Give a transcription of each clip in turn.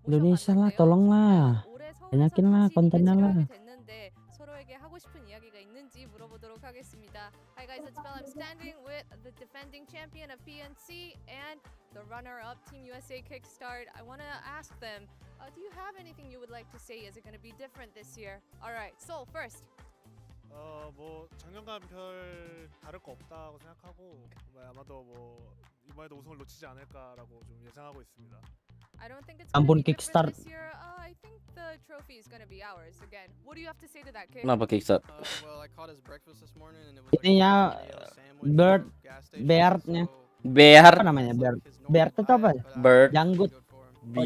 Indonesia lah, tolonglah. Banyakin lah kontennya lah. 서로에게 하고 싶은 이야기가 있는지 물어보도록 하겠습니다. Hi guys, it's Bell. I'm standing with the defending champion of PNC and the runner-up Team USA Kickstart. I want to ask them, do you have anything you would like to say? Is it going to be different this year? All right, so first. 뭐 작년과는 별 다를 거 없다고 생각하고 아마도 뭐 이번에도 우승을 놓치지 않을까라고 좀 예상하고 있습니다. I don't think it's going to be different this year. I think the trophy is going to be ours again. What do you have to say to that, kid? Kenapa Kingston? Well, I caught his breakfast this morning and it was Ini ya bird, bear-nya. Bear. Apa namanya? Bear itu apa? Bird. Janggut. Oh,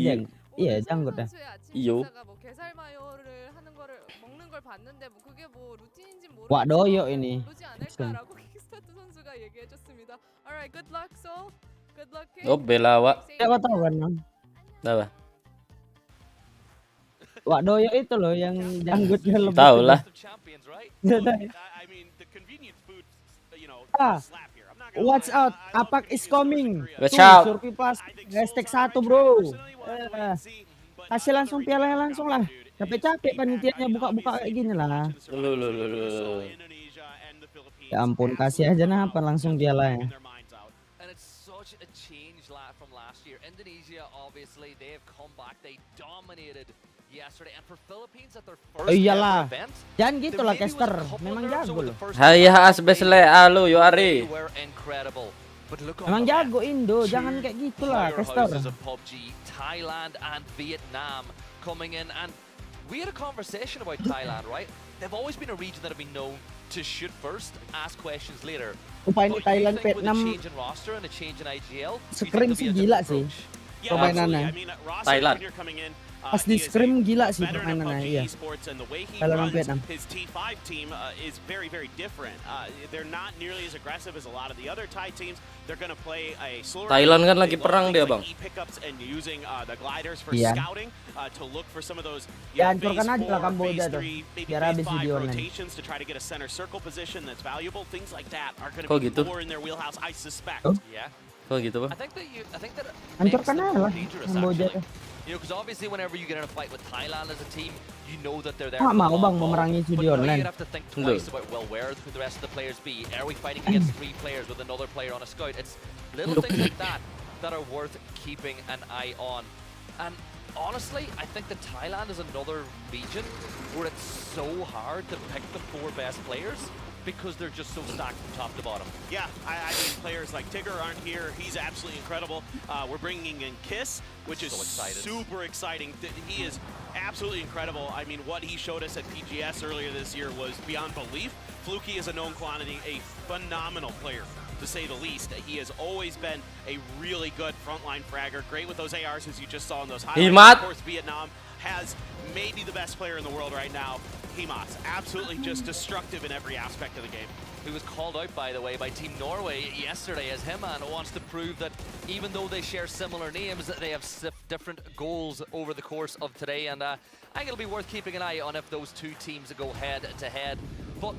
iya, janggut ya. Iyo. Wak doyo ini. Alright, good luck, Sol. Good luck, kid. Oh, bela Wak. Siapa tahu kan? Apa? Wak doyo itu loh yang janggutnya lebih. Tahu lah. Watch out, Apak is coming. Watch out. Surpi pas hashtag 1 bro. Kasih langsung pialanya langsung lah. Capek-capek panitianya buka-buka kayak gini lah. Loh. Ya ampun, kasih aja nah apa langsung pialanya. A change from last year. Indonesia, obviously, they have come back. They dominated yesterday, and for Philippines at their first iyalah. event, Jangan gitu lah, Caster. Memang jago loh. Hayah asbesle alu yo Ari. Memang jago Indo, jangan kayak gitulah, Caster. PUBG, Thailand and Vietnam coming in, and we had a conversation about Thailand, right? They've always been a region that have been known to shoot first, ask questions later. Upah ini Thailand Vietnam scrim sih gila sih permainannya. Thailand. Pas di scrim gila sih permainannya, iya. Thailand Vietnam. His T5 team is very different. They're not nearly as aggressive as a lot of the other Thai teams. They're going to play a slower. Thailand kan lagi perang dia, Bang. Pickups and using the gliders for scouting to look for some of those. Ya hancurkan aja lah Kamboja tuh. Biar habis video online. Rotations to try to get a center circle position that's valuable. Things like that are going to be more in their wheelhouse, I suspect. Yeah. Kok gitu, Bang? I think that hancurkan aja lah Kamboja tuh. You know, because obviously whenever you get in a fight with Thailand as a team, you know that they're there. Mau Bang memerangi video online. You have to think twice about, well, where could the rest of the players be? Are we fighting against 3 players with another player on a scout? It's little things like that that are worth keeping an eye on. And honestly, I think that Thailand is another region where it's so hard to pick the 4 best players, because they're just so stacked from top to bottom. Yeah, I mean, players like Tigger aren't here. He's absolutely incredible. We're bringing in Kiss, which is super exciting. He is absolutely incredible. I mean, what he showed us at PGS earlier this year was beyond belief. Fluky is a known quantity, a phenomenal player, to say the least. He has always been a really good frontline fragger. Great with those ARs, as you just saw in those highlights. Of course, Vietnam has maybe the best player in the world right now. Himas, absolutely just destructive in every aspect of the game. Who was called out, by the way, by Team Norway yesterday as Himan wants to prove that even though they share similar names, they have different goals over the course of today. And I think it'll be worth keeping an eye on if those 2 teams go head to head. But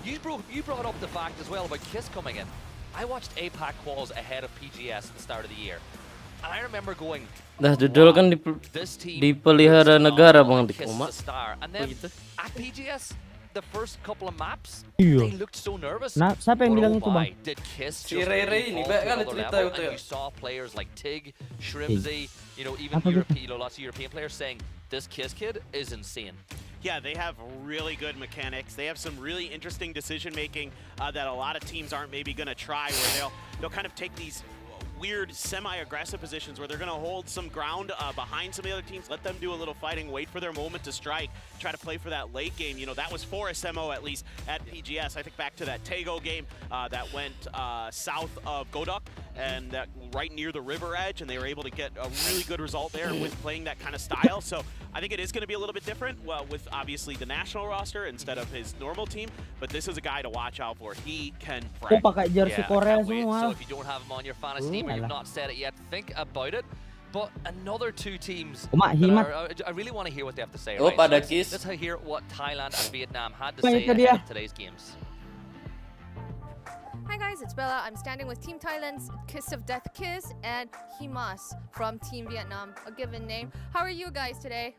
you brought up the fact as well about Kiss coming in. I watched APAC quals ahead of PGS at the start of the year. And I remember going, dah judul kan dipelihara negara Bang di Koma. And then at PGS, the first couple of maps, they looked so nervous. Nah, siapa yang bilang itu, Bang? Did Kiss Si Rere ini kan cerita itu ya. You saw players like Tig, Shrimzy, you know, even lots of European players saying this Kiss kid is insane. Yeah, they have really good mechanics. They have some really interesting decision making that a lot of teams aren't maybe going to try, where they'll kind of take these weird semi-aggressive positions where they're going to hold some ground behind some of the other teams, let them do a little fighting, wait for their moment to strike, try to play for that late game. You know, that was for SMO at least at PGS. I think back to that Tego game that went south of Godok and that right near the river edge, and they were able to get a really good result there with playing that kind of style. So I think it is going to be a little bit different with obviously the national roster instead of his normal team, but this is a guy to watch out for. He can frag. Pakai jersey Korea semua. So if you don't have him on your fantasy team, or you've not said it yet, think about it. But another 2 teams I really want to hear what they have to say. Oh, right? so let's hear what Thailand and Vietnam had to say ahead of today's games. Hi guys, it's Bella. I'm standing with Team Thailand's Kiss of Death Kiss and Himas from Team Vietnam, a given name. How are you guys today?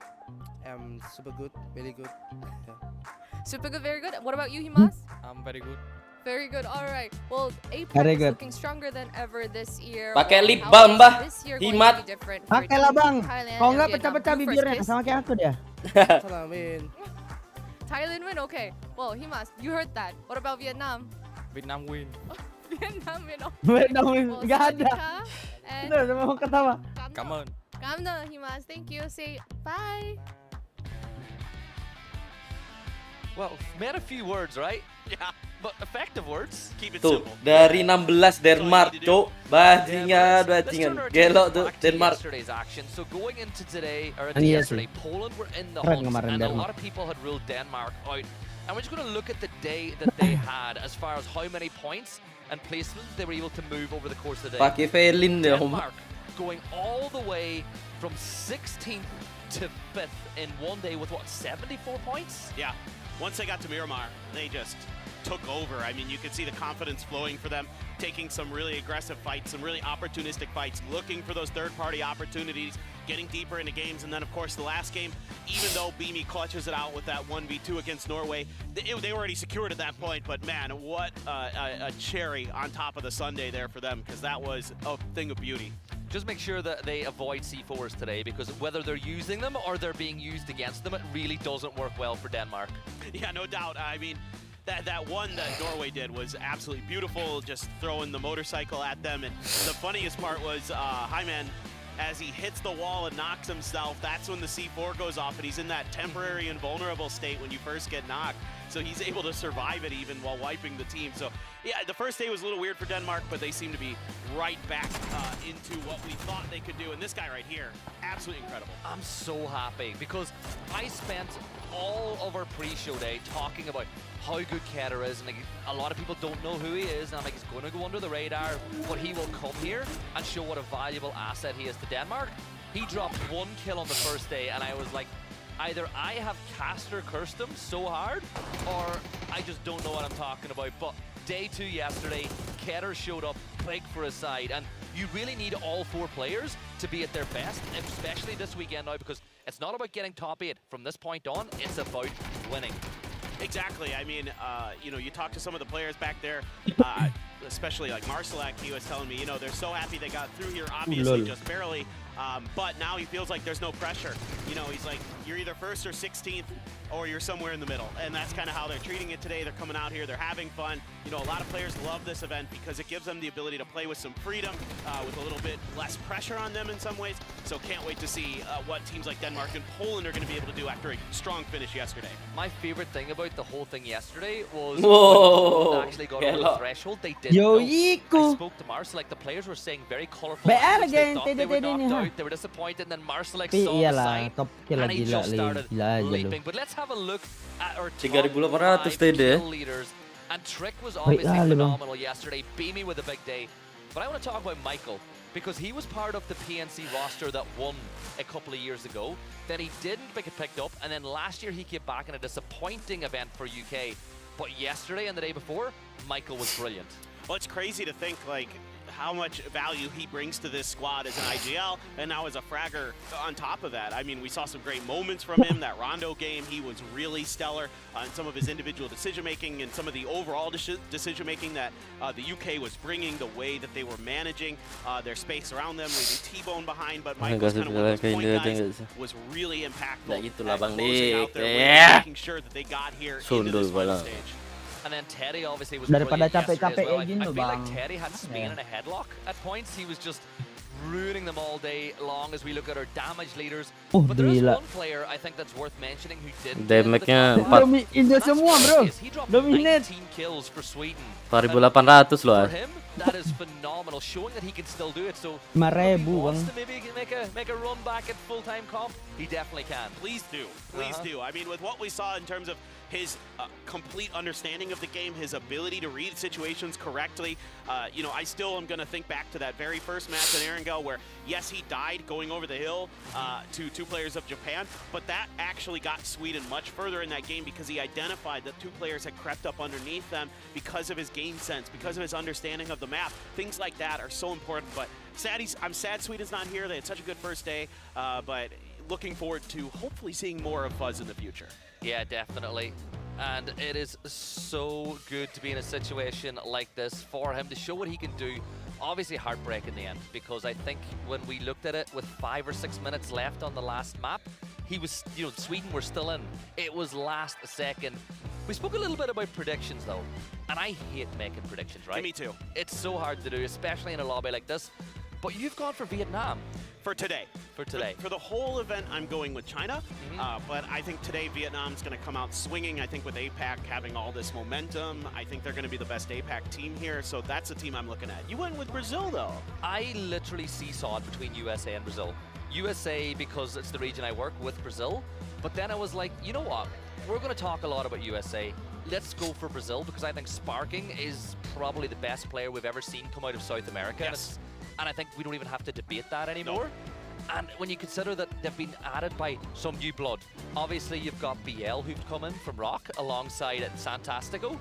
Super good, very good. Super good, very good. What about you, Himas? I'm very good. Very good. All right. Well, Very APAC is good. looking stronger than ever this year. Pakai Well, lip how balm, is bah. this year going Himat. to be different for Pakai lah Team bang. Thailand Kalau and nggak Vietnam? pecah-pecah You first, bibirnya Kiss. sama kayak aku dia. Thailand win. Thailand win. Okay. Well, Himas, you heard that. What about Vietnam? Vietnam win. Vietnam win. Vietnam Well, nggak ada. Sawadika and Bener, sama mau ketawa. Come on. Kamda, Himas. Thank you. Say bye. Well, man, a few words, right? Yeah, But effective words. keep it Tuh, simple. dari 16 Denmark, cuk. Bajingan, Let's turn bajingan. our Gelok attention tuh back to Denmark. yesterday's action. So going into today, or Iya yesterday, Poland were in the Keren hunt, kemarin and a Denmark. lot of people had ruled Denmark out. And we're just going to look at the day that they had as far as how many points and placements they were able to move over the course of the day. Pakai Felin dia. Denmark going all the way from 16th to 5th in one day with what, 74 points? Yeah, once they got to Miramar, they just took over. I mean, you could see the confidence flowing for them, taking some really aggressive fights, some really opportunistic fights, looking for those third-party opportunities, getting deeper into games, and then, of course, the last game, even though Beamy clutches it out with that 1v2 against Norway, they were already secured at that point, but man, what a cherry on top of the sundae there for them, because that was a thing of beauty. Just make sure that they avoid C4s today, because whether they're using them or they're being used against them, it really doesn't work well for Denmark. Yeah, no doubt. I mean, that one that Norway did was absolutely beautiful, just throwing the motorcycle at them. And the funniest part was Hyman, as he hits the wall and knocks himself, that's when the C4 goes off, and he's in that temporary invulnerable state when you first get knocked. So he's able to survive it even while wiping the team. So yeah, the first day was a little weird for Denmark, but they seem to be right back into what we thought they could do. And this guy right here, absolutely incredible. I'm so happy because I spent all of our pre-show day talking about how good Keter is, and like, a lot of people don't know who he is, and I'm like, he's going to go under the radar, but he will come here and show what a valuable asset he is to Denmark. He dropped 1 kill on the first day, and I was like, either I have caster cursed him so hard, or I just don't know what I'm talking about. But day 2 yesterday, Keter showed up big for his side, and you really need all 4 players to be at their best, especially this weekend now, because it's not about getting top 8 from this point on, it's about winning. Exactly. I mean, you know, you talk to some of the players back there, especially like Marcelak, he was telling me, you know, they're so happy they got through here, obviously just barely, but now he feels like there's no pressure. You know, he's like, you're either first or 16th, or you're somewhere in the middle, and that's kind of how they're treating it today. They're coming out here, they're having fun. You know, a lot of players love this event because it gives them the ability to play with some freedom, with a little bit less pressure on them in some ways. So can't wait to see what teams like Denmark and Poland are going to be able to do after a strong finish yesterday. My favorite thing about the whole thing yesterday was Whoa, when they actually got over the gelok. threshold, they didn't Yo, know. I Iku. spoke to Marcelek, the players were saying very colourful BR language. They again, thought they were ini, knocked ha. out, they were disappointed, and then Marcelek Tapi saw the iyalah, sign, top kill and lah, he gila just li. started Gila aja lu. leaping. But let's have a look at our top 3.800 5 tadi, kill leaders. And Trick was obviously lah, lu. phenomenal yesterday, Beamy with a big day. But I want to talk about Michael, because he was part of the PNC roster that won a couple of years ago. Then he didn't get picked up, and then last year he came back in a disappointing event for UK. But yesterday and the day before, Michael was brilliant. Well, it's crazy to think, like, how much value he brings to this squad as an IGL, and now as a fragger on top of that. I mean, we saw some great moments from him. That Rondo game, he was really stellar in some of his individual decision-making and some of the overall decision-making that the UK was bringing, the way that they were managing their space around them, leaving T-Bone behind, but Michael's kind of one of those point guys was really impactful Nah, itulah at Bang closing out Dik. their win, Yeah. making sure that they got here into Sundul this final pala. stage. And then Teddy obviously was Daripada brilliant yesterday capek-capek as well. kayak gini I loh, feel like Bang. Teddy had Spain in a headlock at points. He was just ruining them all day long as we look at our damage leaders. But there is gila. one player I think that's worth mentioning who didn't Damage-nya get into the top 5. 4. Dominate semua, bro. He dropped Dominate. 19 kills for Sweden. 4.800 loh. For him, that is phenomenal, showing that he can still do it. So if he 5.000 wants bang. to maybe make a run back at full-time comp, he definitely can. Please do. Please do. I mean, with what we saw in terms of his complete understanding of the game, his ability to read situations correctly. You know, I still am going to think back to that very first match in Erangel where, yes, he died going over the hill to 2 players of Japan, but that actually got Sweden much further in that game because he identified that 2 players had crept up underneath them because of his game sense, because of his understanding of the map. Things like that are so important, but I'm sad Sweden's not here. They had such a good first day, but looking forward to hopefully seeing more of Fuzz in the future. Yeah, definitely. And it is so good to be in a situation like this for him to show what he can do. Obviously heartbreak in the end, because I think when we looked at it with 5 or 6 minutes left on the last map, he was, you know, Sweden were still in. It was last second. We spoke a little bit about predictions though, and I hate making predictions, right? Me too. It's so hard to do, especially in a lobby like this. But you've gone for Vietnam. For today. For today. For the whole event, I'm going with China. But I think today Vietnam's going to come out swinging. I think with APAC having all this momentum, I think they're going to be the best APAC team here. So that's the team I'm looking at. You went with Brazil, though. I literally seesawed between USA and Brazil. USA because it's the region I work with, Brazil. But then I was like, you know what? We're going to talk a lot about USA. Let's go for Brazil because I think Sparking is probably the best player we've ever seen come out of South America. Yes. And I think we don't even have to debate that anymore. No. And when you consider that they've been added by some new blood, obviously you've got BL who've come in from Rock alongside Santastico.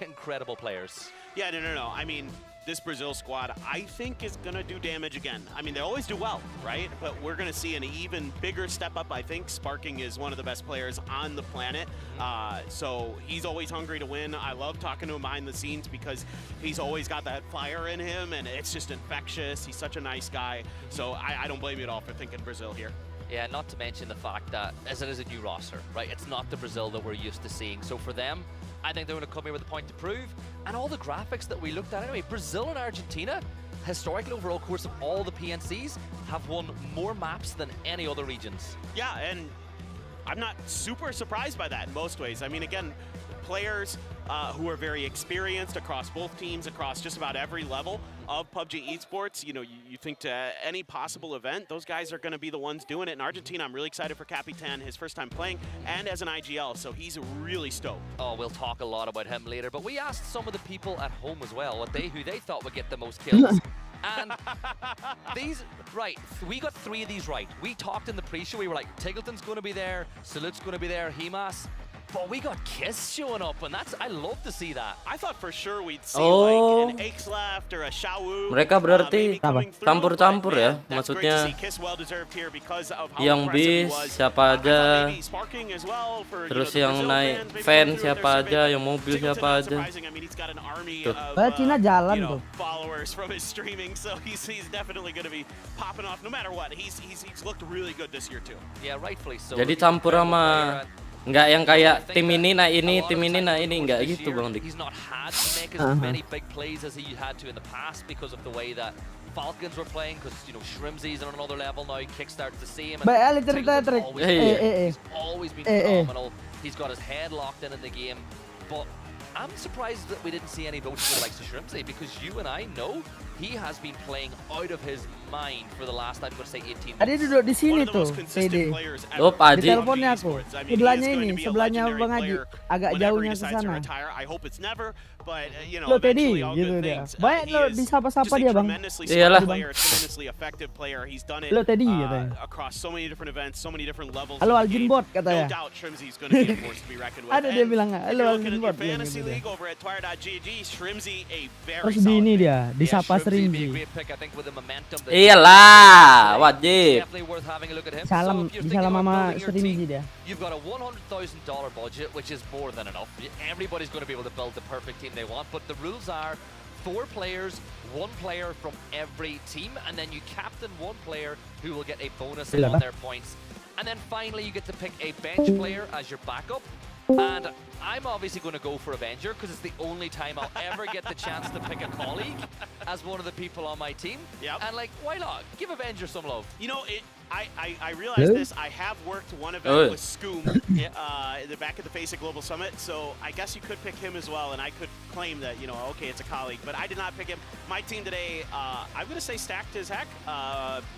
Incredible players. Yeah, no. I mean, this Brazil squad, I think, is going to do damage again. I mean, they always do well, right? But we're going to see an even bigger step up, I think. Sparking is one of the best players on the planet. So he's always hungry to win. I love talking to him behind the scenes because he's always got that fire in him, and it's just infectious. He's such a nice guy. So I don't blame you at all for thinking Brazil here. Yeah, not to mention the fact that as it is a new roster, right? It's not the Brazil that we're used to seeing. So for them, I think they're going to come here with a point to prove. And all the graphics that we looked at anyway, Brazil and Argentina, historically overall course of all the PNCs, have won more maps than any other regions. Yeah, and I'm not super surprised by that in most ways. I mean, again, players who are very experienced across both teams, across just about every level of PUBG esports. You know, you think to any possible event, those guys are going to be the ones doing it. In Argentina, I'm really excited for Capitan, his first time playing, and as an IGL, so he's really stoked. Oh, we'll talk a lot about him later, but we asked some of the people at home as well who they thought would get the most kills. And we got 3 of these right. We talked in the pre-show, we were like, Tiggleton's going to be there, Salute's going to be there, Himas. But we got Kiss showing up, and I love to see that. I thought for sure we'd see like an Axleft or a Shawu. Mereka berarti campur-campur ya, maksudnya yang bis siapa aja, terus yang naik fan siapa aja, yang mobil siapa aja. Tuh. Cina jalan tuh. Followers from his streaming, so he's definitely going to be popping off no matter what. He's looked really good this year too. Yeah, rightfully so. Jadi campur sama nggak yang kayak tim ini nah ini, tim ini nah ini, nggak gitu Bang Dik. He's not had to make as many big plays as he had to in the past because of the way that Falcons were playing, because you know Shrimzy's on another level now. Kickstart's the same. He's always been phenomenal. He's got his head locked in the game, but I'm surprised that we didn't see any votes for the likes of Shrimzy, because you and I know he has been playing out of his mind for the last, I'm going to say 18 months. Tadi duduk di sini tuh, Teddy. Oh, Pak Di Haji. teleponnya aku. Sebelahnya ini, sebelahnya Bang Haji. Agak jauhnya ke sana. Lo Teddy, gitu dia. Banyak lo disapa-sapa dia Bang. Iyalah. Lo Teddy katanya. Halo Aljin Bot katanya. Ada dia bilang, halo Aljin Bot. Terus di ini dia, disapa Shrimzy. Iyalah, wajib. Salam sama Shrimzy dia. You've got a $100,000 budget, which is more than enough. Everybody's going to be able to build the perfect team they want, but the rules are 4 players, 1 player from every team, and then you captain 1 player who will get a bonus on their points. And then finally you get to pick a bench player as your backup. And I'm obviously going to go for Avenger because it's the only time I'll ever get the chance to pick a colleague as one of the people on my team. Yep. And like, why not? Give Avenger some love. You know, I realize this. I have worked one event with Scoom back at the FACEIT Global Summit, so I guess you could pick him as well, and I could claim that, you know, okay, it's a colleague, but I did not pick him. My team today, I'm going to say stacked as heck.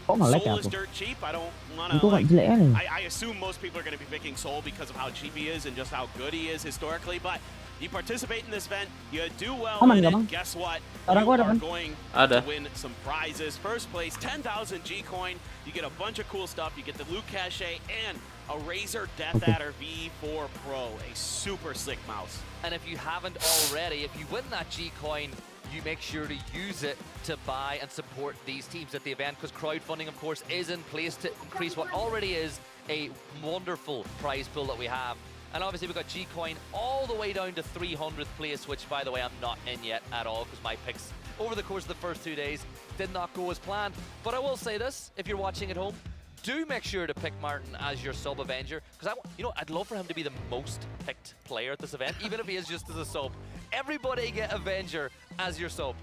Soul is dirt cheap. I don't want to, like, I assume most people are going to be picking Soul because of how cheap he is and just how good he is historically, but you participate in this event, you do well in it, guess what? You are going to win some prizes. First place, 10,000 G-Coin. You get a bunch of cool stuff. You get the loot cache and a Razer Death Adder V4 Pro, a super slick mouse. And if you haven't already, if you win that G-Coin, you make sure to use it to buy and support these teams at the event, because crowdfunding, of course, is in place to increase what already is a wonderful prize pool that we have. And obviously we've got G-Coin all the way down to 300th place, which, by the way, I'm not in yet at all, because my picks over the course of the first 2 days did not go as planned. But I will say this, if you're watching at home, do make sure to pick Martin as your sub Avenger, because I'd love for him to be the most picked player at this event, even if he is just as a sub. Everybody get Avenger as your sub.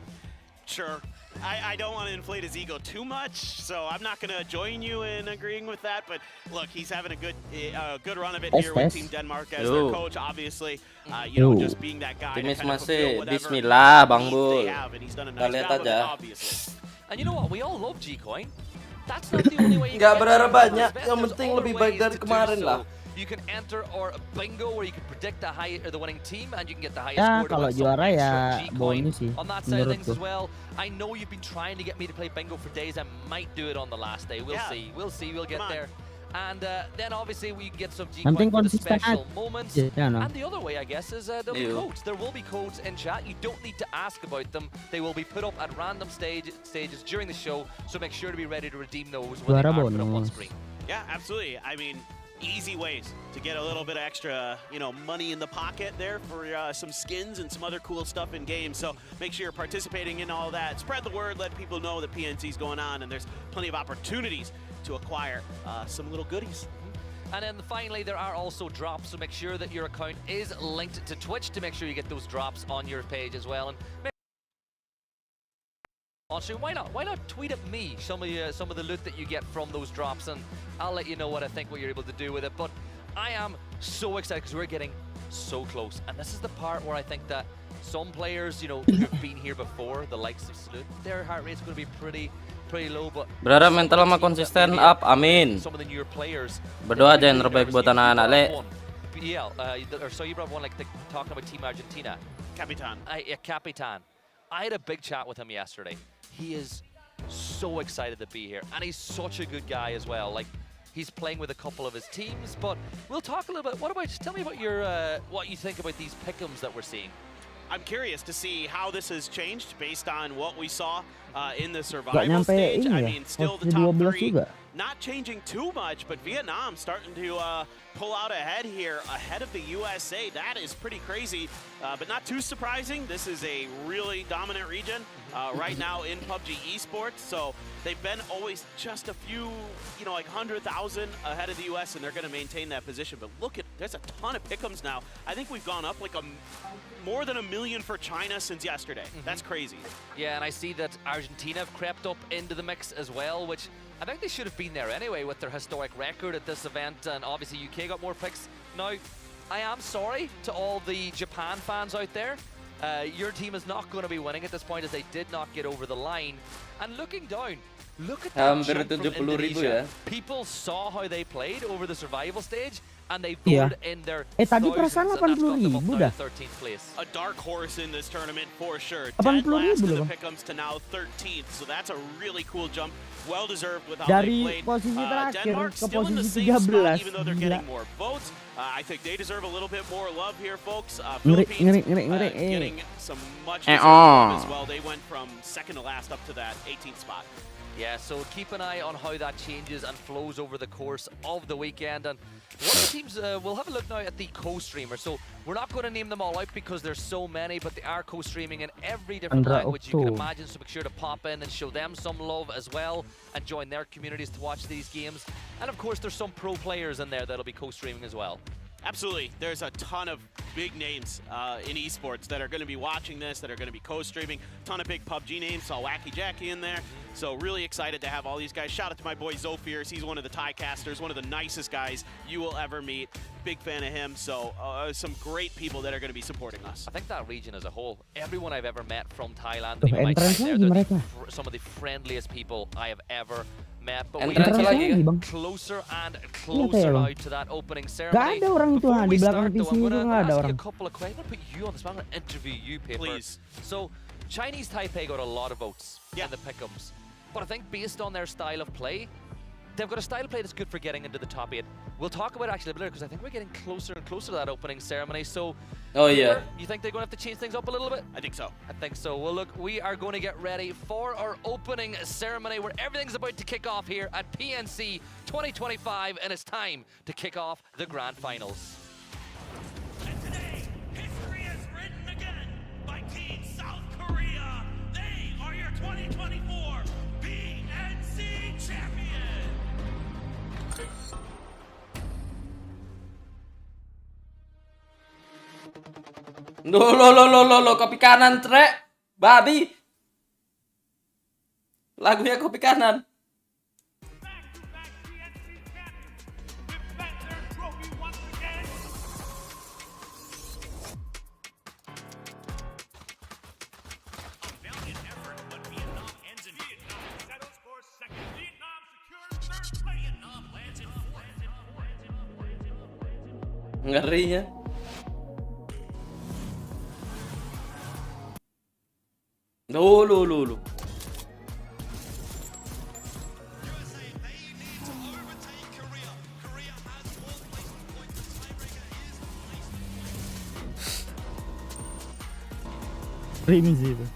Sure. I don't want to inflate his ego too much, so I'm not going to join you in agreeing with that. But look, he's having a good run of it here with Team Denmark as their coach, obviously. You know, just being that guy to kind of fulfill whatever Bismillah, Bang Bul. they have, and he's done a nice job of it, obviously. And you know what? We all love G-Coin. That's not the only way you Nggak can berharap get banyak, it. yang There's penting other lebih baik ways dari to do kemarin so. lah. You can enter or a bingo where you can predict the winning team, and you can get the highest Ya, score to kalau win some juara ya extra G-Coin bonus sih on that side of things menurutku. as well. I know you've been trying to get me to play bingo for days. I might do it on the last day. We'll see. We'll see. We'll get there. And then obviously we get some G-Coin for the special moments. And the other way, I guess, is there'll be codes. There will be codes in chat. You don't need to ask about them. They will be put up at random stages during the show. So make sure to be ready to redeem those when they are put up on screen. Yeah, absolutely. I mean, easy ways to get a little bit of extra, you know, money in the pocket there for some skins and some other cool stuff in games. So make sure you're participating in all that. Spread the word. Let people know that PNC is going on, and there's plenty of opportunities to acquire some little goodies. And then finally, there are also drops, so make sure that your account is linked to Twitch to make sure you get those drops on your page as well. And also, why not tweet at me some of the loot that you get from those drops, and I'll let you know what I think, what you're able to do with it. But I am so excited because we're getting so close, and this is the part where I think that some players, you know, who've been here before, the likes of Salute, their heart rate's going to be pretty low, but berharap mental sama konsisten up, amin. some of the newer players, Berdoa aja yang terbaik buat anak-anak, Le. So you brought one like talking about Team Argentina. Capitan. Capitan. I had a big chat with him yesterday. He is so excited to be here, and he's such a good guy as well. Like, he's playing with a couple of his teams, but we'll talk a little bit. Tell me about your what you think about these pick'ems that we're seeing. I'm curious to see how this has changed based on what we saw in the survival stage. I mean, still the top three, not changing too much, but Vietnam starting to pull out ahead here, ahead of the USA. That is pretty crazy, but not too surprising. This is a really dominant region right now in PUBG esports. So they've been always just a few, you know, like 100,000 ahead of the US, and they're going to maintain that position. But look at, there's a ton of pick'ems now. I think we've gone up like more than 1 million for China since yesterday. That's crazy. Yeah, and I see that Argentina have crept up into the mix as well, which I think they should have been there anyway with their historic record at this event, and obviously UK got more picks. Now, I am sorry to all the Japan fans out there. Your team is not going to be winning at this point, as they did not get over the line. And looking down, look at that jump from Indonesia. People saw how they played over the survival stage, and they voted in their tadi perasaan 80.000 dah. 13th place. A dark horse in this tournament for sure. 80.000 Dead last in the loh. pick'ems to now 13th, so that's a really cool jump. Well deserved with how Dari they played. posisi terakhir Denmark ke still in the posisi same spot, 13. even though they're Gila. getting more votes. I think they deserve a little bit more love here, folks. Ngeri, Philippines ngeri. getting some much deserved love as well. They went from second to last up to that 18th spot. Yeah, so keep an eye on how that changes and flows over the course of the weekend. And one of the teams, we'll have a look now at the co-streamers. So we're not going to name them all out because there's so many, but they are co-streaming in every different language you can imagine. So make sure to pop in and show them some love as well and join their communities to watch these games. And of course, there's some pro players in there that'll be co-streaming as well. Absolutely. There's a ton of big names in esports that are going to be watching this, that are going to be co-streaming. Ton of big PUBG names. Saw Wacky Jackie in there. So really excited to have all these guys. Shout out to my boy Zofierce. He's one of the tie casters, one of the nicest guys you will ever meet. Big fan of him. So some great people that are going to be supporting us. I think that region as a whole, everyone I've ever met from Thailand, Tuh, even my entrance time there, lagi they're mereka. some of the friendliest people I have ever met. But we Entrance are lagi, getting Bang. closer and Iya, closer Bang. now to that opening Gak ceremony. ada orang itu Before di we belakang start, PC though, I'm itu gonna nggak ada ask you orang. a couple of questions. I'm gonna put you on the spot. I'm gonna interview you, Paper. Please. So, Chinese Taipei got a lot of votes Yeah. in the pick'ems, but I think based on their style of play, they've got a style of play that's good for getting into the top 8. We'll talk about it actually a bit later because I think we're getting closer and closer to that opening ceremony. So, Oh iya. Paper, you think they're going to have to change things up a little bit? I think so. I think so. Well, look, we are going to get ready for our opening ceremony where everything's about to kick off here at PNC 2025, and it's time to kick off the grand finals. And today, history is written again by Team South Korea. They are your 2024 PNC champion. Lo, kopi kanan, trek. Babi. Lagunya kopi kanan. Back-to-back PNC champions with back their trophy once again. A valiant effort, but Vietnam ends in Vietnam settles for second. Vietnam secures third place. Vietnam lands in fourth. Ngerinya. Lo. Rims itu.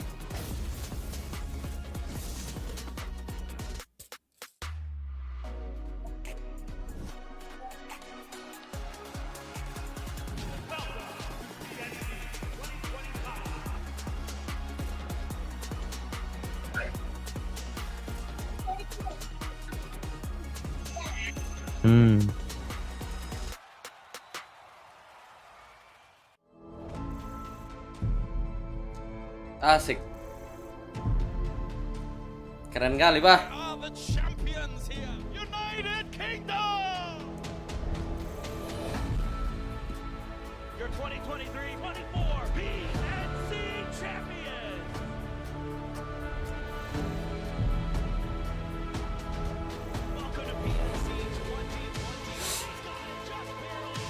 Asik. Keren kali, Bah. Are the champions here, United Kingdom! Your 2023-24 PNC champions! Welcome to PNC 2020. Just barely.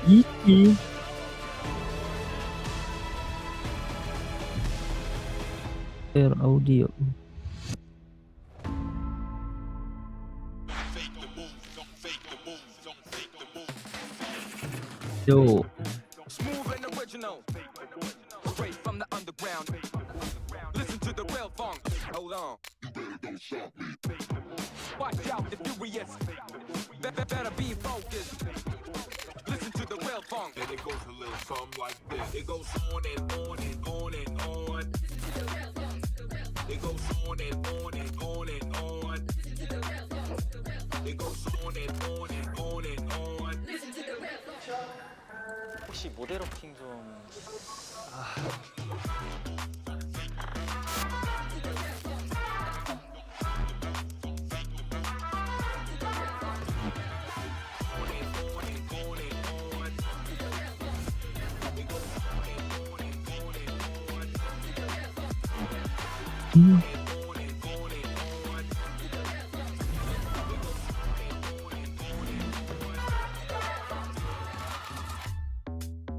Iki. Audio. Yo. Smooth and original, straight from the underground. Listen to the real funk. Hold on. Watch out, the furious. Better be focused. Listen to the real funk. And it goes a little something like this. It goes on and on and on and on. It goes on and on and on and on. It goes on and on and on and on. 혹시 모델워킹 좀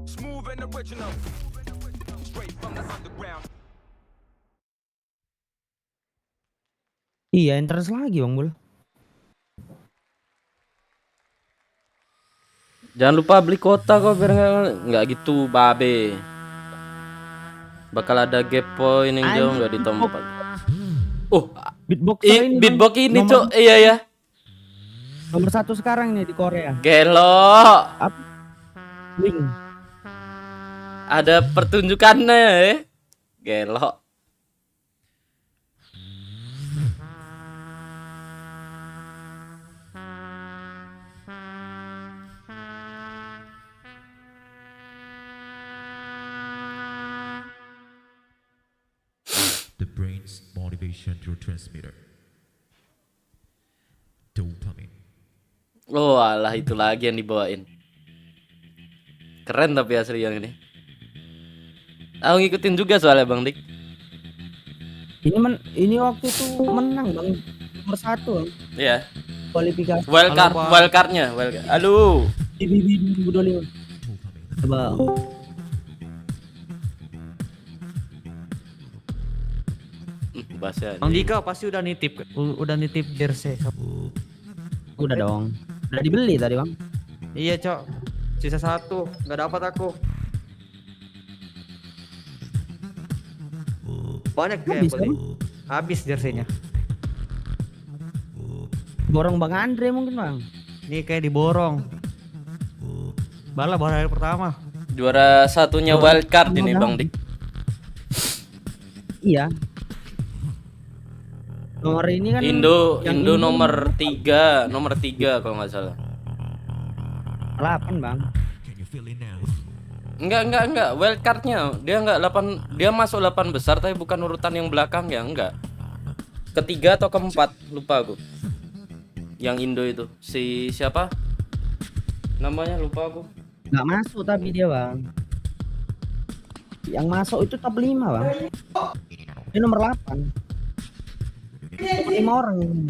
Smooth and original, straight from the underground. Iya, entrance lagi, Bang Bul. Jangan lupa beli kota kok biar nggak gitu, babe. Bakal ada gap point yang jauh nggak di tempat. Beatbox ini. Beatbox Bang. ini, Nomor- Cok. Iya ya. Nomor 1 sekarang nih di Korea. Gelo. Link. Ada pertunjukannya ya. Gelo. the brain's motivation through transmitter. Dopamine. Oh alah, itu lagi yang dibawain. Keren tapi asli yang ini. Aku ngikutin juga soalnya Bang Dik. Ini waktu itu menang Bang. Nomor 1 Bang. Iya. Kualifikasi. Wildcardnya. Aduh. Di 2025. Coba. Bahasa. Bang Dika pasti udah nitip jersey. Udah dong. Udah dibeli tadi Bang. Iya cok, sisa 1 nggak dapat aku. Banyak kayak beli. Habis jerseynya. Borong Bang Andre mungkin Bang. Ini kayak diborong. Baru hari pertama. Juara satunya wildcard ini Bang Dik. Iya. Nomor ini kan Indo nomor 3 kalau nggak salah. 8 Bang. Enggak. Wildcardnya dia enggak 8, dia masuk 8 besar tapi bukan urutan yang belakang ya, enggak. Ketiga atau keempat lupa aku. Yang Indo itu si siapa? Namanya lupa aku. Nggak masuk tapi dia Bang. Yang masuk itu top 5 Bang. Ini nomor 8. 5 orang ini.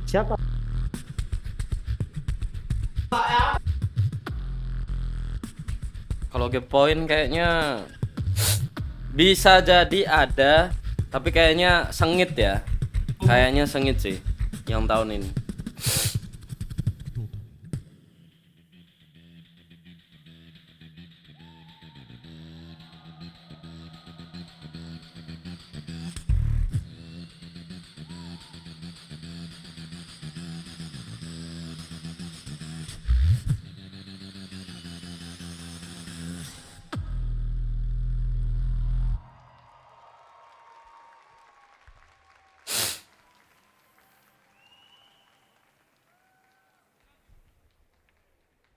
Siapa? Kalau game point kayaknya bisa jadi ada, tapi kayaknya sengit ya. Kayaknya sengit sih yang tahun ini.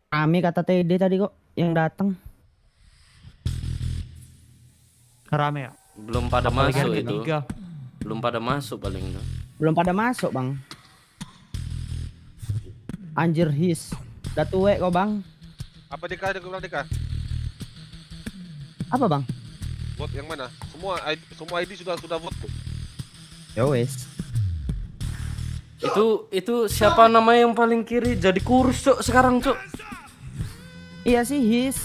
Rame kata TD tadi kok yang datang. Rame ya? Belum pada masuk itu. Ketiga. Belum pada masuk paling itu. Belum pada masuk Bang. Anjir his. Udah tuwek kok Bang. Apa Dika? Ada kurang Dika? Apa Bang? Vote yang mana? Semua ID sudah vote. Ya wes. Itu siapa namanya yang paling kiri jadi kurus Cuk sekarang Cuk. Iya sih his.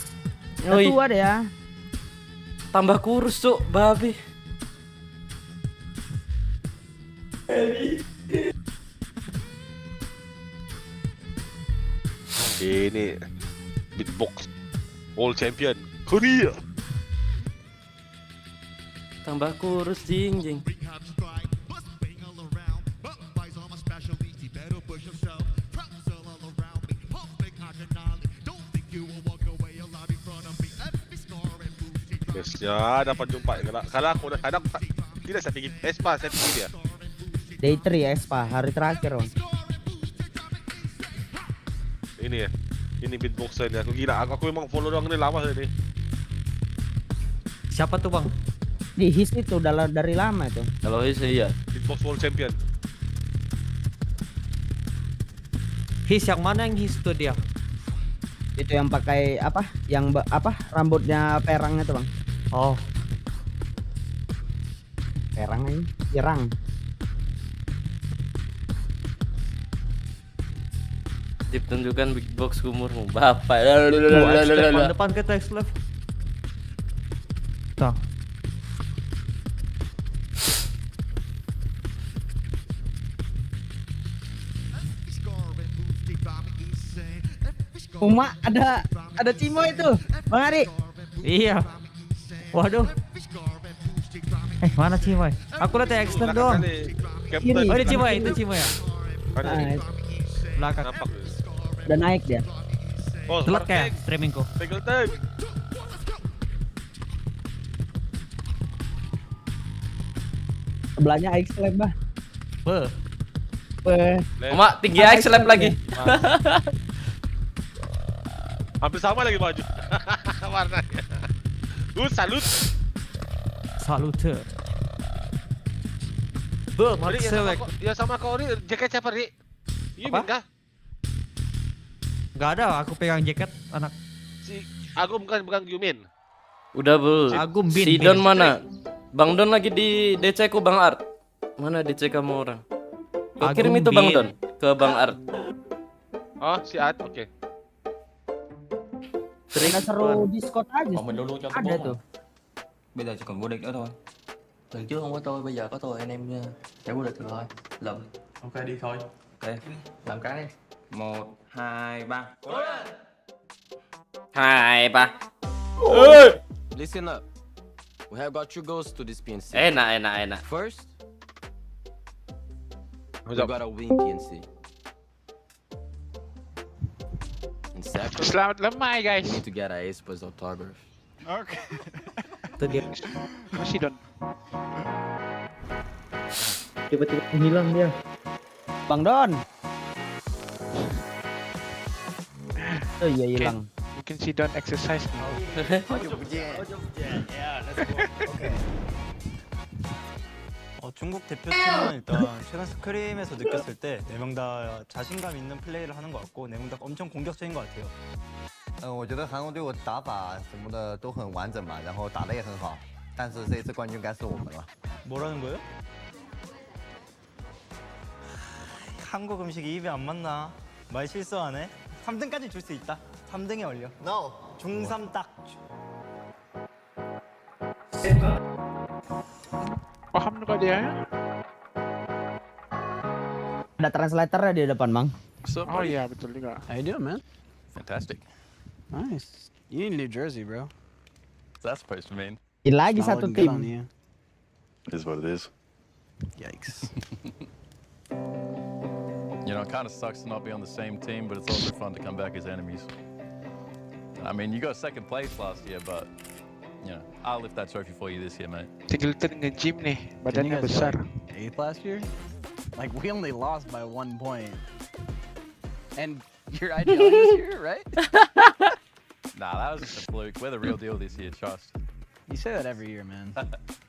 Oi. Tua deh ya. Tambah kurus Cuk, babi. Ini beatbox all champion Korea. Tambah kurus jing. Yes, ya dapat jumpa. Kalau aku tidak saya pikir Espa saya pikir dia. Day 3 Espa hari terakhir Bang. Ini ya. Ini beatboxer ini. Aku gila. Aku memang follow orang ini lama ini. Siapa tuh Bang? Di his itu dari lama itu. Kalau his iya. Beatbox world champion. His yang mana yang his tuh dia? Itu yang pakai apa? Yang rambutnya perang itu Bang. Oh. Perang ini, Irang. Tip tunjukkan big box umurmu, bapak. Depan kita X-Live. Tuh. Uma ada Cimo itu, Bang Ari. Iya. Waduh. Mana Cimoy? Aku lihat X-Live doang. Ini. Oh, ini Cimoy, itu Cimoy ya. Belakang. Udah naik dia. Oh, telat kayak streamingku. Pegleton. Sebelahnya X-Lab bah. Mak tinggi X-Lab lagi. Hampir sama lagi baju. Warnanya. Salut. Salute. Be, mati Ri, sewek. yang sama kau Ri, jaket siapa Ri? Yumin kah? Gak ada, aku pegang jaket anak. Si Agum bukan Yumin. Udah belum. Agum bin. Si Don mana? Bang Don lagi di DC ku Bang Art. Mana DC kamu orang? Kau kirim Agum itu Bang bin. Don ke Bang Art. Oh, si Art, oke. Nggak seru Discord aja sih. Mình luôn luôn cho Ada tốt tuh. Bây giờ chỉ còn vô địch nữa thôi. Lần trước không có tôi, bây giờ có tôi anh em sẽ vô địch được thôi. Lầm. Ok đi thôi. Ok. Làm cái đi. 1, 2, 3. 2, 3. Listen up. We have got 2 goals to this PNC. Enak. First, we gotta win PNC. And second, Selamat lemai we guys. need to get a ace plus autograph. Oke. Itu dia. Masih Don. Tiba-tiba hilang dia. Bang Don. Oh iya hilang. You can see Don exercise now. 중국 대표팀은 일단 최근 스크림에서 느꼈을 때 4명 다 자신감 있는 플레이를 하는 것 같고 4명 다 엄청 공격적인 것 같아요. 我觉得韩国队伍打法什么的都很完整嘛，然后打得也很好，但是这一次冠军该是我们了。 뭐라는 거예요? 한국 음식이 입에 안 맞나? 말 실수하네. 3등까지 줄 수 있다. 3등에 올려. No. 중3 딱. Paham juga dia ya? Ada translatornya di depan, Bang. Oh iya, betul juga. How you doing, man? Fantastic. Nice. You in New Jersey, bro. What's that supposed to mean? Ini lagi Not satu looking good on tim. you. It is what it is. Yikes. You know, it kind of sucks to not be on the same team, but it's also fun to come back as enemies. I mean, you got second place last year, but you know, I'll lift that trophy for you this year, mate. Singleton nge-gym nih, badannya besar. 8th last year? Like, we only lost by 1 point. And you're ideal this year, right? Nah, that was just a fluke. We're the real deal this year, trust. You say that every year, man.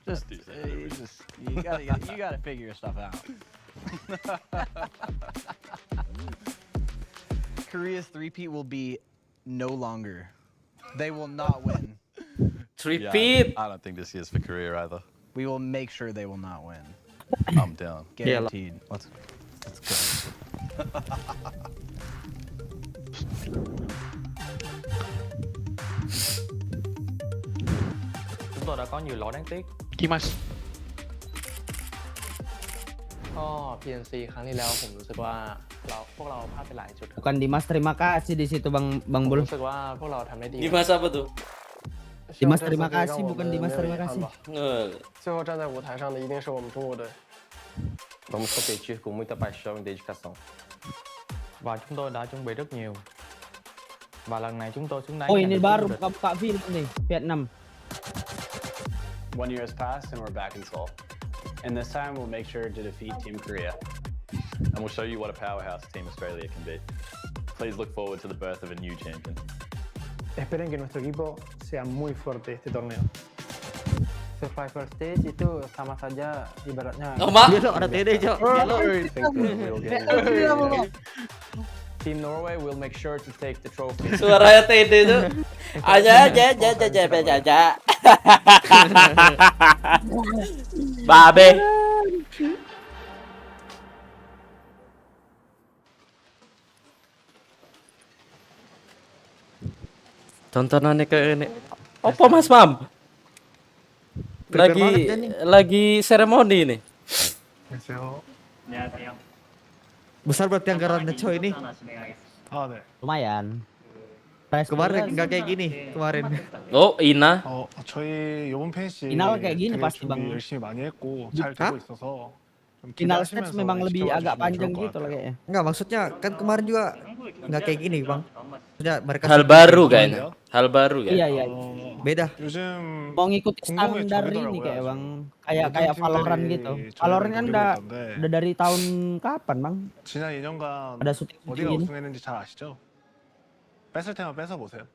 Just, you gotta figure your stuff out. Korea's three-peat will be no longer. They will not win. Repeat. I don't think this year's for Korea either. We will make sure they will not win. I'm down. Guaranteed. Let's go. Chúng tôi đã có nhiều lỗi đáng tiếc. Kimas. ก็ PNC ครั้งที่แล้วผมรู้สึกว่าพวกเราพลาดไปหลายจุดครับ Bukan Dimas, terima kasih di situ Bang ผม Bul. รู้สึกว่าพวกเราทำได้ดี Dimas apa tuh? Dimas terima kasih, bukan Dimas terima kasih. 最后站在舞台上的一定是我们中国队。 Vamos competir com muita paixão e dedicação. Và chúng tôi đã chuẩn bị rất nhiều. Và lần này chúng tôi xứng đáng. Oh ini baru buka film nih, Vietnam. 1 year has passed and we're back in Seoul. And this time we'll make sure to defeat Team Korea. And we'll show you what a powerhouse Team Australia can be. Please look forward to the birth of a new champion. Esperen que nuestro equipo sea muy fuerte este torneo. Survivor stage itu sama saja ibaratnya. Oh, Mak. Dia ada TD, Cok. Team Norway will make sure to take the trophy. Suaranya TD tuh. Aja. Babe. Tontonannya kayak ini. Apa Mas Mam? Lagi seremoni nih. Besar berarti anggarannya coy ini. Lumayan. Kemarin nggak kayak gini kemarin. Oh, Ina. 저희 이번 펜시 Final kayak gini pasti Bang. 열심히 많이 했고 잘 되고 있어서 Final stage memang lebih agak panjang gitu lah kayaknya. Enggak, maksudnya kan kemarin juga nggak kayak gini, Bang. Maksudnya mereka Hal baru kayaknya. Hal baru ya. Iya. Beda. Mau ngikuti standar ini kayak Bang. Kayak Valorant gitu. Valorant kan udah dari tahun kapan, Bang? 지난 2년간 Ada syuting 어디가 ini. 우승했는지 잘 아시죠? 뺏을 테면 뺏어 보세요.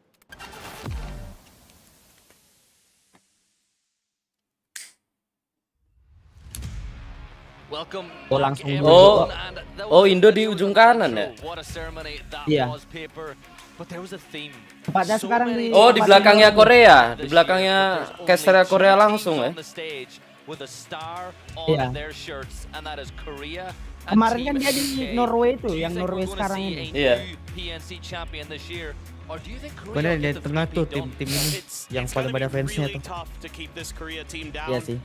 Welcome Oh, back, langsung everyone, dulu. and that Oh, was Indo di video ujung Paracontrol. kanan ya? What a ceremony that Iya. was, Paper. But there was a theme. Tempatnya So sekarang many di Oh, di tempat belakangnya Indo. Korea, di this belakangnya year, but there's casternya only Korea two langsung teams ya. on the stage with a star on Iya. their shirts, and that is Korea. and Kemarin kan Team dia di UK. Norway Do tuh, you yang think Norway we're gonna sekarang see ini. a Iya. new PNC champion this year? Or do you think Korea Bener will di get the tengah tuh three-peat done? tim-tim ini yang It's pada gonna be fansnya really tuh. tough to keep this Korea team down. Iya sih.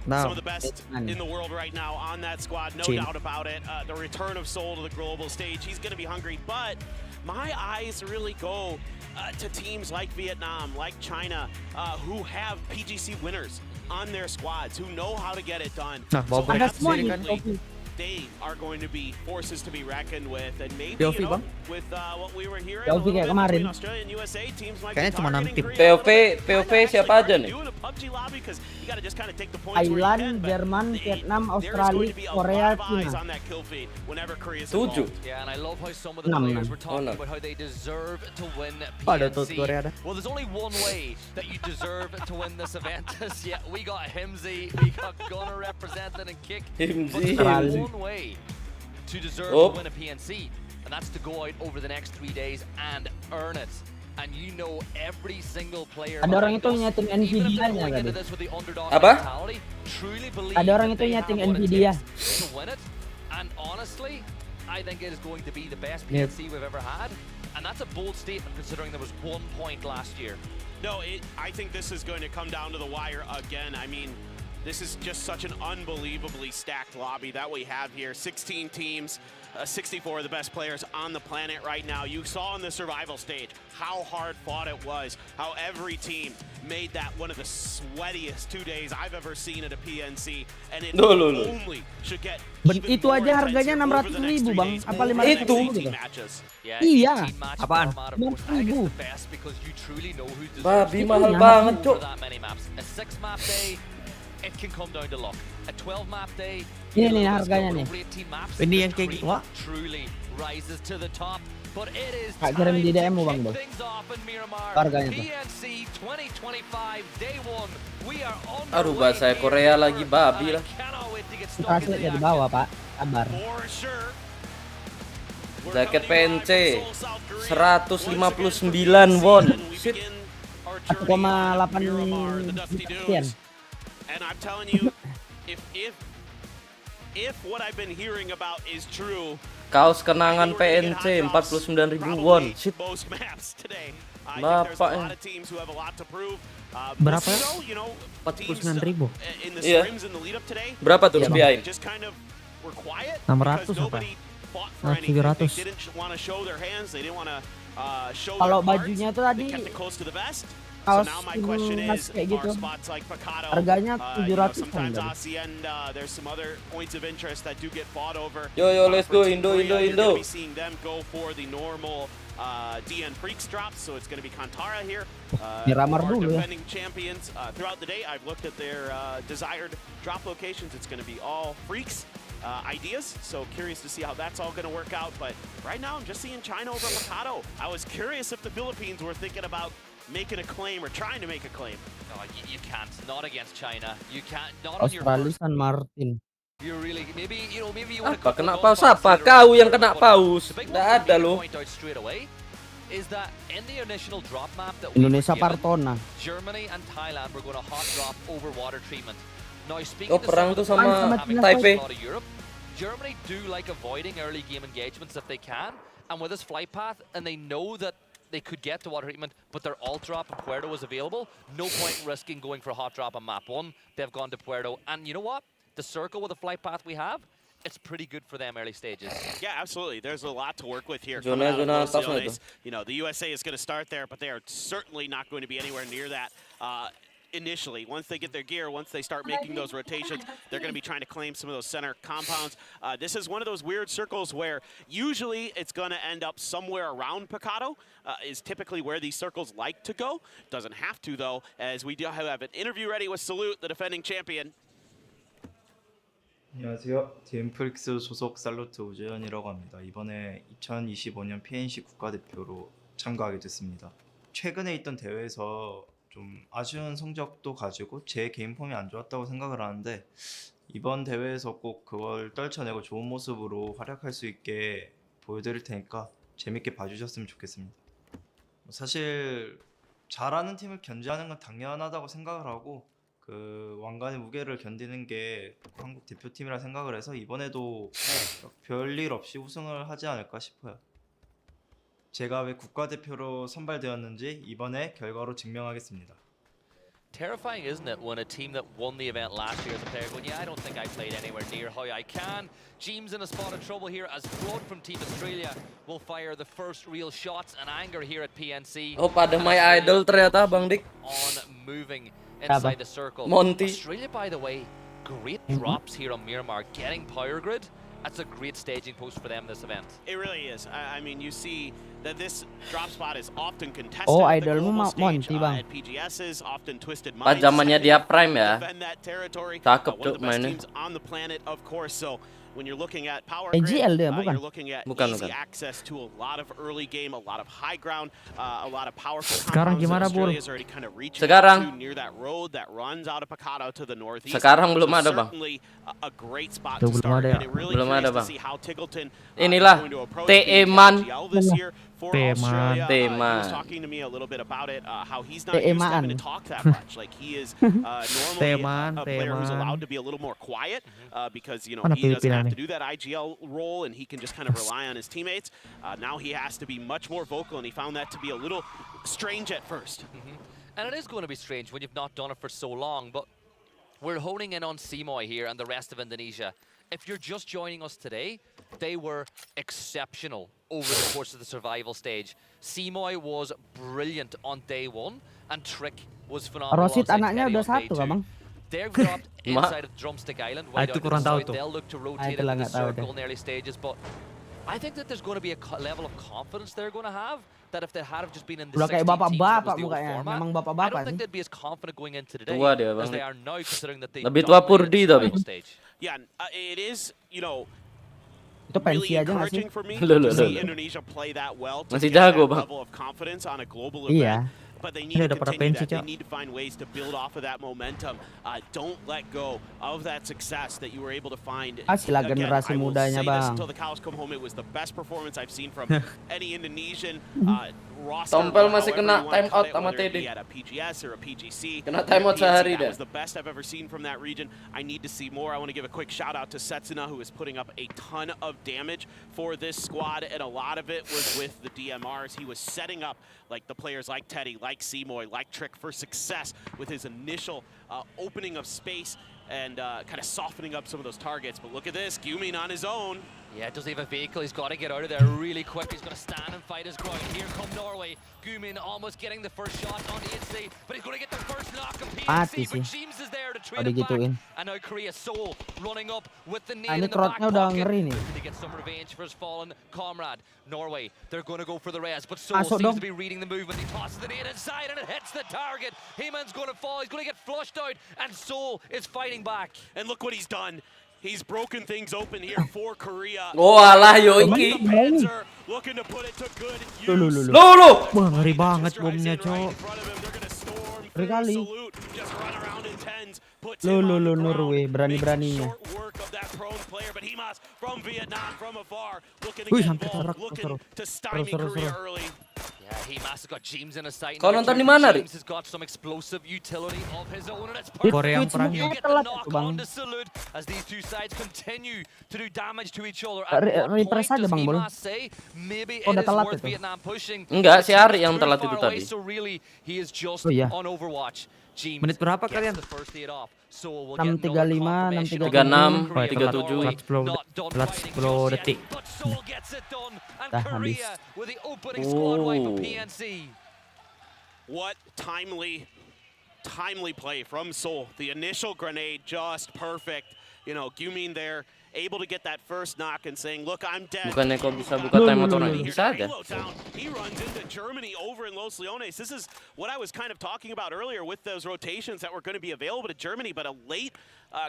Nah, Some of the best in the world right now on that squad, no Chin. doubt about it. The return of Seoul to the global stage, he's going to be hungry. But my eyes really go to teams like Vietnam, like China, who have PGC winners on their squads, who know how to get it done. Nah, So bawa Ada semua nih, absolutely, Topi. they are going to be forces to be reckoned with, and maybe POV, you know, Bang? with what we were hearing, POV kayak kemarin. Australia and USA teams might Kayaknya be cuma 6 targeting tim. Korea a little bit. POV Kinda siapa actually aja hard to nih? do in a PUBG lobby 'cause you gotta just kinda take the points where you can, Thailand, but Jerman, Vietnam, there's going Australia, to be a Korea, lot of eyes Cina. on that kill feed whenever Korea's 7. involved. Yeah, and I love how some of the 6. players were talking 6. about how they deserve to win Ada tuh PNC. Korea dah. Well, there's only one way that you deserve to win this event. Yeah, we got Himsy, we got Gunner representing and Kick. But Himsy. there's only one way to deserve Oh. to win a PNC, and that's to go out over the next 3 days and earn it. And you know every single player. Ada orang behind itu us, nyeting even if they're Nvidia-nya going into tadi. this with the underdog Apa? mentality, truly believe Ada orang that itu they have nyeting what it Nvidia. takes to win it. And honestly, I think it is going to be the best Yep. PNC we've ever had. And that's a bold statement considering there was 1 point last year. No, I think this is going to come down to the wire again. I mean, this is just such an unbelievably stacked lobby that we have here. 16 teams, 64 of the best players on the planet right now. You saw in the survival stage how hard fought it was, how every team made that one of the sweatiest 2 days I've ever seen at a PNC, and it only should get Itu aja harganya 600.000 bang, apa 500.000 gitu? Yeah, Iya. 18 matches Apaan? per map, of course. I think it's 6.000. the best because you truly know who Babi deserves mahal Iya. banget, for Cuk. that many maps. A 6-map day, it can come down to luck. A 12-map day, Ini nih let's go. harganya But nih. over 18 maps, Ini the yang kayak cream wah. truly rises to the top. But it is Kak, time kirim di to DM-mu, Bang, kick Bang. things off in Miramar. Harganya tuh. PNC 2025 Day 1. We are on Aduh, bahasa Korea lagi babi lah. Cannot wait to get stuck Translate into ya the di bawah action. pak, sabar. For sure. Jaket PNC 159 won. Shit. 1,8 sekian. And I'm telling you, if what I've been hearing about is true, Kaos kenangan PNC 49.000 won. Shit. most maps today. I think there's Bapak a ya. lot of teams who have a lot to prove. Berapa ya? So, you know, teams 49.000. in the Iya. scrims in the lead up today, Berapa tuh Iya, Bang. SBI? just kind of were quiet 600 because apa? nobody fought for Nah, anything. 700. They didn't want to show their hands. They didn't want to show Kalau their cards. bajunya tuh They tadi kept it close to the vest. kaos So now my tim question mas is, kayak gitu. are spots like Picado, Harganya you know, 700 sometimes kan, Hacienda, there's some other points of interest that do get fought over. Yo, let's For go, Team Indo, Korea, Indo, you're Indo. gonna be seeing them go for the normal DN Freaks drops, so it's going to be Kantara here. Miramar who are dulu ya. defending champions. Throughout the day, I've looked at their desired drop locations. It's going to be all Freaks ideas, so curious to see how that's all going to work out. But right now, I'm just seeing China over Picado. I was curious if the Philippines were thinking about making a claim or trying to make a claim. No, you can't. Not against China. You can't. Not on your Australia first. San Martin. You're really maybe you want Apa kena paus apa? Kau yang kena paus. Nggak ada loh. Point out straight away is that in the initial drop map that we Indonesia were given, Partona. Germany and Thailand were going to hot drop over water treatment. Now speaking Oh, to perang some tuh of the players sama having Taipei. a lot of Europe, Germany do like avoiding early game engagements if they can, and with this flight path, and they know that they could get to water treatment, but their alt drop in Puerto is available. No point risking going for a hot drop on map 1. They've gone to Puerto, and you know what? The circle with the flight path we have, it's pretty good for them early stages. Yeah, absolutely. There's a lot to work with here. Zona- coming out of zona Los atasnya Leones. You know, the USA is going to start there, but they are certainly not going to be anywhere near that initially. Once they get their gear, once they start making those rotations, they're going to be trying to claim some of those center compounds. This is one of those weird circles where usually it's going to end up somewhere around Picado, is typically where these circles like to go. Doesn't have to, though, as we do have an interview ready with Salute, the defending champion. 안녕하세요. DM프릭스 소속 살로트 오재현이라고 합니다. 이번에 2025년 PNC 국가대표로 참가하게 됐습니다. 최근에 있던 대회에서 좀 아쉬운 성적도 가지고 제 개인 폼이 안 좋았다고 생각을 하는데 이번 대회에서 꼭 그걸 떨쳐내고 좋은 모습으로 활약할 수 있게 보여드릴 테니까 재밌게 봐주셨으면 좋겠습니다. 사실 잘하는 팀을 견제하는 건 당연하다고 생각을 하고 그 왕관의 무게를 견디는 게 한국 대표팀이라 생각을 해서 이번에도 별일 없이 우승을 하지 않을까 싶어요. 제가 왜 국가대표로 선발되었는지 이번에 결과로 증명하겠습니다. Terrifying, isn't it, when a team that won the event last year as a player going, yeah, I don't think I played anywhere near how I can. James in a spot of trouble here as Flood from Team Australia will fire the first real shots and anger here at PNC. Oh, pada my idol ternyata Bang Dik. On moving inside the circle. Monty. Australia, by the way, great drops here on Miramar, getting power grid. That's a great staging post for them this event. It really is. I mean, you see that this drop spot is often contested. Oh, at the idolmu global Monty, stage, Bang. at PGS's, often twisted Pas minds. zamannya dia prime ya. Defend that territory. Cakep One of tuh the best mainnya. teams on the planet, of course. So when you're looking at power AGL dia, grid, bukan? you're looking at Bukan, easy bukan. access to a lot of early game, a lot of high ground, a lot of powerful Sekarang compounds that gimana, Bur? Australia's already kind of reaching Sekarang. out to near that road that runs out of Picado to the northeast. Sekarang belum So ada, Bang. certainly a great spot Tuh, to belum start, ada ya. and it really Belum ada, curious to Bang. see how Tiggleton Inilah is going to approach TE the Man. IGL this year for TE Man. Australia. TE He was Man. talking to me a little bit about it, how he's not TE used to having to Man. talk that much. Like he is normally Man, a TE player who's Man. allowed to be a little more quiet because Mana he doesn't Filipina have nih? to do that IGL role and he can just kind of rely on his teammates. Now he has to be much more vocal, and he found that to be a little strange at first. And it is going to be strange when you've not done it for so long, but we're honing in on Simoy here and the rest of Indonesia. If you're just joining us today, they were exceptional over the course of the survival stage. Simoy was brilliant on day one, and Trick was phenomenal. Rosit alongside anaknya Teddy udah on day satu, two. Bang. They're dropped Mak. inside of Drumstick Island, Ah, way itu down to kurang the tahu south. tuh. They'll look to Ah, rotate itulah into the nggak tahu circle deh. in the early stages, but I think that there's going to be a level of confidence they're going to have that if they had have just been in the Udah 16 kayak teams that was bapak-bapak the old mukanya. format, Memang I bapak-bapak don't think nih. they'd be as confident going into today Tua dia, as Bang they Dik. are now, considering that they Lebih tua dominated Purdi the dah, survival Bang. stage. Yeah, it is, Itu really pensi aja nggak sih? encouraging for me Loh, to loh, see loh. Indonesia play that well to Masih get jago, that Bang. level of confidence on a global Iya. event. But they Ini need to udah pada continue pensi, that. They Cok. need to find ways to build off of that momentum. Don't let go of that success that you were able to find. Kasihlah Again, generasi I will mudanya, say this Bang. until the cows come home. It was the best performance I've seen from any Indonesian roster. Tompel masih however kena you wanna time cut out it, sama whether it Teddy. be at a PGS or a PGC. Kena or time out PNC. sehari That dah. was the best I've ever seen from that region. I need to see more. I want to give a quick shout out to Setsuna, who is putting up a ton of damage for this squad, and a lot of it was with the DMRs. He was setting up like the players like Teddy, like Simoy, like Trick for success with his initial opening of space and kind of softening up some of those targets. But look at this, Gumin on his own. Yeah, doesn't have a vehicle. He's got to get out of there really quick. He's going to stand and fight his ground. Here come Norway. Gumin almost getting the first shot on HC, but he's going to get the first knock of Mati PNC. But sih. James is there to Kalau trade it back. digituin. And now Korea Soul running up with the Ah, nade ini in the back crowdnya udah pocket. ngeri nih. To get some revenge for his fallen comrade. Norway, they're going to go for the res, but Soul Masuk seems dong. to be reading the movement. He tosses the nade inside and it hits the target. Heman's going to fall. He's going to get flushed out, and Soul is fighting back. And look what he's done. He's broken things open here for Korea. Oh alah Yoiki. Panzer looking to put it to good use. Lo. Wah, ngeri banget bomnya, Cok. Ngeri kali. Just run around in tens. Puts Lo him lo on lo the ground. Norway, berani-beraninya. Short work of that prone player, but Himas from Vietnam from afar looking to Wih, get sampai involved, tabrak. looking Seru. to stymie Korea Seru. early. Yeah, Himas has got James in his sight. Kau nonton di mana, Ri? James has got some explosive utility of his own, and it's Korea yang perfect. perang You ini get the telat knock tuh, Bang. on the salute as these two sides continue to do damage to each other. Refresh aja, Bang Bol. Say maybe Oh, it udah is telat worth itu. Vietnam pushing. Enggak, si Ari yang Too telat far itu away, tadi. So really, he is just Oh, iya. on Overwatch. James Menit berapa gets kalian? the first aid off. So we'll get 6.35, 36, 36 detik. Dah habis. With the opening squad wipe Oh. of PNC. What timely play from Seoul. The initial grenade just perfect. Gumin there, able to get that first knock and saying, look, I'm dead. Bukannya kau bisa buka timeout orang bisa aja. He runs into Germany over in Los Leones. This is what I was kind of talking about earlier with those rotations that were going to be available to Germany, but a late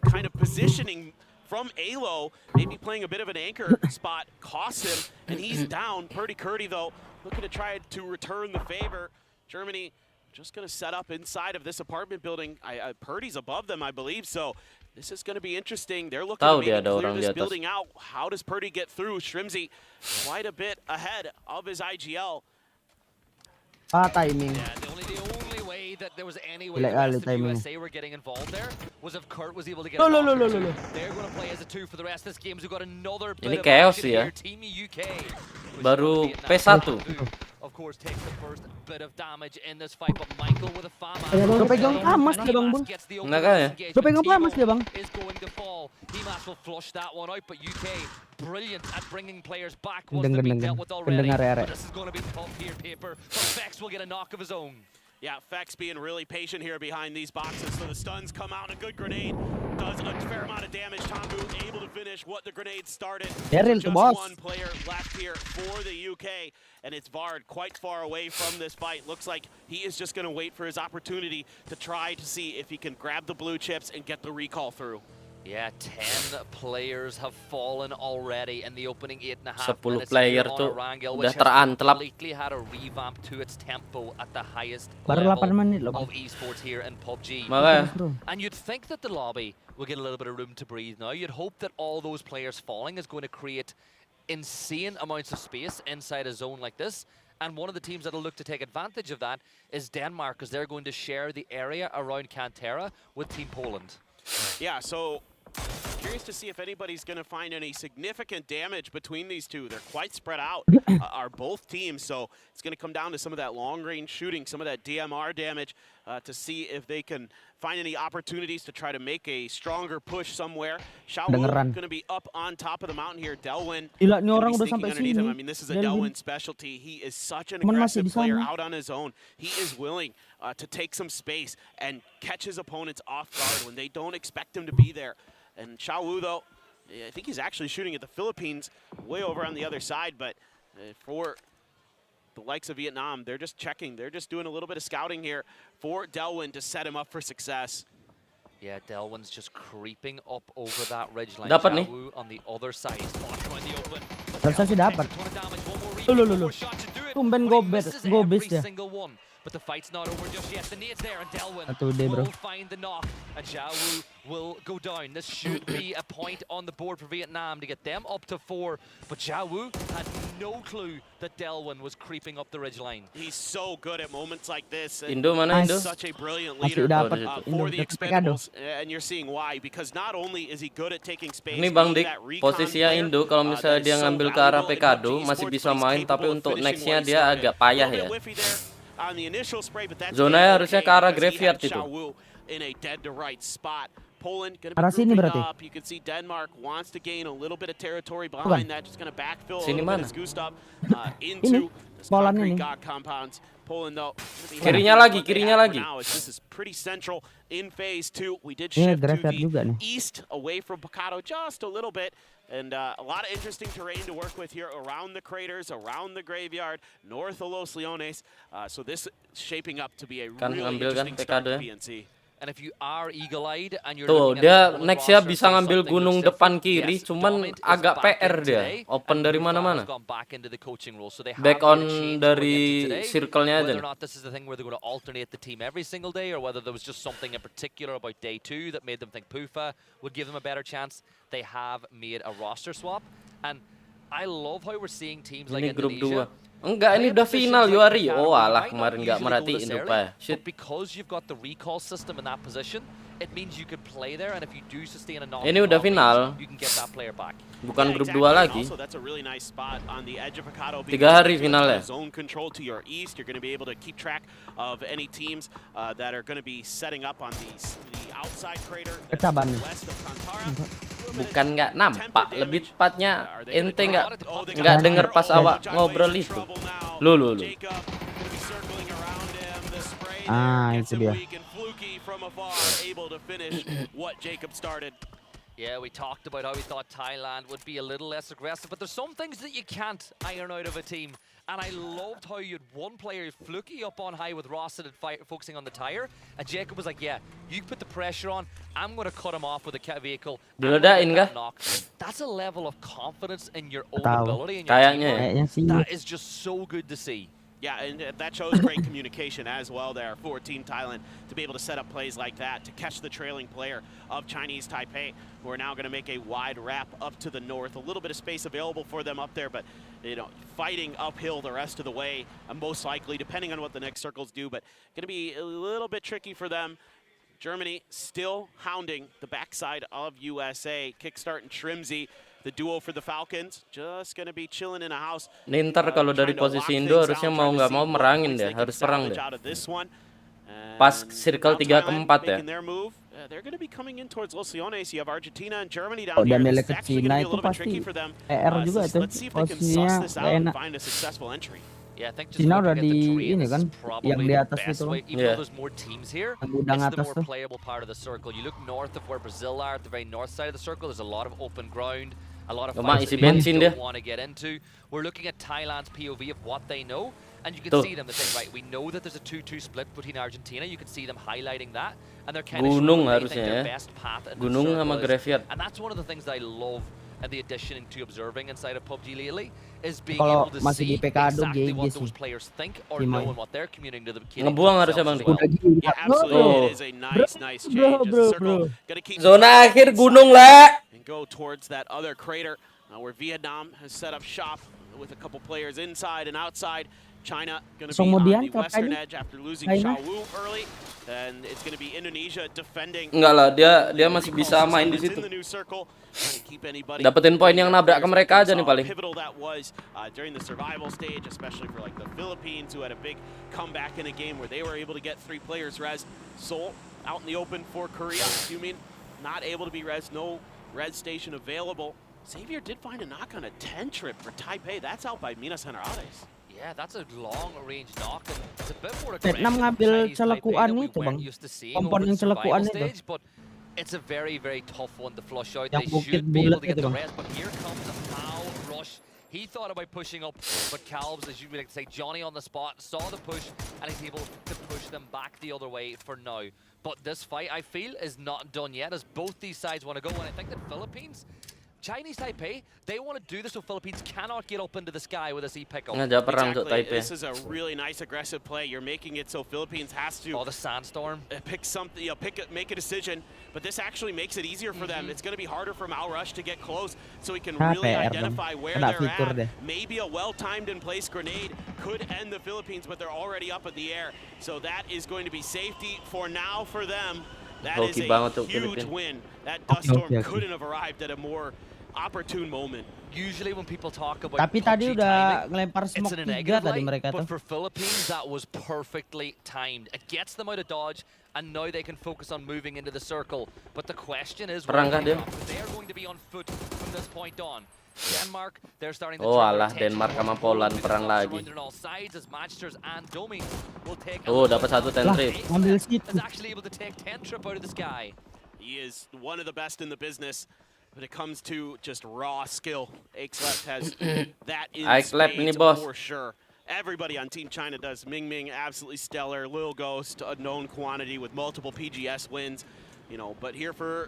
kind of positioning from Alo, maybe playing a bit of an anchor spot, costs him, and he's down. Purdy Curdy, though, looking to try to return the favor. Germany just going to set up inside of this apartment building. Purdy's above them, I believe, so this is going to be interesting. They're looking to maybe clear this building out. How does Purdy get through? Shrimzy quite a bit ahead of his IGL. Timing. Yeah, the only way that there was any way the rest of USA were getting involved there was if Kurt was able to get No. They're going to play as a 2 for the rest of this game. We've got another bit Ini of chaos action ya. here. Team UK. Baru P1. Of course, takes the first bit of damage in this fight, but Michael with a fama. Lo pegang pamas dia bang Bun. Lo pegang pamas dia bang. Is going to fall. Himas will flush that one out, but UK brilliant at bringing players back once they've been dealt with already. But this is going to be tough here, Paper. But Fex will get a knock of his own. Yeah, Fex being really patient here behind these boxes, so the stuns come out. A good grenade does a fair amount of damage. Tombu able to finish what the grenade started. Just one player left here for the UK, and it's Vard quite far away from this fight. Looks like he is just going to wait for his opportunity to try to see if he can grab the blue chips and get the recall through. Yeah, 10 players have fallen already in the opening 8.5 10 minutes. player tuh udah terantlap. Completely had a revamp to its tempo at the highest Baru level 8 menit loh. of esports here in PUBG. And you'd think that the lobby will get a little bit of room to breathe now. You'd hope that all those players falling is going to create insane amounts of space inside a zone like this. And one of the teams that'll look to take advantage of that is Denmark, because they're going to share the area around Cantera with Team Poland. Yeah, so curious to see if anybody's going to find any significant damage between these two. They're quite spread out, are both teams, so it's going to come down to some of that long-range shooting, some of that DMR damage, to see if they can find any opportunities to try to make a stronger push somewhere. Xiaowu going to be up on top of the mountain here. Delwyn Gila, nih orang udah sneaking sampai underneath sini. him. I mean, this is a Delwyn specialty. He is such an Teman aggressive masih di player sana. out on his own. He is willing to take some space and catch his opponents off guard when they don't expect him to be there. And Xiaowu, though, I think he's actually shooting at the Philippines way over on the other side, but for the likes of Vietnam, they're just checking. They're just doing a little bit of scouting here for Delwyn to set him up for success. Yeah, Delwyn's just creeping up over that ridgeline. Dapat nih. Xiaowu on the other side. Harusnya sih dapat. Loh. Tumben go base dia. But the fight's not over just yet. The nade's there, and Delwyn bro. will find the knock, and Xiaowu will go down. This should be a point on the board for Vietnam to get them up to 4. But Xiaowu had no clue that Delwyn was creeping up the ridgeline. He's so good at moments like this. Indo mana Indo? Such a brilliant leader for the Expendables, and you're seeing why. Because not only is he good at taking space. Ini Bang Dik, posisinya Indo kalau misalnya dia ngambil ke arah Pekado masih bisa main, tapi untuk nextnya dia agak payah ya. Zonanya harusnya ke arah graveyard itu. In a dead to right spot. Poland going to Arah be sini grouping berarti. up. You can see Denmark wants to gain a little bit of territory behind that. Just going to backfill Sini a little mana? bit as Gustav into this Poland concrete ini. god compounds. Poland though. Kirinya lagi. Now this is pretty central in phase 2. We did Ini shift to graveyard juga the nih. east away from Picado just a little bit. And a lot of interesting terrain to work with here around the craters, around the graveyard, north of Los Leones. So this is shaping up to be a really interesting start to PNC. And if you are eagle-eyed and you're Tuh, looking dia at the nextnya roster, bisa say ngambil something gunung looks depan different. kiri, Yes, cuman Dominant is agak back PR in dia. today, Open and dari Rufa mana-mana. has gone back into the coaching role. So they have Back made a on change dari going into today. circle-nya aja Whether or nih. not this is the thing where they're going to alternate the team every single day, or whether there was just something in particular about day 2 that made them think Pufa would give them a better chance, they have made a roster swap. And I love how we're seeing teams like Ini grup 2. Indonesia. Enggak, ini udah final Yuari. Oh alah, kemarin nggak merhatiin lupa ya. Shit. But because you've got the recall system in that position, it means you could play there, and if you do sustain a knock, Ini udah final. you can get that player back. Bukan grup 2 lagi. Also, that's a really nice spot on the edge of Picado. 3 hari finalnya. Zone control to your east. You're going to be able to keep track of any teams that are going to be setting up on the outside crater west of Kantara. Bukan nggak nampak, lebih tepatnya ente nggak denger pas awak ngobrol itu. Lu. Itu dia. Yeah, we talked about how we thought Thailand would be a little less aggressive, but there's some things that you can't iron out of a team. And I loved how you had one player, Fluky, up on high with Ross focusing on the tire. And Jacob was like, yeah, you put the pressure on. I'm going to cut him off with a vehicle. Diledain kah? That's a level of confidence in your own Tahu. ability and your Kayaknya teamwork. Kayaknya sih. That is just so good to see. Yeah, and that shows great communication as well there for Team Thailand to be able to set up plays like that to catch the trailing player of Chinese Taipei, who are now going to make a wide wrap up to the north. A little bit of space available for them up there, but fighting uphill the rest of the way, most likely, depending on what the next circles do, but going to be a little bit tricky for them. Germany still hounding the backside of USA. Kickstart and Trimsy, the duo for the Falcons, just going to be chilling in a house. Nih ntar kalau dari posisi Indo harusnya mau nggak mau merangin deh, harus perang deh. Pas circle 3 ke 4 ya. They're going to be coming in towards Los Leones. You have Argentina and Germany Oh, down here. dan It's actually going to be a little bit tricky for them. juga itu. Let's see if they can suss this out and find a successful entry. Yeah, I think just Cina looking udah at the di terrain ini is kan, yang probably di the atas best itu. way. Even though there's more teams here, Yang gudang it's the atas more tuh. playable part of the circle. You look north of where Brazil are, at the very north side of the circle, there's a lot of open ground, a lot of Cuma fights isi that you bensin don't dia. want to get into. We're looking at Thailand's POV of what they know, and you can Tuh. see them. They're saying, right, we know that there's a 2-2 split between Argentina. You can see them highlighting that, and they're kind of Gunung showing what they think harusnya their ya. best path in the Gunung circle sama is. graveyard. And that's one of the things that I love and the addition to observing inside of PUBG lately is being Kalau able to masih di see PKado exactly what GG those sih. players think or Gimana? know and what they're communicating to the Ngebuang harusnya Bang. Yeah, absolutely. It is a nice change. As the circle gonna keep Zona akhir gunung lah. and go towards that other crater where Vietnam has set up shop with a couple players inside and outside. China going to be Kemudian on the western kapan? edge after losing China? Shawu early, and it's going to be Indonesia defending. Enggak lah, dia masih bisa main di situ. Dapetin poin yang nabrak ke mereka aja nih paling. Pivotal that was during the survival stage, especially for like the Philippines, who had a big comeback in a game where they were able to get 3 players res. Seoul out in the open for Korea. You mean not able to be res? No res station available. Xavier did find a knock on a 10 trip for Taipei. That's out by Minas Generales. Yeah, that's a long-range knock, and it's a bit more Vietnam ngambil celekuan itu bang, komponen celekuan itu. But it's a very tough one to flush out. Yang They bukit should be able bulat to get itu the bang. rest, but here comes a foul rush. He thought about pushing up, but Calves, as you would like to say, Johnny on the spot, saw the push, and he's able to push them back the other way for now. But this fight, I feel, is not done yet, as both these sides want to go, and I think that Philippines, Chinese Taipei, they want to do this so Philippines cannot get up into the sky with a sea pickup. Ngajak perang untuk Exactly. Taipei. This is a really nice aggressive play. You're making it so Philippines has to. Oh, the sandstorm. Pick something, make a decision. But this actually makes it easier for them. It's going to be harder for Malrush to get close, so he can really PR identify dong. where Kena they're fitur at. deh. Maybe a well-timed in place grenade could end the Philippines, but they're already up in the air. So that is going to be safety for now for them. That is Hoki a banget tuh huge Philippines. win. That dust storm okay. couldn't have arrived at a more opportune moment. Usually when people talk about Tapi tadi PUBG udah timing, ngelempar it's smoke in a 3 negative tadi light, mereka but tuh. for Philippines that was perfectly timed. It gets them out of dodge, and now they can focus on moving into the circle. But the question is, Perang kah dia? they are going to be on foot from this point on. Denmark, they're starting to Oh turn their alah, attention Denmark sama towards Poland Poland, perang lagi. surrounded on all sides as Manchester and Domi will take Oh, dapat 1 10 trip. Ambil situ. is actually able to take 10 trip out of the sky. He is one of the best in the business when it comes to just raw skill. Axlep has that in Axlep ini, spades bos. for sure. Everybody on Team China does. Ming Ming, absolutely stellar. Lil Ghost, a known quantity with multiple PGS wins. But here for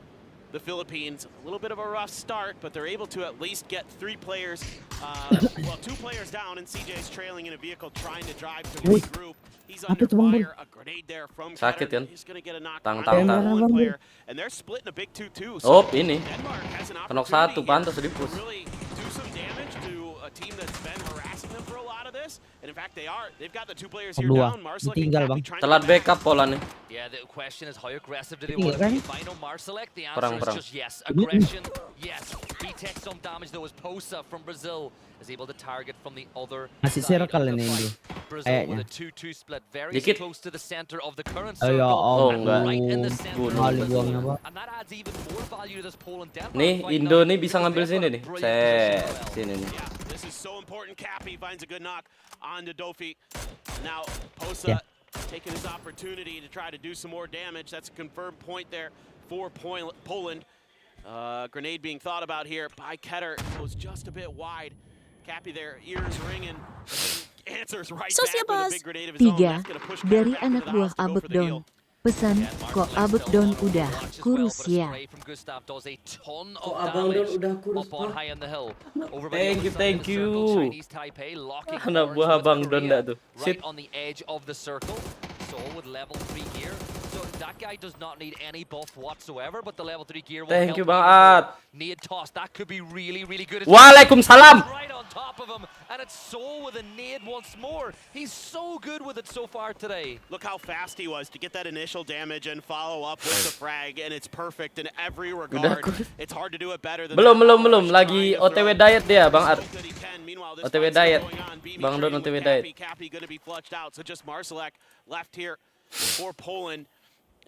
the Philippines, a little bit of a rough start, but they're able to at least get 3 players, 2 players down, and CJ's trailing in a vehicle trying to drive to regroup. He's under fire, a grenade there from Sakit Ketter. kan? He's going to get a knock Tang, on tang, the tang. Poland player, and they're splitting a big 2-2. Oh, ini. Denmark has an Kenok opportunity 1, pantas here di-push. to really do some damage to a team that's been harassing them for a lot of this. And in fact, they've got the 2 players here Kedua, down. Marsalek and ditinggal, Cappy Bang. trying to Telat get back. backup Poland nih. Yeah, the question is how aggressive do they Iya want to kan? be? Final Marsalek, the answer Perang, is perang. just yes. Aggression, yes. He takes some damage though as Pulsar from Brazil is able to target from the other Masih side circle of the ini fight. Indy. Brazil with Kayaknya. a 2-2 split, very Dikit. close to the center of the current Oh circle. ya Oh, ampun. enggak. Right in the center of Kali Brazil. buangnya, Pak. And that adds even more value to this Poland-Denmark Nih, fight Indo now nih bisa because ngambil they've sini got a nih. brilliant position as well. Sini nih. Yeah, this is so important. Cappy finds a good knock on to Dofi. Now, Posa taking his opportunity to try to do some more damage. That's a confirmed point there for Poland. Grenade being thought about here by Ketter. Goes just a bit wide. Cappy there, ears ringing. Answers right back with a big grenade of his own. That's gonna push Ketter dari back anak into the buah house to go Abek for the heal. Don. Pesan, kok abek don udah kurus ya. Kok abang don udah kurus Pak? Thank you. Anak buah abang don dah tuh. Sit. That guy does not need any buff whatsoever, but the level 3 gear will Thank help you Bang him. At. Nade toss, that could be really good. Waalaikumsalam. Right on top of him, and it's Soul with a nade once more. He's so good with it so far today. Look how fast he was to get that initial damage and follow up with the frag, and it's perfect in every regard. It's hard to do it better than Belum. Lagi OTW diet dia Bang At. OTW diet. Bang Don OTW diet. Cappy gonna be flushed out, so just Marsalek left here for Poland.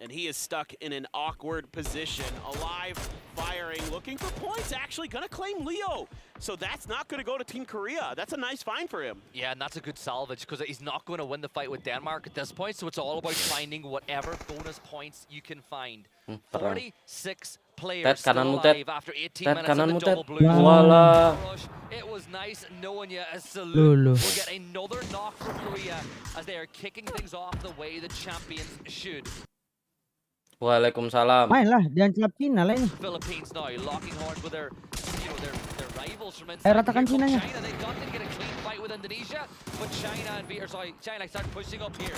And he is stuck in an awkward position, alive, firing, looking for points, actually gonna claim Leo. So that's not gonna go to Team Korea. That's a nice find for him. Yeah, and that's a good salvage, because he's not going to win the fight with Denmark at this point, so it's all about finding whatever bonus points you can find. 46 players still alive after 18 minutes in the double blue. It was nice knowing you as Salute will get another knock for Korea as they are kicking things off the way the champions should. Waalaikumsalam. Mainlah, jangan celap Cina lah ini. Philippines now locking horns with their rivals from inside. Ratakan Cinanya. China, they got to get a clean fight with Indonesia, but China start pushing up here.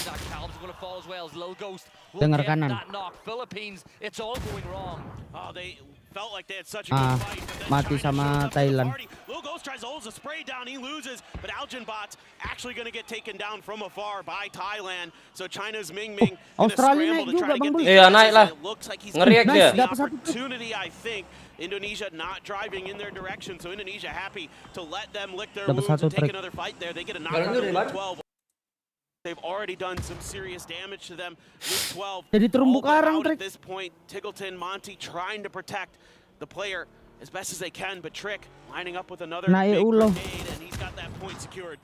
That Calv's going to fall as well as Lil Ghost will Dengar get kanan. that knock. Philippines, it's all going wrong. Oh, they felt like they had such a good fight. Mati sama Thailand. Lil Ghost tries to hold the spray down, he loses, but Algenbot's actually going to get taken down from afar by Thailand. So China's Ming going to scramble to try to get these naik lah. It looks like he's Ngeriak dia. the opportunity, I think. Indonesia not driving in their direction, so Indonesia happy to let them lick their wounds and take another fight there. They get a knockout of 12. They've already done some serious damage to them. Luke 12. Jadi terumbu karang, At this point, Tiggleton, Monty trying to protect the player as best as they can, but Trick lining up with another big grenade, and he's got that point secured.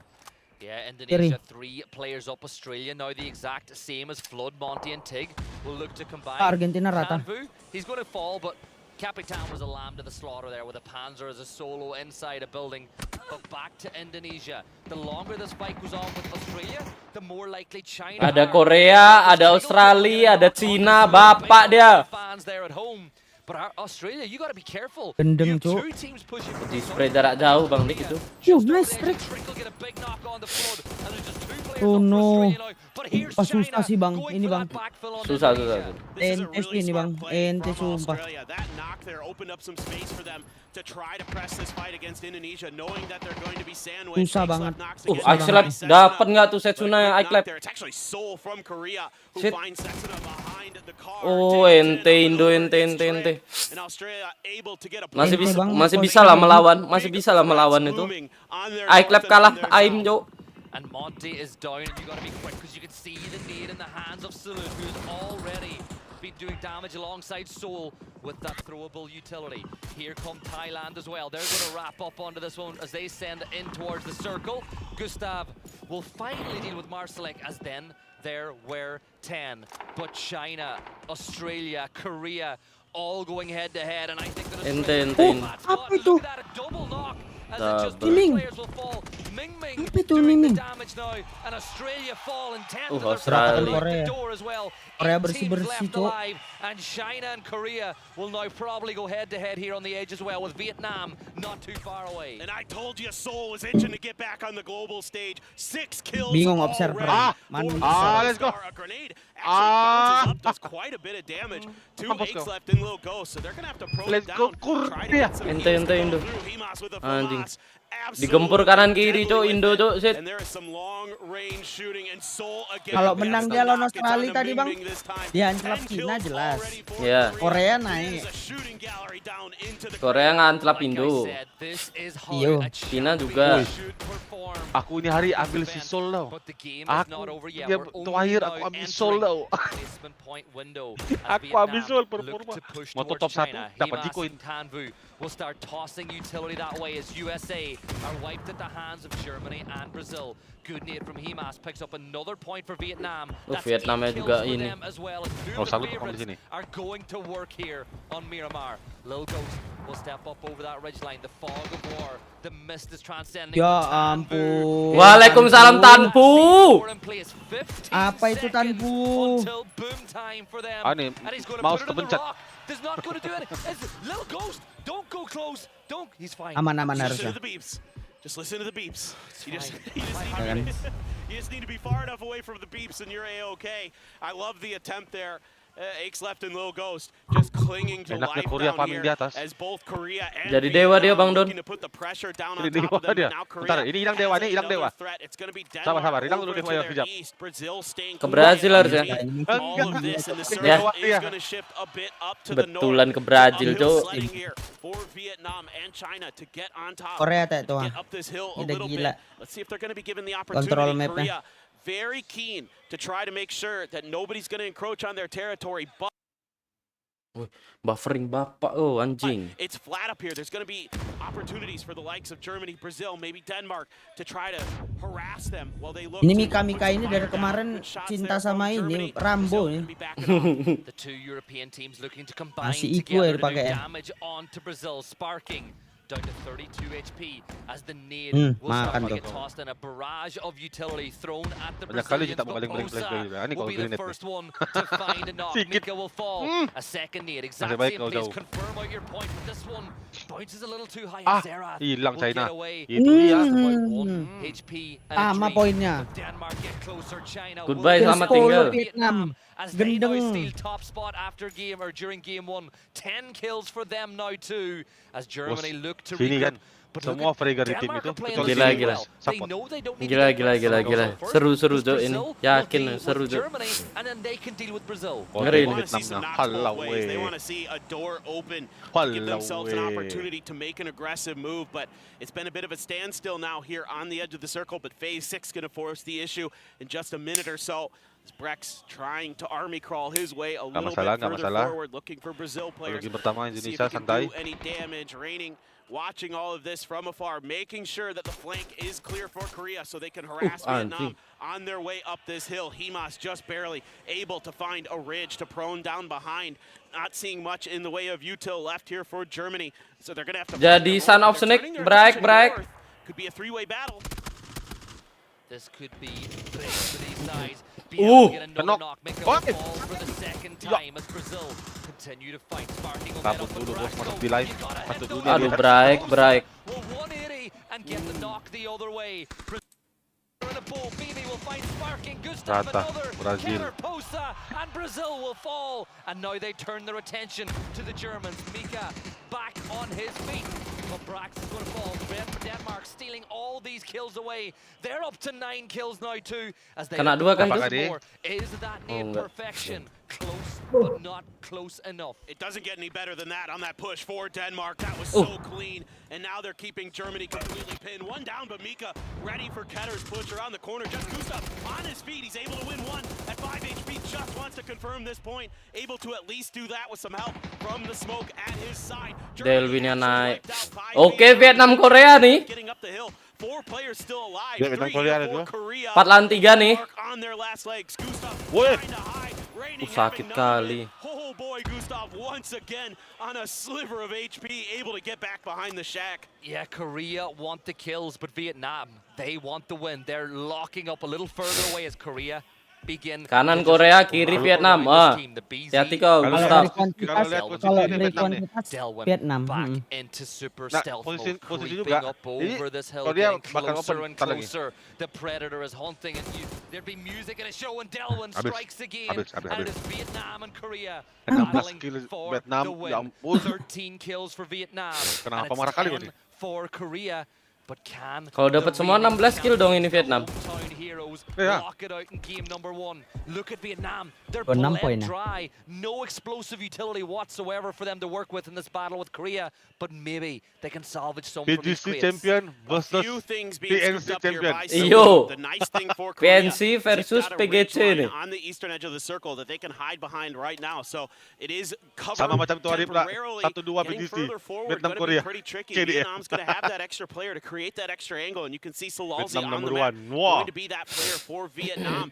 Yeah, Indonesia 3 players up. Australia now the exact same as Flood, Monty, and Tig will look to combine. Argentina rata. Kanvu, he's going to fall, but Capitan was a lamb to the slaughter there with a Panzer as a solo inside a building. But back to Indonesia. The longer this fight goes on with Australia, the more likely China. Ada Korea, ada Australia, ada Cina, bapak dia. Fans there at home. But Australia, you got to be careful. Gendeng, Cuk. Di spray jarak jauh Bang Dik itu. Nice trick. Oh no. Susah sih Bang, ini Bang. Susah. Ente sih ini Bang, ente sumpah. That knock there opened up some space for them to try to press this fight against Indonesia, knowing that they're going to be sandwiched. Susah banget. Icelab dapat nggak tuh Setsuna yang Icelab? It's actually Soul from Korea who finds Setsuna behind the car. Oh, ente. And Australia able to get a Masih bisa lah melawan itu. Icelab kalah Aim Jo. And Monty is down, and you got to be quick because you can see the nade in the hands of Salute, who's already been doing damage alongside Soul with that throwable utility. Here come Thailand as well. They're going to wrap up onto this one as they send in towards the circle. Gustav will finally deal with Marsalek as then there were 10. But China, Australia, Korea, all going head to head, and I think that Apa itu? look at that, a double knock. As it just Ming. players will fall. Ming Apa itu doing Ming? the damage now, and Australia fall in 10 to their Australia. door as well. Korea 8 teams bersih-bersih, left Cuk. alive, and China and Korea will now probably go head to head here on the edge as well, with Vietnam not too far away. And I told you Soul was itching to get back on the global stage. 6 kills Bingung observer. already. Let's go. A grenade actually bounces up, does quite a bit of damage. 2 eggs left in Lil Ghost, so they're gonna have to pro it down. Try to get some heat Ente. through. Himas with a Anjing. Famas. Digempur kanan kiri Cok, Indo Cok, shit. And there is some long range shooting and Soul again. Kalau menang dia lawan Australia tadi Bang, dia ancelap Cina jelas. Iya. Korea naik. Korea ngancelap Indo. Iyo. Cina juga. Aku ini hari ambil si Soul tau. Dia terakhir aku ambil Soul tau. Aku ambil Soul performa. Moto top 1 dapat G-Coin. Will start tossing utility that way as USA are wiped at the hands of Germany and Brazil. Good nade from Himas picks up another point for Vietnam. That's Vietnamnya juga ini. as well as Salut di sini. are going to work here on Miramar. Lil Ghost will step up over that ridgeline. The fog of war, the mist is transcending. Ya ampun. Waalaikumsalam Tanpu. Apa itu Tanpu? Until boom time for them. Ani, And he's going to mouse put it on the terpencet. rock. There's not going to do it. It's little ghost. Don't go close. Don't. He's fine. Aman-aman Listen harusnya. to the beeps. Just listen to the beeps. You just Kan? need to be far enough away from the beeps and you're A-okay. I love the attempt there. Aches left and Little Ghost just clinging to Enaknya life Korea down farming here di atas. as both Korea and Jadi dewa dia Bang Don. looking to put the pressure down Ini on top dewa of them. dia. But now Bentar, Korea ini hilang dewa, has ini hilang another dewa. threat. It's going to be Sabar, Denmark hilang over dulu to dewa, their kejap. east. Brazil staying Ke Brazil harusnya. all of this in the circle Dewa is dia. going to shift a bit up to the north. Betulan ke Brazil, Uphill Cuk. sledding here for Vietnam and China to get on top. Korea tak tuh. Get up this hill a Udah little gila. bit. Let's see if they're going to be given the Control opportunity. mapnya. Korea very keen to try to make sure that nobody's going to encroach on their territory, but Buffering bapak anjing. it's flat up here. There's going to be opportunities for the likes of Germany, Brazil, maybe Denmark to try to harass them while they look. Ini Mika ini dari kemarin cinta sama ini Rambo nih. The two European teams looking to combine Masih equal together to do dipakai ya. damage onto Brazil, sparking down to 32 HP as the nade will start makan to get tuh. tossed and a barrage of utility thrown at the Banyak kali Brazilians. kita But balik Pulsar Ini will kalau be the grenade first nih. one to find a knock. Sikit. Mika will fall. A second nade, exact baik same kalau place. jauh. Confirm out your point, but this one bounces a little too high. Ah, Zerath hilang will China. get away. Itu dia. Just about 1 HP and a Sama dream. poinnya. Denmark get closer. China Goodbye, will selamat get tinggal. Vietnam. as they now Gendeng. steal top spot after game or during game 1. 10 kills for them now too as Germany look to Sini regroup. kan But semua look at free dari tim Denmark itu are playing kecuali Gila, really gila. well. They support. know they don't need Gila, to gila, get gila, Brazil gila. first, Seru-seru, because Cok, ini. Brazil will Yakin, deal seru, with Cok. Germany, and then they can deal with Brazil. Oh, They dari want to see some Vietnamnya. knocks Halau both ways. They weh. want to see a door open to give Halau themselves an weh. opportunity to make an aggressive move, but it's been a bit of a standstill now here on the edge of the circle, but phase 6 going to force the issue in just a minute or so. As Brex trying to army crawl his way a little masalah, bit nggak further masalah. forward, looking for Brazil players. Game pertama See if Indonesia he can santai. do any damage. Raining, watching all of this from afar, making sure that the flank is clear for Korea so they can harass Vietnam on their way up this hill. Himas just barely able to find a ridge to prone down behind. Not seeing much in the way of util left here for Germany, so they're going to have to. Jadi Son of Snake, break. Could be a three-way battle. This could be big for these sides. Be able to get another knock. Make a fall for the second time as Brazil continue to fight. Sparking will get Kabut up dulu with bos, masuk Crinacle. di live. You gotta Masuk hit dulu those Aduh, dia. break. Will 180 and get the knock the other way. In a bowl, Bibi will find Sparking, Gustav Rata, another, Brazil. Kenner, Posa, and Brazil will fall. And now they turn their attention to the Germans. Mika back on his feet. But Brax is going to fall. Denmark stealing all these kills away. They're up to 9 kills now too. As they Kena dua kan, more. Is that near perfection? Close, but not close enough. It doesn't get any better than that on that push for Denmark. That was so clean. And now they're keeping Germany completely pinned. One down, but Mika ready for Ketter's push around the corner. Just Gustav on his feet. He's able to win one at 5 HP. Just wants to confirm this point. Able to at least do that with some help from the smoke at his side. Delwinnya naik. Oke, Vietnam Korea nih. Getting up the hill. 4 players still alive. Ya, Vietnam 3 Korea ada for dua. Korea. 4 lawan 3 nih. On their last legs. Gustav Woi. trying to hide. Raining Sakit having none of kali. it. Oh boy, Gustav once again on a sliver of HP, able to get back behind the shack. Yeah, Korea want the kills, but Vietnam, they want the win. They're locking up a little further away as Korea begin. Kanan Korea, kiri Vietnam. Hati-hati kau, Gustav. Kalau dari kuantitas Vietnam. Back into super Nah, stealth posisi mode, creeping juga. up over this hill, Korea getting bakal closer open and ntar lagi. closer. The Predator is hunting, and there'd be music and a show, and Delwyn strikes again, habis. and it is Vietnam and Korea 16 battling kills for Vietnam, the ya win. ampun. 13 kills for Vietnam, Kenapa and marah kali it's gua 10 for Korea. But can Kalau dapat semua 16 kill dong ini Vietnam. hometown heroes Yeah. lock it out in game number 1? Look at Vietnam. They're 6 bled poinnya. dry. No explosive utility whatsoever for them to work with in this battle with Korea. But maybe they can salvage some from these PGC crates. champion versus Few things being PNC scooped up here champion. by Iyo. Soto. The nice thing for Korea, PNC is versus they've got a ridge PGC line nih. on the eastern edge of the circle that they can hide behind right now. So it is covered Sama macam tu Arif lah. temporarily. 1-2 Getting PGC. further forward Vietnam going to Korea. be pretty tricky. KDF. Vietnam's going to have that extra player to create create that extra angle, and you can see Salalzi Vietnam on the number map one. Wah. going to be that player for Vietnam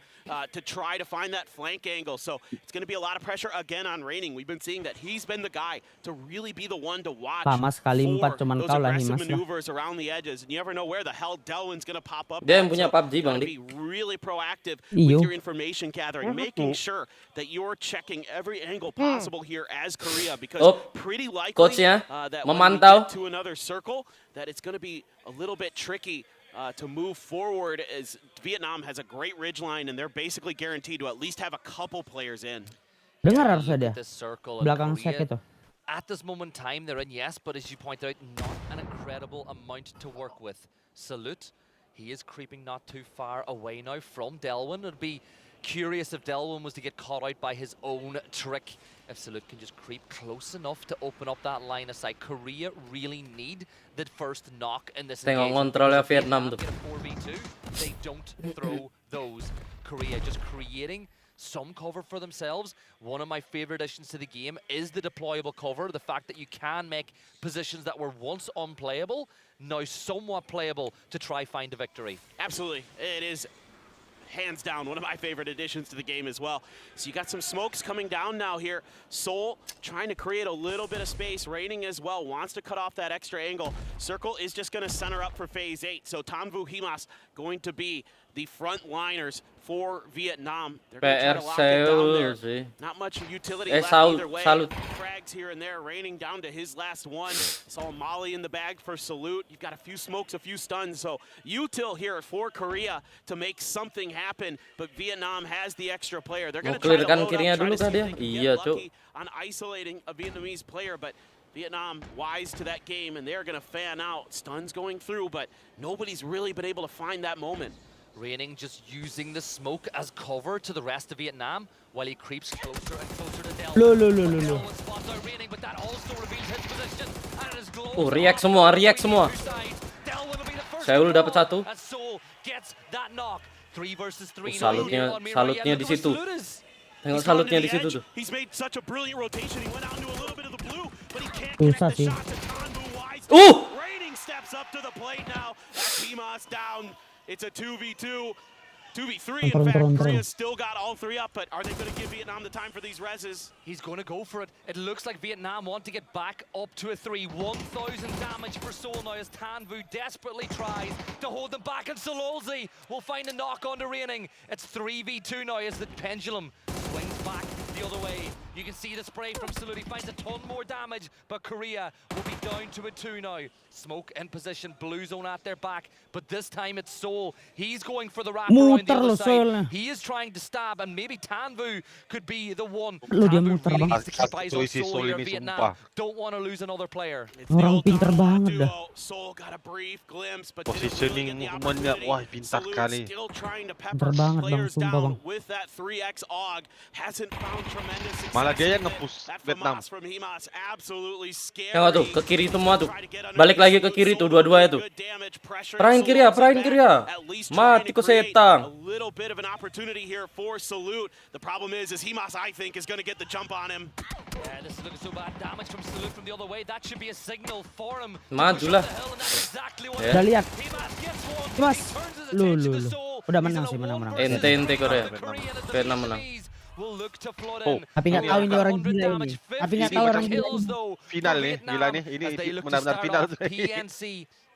to try to find that flank angle. So it's going to be a lot of pressure again on Raining. We've been seeing that he's been the guy to really be the one to watch Pamas kali 4 for cuman those kau lah aggressive Himas lah. maneuvers around the edges, and you never know where the hell Delwyn's going to pop up. Dia at. yang punya So PUBG you Bang gotta Dik. be really proactive Iyo. with your information gathering, making sure that you're checking every angle possible here as Korea, because pretty likely Coachnya that when we memantau. get to another circle, that it's going to be a little bit tricky to move forward, as Vietnam has a great ridge line and they're basically guaranteed to at least have a couple players in. Dengar harusnya dia. This circle in Belakang sek Korea, itu. at this moment in time, they're in, yes, but as you point out, not an incredible amount to work with. Salute, he is creeping not too far away now from Delwyn. It'd be curious if Delwyn was to get caught out by his own trick. If Salute can just creep close enough to open up that line of sight. Korea really need the first knock in this Tengok engagement. kontrolnya Because if they Vietnam have tuh. get a 4v2, they don't throw those. Korea just creating some cover for themselves. One of my favorite additions to the game is the deployable cover. The fact that you can make positions that were once unplayable now somewhat playable to try find a victory. Absolutely. It is hands down one of my favorite additions to the game as well. So you got some smokes coming down now here. Soul trying to create a little bit of space. Raining as well, wants to cut off that extra angle. Circle is just going to center up for phase 8. So Tamvu Himas going to be the front liners for Vietnam. They're going to try to lock it down there. sih. Not much utility Eh, left Saul- either way. Salut. Frags here and there. Raining down to his last one. Saw Molly in the bag for Salute. You've got a few smokes, a few stuns. So util here for Korea to make something happen. But Vietnam has the extra player. They're going to try to Clearkan load kirinya up, try dulu to see kah if dia? they can Iya, get Cuk. lucky on isolating a Vietnamese player. But Vietnam wise to that game, and they're going to fan out. Stuns going through, but nobody's really been able to find that moment. Raining just using the smoke as cover to the rest of Vietnam while he creeps closer and closer to Delwyn. Lo. Delwyn spots out Raining, but that also reveals his position. And it is glow. React semua, react semua. Seoul dapat satu. And Soul gets that knock. 3 versus 3 Salutnya di situ. Tengok salutnya di situ tuh. He's made such a brilliant rotation. He went out into a little bit of the blue, but he can't Susah connect the sih. shot to Tanbu wise. Raining steps up to the plate now. That's Himas down. It's a 2v2. 2v3, in fact. Korea's still got all 3 up, but are they going to give Vietnam the time for these reses? He's going to go for it. It looks like Vietnam want to get back up to a 3. 1,000 damage for Soul now as Tanvu desperately tries to hold them back, and Sololzi will find a knock on the Raining. It's 3v2 now as the pendulum swings back the other way. You can see the spray from Salute. He finds a ton more damage, but Korea will be down to a 2 now. Smoke in position, blue zone at their back, but this time it's Soul. He's going for the wrap around the other side. He is trying to stab, and maybe Tanvu could be the one. Tanvu really needs to keep eyes on Soul here. Vietnam don't want to lose another player. Orang pintar banget dah. Soul got a brief glimpse, but Positioning movementnya, wah pintar sekali. still trying to Pintar pepper banget bang, players sumpah bang. down with that 3x AUG. Hasn't found tremendous success. Malah dia yang nge-push That Vietnam. FAMAS from Himas, absolutely scary. Tengok tuh, ke kiri semua tuh. Balik lagi ke kiri tuh dua-duanya tuh. Perahin kiri ya. Mati kau setan. A little bit of an opportunity here for Salute. The problem is Himas, I think, is going to get the jump on him. Yeah, this is looking so bad. Damage from Salute from the other way. That should be a signal for him. Majulah. Udah lihat. Mas. Lu. Udah menang sih, menang. Ente Korea. Vietnam menang. Tapi nggak tahu ini orang gila ini. Tapi nggak tahu orang gila ini. Final nih, gila nih. Ini benar-benar final tuh.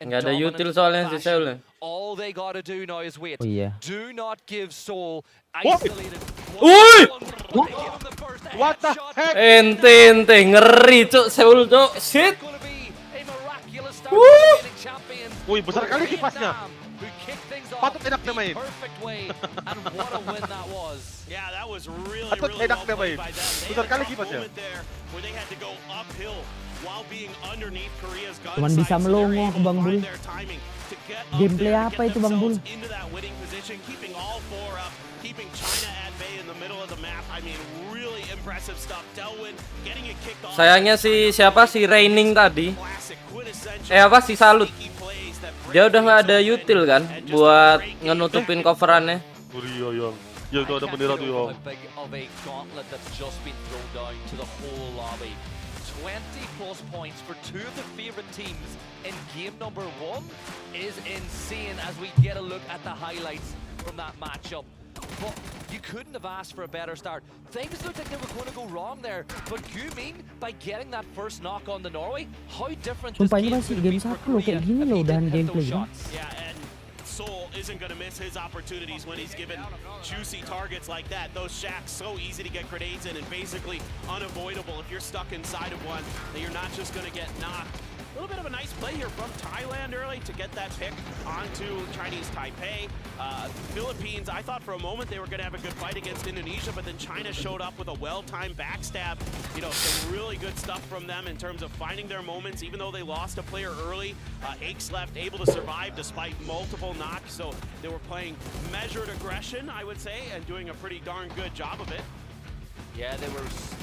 Nggak ada util soalnya si Seoul. All they gotta do now is wait. Oh iya. Do not give Soul isolated. Uy! What the heck? Ente ngeri cuk Seoul cuk. Shit. Wih, besar kali kipasnya. Patut enak dia main. Yeah, that was really enak dia well main. played by them. They Besar had kali a kipasnya. moment there where they had to go uphill while being underneath Korea's gun Cuman bisa sights, so they're melongo able ke to Bang find Bul. their timing to get up Gameplay there, to apa get itu, Bang Bul? themselves into that winning position, keeping all 4 up, keeping China at bay in the middle of the map. I mean, really impressive stuff. Delwyn getting it kicked off. Sayangnya si siapa si Raining tadi. Classic, quintessential Apa si Salut. sneaky plays that Dia udah nggak ada util kan buat ngenutupin coverannya. Ya itu ada bendera tuh ya. Big of a gauntlet that's just been thrown down to the whole lobby. 20+ points for two of the favorite teams in game number 1 is insane as we get a look at the highlights from that matchup. But you couldn't have asked for a better start. Things looked like they were going to go wrong there, but Gumin, by getting that first knock on the Norway, how different this Sumpah ini game masih could game have been for 1 loh, kayak Korea gini if loh he udahan didn't hit gameplay those ini. shots. Yeah, and Seoul isn't going to miss his opportunities when he's given juicy targets like that. Those shacks so easy to get grenades in and basically unavoidable if you're stuck inside of one, that you're not just going to get knocked. A little bit of a nice play here from Thailand early to get that pick onto Chinese Taipei. Philippines, I thought for a moment they were going to have a good fight against Indonesia, but then China showed up with a well-timed backstab. You know, some really good stuff from them in terms of finding their moments, even though they lost a player early. Aches left able to survive despite multiple knocks, so they were playing measured aggression, I would say, and doing a pretty darn good job of it. Yeah, they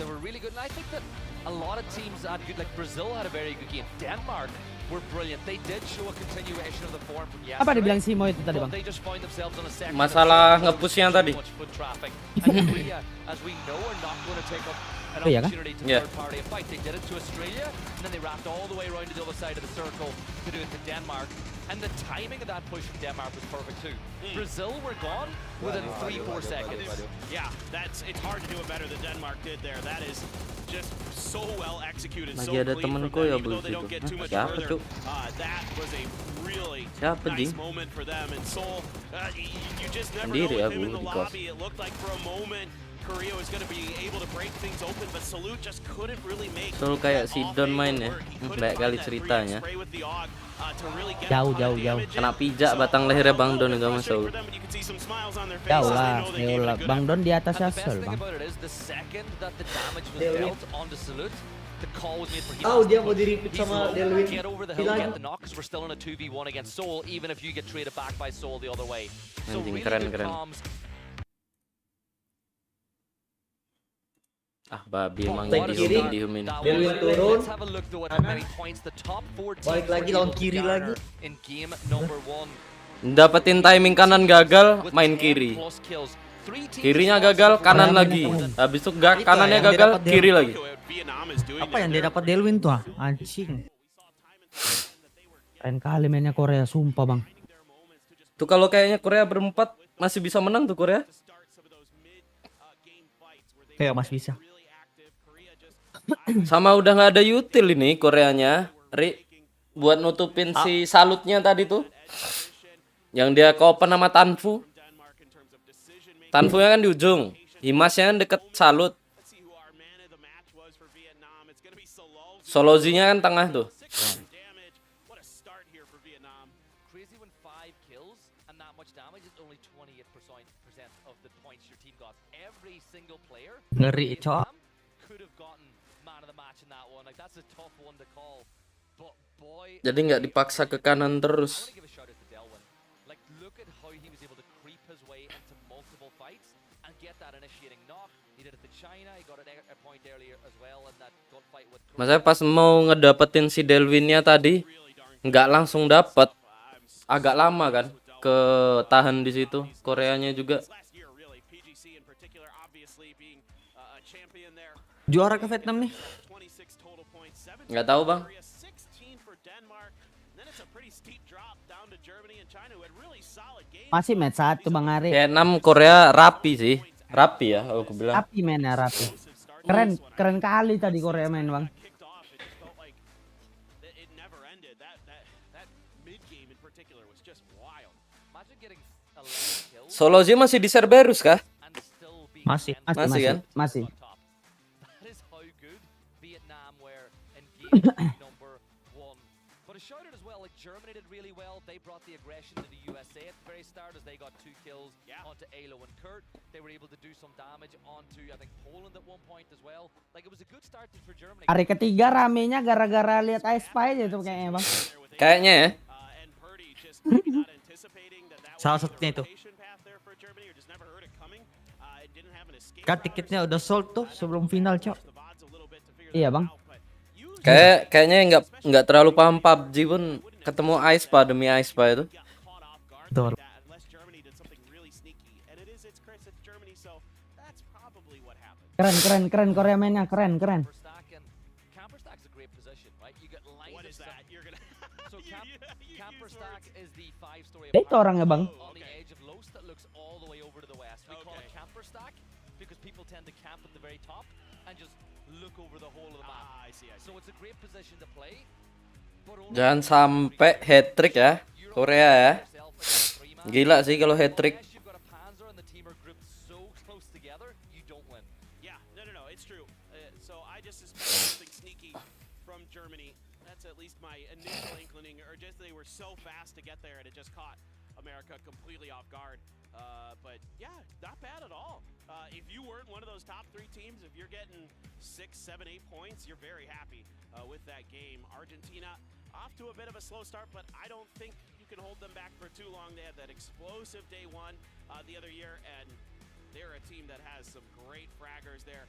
were really good, and I think that a lot of teams had good. Like Brazil had a very good game. Denmark were brilliant. They did show a continuation of the form from yesterday. Apa dibilang Simo itu tadi, Bang? They just find themselves on a second. Masalah nge-push yang tadi. Foot traffic. And Korea, as we know, are not going to take up an Oh, iya kah? opportunity to third party a fight. They did it to Australia, and then they wrapped all the way around to the other side of the circle to do it to Denmark. And the timing of that push from Denmark was perfect too. Brazil were gone within 3-4 seconds. Yeah, it's hard to do it better than Denmark did there. That is just so well executed, so Lagi ada clean from temanku them, ya even though beli they don't situ. get too much Siapa further. tuh? That was a really Siapa, nice Ding? moment for them. And Seoul, you just never Sendiri know ya with him in gue the di kos. lobby. It looked like for a moment Korea was going to be able to break things open, but Salute just couldn't really make Selalu kayak si Don main ya. Banyak kali ceritanya. Jauh. Kena pijak batang lehernya Bang Don itu sama Saul. Jauh lah. Bang Don di atas Asel, Bang. Oh, dia mau di-repeat sama Delwin. Get over the hill, get the knock, 'cause we're still in a 2v1 against Seoul, even if you get traded back by Seoul the other way. So Anjing, really keren. good comms. Ah, babi emang What a dihum start dihumin. that Delwin was. turun. Let's have a look though at how many points the top 4 teams Balik lagi were lawan able to kiri garner lagi. in game number 1. Dapetin timing kanan gagal, main kiri. Kirinya gagal, kanan lagi. Habis itu kanannya yang gagal, dia dapat kiri lagi. Apa yang dia dapat Delwin tuh? Anjing. Keren kali mainnya Korea, sumpah, Bang. Tuh kalau kayaknya Korea berempat masih bisa menang tuh Korea. Kayak masih bisa. Sama udah nggak ada util ini Koreanya, Ri, buat nutupin si salutnya tadi tuh. Yang dia kopen sama Tanfu. Tanfunya kan di ujung, Himasnya kan deket salut. Solozinya kan tengah tuh. Ngeri, cok. Jadi nggak dipaksa ke kanan terus. Maksudnya pas mau ngedapetin si Delwinnya tadi nggak langsung dapet, agak lama kan ke tahan di situ. Koreanya juga Juara ke Vietnam nih? nggak tahu Bang. Masih match 1, Bang Ari. Vietnam Korea rapi sih, rapi ya aku bilang. Rapi mainnya, rapi. Keren kali tadi Korea main, Bang. Solozi masih di Cerberus kah? Masih kan? Masih. Germany did really well. They brought the aggression to the USA at the very start as they got 2 kills onto Alo and Kurt. They were able to do some damage onto, I think, Poland at one point as well. Like, it was a good start for Germany. Hari ketiga ramenya gara-gara lihat Spy aja tuh kayaknya, Bang. Kayaknya ya. Salah satunya itu. Kan tiketnya udah sold tuh sebelum final, cok. Iya, Bang. Kayaknya nggak terlalu paham PUBG pun ketemu Aespa demi Aespa itu. Betul. Keren Korea mainnya, keren. What is that? You're gonna. So camper stack is the 5-story Itu orangnya, Bang. on the edge of Los that looks all the way over to the west. We call it camper stack because people tend to camp at the very top and just look over the whole of the map. I see. So it's a great position to play. Jangan sampai hat trick ya, Korea ya. Gila sih kalau hat trick. You've got a Panzer and the team are grouped so close together, you don't win. Yeah, no, it's true. So I just suspect something sneaky from Germany. That's at least my initial inclining, or just they were so fast to get there and it just caught America completely off guard. But yeah, not bad at all. If you weren't one of those top 3 teams, if you're getting 6, 7, 8 points, you're very happy with that game. Argentina off to a bit of a slow start, but I don't think you can hold them back for too long. They had that explosive day 1 the other year, and they're a team that has some great fraggers there.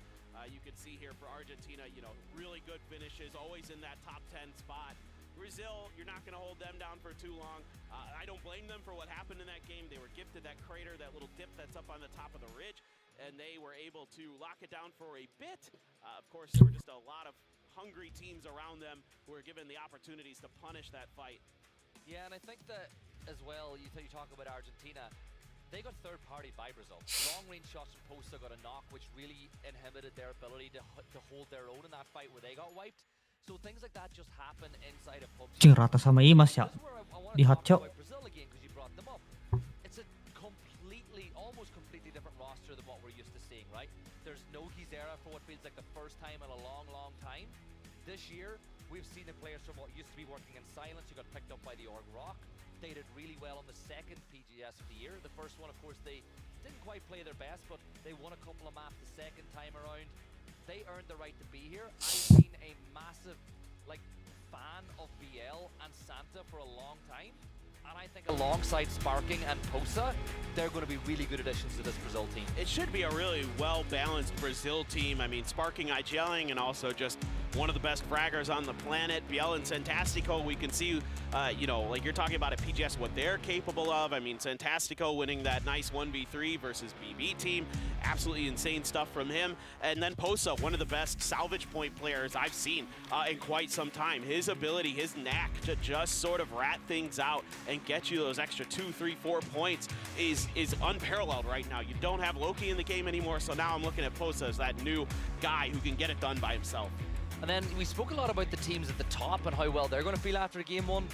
You can see here for Argentina, really good finishes, always in that top 10 spot. Brazil, you're not going to hold them down for too long. I don't blame them for what happened in that game. They were gifted that crater, that little dip that's up on the top of the ridge, and they were able to lock it down for a bit. Of course, there were just a lot of hungry teams around them who were given the opportunities to punish that fight. Yeah, and I think that as well, you talk about Argentina, they got third-party by Brazil. Long-range shots from Pulsar got a knock, which really inhibited their ability to hold their own in that fight where they got wiped. So things like that just happen inside of PUBG. Cing rata sama Imas ya. Di hot shot. Brazil again, because you brought them up. It's a almost completely different roster than what we're used to seeing, right? There's no Gizera for what feels like the first time in a long, long time. This year, we've seen the players from what used to be working in silence who got picked up by the Org Rock. They did really well on the second PGS of the year. The first one, of course, they didn't quite play their best, but they won a couple of maps the second time around. They earned the right to be here. I've been a massive fan of BL and Santa for a long time. And I think alongside Sparking and Posa, they're going to be really good additions to this Brazil team. It should be a really well-balanced Brazil team. I mean, Sparking, IGLing, and also just one of the best fraggers on the planet. Biel and Santastico, we can see, like you're talking about at PGS, what they're capable of. I mean, Santastico winning that nice 1v3 versus BB team. Absolutely insane stuff from him. And then Posa, one of the best salvage point players I've seen in quite some time. His ability, his knack to just sort of rat things out and get you those extra 2, 3, 4 points is unparalleled right now. You don't have Loki in the game anymore, so now I'm looking at Posa as that new guy who can get it done by himself. And then we spoke a lot about the teams at the top and how well they're going to feel after game 1.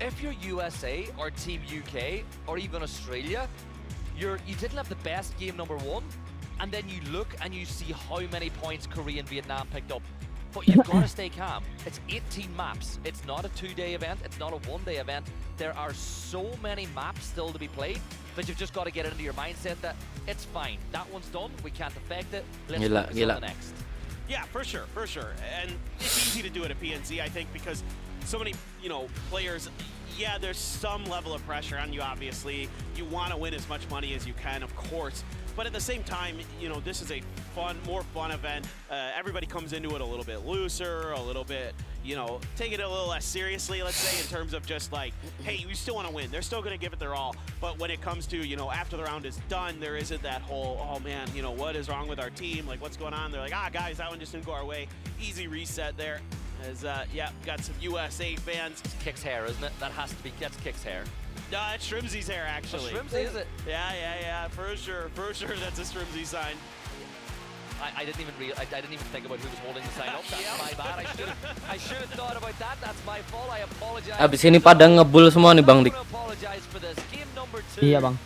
If you're USA or Team UK or even Australia, you didn't have the best game number 1, and then you look and you see how many points Korea and Vietnam picked up. But you've got to stay calm. It's 18 maps. It's not a 2-day event. It's not a 1-day event. There are so many maps still to be played that you've just got to get into your mindset that it's fine. That one's done. We can't affect it. Let's focus on the next. Yeah, for sure. And it's easy to do it at PNC, I think, because so many, players, yeah, there's some level of pressure on you, obviously. You want to win as much money as you can, of course. But at the same time, this is a more fun event. Everybody comes into it a little bit looser, a little bit, take it a little less seriously, let's say, in terms of just like, hey, you still want to win. They're still going to give it their all. But when it comes to, after the round is done, there isn't that whole, oh man, what is wrong with our team? Like, what's going on? They're like, guys, that one just didn't go our way. Easy reset there. As, got some USA fans. It's Kick's hair, isn't it? That's Kick's hair. No, it's Shrimsey's hair, actually. Oh, Shrimsey, is it? Yeah, for sure, that's a Shrimsey sign. I didn't even think about who was holding the sign up. That's my bad. I should have thought about that. That's my fault. I apologize. Abis ini pada ngebull semua nih Bang Dik. Iya Bang.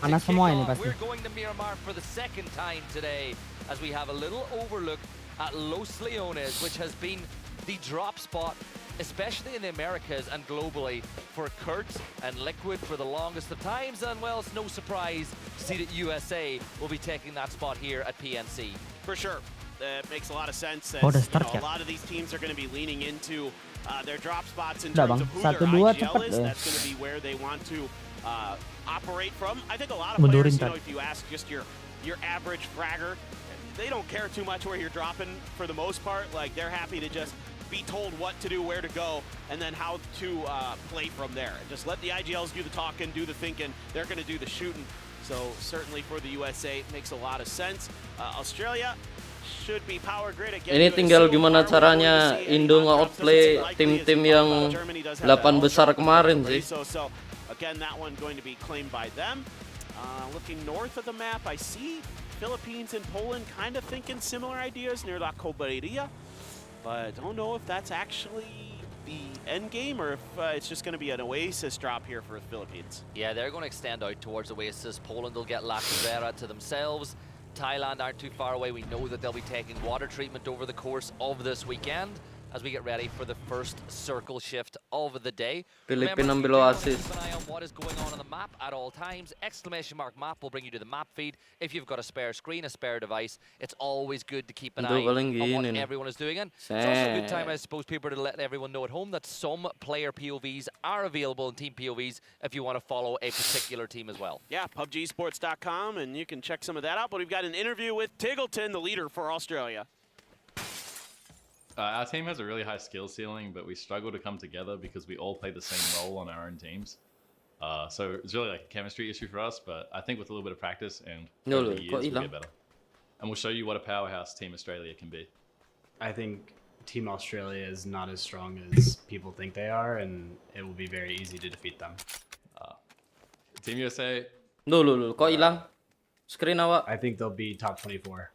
Panas semua ini pasti. We're going to Miramar for the second time today as we have a little overlook at Los Leones, which has been the drop spot, especially in the Americas and globally, for Kurt and Liquid for the longest of times. And well, it's no surprise to see that USA will be taking that spot here at PNC. For sure. It makes a lot of sense. As, a lot of these teams are going to be leaning into their drop spots in terms of who their IGL is. That's going to be where they want to operate from. I think a lot of players, if you ask just your average fragger, they don't care too much where you're dropping for the most part. Like, they're happy to just be told what to do, where to go, and then how to play from there. Just let the IGLs do the talking, do the thinking. They're going to do the shooting. So certainly for the USA, it makes a lot of sense. Australia, should be power grid again. Ini tinggal gimana caranya Indo nge-outplay tim-tim yang 8 besar kemarin sih. So again, that one going to be claimed by them. Looking north of the map, I see Philippines and Poland kind of thinking similar ideas near La Coberia, but I don't know if that's actually the end game or if it's just going to be an Oasis drop here for the Philippines. Yeah, they're going to extend out towards Oasis. Poland will get La Cabrera to themselves. Thailand aren't too far away. We know that they'll be taking water treatment over the course of this weekend as we get ready for the first circle shift of the day. Filipina ambil Oasis. Keep an eye on what is going on the map at all times. !map will bring you to the map feed. If you've got a spare screen, a spare device, it's always good to keep an eye on what everyone is doing. And it's also a good time, I suppose, people to let everyone know at home that some player POVs are available in team POVs if you want to follow a particular team as well. Yeah, pubgsports.com, and you can check some of that out. But we've got an interview with Tiggleton, the leader for Australia. Our team has a really high skill ceiling, but we struggle to come together because we all play the same role on our own teams. So it's really like a chemistry issue for us, but I think with a little bit of practice and over the years, we'll get better. And we'll show you what a powerhouse Team Australia can be. I think Team Australia is not as strong as people think they are, and it will be very easy to defeat them. Team USA. Kok hilang? Screen awak. I think they'll be top 24.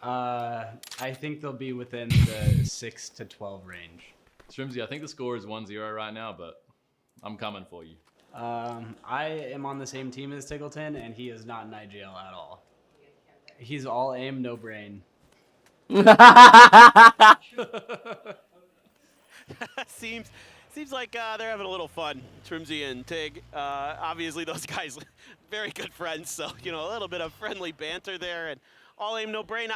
I think they'll be within the 6 to 12 range. Shrimsy, I think the score is 1-0 right now, but I'm coming for you. I am on the same team as Tiggleton, and he is not in IGL at all. He's all aim, no brain. Seems like they're having a little fun, Trimsy and Tig. Obviously, those guys very good friends, so a little bit of friendly banter there. And all aim, no brain.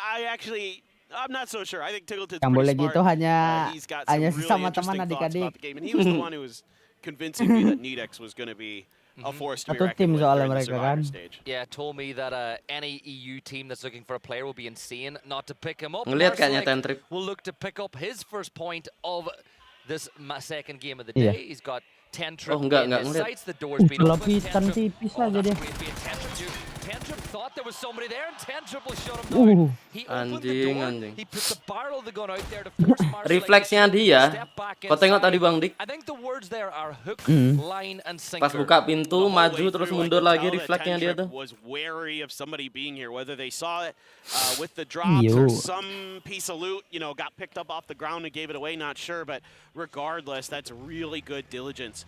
I'm not so sure. I think Tiggleton's Yang boleh pretty gitu smart. hanya He's got some really sesama interesting teman thoughts about the game, and he was the one who was convincing me that Nedex was going to be a force to be Satu reckoned tim with soalnya during the mereka survivor kan. stage. Yeah, told me that any EU team that's looking for a player will be insane not to pick him up. Ngelihat kayaknya Tentrip. Will look to pick up his first point of this second game of the Iya. day. He's got Tentrip enggak in his ngelihat. sights. The door's been open. Lapisan tipis aja dia. Tentrip thought there was somebody there, and Tentrip will shut him down. He opened the door. He put the barrel of the gun out there to force Marshall Refleksnya dia. Kau tengok tadi Bang Dik. I think the words there are hook, line, and sinker. Pas buka pintu, maju terus mundur lagi refleksnya dia tuh. Was wary of somebody being here, whether they saw it with the drops or some piece of loot, got picked up off the ground and gave it away. Not sure, but regardless, that's really good diligence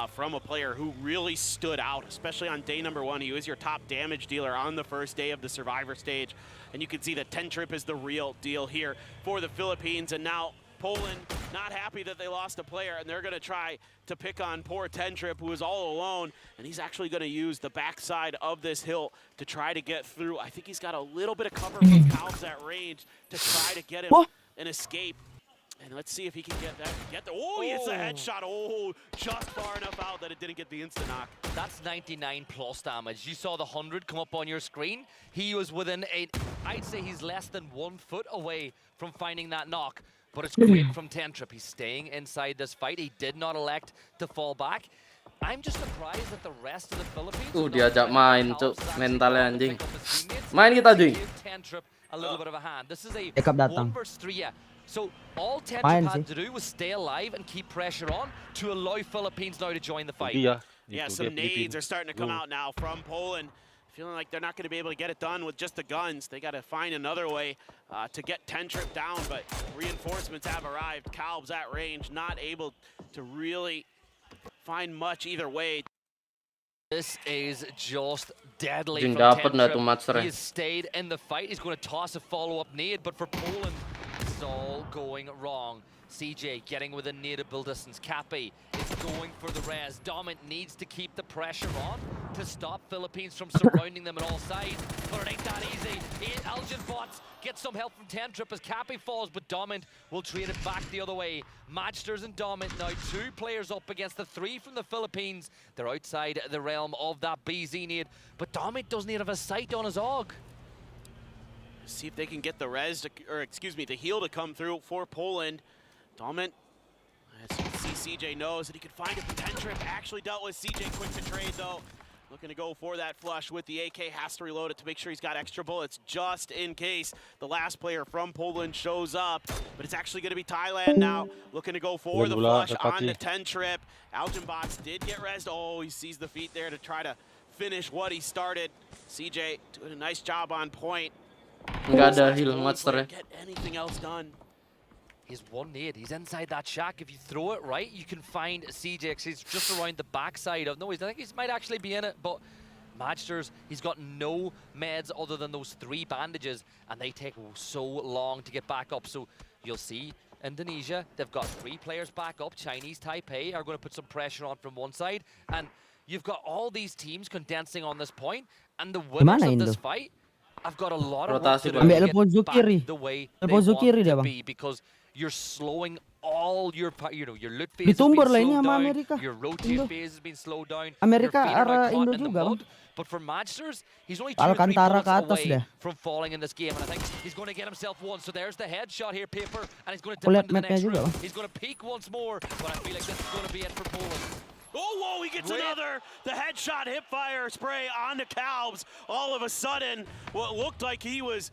from a player who really stood out, especially on day number 1. He was your top damage dealer on the first day of the survivor stage, and you can see that Tentrip is the real deal here for the Philippines. And now Poland not happy that they lost a player, and they're going to try to pick on poor Tentrip, who is all alone, and he's actually going to use the backside of this hill to try to get through. I think he's got a little bit of cover from Calves at range to try to get him an escape. And let's see if he can get that. Oh, he hits a headshot. Oh, just far enough out that it didn't get the instant knock. That's 99 plus damage. You saw the 100 come up on your screen. He was within I'd say he's less than 1 foot away from finding that knock. But it's great from Tentrip. He's staying inside this fight. He did not elect to fall back. I'm just surprised that the rest of the Philippines Diajak main, cuk. Mentalnya anjing. Main kita, Jing. Tentrip a little bit of a hand. This is a Backup datang. 1 versus 3, yeah. So all Tentrip had to do was stay alive and keep pressure on to allow Philippines now to join the fight. Yeah, some nades are starting to come out now from Poland. Feeling like they're not going to be able to get it done with just the guns. They got to find another way to get Tentrip down, but reinforcements have arrived. Calb's at range, not able to really find much either way. This is just deadly Jing from dapat dah tu Tentrip. Master. He has stayed in the fight. He's going to toss a follow-up nade, but for Poland, it's all going wrong. CJ getting with a nadeable distance. Cappy is going for the res. Domint needs to keep the pressure on to stop Philippines from surrounding them on all sides, but it ain't that easy. Elgin bots get some help from Tentrip as Cappy falls, but Domint will trade it back the other way. Matchsters and Domint now 2 players up against the 3 from the Philippines. They're outside the realm of that BZ nade, but Domint doesn't even have a sight on his AUG. See if they can get the res, the heal to come through for Poland. Domint, as you can see, CJ knows that he could find it. Tentrip actually dealt with CJ quick to trade though. Looking to go for that flush with the AK, has to reload it to make sure he's got extra bullets just in case the last player from Poland shows up. But it's actually going to be Thailand now, looking to go for the flush on the 10 trip. Algenbox did get rezzed. Oh, he sees the feet there to try to finish what he started. CJ doing a nice job on point. Nggak ada heal monster. Get anything else done. He's one nade. He's inside that shack. If you throw it right, you can find CJ. He's just around the backside of. No, I think he might actually be in it. But Magsters, he's got no meds other than those 3 bandages, and they take so long to get back up. So you'll see Indonesia. They've got 3 players back up. Chinese Taipei are going to put some pressure on from one side, and you've got all these teams condensing on this point, and the winners of this fight. I've got a lot of work to do to get back the way they want to be, because you're slowing all your loot phase has been slowed down, your rotate phase has been slowed down, Amerika you're feeling arah like caught Indo in the juga. mud. But for Magsters, he's only 2 or 3 bullets away from falling in this game, and I think he's going to get himself one. So there's the headshot here, Paper, and he's going to dip into the next room. He's going to peek once more, but I feel like this is going to be it for Poland. Oh, whoa, he gets another. The headshot hip fire spray onto Calbs. All of a sudden, what looked like he was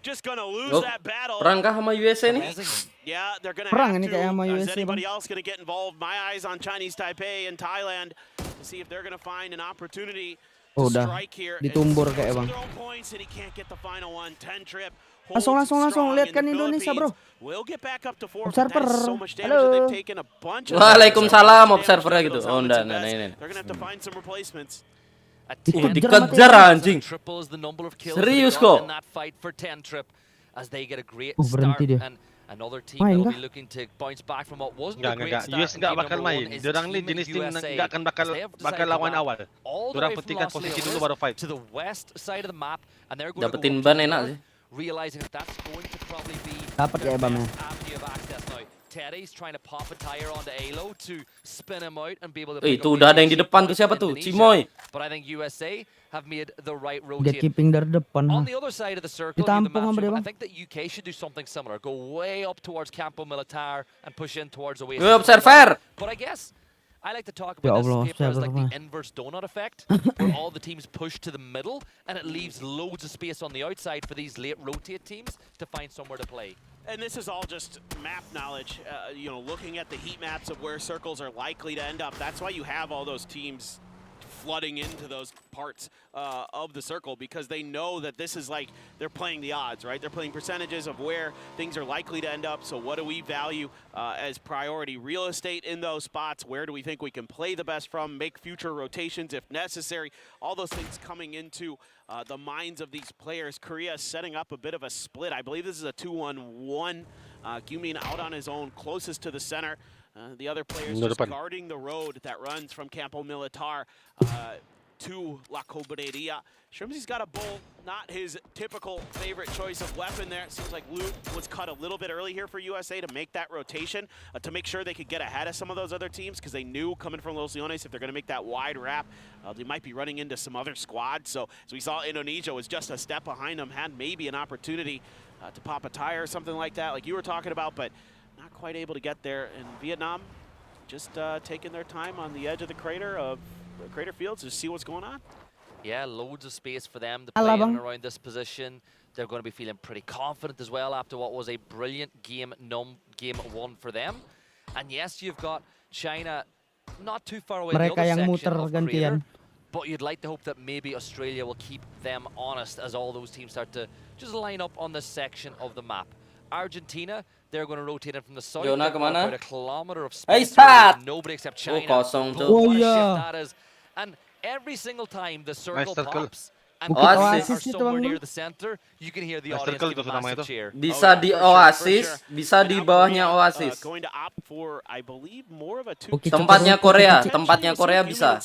just going to lose that battle. Perang kah sama USA nih? Yeah, they're going to have to. Is anybody else going to get involved? My eyes on Chinese Taipei and Thailand to see if they're going to find an opportunity to strike here. Ditumbur kayak bang. Points and he can't get the final one. 10 trip. Langsung lihat kan Indonesia, bro. We'll get back up to 4. Observer. So much damage that they've taken a bunch of. Waalaikumsalam observernya gitu. Oh, enggak, ini. They're going to have to find some replacements. Dikejar anjing. Serius kok. Berhenti dia. Another team that will be looking to bounce back from what wasn't a great start. US nggak bakal main. Diorang nih jenis tim nggak akan bakal lawan awal. Diorang pentingkan posisi dulu baru fight. To the west side of the map, and they're going Dapetin ban enak sih. realizing that that's going to probably be dapat ya bamnya. avenue of access now. Teddy's trying to pop a tire onto Alo to spin him out and be able to. Itu udah ada yang di depan tuh, siapa tuh? Cimoy. But I think USA have made the right Dia rotate. keeping dari depan. On the other side of the circle, I think that UK should do something similar. Go way up towards Campo Militar and push in towards Oasis. Observer. But I guess I like to talk about this paper as like the inverse donut effect, where all the teams push to the middle, and it leaves loads of space on the outside for these late rotate teams to find somewhere to play. And this is all just map knowledge, looking at the heat maps of where circles are likely to end up. That's why you have all those teams flooding into those parts of the circle, because they know that this is like they're playing the odds, right? They're playing percentages of where things are likely to end up. So what do we value as priority real estate in those spots? Where do we think we can play the best from, make future rotations if necessary? All those things coming into the minds of these players. Korea setting up a bit of a split. I believe this is a 2-1-1. Gyumin out on his own, closest to the center. The other players just guarding the road that runs from Campo Militar to La Cobreria. Shrimsy's got a bull, not his typical favorite choice of weapon there. It seems like loot was cut a little bit early here for USA to make that rotation, to make sure they could get ahead of some of those other teams, because they knew coming from Los Leones, if they're going to make that wide wrap, they might be running into some other squads. So as we saw, Indonesia was just a step behind them, had maybe an opportunity to pop a tire or something like that, like you were talking about, but not quite able to get there. And Vietnam just taking their time on the edge of the crater fields to see what's going on. Yeah, loads of space for them to play in and around this position. They're going to be feeling pretty confident as well after what was a brilliant game one for them. And yes, you've got China not too far away in the other section of Crater, but you'd like to hope that maybe Australia will keep them honest as all those teams start to just line up on this section of the map. Argentina, they're going to rotate in from the south. About a kilometer of space. Nobody except China. What a shift that is. And every single time the circle pops and are somewhere near the center, you can hear the audience give a massive cheer. Bisa di Oasis, bisa di bawahnya Oasis. Going to opt for, I believe, more of a tempatnya Korea bisa.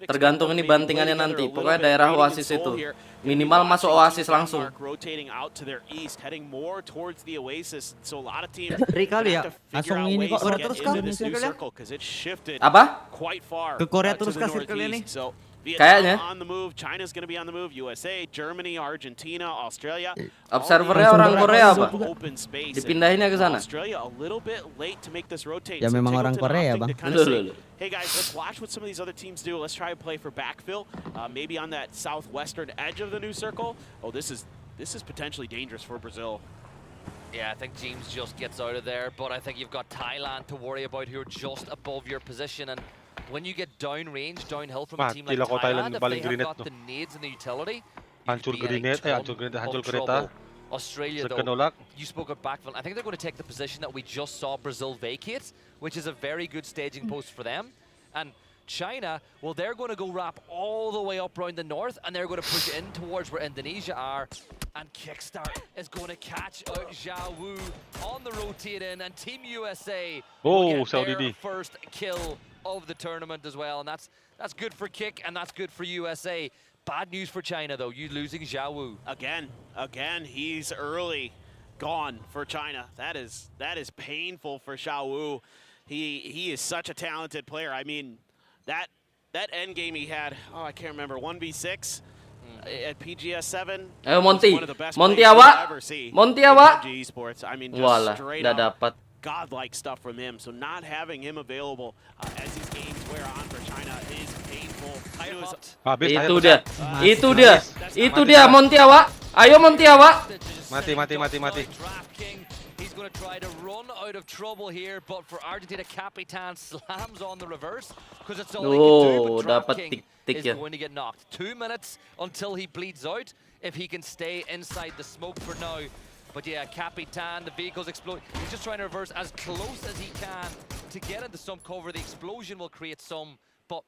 Tergantung ini bantingannya nanti. Pokoknya daerah Oasis itu minimal masuk Oasis langsung. Rotating out to their east, heading more towards the Oasis. So a lot of teams kali ya. Langsung ini kok terus kan because it shifted apa? Quite far ke Korea terus kan circle ini. So Vietnam on the move, China's going to be on the move, USA, Germany, Argentina, Australia. Observernya orang Korea apa? Open space. Dipindahinnya ke sana. Australia a little bit late to make this rotate. Ya memang orang Korea, Bang. Hey guys, let's watch what some of these other teams do. Let's try to play for backfill, maybe on that southwestern edge of the new circle. Oh, this is potentially dangerous for Brazil. Yeah, I think James just gets out of there, but I think you've got Thailand to worry about who are just above your position. And when you get downrange, downhill from a team like Thailand, if they have got the nades and the utility, hancur grenade, hancur kereta. Australia, though, you spoke of backfill. I think they're going to take the position that we just saw Brazil vacate, which is a very good staging post for them. And China, well, they're going to go wrap all the way up around the north, and they're going to push in towards where Indonesia are. And Kickstart is going to catch out Zhao Wu on the rotate in, and Team USA will get their first kill of the tournament as well. And that's good for Kick, and that's good for USA. Bad news for China, though. You losing Zhao Wu. Again, he's early gone for China. That is painful for Zhao Wu. He is such a talented player. I mean, that end game he had, I can't remember, 1v6 at PGS 7. Monty awak. Monty awak. Esports. I mean, just straight up dapat godlike stuff from him. So not having him available as these games wear on for China is painful. Itu dia Monty awak. Ayo Monty awak. Mati. He's going to try to run out of trouble here, but for Argentina, Capitan slams on the reverse because it's all he can do. But Trap King is going to get knocked. 2 minutes until he bleeds out if he can stay inside the smoke for now. But yeah, Capitan, the vehicle's explode. He's just trying to reverse as close as he can to get into some cover. The explosion will create some, but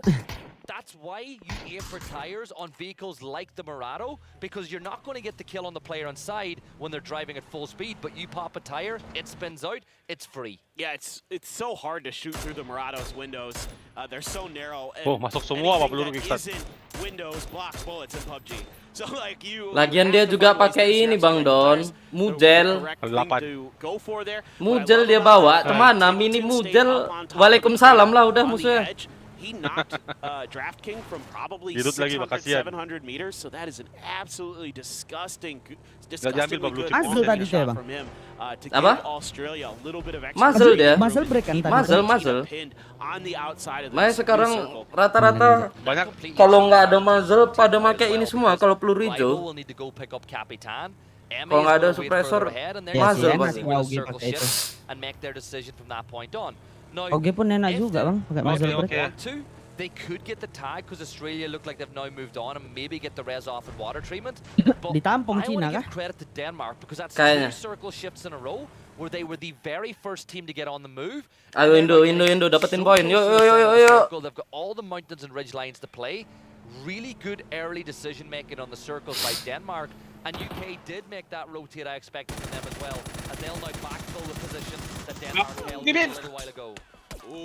that's why you aim for tires on vehicles like the Murado, because you're not going to get the kill on the player on side when they're driving at full speed, but you pop a tire, it spins out, it's free. Yeah, it's so hard to shoot through the Murado's windows. They're so narrow. And masuk semua peluru Kingston. Windows blocks bullets in PUBG. So like you. Lagian dia juga pakai ini Bang Don, Mujel. Mujel dia bawa kemana? Mini Mujel. Waalaikumsalam lah udah musuhnya. He knocked Draft King from probably 600, 700 meters, so that is an absolutely disgustingly good shot from him to give Australia a little bit of extra. Muzzle dia. Muzzle. On the outside of the sekarang rata-rata kalau nggak ada muzzle pada pakai ini semua kalau peluru hijau. Kalau nggak ada suppressor, muzzle pasti. Oke pun enak juga Bang, pakai muzzle break. They could get the tag because Australia look like they've now moved on and maybe get the res off and water treatment. But Ditampung I Cina want to kah? give credit to Denmark because that's 2 circle shifts in a row where they were the very first team to get on the move. Ayo Indo dapetin poin. Yo. They've got all the mountains and ridge lines to play. Really good early decision making on the circles by Denmark. And UK did make that rotate I expected from them as well, and they'll now backfill the position that Denmark held a little while ago.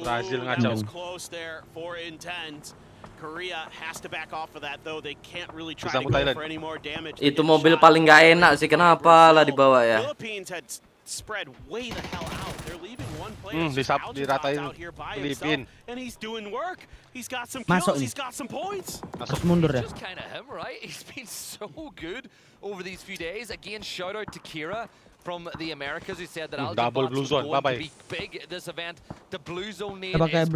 Brazil that was close there for intent. Korea has to back off of that though. They can't really try to go for any more damage. Itu mobil paling nggak enak sih, kenapa lah dibawa ya? Philippines had spread way the hell out. They're leaving one player out here by himself, and he's doing work. He's got some kills. He's got some points. Mundur ya. Just kind of him, right? He's been so good over these few days. Again, shout out to Kira from the Americas who said that double blue zone, going to be big at this event. The blue zone name is perfect.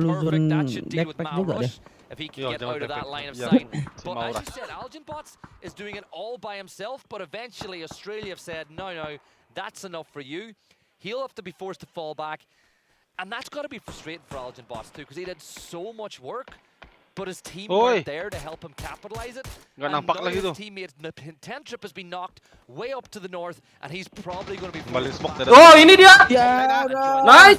That should deal with Mount Rush if he can get out of that line of sight. But as you said, Algenbots is doing it all by himself, but eventually Australia have said, no, that's enough for you. He'll have to be forced to fall back. And that's got to be frustrating for Algenbots too, because he did so much work, but his team weren't there to help him capitalize it. And now his teammate Tentrip has been knocked way up to the north, and he's probably going to be Oh, ini dia. Nice.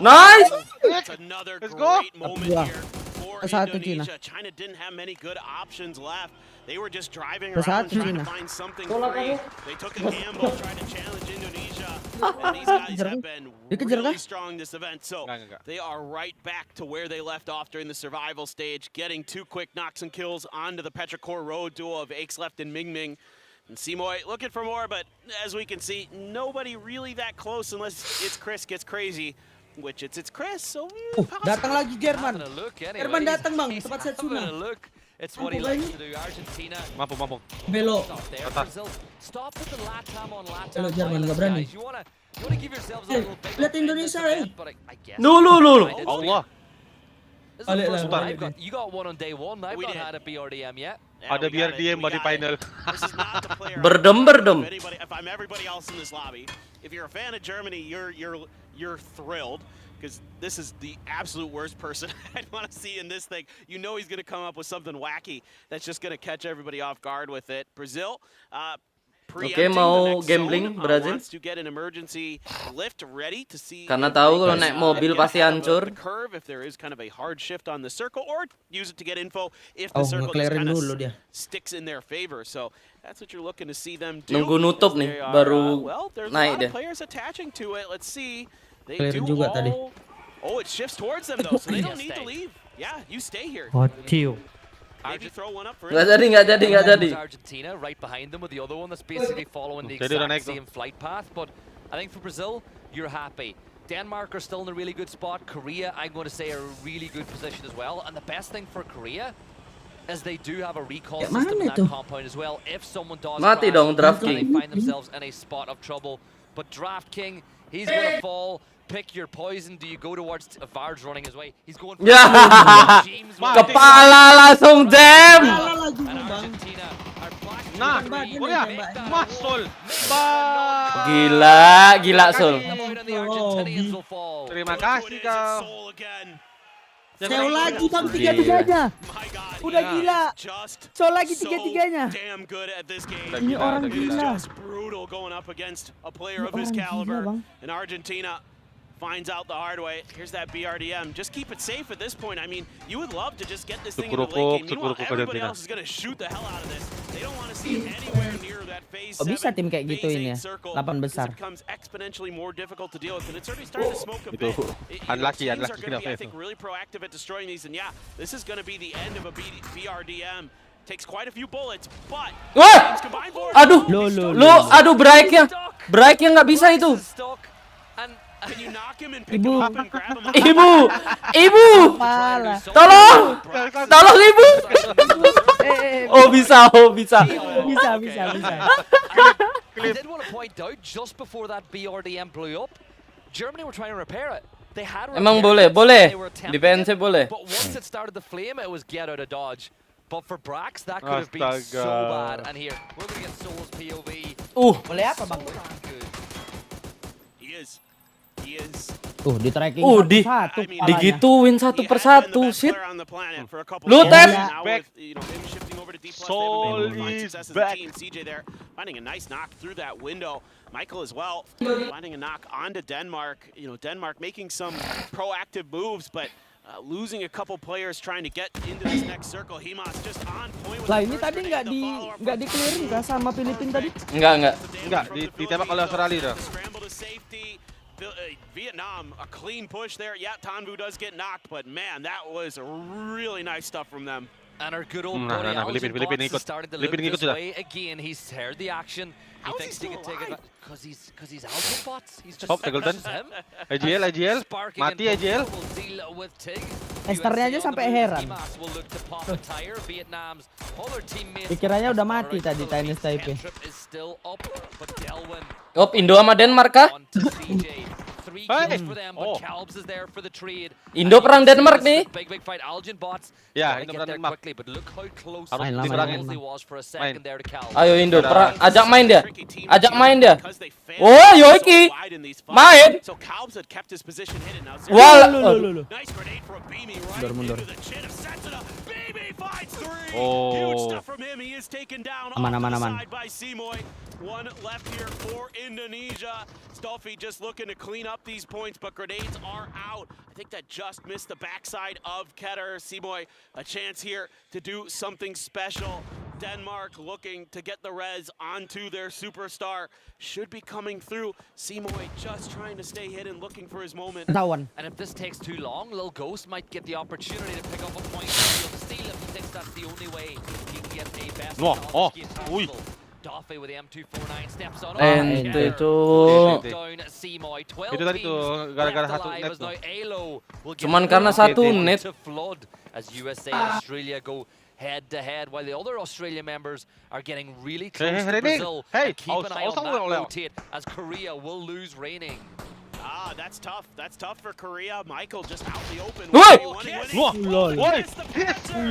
Nice. It's another great moment here for Indonesia. China didn't have many good options left. They were just driving around trying to find something free. They took a gamble, trying to challenge Indonesia, and these guys have been really strong this event. So they are right back to where they left off during the survival stage, getting 2 quick knocks and kills onto the Petrichor Road duo of Akeleft and Mingming. And Simoy looking for more, but as we can see, nobody really that close unless it's Chris gets crazy. which it's Chris. So datang lagi Jerman. Jerman datang bang, tempat Setsuna. It's what he likes to do. Argentina. Mampu. Belok. Stop with the latam on latam. Belok Jerman nggak berani. You wanna give yourselves a little bit. Lihat Indonesia Lu. Allah. You got one on day one. I've not had a BRDM yet. Ada BRDM di final. Berdem. If I'm everybody else in this lobby, if you're a fan of Germany, you're thrilled. Because this is the absolute worst person I'd want to see in this thing. You know he's going to come up with something wacky that's just going to catch everybody off guard with it. Brazil, mau gambling Brazil. wants to get an emergency lift ready to see. Karena tahu kalau naik mobil pasti hancur. The curve, if there is kind of a hard shift on the circle, or use it to get info if the circle just kind of sticks in their favor. So that's what you're looking to see them do. Nunggu nutup nih, baru naik deh. Players attaching to it. Let's see. They Clear do juga tadi. Oh, it shifts towards them though, so they don't need to leave. Yeah, you stay here. Maybe throw one up for Nggak jadi. Argentina right behind them with the other one that's basically following the exact same flight path. But I think for Brazil, you're happy. Denmark are still in a really good spot. Korea, I'm going to say, are a really good position as well. And the best thing for Korea is they do have a recall system in that compound as well. If someone does Mati dong, Draft they King. find themselves in a spot of trouble. But Draft King, he's going to fall. Pick your poison. Do you go towards Vard's running his way? He's going for kepala langsung jam. Gila Sol. Terima kasih kau. Seo lagi bang 3-3-nya. Udah gila. Seo lagi 3-3-nya. Ini orang gila. Brutal going up against a player of his caliber. And Argentina finds out the hard way. Here's that BRDM. Just keep it safe at this point. I mean, you would love to just get this thing in the late game. Meanwhile, everybody else is going to shoot the hell out of this. They don't want to see it anywhere near that phase 7. Bisa tim kayak gituin ya. 8 besar. It becomes exponentially more difficult to deal with, and it's already starting to smoke a bit. Unlucky. Teams are going to be, I think, really proactive at destroying these, and yeah, this is going to be the end of a BRDM. Takes quite a few bullets, but aduh breaknya nggak bisa itu. Can you knock him and pick him up and grab him? Ibu, tolong ibu. Bisa. I did want to point out, just before that BRDM blew up, Germany were trying to repair it. They had emang boleh. Defense boleh. But once it started to flame, it was get out of dodge. But for Brax, that could have been so bad. And here, we're going to get Soul's POV. Boleh apa bang? He is. Di tracking digituin satu persatu, shit. Lu tap. Soul is back. CJ there, finding a nice knock through that window. Michael as well, finding a knock onto Denmark. You know, Denmark making some proactive moves, but losing a couple players trying to get into this next circle. Himas just on point with ini tadi nggak di clearing nggak sama Filipina tadi? Enggak, ditembak oleh Australia dah. Vietnam, a clean push there. Yeah, Tanvu does get knocked, but man, that was really nice stuff from them. And our good old buddy Filipin started to look this way again. He's heard the action. He thinks he can take it because he's Alpha bots. He's just him. AGL, mati AGL. Esternya aja sampai heran. Pikirannya udah mati tadi Chinese Taipei. Indo sama Denmark kah? Indo perang Denmark nih. Ya, Indo perang Denmark. Ayo Indo, ajak main dia. Oh, Yoiki. Main. Mundur. Aman. One left here for Indonesia. Stolfi just looking to clean up these points, but grenades are out. I think that just missed the backside of Keter. Simoy, a chance here to do something special. Denmark looking to get the res onto their superstar. Should be coming through. Simoy just trying to stay hidden, looking for his moment. And if this takes too long, Lil Ghost might get the opportunity to pick up a point and steal if he thinks that's the only way he can get a best. Daffy with the M249 steps on. Ente cuk. Itu tadi tuh gara-gara satu net tuh. Cuman karena satu net. As USA and Australia go head to head, while the other Australia members are getting really close to Brazil. And keep an eye on that rotate, as Korea will lose reigning. Ah, that's tough. That's tough for Korea. Michael just out in the open.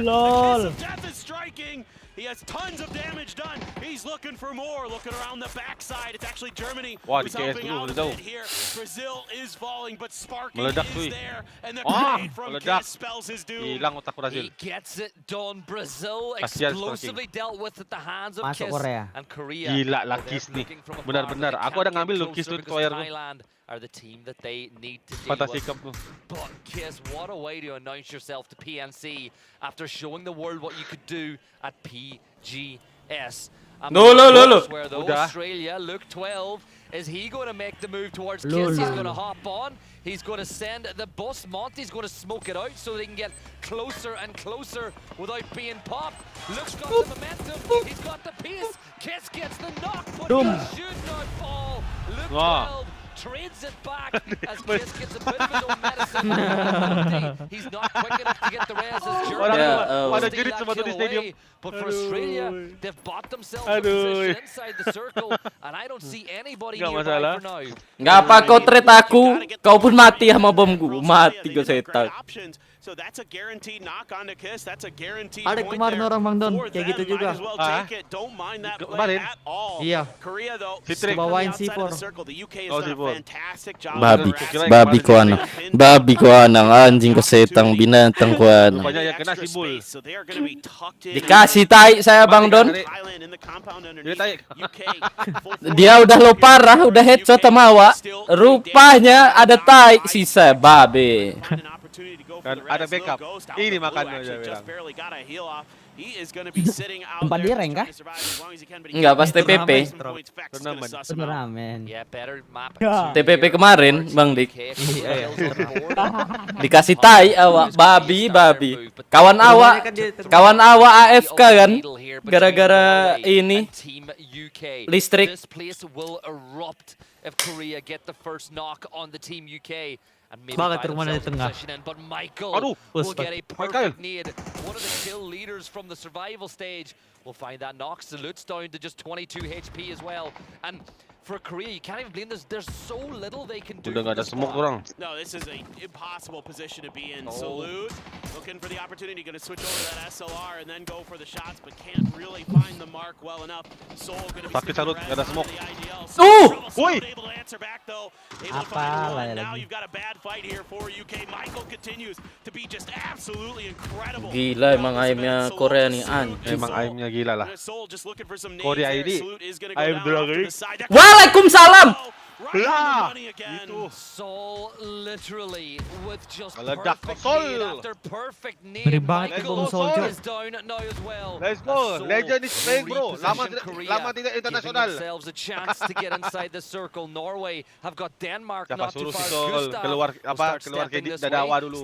Lol. Death is striking. He has tons of damage done. He's looking for more. Looking around the backside. It's actually Germany who's helping out a bit here. Brazil is falling, but Sparking is there. And the grenade from Kiss spells his doom. He gets it done. Brazil explosively dealt with at the hands of Kiss and Korea. Gila lah Kiss nih. Benar-benar. Aku ada ngambil Kiss tuh Toyer tuh. Are the team that they need to deal with. But Kiss, what a way to announce yourself to PNC after showing the world what you could do at PGS. No. Where though Australia look 12. Is he going to make the move towards Kiss? He's going to hop on. He's going to send the bus. Monty's going to smoke it out so they can get closer and closer without being popped. Luke's got the momentum. He's got the pace. Kiss gets the knock, but he should not fall. Luke 12. Trades it back as Kiss gets a bit of his own medicine. He's not quick enough to get the res as Germany. But for Australia, they've bought themselves a position inside the circle, and I don't see anybody nearby for now. Nggak apa kau trade aku, kau pun mati sama bomku. Mati kau setan. So that's a guaranteed knock on the Kiss. That's a guaranteed Ada kemarin orang Bang Don kayak gitu juga. Don't mind that play at all. Iya. Korea though, bawain C4. The UK has done a fantastic job. Babi ko anang anjing ko setang binatang ko anang. Dikasih tai saya Bang Don. Dia udah lo parah, udah headshot sama awak. Rupanya ada tai sisa babe. Dan ada backup. Ini makannya aja bilang. Tempat dia rank kah? Enggak, pas TPP. Turnamen. TPP kemarin, Bang Dik. Dikasih tai awak, babi. Kawan awak AFK kan? Gara-gara ini listrik. If Korea get the first knock on the team UK and maybe Bakit rumah di tengah. but Michael will get a perfect need. One of the kill leaders from the survival stage will find that knock. Salutes down to just 22 HP as well. And for Korea, you can't even blame this. There's so little they can do. Udah nggak ada smoke orang. No, this is an impossible position to be in. Salute looking for the opportunity, going to switch over to that SLR and then go for the shots, but can't really find the mark well enough. Soul going to be Sakit Salute, nggak ada smoke. Woi! Able to answer back though. Able to find one. Now you've got a bad fight here for UK. Michael continues to be just absolutely incredible. Gila emang aimnya Korea nih Emang aimnya gila lah. Korea ini aim dragon. Waalaikumsalam. Lah, itu. Soul literally with just meledak Soul after perfect need. Michael is down now as well. Let's go. Legend is playing, bro. Lama tidak internasional. Themselves a chance to get inside the circle. Norway have got Denmark not too far. Keluar kayak Danawa dulu.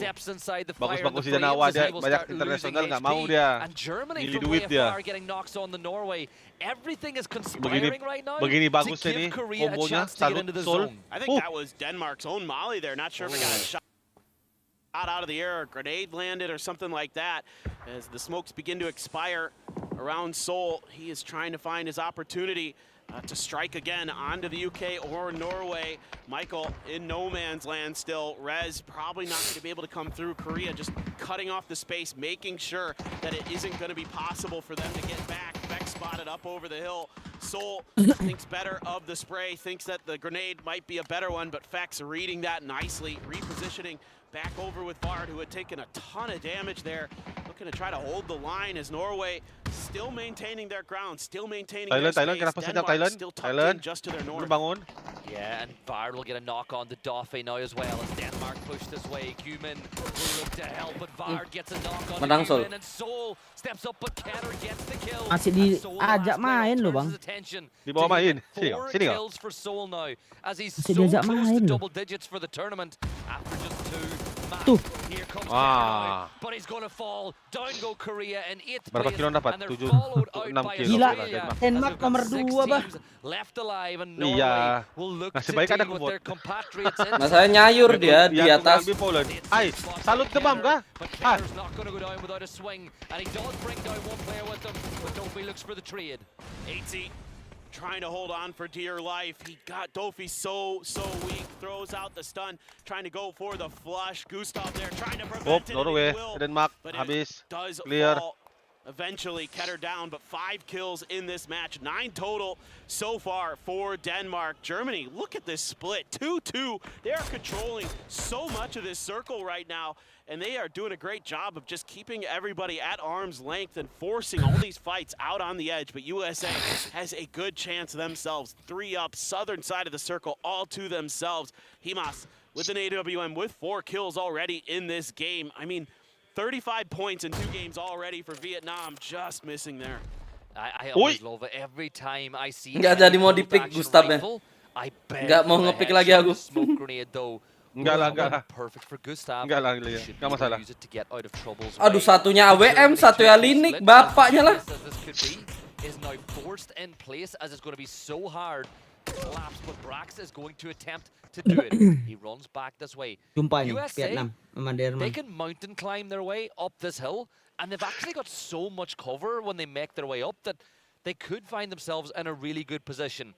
Bagus si Danawa, dia banyak internasional, nggak mau dia. Milih duit dia. Everything is conspiring right now. Begini bagusnya nih kombonya Salute Soul. I think that was Denmark's own Molly there. Not sure if it got shot out of the air, or a grenade landed or something like that. As the smokes begin to expire around Soul, he is trying to find his opportunity to strike again onto the UK or Norway. Michael in no man's land still. Rez probably not going to be able to come through. Korea just cutting off the space, making sure that it isn't going to be possible for them to get back. Beck spotted up over the hill. Soul thinks better of the spray, thinks that the grenade might be a better one, but Fex reading that nicely, repositioning back over with Vard, who had taken a ton of damage there, looking to try to hold the line as Norway still maintaining their ground, still maintaining their space. Denmark still tucked in just to their north. Yeah, and Vard will get a knock on the Dauphin now as well as Denmark push this way. Cumin will look to help, but Vard gets a knock on the Cumin, and Soul steps up, but Kenner gets the kill. Masih diajak main loh Bang. Di bawah main. Sini kau. Kills for Soul now as he's so close to double digits for the tournament after just 2. map. Tuh. Here comes Ah. but he's gonna fall. Down go Korea in 8th Berapa place, kilo dapat? and they're 7, followed out 6 by kilo. Gila, Australia. Denmark As we've got nomor 6 2 bah. teams left alive, and Iya. Norway will look to Nasib baik ada deal with kubot. their compatriots in. Masalah nyayur dia di atas. Ay, salut demam kah? But Ah. Kenner's not going to go down without a swing, and he does bring down one player with him, but Dofi looks for the trade. 80 trying to hold on for dear life. He got Dofi so weak, throws out the stun, trying to go for the flush. Gustav there trying to prevent it, and Norway, he will, Denmark, but it habis, does clear. fall. Eventually, Ketter down, but 5 kills in this match. 9 total so far for Denmark. Germany, look at this split. 2-2. They are controlling so much of this circle right now, and they are doing a great job of just keeping everybody at arm's length and forcing all these fights out on the edge. But USA has a good chance themselves. 3 up, southern side of the circle, all to themselves. Himas with an AWM with 4 kills already in this game. I mean, 35 points in 2 games already for Vietnam, just missing there. I always love it every time I see. Nggak jadi mau di-pick Gustavnya. Nggak mau nge-pick lagi aku. Smoke grenade though. Enggak lah. Perfect for Gustav. Enggak lah, enggak masalah. Use it to get out of troubles. Aduh, satunya AWM, satunya Linik, bapaknya lah. Is now forced in place as it's going to be so hard to collapse, but Brax is going to attempt to do it. He runs back this way. Jumpa nih USA, Vietnam sama Jerman. they can mountain climb their way up this hill, and they've actually got so much cover when they make their way up that they could find themselves in a really good position.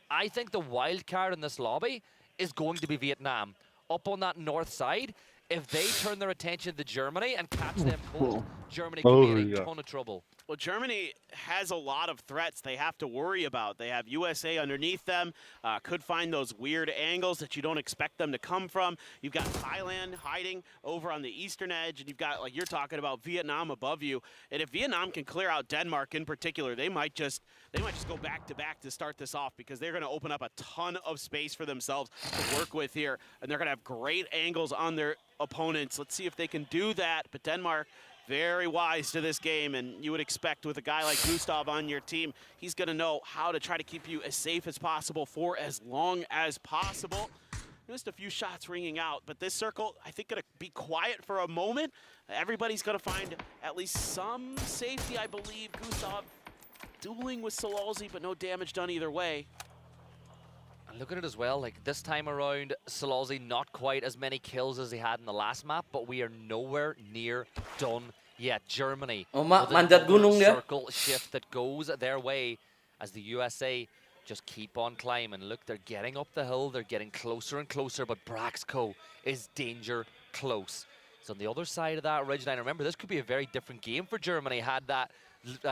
I think the wild card in this lobby is going to be Vietnam. Up on that north side, if they turn their attention to Germany and catch them cold, Germany could be in a ton of trouble. Well, Germany has a lot of threats they have to worry about. They have USA underneath them, could find those weird angles that you don't expect them to come from. You've got Thailand hiding over on the eastern edge, and you've got, like you're talking about, Vietnam above you. And if Vietnam can clear out Denmark in particular, they might just go back to back to start this off, because they're going to open up a ton of space for themselves to work with here, and they're going to have great angles on their opponents. Let's see if they can do that. But Denmark, very wise to this game, and you would expect with a guy like Gustav on your team, he's going to know how to try to keep you as safe as possible for as long as possible. Just a few shots ringing out, but this circle, I think, going to be quiet for a moment. Everybody's going to find at least some safety, I believe. Gustav dueling with Solalzi, but no damage done either way. And look at it as well, like this time around, Solalzi not quite as many kills as he had in the last map, but we are nowhere near done yet. Germany, manjat gunung dia. Circle shift that goes their way as the USA just keep on climbing. Look, they're getting up the hill, they're getting closer and closer, but Braxco is danger close. So on the other side of that ridgeline, remember, this could be a very different game for Germany had that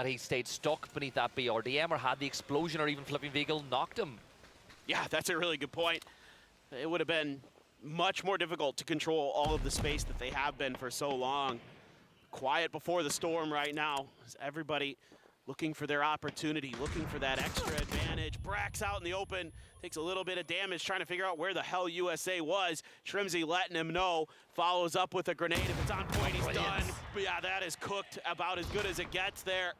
he stayed stuck beneath that BRDM, or had the explosion or even flipping vehicle knocked him. Yeah, that's a really good point. It would have been much more difficult to control all of the space that they have been for so long. Quiet before the storm right now. Everybody looking for their opportunity, looking for that extra advantage. Brax out in the open, takes a little bit of damage, trying to figure out where the hell USA was. Shrimsy letting him know, follows up with a grenade. If it's on point, he's done. But yeah, that is cooked about as good as it gets there.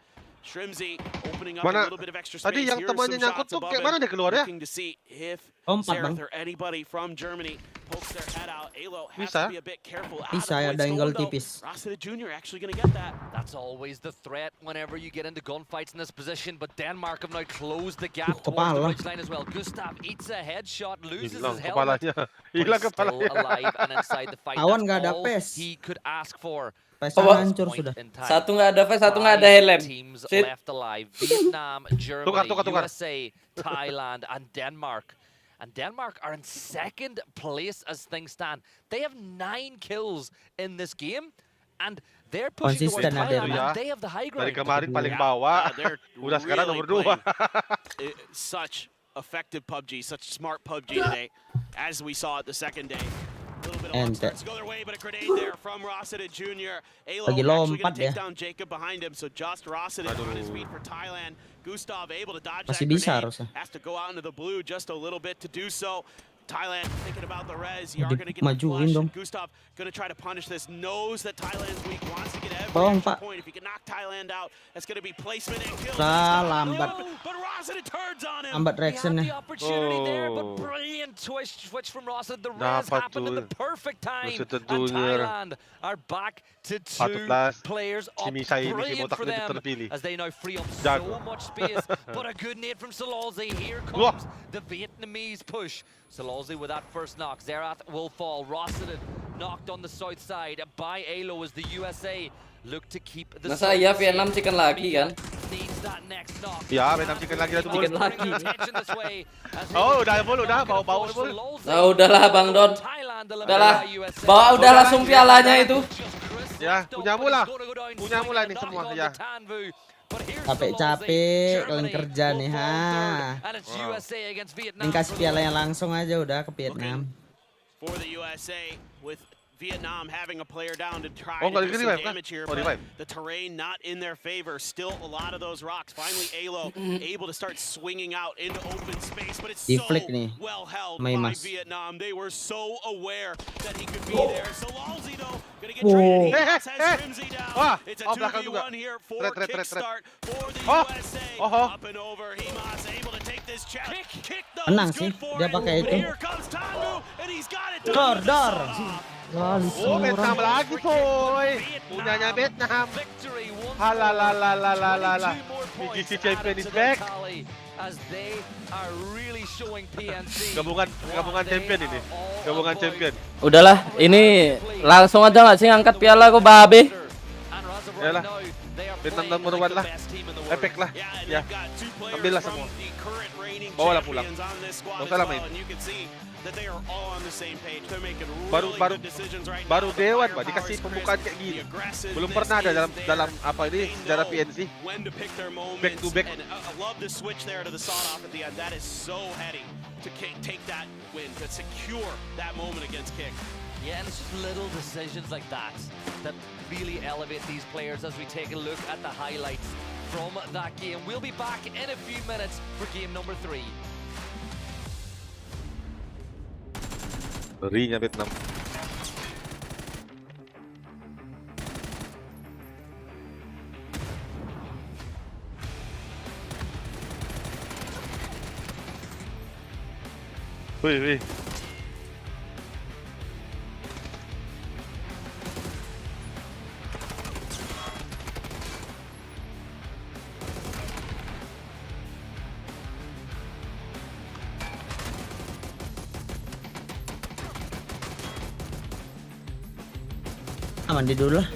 Shrimsy opening up a little bit of extra space. Tadi yang temannya nyangkut tuh kayak mana dia keluar ya? Looking to see if Seraph or anybody from Germany pokes their head out. Alo has to be a bit careful. Bisa ada angle tipis. Rosita Jr. actually going to get that. That's always the threat whenever you get into gunfights in this position, but Denmark have now closed the gap towards the ridgeline as well. Gustav eats a headshot, loses his helmet, but he's still alive and inside the fight. That's all he could ask for. Hancur sudah. Satu nggak ada face, satu nggak ada helm. Teams left alive. Vietnam, Germany, USA, Thailand, and Denmark. And Denmark are in second place as things stand. They have 9 kills in this game, and they're pushing towards Thailand, and they have the high ground. Dari kemarin paling bawah, udah sekarang nomor 2. Such effective PUBG, such smart PUBG today, as we saw it the second day. A little bit of luck starts to go their way, but a grenade there from Rosita Jr. Alo actually going to take down Jacob behind him, so just Rosita on his feet for Thailand. Gustav able to dodge that grenade. Has to go out into the blue just a little bit to do so. Thailand thinking about the res. You are going to get the flush. Gustav going to try to punish this. Knows that Thailand's weak. Wants to get Bawang, Pak. Lambat. Lambat reactionnya. Dapat tuh. Musuh tentunya. Patutlah si Misa ini si botak ini terpilih. Jago. Wah. The Vietnamese push. Salozzi with that first knock. Zerath will fall. Rossiden knocked on the south side by Alo as the USA look to keep the. Masa ya Vietnam chicken lagi kan? Ya, Vietnam chicken lagi itu. Chicken lagi. Oh, udah bau full. Nah, udahlah Bang Don. Udahlah. Bawa udah langsung pialanya itu. Ya, punyamu lah ini semua ya. Capek-capek kalian kerja nih, ha. Ini kasih pialanya langsung aja udah ke Vietnam. For the USA with Vietnam having a player down to try to do some damage here, but the terrain not in their favor. Still a lot of those rocks. Finally, Alo able to start swinging out into open space, but it's so well held by Vietnam. They were so aware that he could be there. So Lalzi though gonna get traded. He has Rimsey down. It's a 2v1 here for Kickstart for the USA. Up and over, Himas able to take this check. Kick though. Menang sih dia pakai itu. Here comes Tandu and he's got it. Dor. Oh, Vietnam lagi, boy. Punyanya Vietnam. Halalalalalala. PGC champion is back. Gabungan champion ini. Gabungan champion. Udahlah, ini langsung aja nggak sih ngangkat piala kok babe? Yalah. Vietnam nomor 1 lah. Epic lah. Ya. Ambillah semua. Bawalah pulang. Gak usah lah main. Baru Dewan Pak dikasih pembukaan kayak gini. Belum pernah ada dalam apa ini sejarah PNC. Back to back. I love the switch there to the sawed off at the end. That is so heady to take that win, to secure that moment against Kick. Yeah, and it's just little decisions like that that really elevate these players as we take a look at the highlights from that game. We'll be back in a few minutes for game number 3. Ngerinya Vietnam. Wih. Mandi dulu lah.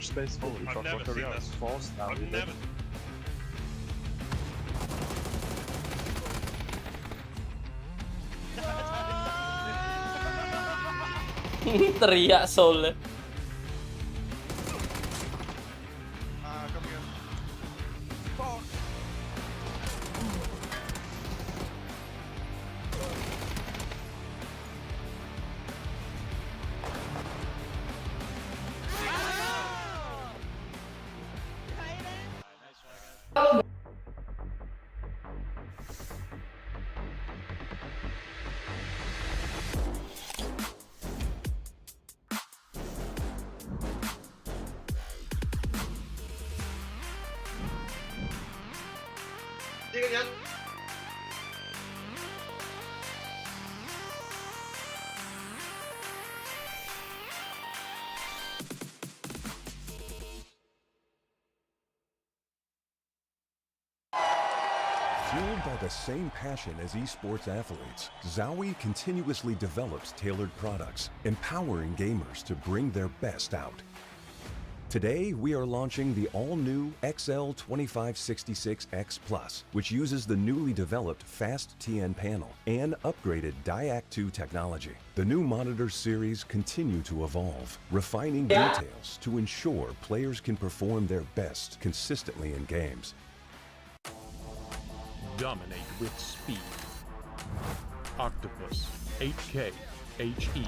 Space full. I've never seen this. I've never. Teriak Soul. Fueled by the same passion as esports athletes, Zowie continuously develops tailored products, empowering gamers to bring their best out. Today, we are launching the all-new XL2566X Plus, which uses the newly developed Fast TN panel and upgraded Diac 2 technology. The new monitor series continue to evolve, refining details to ensure players can perform their best consistently in games. Dominate with speed. Octopus 8K HE.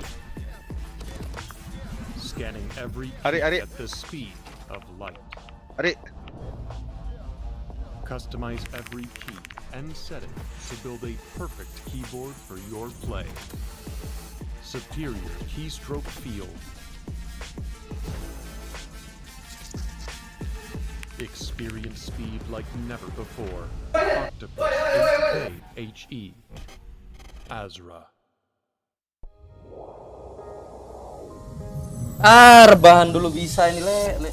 Scanning every key at the speed of light. Customize every key and setting to build a perfect keyboard for your play. Superior keystroke feel. Experience speed like never before. Octopus 8K HE. Azra. Rebahan dulu bisa ini, Le.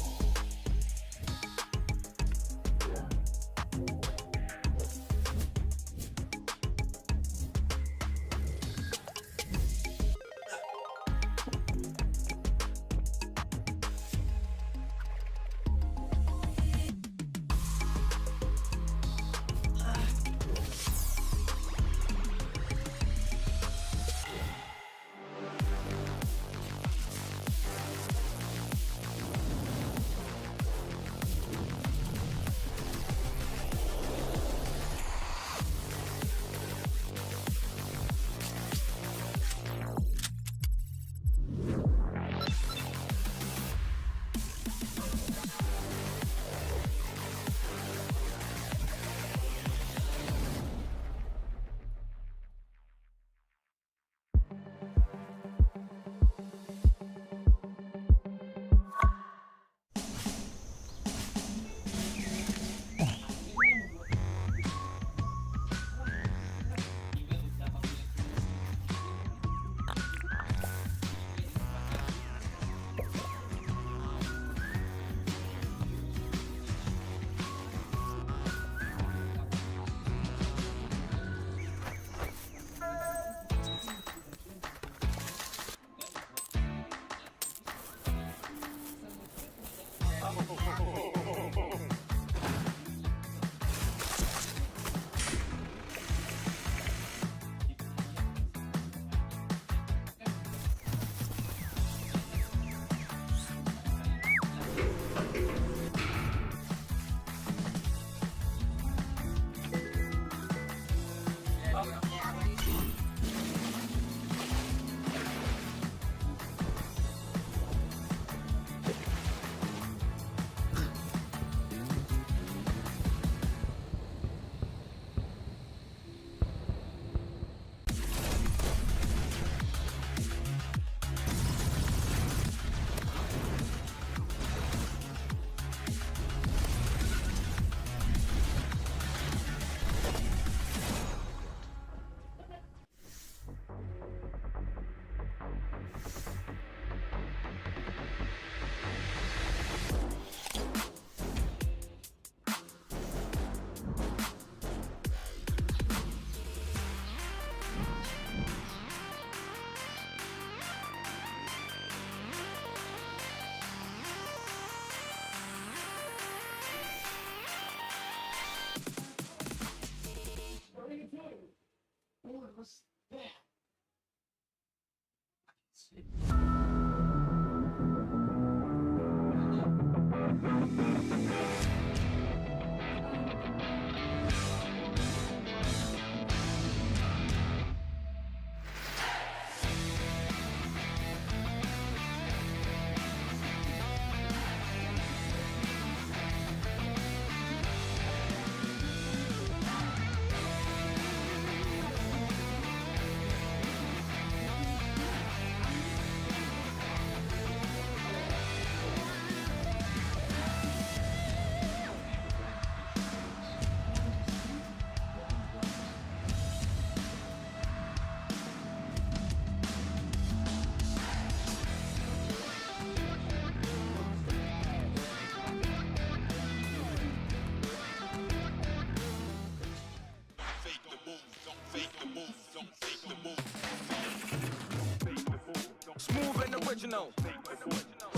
Smooth and original.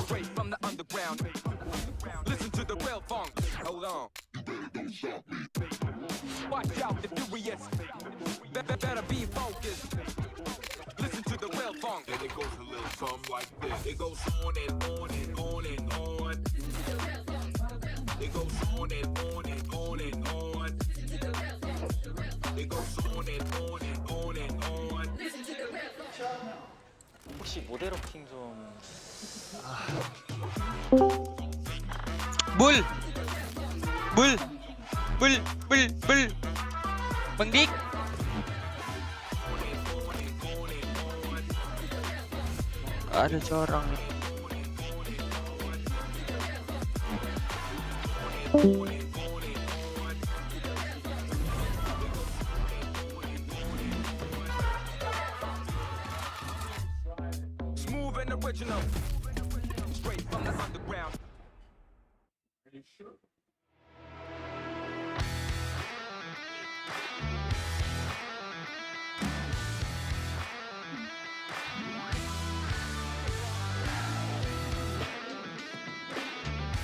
Straight from the underground. Listen to the real funk. Hold on. Watch out, the furious. Better be focused. Listen to the real funk. And it goes a little something like this. It goes on and on and on and on. It goes on and on and on and on. It goes on and on and on and on. 혹시 모델업팅 좀 Bull. Bang Dik. Ada seorang. Smooth and original. Straight from the underground.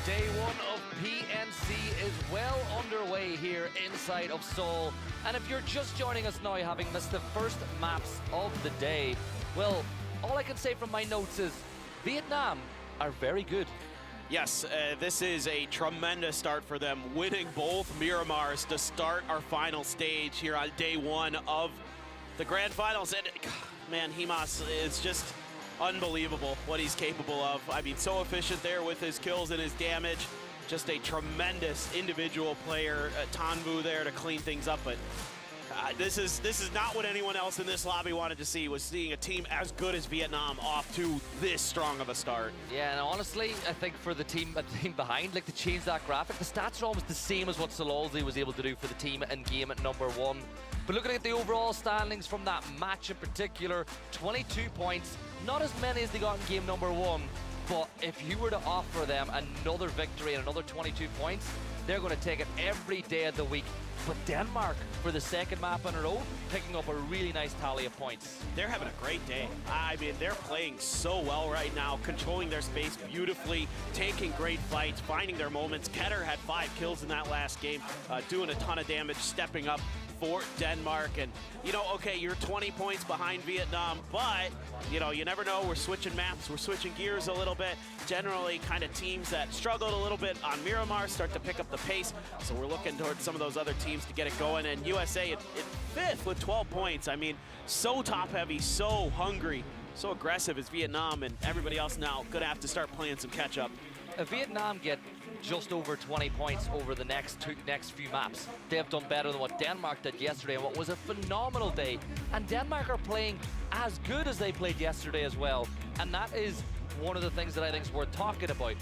Day one of PNC is well underway here inside of Seoul. And if you're just joining us now, having missed the first maps of the day, well, all I can say from my notes is Vietnam are very good. Yes, this is a tremendous start for them, winning both Miramars to start our final stage here on day one of the grand finals. And man, Himas is just unbelievable what he's capable of. I mean, so efficient there with his kills and his damage. Just a tremendous individual player. Tanvu there to clean things up, but this is not what anyone else in this lobby wanted to see, was seeing a team as good as Vietnam off to this strong of a start. Yeah, and honestly, I think for the team behind, like to change that graphic, the stats are almost the same as what Sololzi was able to do for the team in game at number one. But looking at the overall standings from that match in particular, 22 points, not as many as they got in game number one, but if you were to offer them another victory and another 22 points, they're going to take it every day of the week. But Denmark, for the second map in a row, picking up a really nice tally of points. They're having a great day. I mean, they're playing so well right now, controlling their space beautifully, taking great fights, finding their moments. Ketter had 5 kills in that last game, doing a ton of damage, stepping up for Denmark. And, you know, okay, you're 20 points behind Vietnam, but, you know, you never know. We're switching maps, we're switching gears a little bit. Generally, kind of teams that struggled a little bit on Miramar start to pick up the pace. So we're looking towards some of those other teams to get it going. And USA at 5th with 12 points. I mean, so top-heavy, so hungry, so aggressive as Vietnam, and everybody else now gonna have to start playing some catch-up. If Vietnam get just over 20 points over the next few maps, they have done better than what Denmark did yesterday, and what was a phenomenal day. And Denmark are playing as good as they played yesterday as well, and that is one of the things that I think is worth talking about.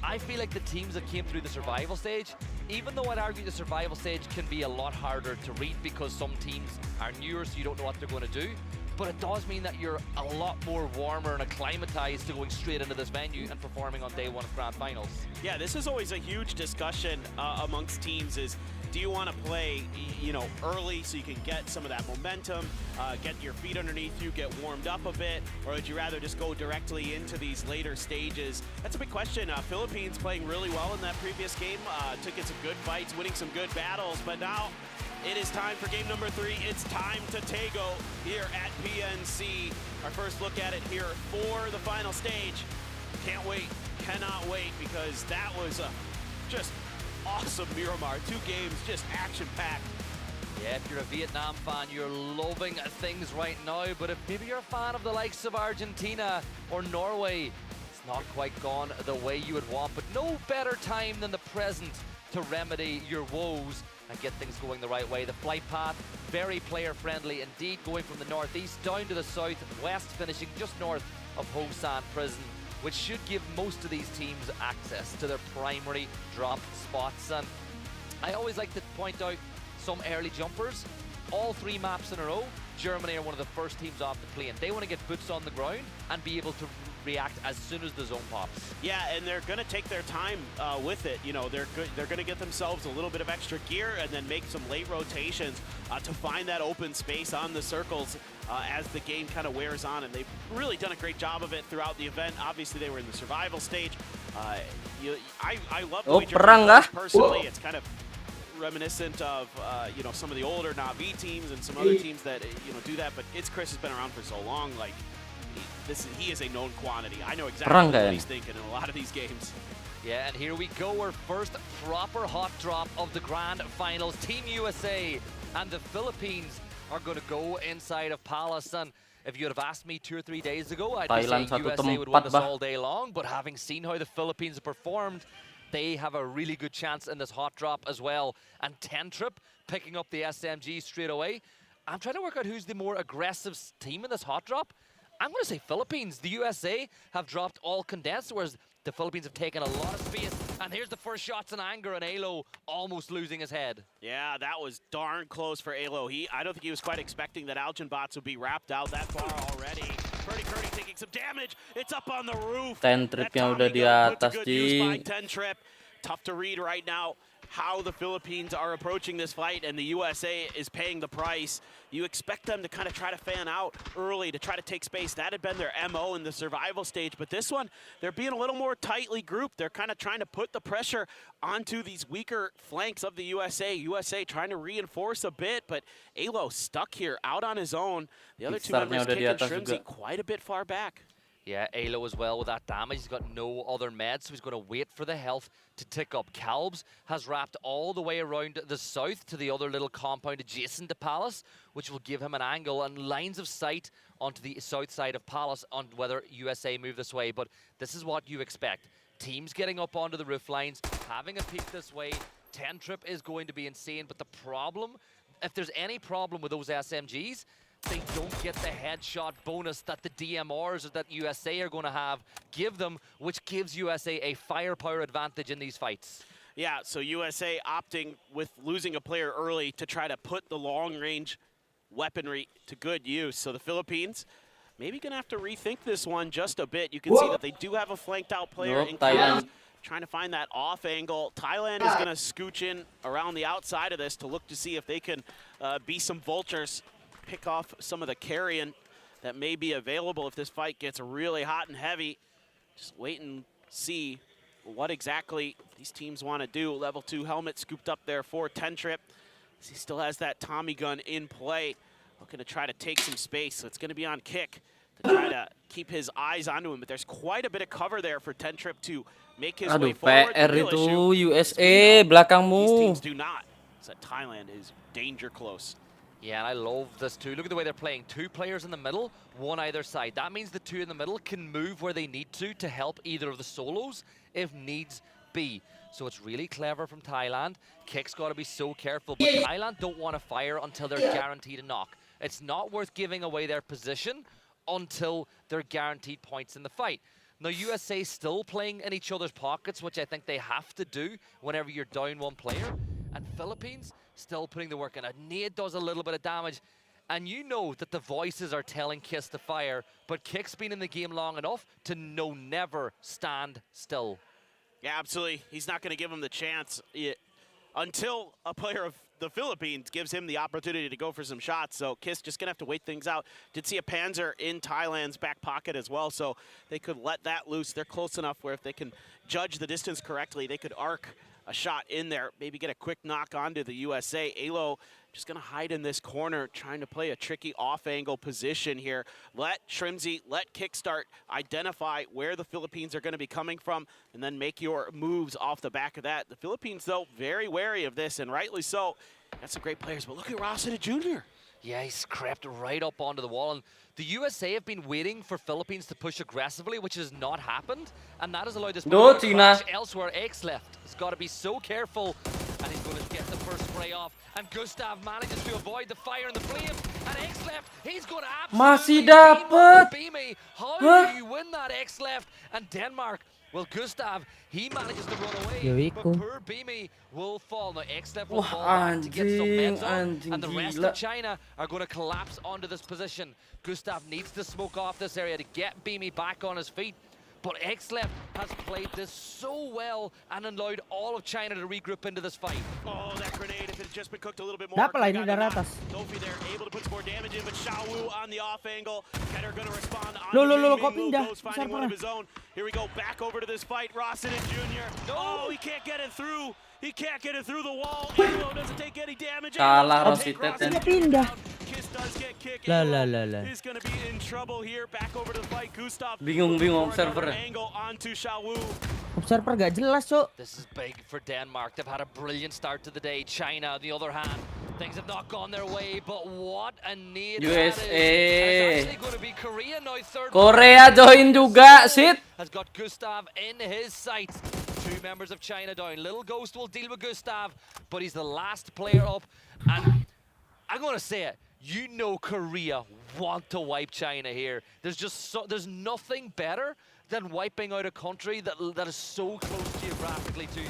I feel like the teams that came through the survival stage, even though I'd argue the survival stage can be a lot harder to read because some teams are newer, so you don't know what they're going to do, but it does mean that you're a lot more warmer and acclimatized to going straight into this venue and performing on day one of Grand Finals. Yeah, this is always a huge discussion amongst teams is, do you want to play, you know, early so you can get some of that momentum, get your feet underneath you, get warmed up a bit, or would you rather just go directly into these later stages? That's a big question. Philippines playing really well in that previous game, took in some good fights, winning some good battles, but now it is time for game number 3. It's time to Tego here at PNC. Our first look at it here for the final stage. Can't wait, cannot wait, because that was a just awesome Miramar. 2 games, just action-packed. Yeah, if you're a Vietnam fan, you're loving things right now, but if maybe you're a fan of the likes of Argentina or Norway, it's not quite gone the way you would want, but no better time than the present to remedy your woes and get things going the right way. The flight path, very player-friendly indeed, going from the northeast down to the southwest, finishing just north of Ho San Prison, which should give most of these teams access to their primary drop spots. And I always like to point out some early jumpers. All 3 maps in a row, Germany are one of the first teams off the plane. They want to get boots on the ground and be able to react as soon as the zone pops. Yeah, and they're going to take their time with it. You know, they're going to get themselves a little bit of extra gear and then make some late rotations to find that open space on the circles. as the game kind of wears on, and they've really done a great job of it throughout the event. Obviously, they were in the survival stage. I love the way Germany plays personally. It's kind of reminiscent of you know, some of the older Navi teams and some other teams that you know do that. But Chris has been around for so long. Like he is a known quantity. I know exactly what he's thinking in a lot of these games. Yeah, and here we go, our first proper hot drop of the grand finals. Team USA and the Philippines are going to go inside of Palace. And if you would have asked me 2 or 3 days ago, I'd be saying USA would win this all day long. But having seen how the Philippines have performed, they have a really good chance in this hot drop as well. And Tentrip picking up the SMG straight away. I'm trying to work out who's the more aggressive team in this hot drop. I'm going to say Philippines. The USA have dropped all condensed, whereas the Philippines have taken a lot of space. And here's the first shots in anger, and Alo almost losing his head. Yeah, that was darn close for Alo. I don't think he was quite expecting that Algenbots would be wrapped out that far already. Curdy taking some damage. It's up on the roof. Tentripnya udah di atas, Tentrip. Tough to read right now how the Philippines are approaching this fight, and the USA is paying the price. You expect them to kind of try to fan out early to try to take space. That had been their MO in the survival stage, but this one, they're being a little more tightly grouped. They're kind of trying to put the pressure onto these weaker flanks of the USA. USA trying to reinforce a bit, but Alo stuck here out on his own. The other two members, Kick and Shrimsy, quite a bit far back. Yeah, Alo as well with that damage. He's got no other meds, so he's going to wait for the health to tick up. Calbs has wrapped all the way around the south to the other little compound adjacent to Palace, which will give him an angle and lines of sight onto the south side of Palace on whether USA move this way. But this is what you expect. Teams getting up onto the roof lines, having a peek this way. Tentrip is going to be insane, but the problem, if there's any problem with those SMGs, they don't get the headshot bonus that the DMRs or that USA are going to give them, which gives USA a firepower advantage in these fights. Yeah, so USA opting with losing a player early to try to put the long-range weaponry to good use. So the Philippines maybe going to have to rethink this one just a bit. You can see that they do have a flanked-out player in Thailand, trying to find that off angle. Thailand is going to scooch in around the outside of this to look to see if they can be some vultures, pick off some of the carrion that may be available if this fight gets really hot and heavy. Just wait and see what exactly these teams want to do. Level 2 helmet scooped up there for Tentrip. He still has that Tommy gun in play, looking to try to take some space. So it's going to be on Kick to try to keep his eyes onto him. But there's quite a bit of cover there for Tentrip to make his way forward. PR itu USA belakangmu. These teams do not. So Thailand is danger close. Yeah, and I love this too. Look at the way they're playing. 2 players in the middle, 1 either side. That means the 2 in the middle can move where they need to help either of the solos if needs be. So it's really clever from Thailand. Kick's got to be so careful, but Thailand don't want to fire until they're guaranteed a knock. It's not worth giving away their position until they're guaranteed points in the fight. Now, USA still playing in each other's pockets, which I think they have to do whenever you're down 1 player. And Philippines still putting the work in. A nade does a little bit of damage. And you know that the voices are telling Kiss to fire, but Kick's been in the game long enough to know never stand still. Yeah, absolutely. He's not going to give him the chance until a player of the Philippines gives him the opportunity to go for some shots. So Kiss just going to have to wait things out. Did see a Panzer in Thailand's back pocket as well, so they could let that loose. They're close enough where if they can judge the distance correctly, they could arc a shot in there, maybe get a quick knock onto the USA. Alo just going to hide in this corner, trying to play a tricky off-angle position here. Let Shrimsy, let Kickstart identify where the Philippines are going to be coming from, and then make your moves off the back of that. The Philippines, though, very wary of this, and rightly so. Got some great players, but look at Rossiter Jr. Yeah, he's crept right up onto the wall, and the USA have been waiting for Philippines to push aggressively, which has not happened, and that has allowed this player to crash elsewhere. X left has got to be so careful, and he's going to get the first spray off, and Gustav manages to avoid the fire and the flame, and X left, he's going to absolutely beam me. How do you win that X left? And Denmark, well, Gustav, he manages to run away, but poor Beamy will fall. Now, X-Left will fall back to get some meds on, and the rest of China are going to collapse onto this position. Gustav needs to smoke off this area to get Beamy back on his feet, But XLeft has played this so well and allowed all of China to regroup into this fight. Oh, that grenade, if it had just been cooked a little bit more. Dapat lah ini dari atas. Sophie there, able to put some more damage in, but Xiaowu on the off angle. Ketter gonna respond on Lo, kok pindah? finding one of his own. Here we go, back over to this fight. Rossin and Junior. Oh, he can't get it through. He can't get it through the wall. Elo doesn't take any damage. Salah Rositet. Pindah. Kiss does get kicked. Lah. He's gonna be in trouble here. Back over to the fight. Gustav. Bingung observer. Angle onto Xiaowu. Observer gak jelas, Cok. This is big for Denmark. They've had a brilliant start to the day. China, on the other hand, things have not gone their way, but what a need USA. that is. It's actually going to be Korea now, third. Korea join juga, Sit. Has got Gustav in his sights. 2 members of China down. Little Ghost will deal with Gustav, but he's the last player up. And I'm going to say it. You know Korea want to wipe China here. There's nothing better than wiping out a country that is so close geographically to you.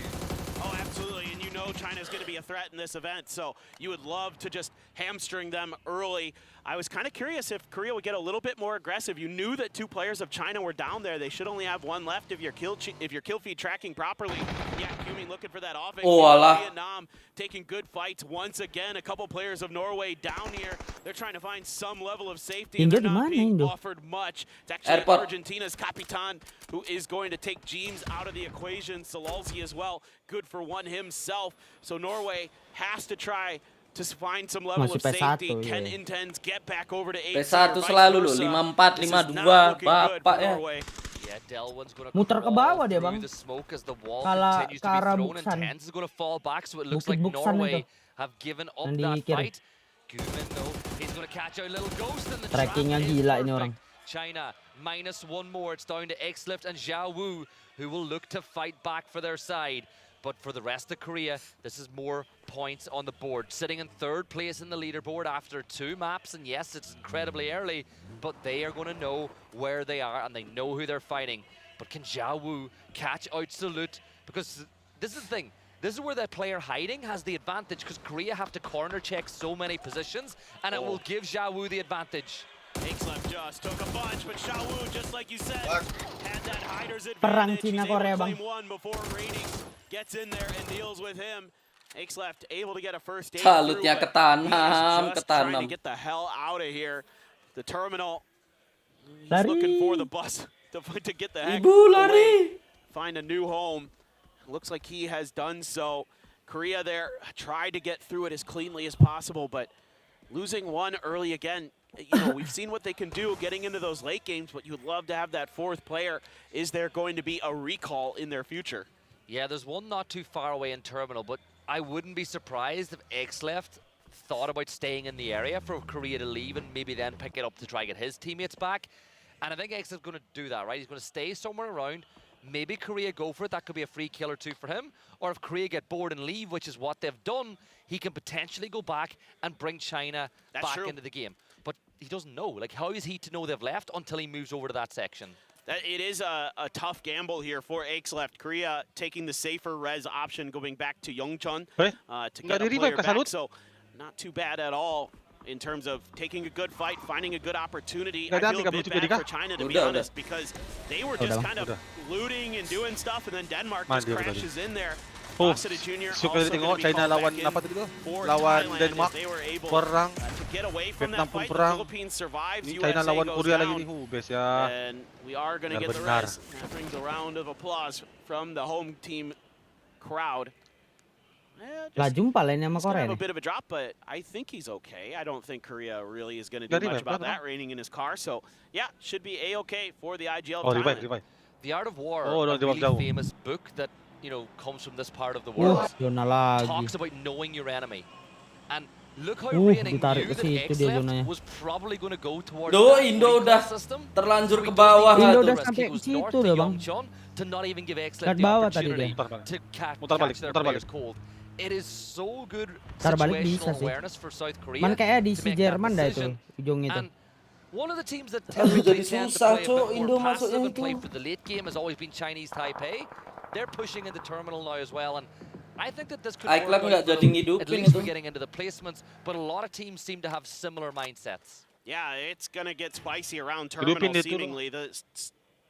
Oh, absolutely, and you know China's going to be a threat in this event, so you would love to just hamstring them early. I was kind of curious if Korea would get a little bit more aggressive. You knew that 2 players of China were down there. They should only have 1 left if your kill feed tracking properly. Yeah, Kuming looking for that offense. Vietnam taking good fights once again. A couple players of Norway down here. They're trying to find some level of safety, and they're not being offered much. It's actually Argentina's Capitan who is going to take James out of the equation. Salalsi as well, good for 1 himself. So Norway has to try to find some level of safety. Ken intends get back over to 8. P1 selalu loh, 5-4, 5-2, bapak ya. Yeah, Delwin's going to muter ke bawah dia, Bang. the smoke as the wall Kalah continues to be thrown, and Buksan. Tens is going to fall back, so it looks like Buksan Norway itu. have given up Yang that di kiri. fight. Gumin though, he's going to catch out Little Ghost, and the Trackingnya trap is gila ini perfect. orang. China -1 more. It's down to XLeft and Xiaowu, who will look to fight back for their side. But for the rest of Korea, this is more points on the board. Sitting in 3rd place in the leaderboard after 2 maps, and yes, it's incredibly early, but they are going to know where they are and they know who they're fighting. But can Xiaowu catch out Salute? Because this is the thing. This is where the player hiding has the advantage, because Korea have to corner check so many positions, and it will give Xiaowu the advantage. XLeft just took a bunch, but Xiaowu, just like you said, had that hider's Perang advantage. Cina He's able Korea, to Bang. claim 1 before Rating gets in there and deals with him. XLeft able to get a first aid Salutnya through, ke but he is tanam, just ke trying to tanam. get the hell out of here. The terminal, he's Lari. looking for the bus to get the heck Ibu away, lari. find a new home. Looks like he has done so. Korea there tried to get through it as cleanly as possible, but losing 1 early again. You know, we've seen what they can do getting into those late games, but you'd love to have that 4th player. Is there going to be a recall in their future? Yeah, there's one not too far away in Terminal, but I wouldn't be surprised if XLeft thought about staying in the area for Korea to leave and maybe then pick it up to try and get his teammates back. And I think XLeft's going to do that, right? He's going to stay somewhere around. Maybe Korea go for it. That could be a free kill or 2 for him. Or if Korea get bored and leave, which is what they've done, he can potentially go back and bring China back into the game. But he doesn't know. Like, how is he to know they've left until he moves over to that section? It is a tough gamble here for XLeft. Korea taking the safer res option, going back to Yongchun to get a player back. So not too bad at all in terms of taking a good fight, finding a good opportunity. I feel a bit bad for China, to be honest, because they were just kind of looting and doing stuff, and then Denmark just crashes in there. Oh, suka tengok China lawan apa tadi tu? Lawan Denmark, perang. Vietnam pun perang. China lawan Korea lagi ni. Best ya. And we are going to get the rest. That brings a round of applause from the home team crowd. Lah jumpa lainnya sama Korea. Have a bit of a drop, but I think he's okay. I don't think Korea really is going to do much about that raining in his car. So yeah, should be a-okay for the IGL. Revive. The Art of War, a really famous book that comes from this part of the world, talks about knowing your enemy. And look how Raining knew that XLeft was probably going to go towards Indo udah terlanjur ke bawah. Indo udah sampai ke situ loh, Bang. To not even give XLeft the opportunity to catch their players cold. It is so good situational awareness for South Korea. Man kayak di si Jerman dah itu ujung itu. One of the teams that typically tend to play a bit more passive and play for the late game has always been Chinese Taipei. They're pushing into Terminal now as well, and I think that this could work out at least for getting into the placements, but a lot of teams seem to have similar mindsets. Yeah, it's going to get spicy around Terminal, seemingly. The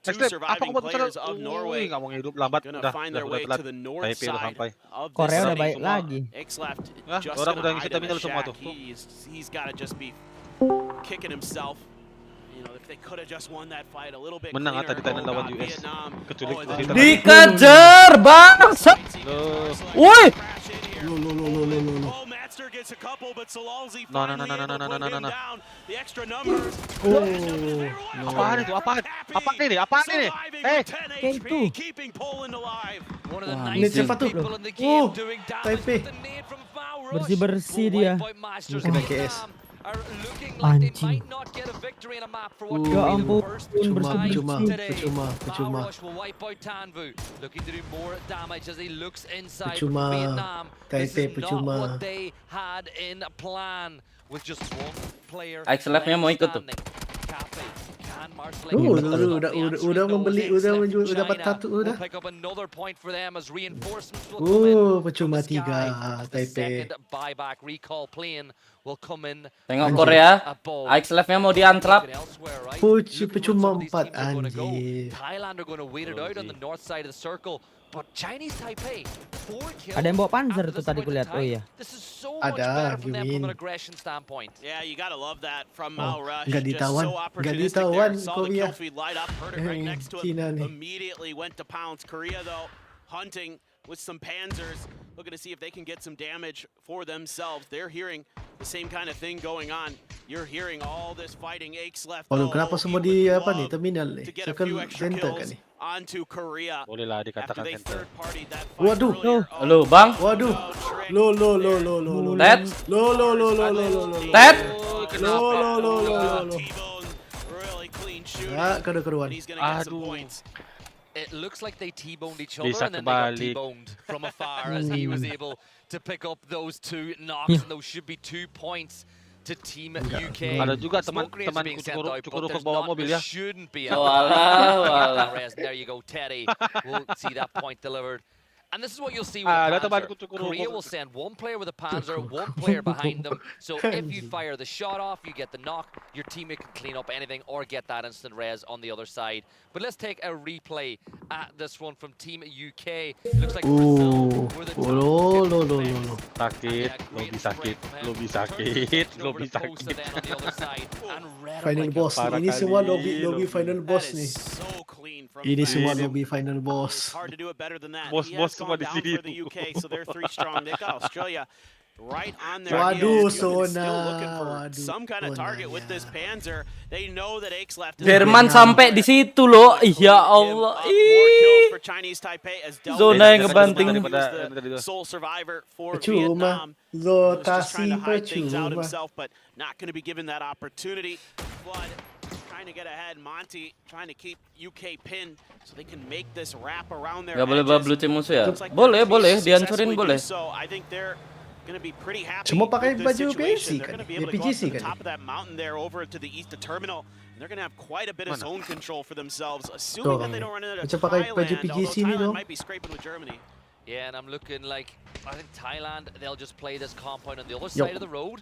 two surviving players of Norway gonna find their way to the north side of this Korea udah city. baik lagi. X-Left just orang gonna udah hide ngisi in a terminal semua shack. tuh. He's gotta just be kicking himself. You know, if they could have just won that fight a little bit Menang cleaner. tadi Thailand lawan God, US. Vietnam. Kecuali Oh, kita Dikejar bangsat. Woi. Oh, Madster gets a couple, but Salalzi finally able to put him down. The extra numbers. Apaan itu? Apaan ini? HP, keeping Poland alive. One of the Wah, nicest satu people loh. in the game doing damage Taipei. with the nade from Foul Rush. Bersih-bersih dia. Kena KS. Are looking like they Anjing. might not get a victory in a map for what Ya could be ampun, the first percuma, time today. percuma. Foul Rush will wipe out Tanvu, looking to do more damage as he looks inside Percuma. Vietnam. This Taipei is percuma. not what they had in plan with just one player X-Left-nya mau ikut tuh. standing. Cafe, can Marcel Udah membeli, udah menjual, udah dapat satu udah. pick up another point for them as reinforcements will come in. Percuma from the 3 sky. The Taipei. second buyback recall plane will come in. Tengok Korea. X-Left-nya mau diantrap. Percuma 4 anjir. Thailand are going to wait it out on the north side of the circle. But Chinese Taipei, 4 kills. Ada yang bawa panzer after tuh this tadi point in kulihat. Oh time. iya. This is so Ada, much better from them from Yumin. an aggression standpoint. Yeah, you gotta love that from Mal Rush. nggak Just ditawan. so Nggak opportunistic ditawan, there. Saw the Korea. kill feed light up, heard it right next to Cina him. nih. Immediately went to pounce. Korea though, hunting with some panzers, looking to see if they can get some damage for themselves. They're hearing the same kind of thing going on. You're hearing all this fighting. Aches left. Waduh, kenapa semua di apa nih terminal nih? To get a Circle few extra center kan kills nih? onto Korea. Boleh lah After dikatakan they center. third party that fight Waduh, earlier. Halo, Bang. Waduh. Lo. Ted. Ted. Lo. Really clean shooting. Ya, keruan. And he's gonna get some Aduh. points. It looks like they T-boned each other Bisa and then they got kebalik. T-boned from afar as he was able to pick up those 2 knocks, and those should be 2 points to Team UK. Ada juga Smoke grenades are being sent out, but Cukuru there's bawa not- mobil there ya. shouldn't be. Walah. There you go, Teddy. We'll see that point delivered. And this is what you'll see with Ada the temanku Panzer. Cukuru. Korea will send 1 player with a Panzer, 1 player behind them. So if you fire the shot off, you get the knock, your teammate can clean up anything or get that instant res on the other side. But let's take a replay at this one from Team UK. Looks like Brazil were the top 50 Sakit, lobby sakit. Poster then on the other side. And red Final like a boss. Ini semua lobby final boss That nih. is so clean from Ini semua Brazil. lobby final It's boss. hard to do it better than that. Boss- He boss has gone semua di down sini for the tuh. UK, so they're 3 strong. They got Australia right on their Waduh, heels. Still Sona. looking for Waduh, some kind of target with Sonanya. this Panzer. They know that Aches left. Jerman sampai di situ loh. Ya Allah. More kills for Chinese Taipei as Zona yang Delta ngebanting. the sole survivor for Percuma. Vietnam. He was just trying to Rotasi hide things out percuma. himself, but not going to be given that opportunity. Flood trying to get ahead. Monty trying to keep UK pinned so they can make this wrap around their Gak boleh edges. bablu tim musuh ya? Looks like Boleh, they're gonna boleh. successfully Dihancurin do boleh. So I think they're going to be pretty happy Semua pakai with this baju situation. PNC They're kan? going to be able to go up PGC to the kan? top of that mountain there over to the east, the terminal. And they're going to have quite a bit of zone control for themselves, assuming that they don't run into Macam pakai baju Thailand, although PGC ni Thailand dong. might be scraping with Germany. Yeah, and I'm looking like, I think Thailand, they'll just play this compound on the other Yo. side of the road.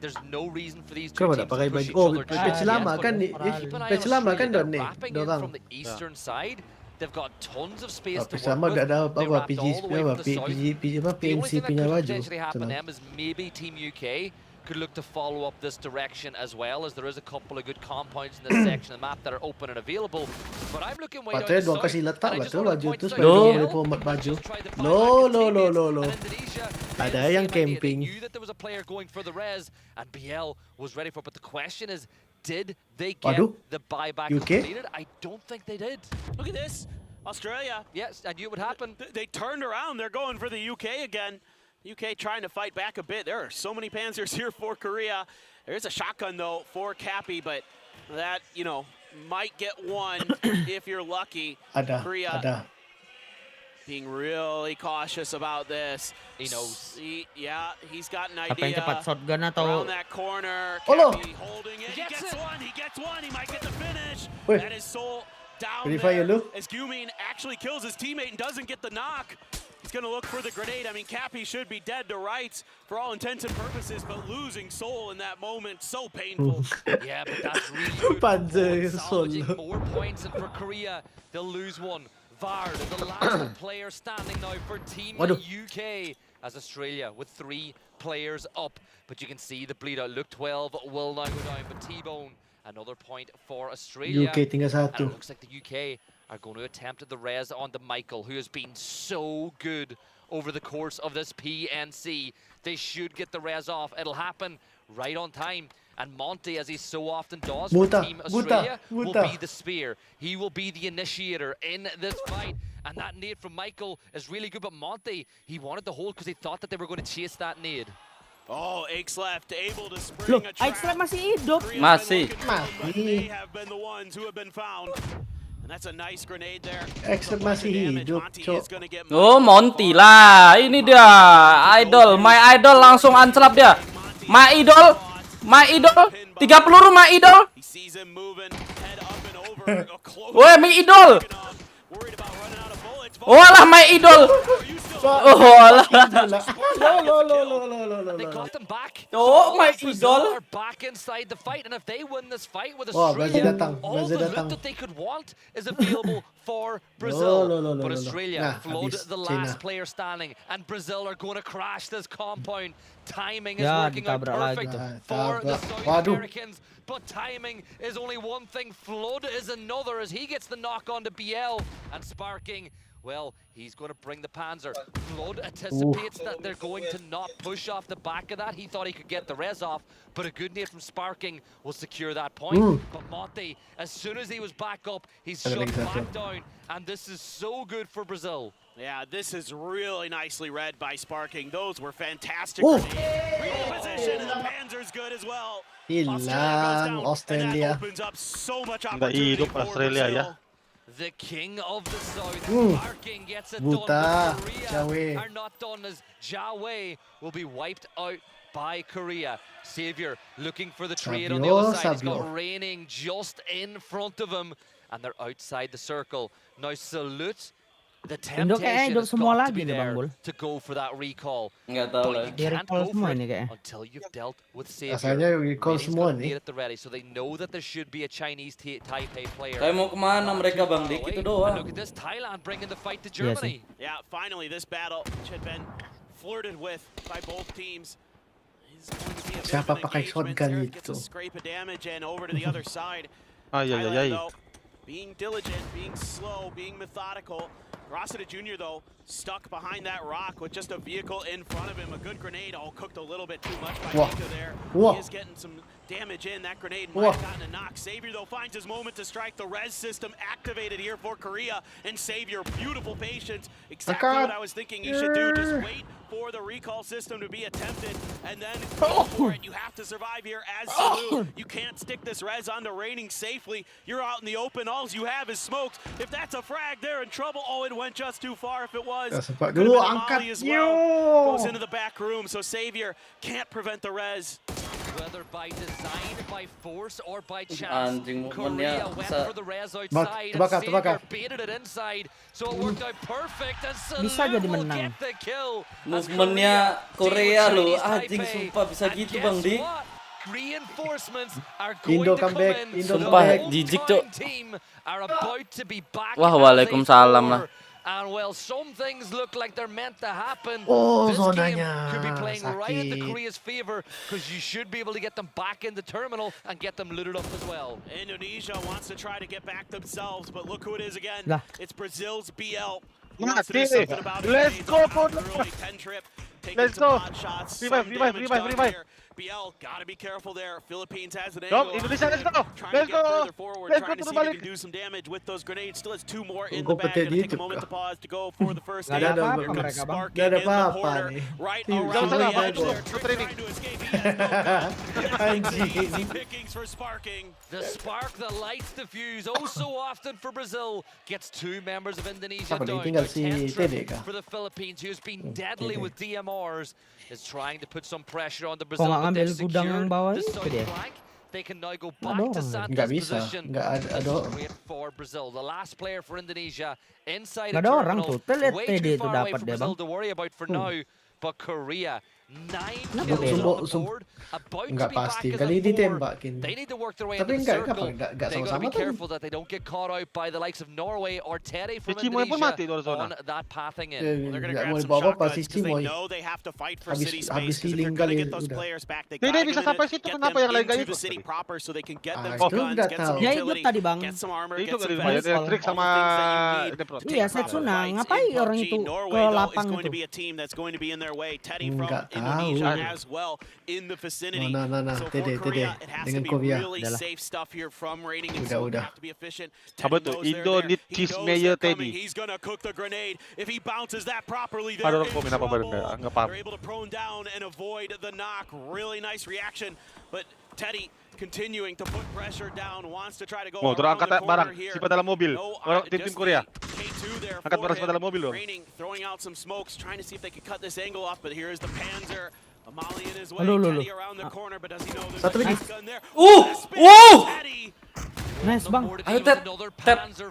There's no reason for these two Kenapa teams tak pakai to push baju? each Oh, other just patch yet, lama but kan ni. keep an eye Patch on lama kan Australia. don ni. They're wrapping in Dorang. from the eastern side. They've got tons of space to Patch work lama with. dah ada They apa wrapped PG all the way apa from the south. PNC The only PNC thing that punya could baju. potentially happen to Senang. them is maybe Team UK could look to follow up this direction as well, as there is a couple of good compounds in this section of the map that are open and available. But I'm looking way down Patutnya the dua south, kasih letak and I just betul want to baju point tu this supaya out. dia BL boleh format baju. just tried to find Lo back lo lo teammates, lo lo. and Indonesia, they Ada had the yang same idea. They camping. knew that there was a player going for the res, and BL was ready for it. But the question is, did they get Waduh. the buyback UK? completed? I don't think they did. Look at this. Australia. Yes, I knew it would happen. They turned around. They're going for the UK again. UK trying to fight back a bit. There are so many Panzers here for Korea. There's a shotgun, though, for Cappy, but that, you know, might get one if you're lucky. Ada, Korea ada. being really cautious about this. He knows. He's got an Apa yang idea. cepat, shotgun atau Around that corner. Oh, no. Cappy holding it. He gets one. He gets one. He might get the finish. Wait. That is Soul down Verify there. yellow. As Gumin actually kills his teammate and doesn't get the knock. He's going to look for the grenade. I mean, Cappy should be dead to rights for all intents and purposes, but losing soul in that moment, so painful. Yeah, but that's really good. Salvaging more points, and for Korea, they'll lose one. Vard, the last player standing now for Team UK, as Australia with 3 players up. But you can see the bleed out. Look, 12 will now go down, but T-Bone, another point for Australia. UK tinggal And 1. it looks like the UK are going to attempt the res onto Michael, who has been so good over the course of this PNC. They should get the res off. It'll happen right on time. And Monty, as he so often does for Team Australia, will be the spear. He will be the initiator in this fight. And that nade from Michael is really good, but Monty, he wanted to hold because he thought that they were going to chase that nade. Oh, Aix left, able to spring a trap. Aix left masih hidup. Masih. They have been the ones who have been found. And that's a nice grenade there. Aix left masih hidup, cok. Oh, Monty lah. Ini dia. Idol. My idol langsung ancelap dia. My idol. My idol. 3 peluru my idol. Woi, my idol. Oh lah, my idol. Oh lah. They got them back. Oh, my Brazil idol. are back inside the fight, and if they win this fight with Australia, all the loot that they could want is available for Brazil. But Australia flood the last player standing, and Brazil are going to crash this compound. Timing is working out perfect for the South Americans, but timing is only one thing. Flood is another as he gets the knock on to BL, and Sparking, well, he's going to bring the Panzer. Flood anticipates that they're going to not push off the back of that. He thought he could get the res off, but a good nade from Sparking will secure that point. But Monty, as soon as he was back up, he's shut back down, and this is so good for Brazil. Yeah, this is really nicely read by Sparking. Those were fantastic grenades. Reposition, and the Panzer's good as well. Hilang Australia. Opens up so much Nggak opportunity hidup for Australia ya. The king of the south, Sparking gets it done, Buta, but Korea Jawe. are not done as Jawe will be wiped out by Korea. Savior looking for the trade on the other side. He's got Raining just in front of him, and they're outside the circle. Now Salute, the temptation has got to be there to go for that recall. Nggak tahu lah. But you can't go for it until you've dealt with Savior. Rasanya recall semua nih. At the ready, so they know that there should be a Chinese Taipei player. Kayak mau kemana mereka bang? Dikit itu doang. Look at this, Thailand bringing the fight to Germany. Yeah, finally this battle which had been flirted with by both teams. Siapa pakai shotgun Gets a scrape of damage and over to the other side. Ay. Though, being diligent, being slow, being methodical. Rossiter Jr. though stuck behind that rock with just a vehicle in front of him. A good grenade, all cooked a little bit too much by Nico there. He is getting some damage in. That grenade might have gotten a knock. Savior though finds his moment to strike. The res system activated here for Korea, and Savior, beautiful patience. Exactly what I was thinking you should do. Just wait for the recall system to be attempted and then go for it. You have to survive here as Salute. You can't stick this res onto Raining safely. You're out in the open. All you have is smokes. If that's a frag, they're in trouble. Oh, it went just too far. If it was, could have been a molly as well. Goes into the back room, so Savior can't prevent the res. Whether by design, by force, or by chance, Korea went for the res outside, and Savior baited it inside, so it worked out perfect, and Salute will get the kill. Movementnya Korea loh, anjing sumpah bisa gitu bang Dik. Reinforcements are going Indo to come come back, in. Indo The come back. Jijik cok. team are about to be back. Wah, waalaikumsalam lah. And well, some things look like they're meant to happen. Oh, this game zonanya could be playing right into sakit. Korea's favor, because you should be able to get them back in the terminal and get them looted up as well. Indonesia wants to try to get back themselves, but look who it is again. Lah. It's Brazil's BL. Let's go, let's go. Revive. BL, gotta be careful there. Philippines has an Yup, angle. Indonesia, let's go. Trying Let's to get go. further forward, Let's trying go to to see if he balik. can do some damage with those grenades. Still has 2 more in Go the bag. pete Gonna take dito a moment ka. to pause to go for the first Gak game. ada apa-apa Here comes mereka, Bang. Sparking Gak ada in the apa-apa corner, nih. right Tim around sama the aja. edge there. Trying to escape. He has no gun. Anjing. Easy pickings for Sparking. The spark that lights the fuse, oh so often for Brazil, gets 2 members of Indonesia Apa nih, down. tinggal si Tentrip Tede kah? for the Philippines, who's been deadly Tede. with DMRs, is trying to put some pressure on the Kok Brazil, nggak but ngambil they've gudang yang secured bawah the itu south dia? flank. They can now go Nggak back to doang. Santa's Nggak bisa, position. nggak ada It's doang. great for Brazil. Brazil. The last player for Indonesia inside Gak a ada orang terminal. tuh. Lihat Way TD too itu far away dapat for dia, Brazil Bang. to worry about for now. But Korea, 9 Kenapa kills dia? on the board, about to Nggak be back pasti. as Kali a 4. ditembakin. They need to work their way Tapi into the nggak circle. nggak They got to sama-sama be tuh. careful that they don't get caught out by the likes of Norway or Teddy from Cimoy pun mati Indonesia di zona. on that pathing in. Well, they're going to Nggak grab mau some dibawa apa shotguns si because they Cimoy. know they have to fight for Habis city space. habis Because if they're healing going to kali get those udah. players back, they Tidak gotta bisa get sampai situ, them kenapa yang lain nggak into the ikut city tadi? proper so they can get them Ah, some itu guns, nggak get tahu. some Ya ikut utility, tadi, Bang. get some armor, Itu get some dari vest, Electric all sama the things that you need Deprot. to Iya, take proper Setsuna. fights Ngapain in orang PUBG. itu Norway, ke though, is lapang going to itu? be a team that's going to be in their way. Teddy from Nggak Indonesia tahu. as well in the vicinity. Nah. So for TD Korea, it has to dengan be Korea. really safe stuff here from raiding, and Udah, so you udah. have to be efficient. Apa Teddy tuh? knows they're Indo there. need He cheese knows mayo they're coming. Teddy. He's gonna cook the grenade. If he bounces that properly, Ada they're orang in komen apa trouble. nggak paham. They're able to prone down and avoid the knock. Really nice reaction, but Teddy continuing to put pressure down, wants to try to go Oh, around angkat the corner barang. here. Sifat dalam mobil. No, Orang tim just Korea. K2 there Angkat for barang sifat him. dalam mobil dong. Raining, throwing out some smokes, trying to see if they could cut this angle off, but here is the Panzer. MadLion is way. Teddy around the corner, but does he know there's Satu a lagi. shotgun there? Teddy. Nice, Bang. Ayo Ted,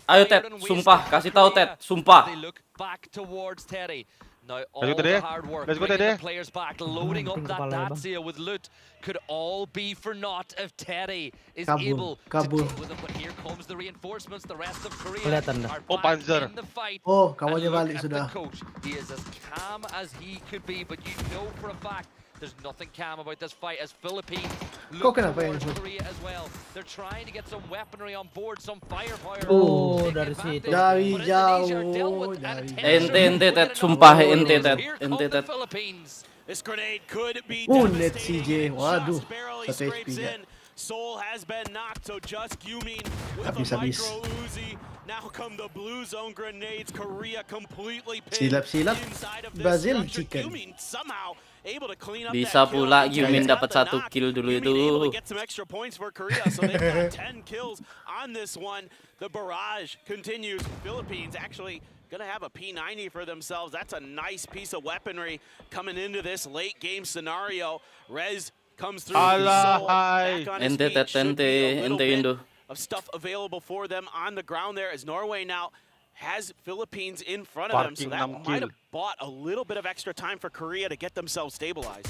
ayo Ted, sumpah, kasih tahu Ted, sumpah. They look back towards Teddy. Now all Let's go, the Teddy. hard work, Let's go, bringing the Teddy. players back, loading up that Kepala, Bang. Dacia with loot could all be for naught if Teddy is Kabur, able kabur. to deal with them. But here comes the reinforcements. The rest of Korea Kelihatan dah. are Oh, back Panzer. in the fight. Oh, And kawannya look balik at sudah. the coach. He is as calm as he could be, but you know for a fact there's nothing calm about this fight as Philippines look kenapa yang towards shoot? Korea as well. They're trying to get some weaponry on board, some firepower. Oh, Take dari advantage. situ. Dari But Indonesia are dealt jauh, with at a dari 10. Ente Ted, sumpah ente Ted, Here ente come the Ted. Philippines. This grenade could be Net devastating. CJ. Waduh, Just barely 1 HP scrapes nya. in. Soul has been knocked, so just Gumin with Habis, a habis. micro Uzi. Now come the blue zone grenades. Korea completely pinned Silap-silap. inside of this Brazil structure. chicken. Gumin somehow able to clean up Bisa that kill. pula He Yumin got dapat the 1 knock. kill dulu Gumin able to itu. get some extra points for Korea, so they've got 10 kills on this one. The barrage continues. Philippines actually gonna have a P90 for themselves. That's a nice piece of weaponry coming into this late game scenario. Rez comes through. Soul back on his Ente feet. Ted, Should be a little ente bit Indo. of stuff available for them on the ground there as Norway now has Philippines in front of them, so that Parking might 6 have bought a little bit of extra time for Korea to get themselves stabilized.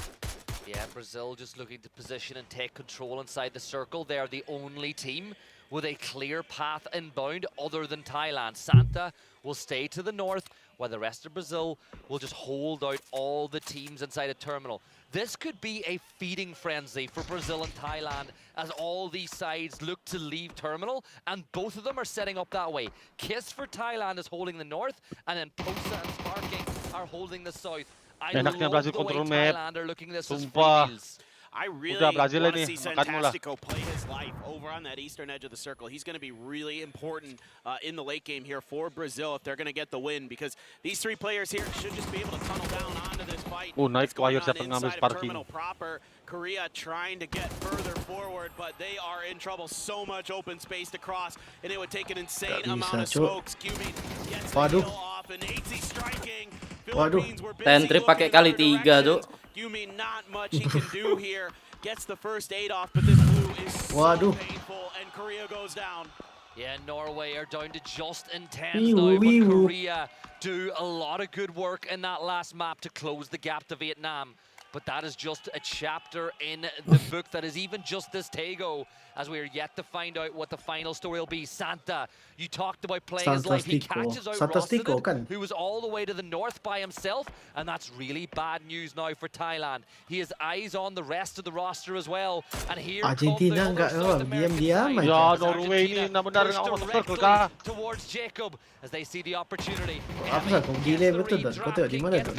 Yeah, Brazil just looking to position and take control inside the circle. They are the only team with a clear path inbound other than Thailand. Santa will stay to the north, while the rest of Brazil will just hold out all the teams inside a terminal. This could be a feeding frenzy for Brazil and Thailand as all these sides look to leave terminal, and both of them are setting up that way. Kiss for Thailand is holding the north, and then Pulsar and Sparking are holding the south. I Enaknya love Brazil the way control map. Thailand are looking this as free Sumpah. meals. I really Udah, Brazil want to ini, see makan mula. Santastico play his life over on that eastern edge of the circle. He's going to be really important in the late game here for Brazil if they're going to get the win, because these three players here should just be able to tunnel down onto this fight. Oh, nice What's going wire on siya pag ngambil inside of sparking. terminal proper. Korea trying to get further forward, but they are in trouble. So much open space to cross, and it would take an insane Gak amount of bisa, Cuk. smokes. Cumin gets the Waduh. kill off, and 8Z striking. Waduh. Philippines were busy Tentri pakai looking in kali other 3, directions. Cuk. Cumin, not much he can do here. Gets the first aid off, but this blue is so Waduh. painful, and Korea goes down. Yeah, Norway are down to just in 10s Wee-woo, now, but wee-woo. Korea do a lot of good work in that last map to close the gap to Vietnam. But that is just a chapter in the book that is even just this Tego, as we are yet to find out what the final story will be. Santa, you talked about playing his life. He Santastico. catches out Santastico, Rossiden, kan? who was all the way to the north by himself, and that's really bad news now for Thailand. He has eyes on the rest of the roster as well, and here Argentina come the nggak other South American diam-diam side. aja. Ya, As Norway ini Argentina benar-benar push nggak masuk circle directly kah? towards Jacob as they see the opportunity. Apa sah kau gile betul Don? Kau tengok di mana Don?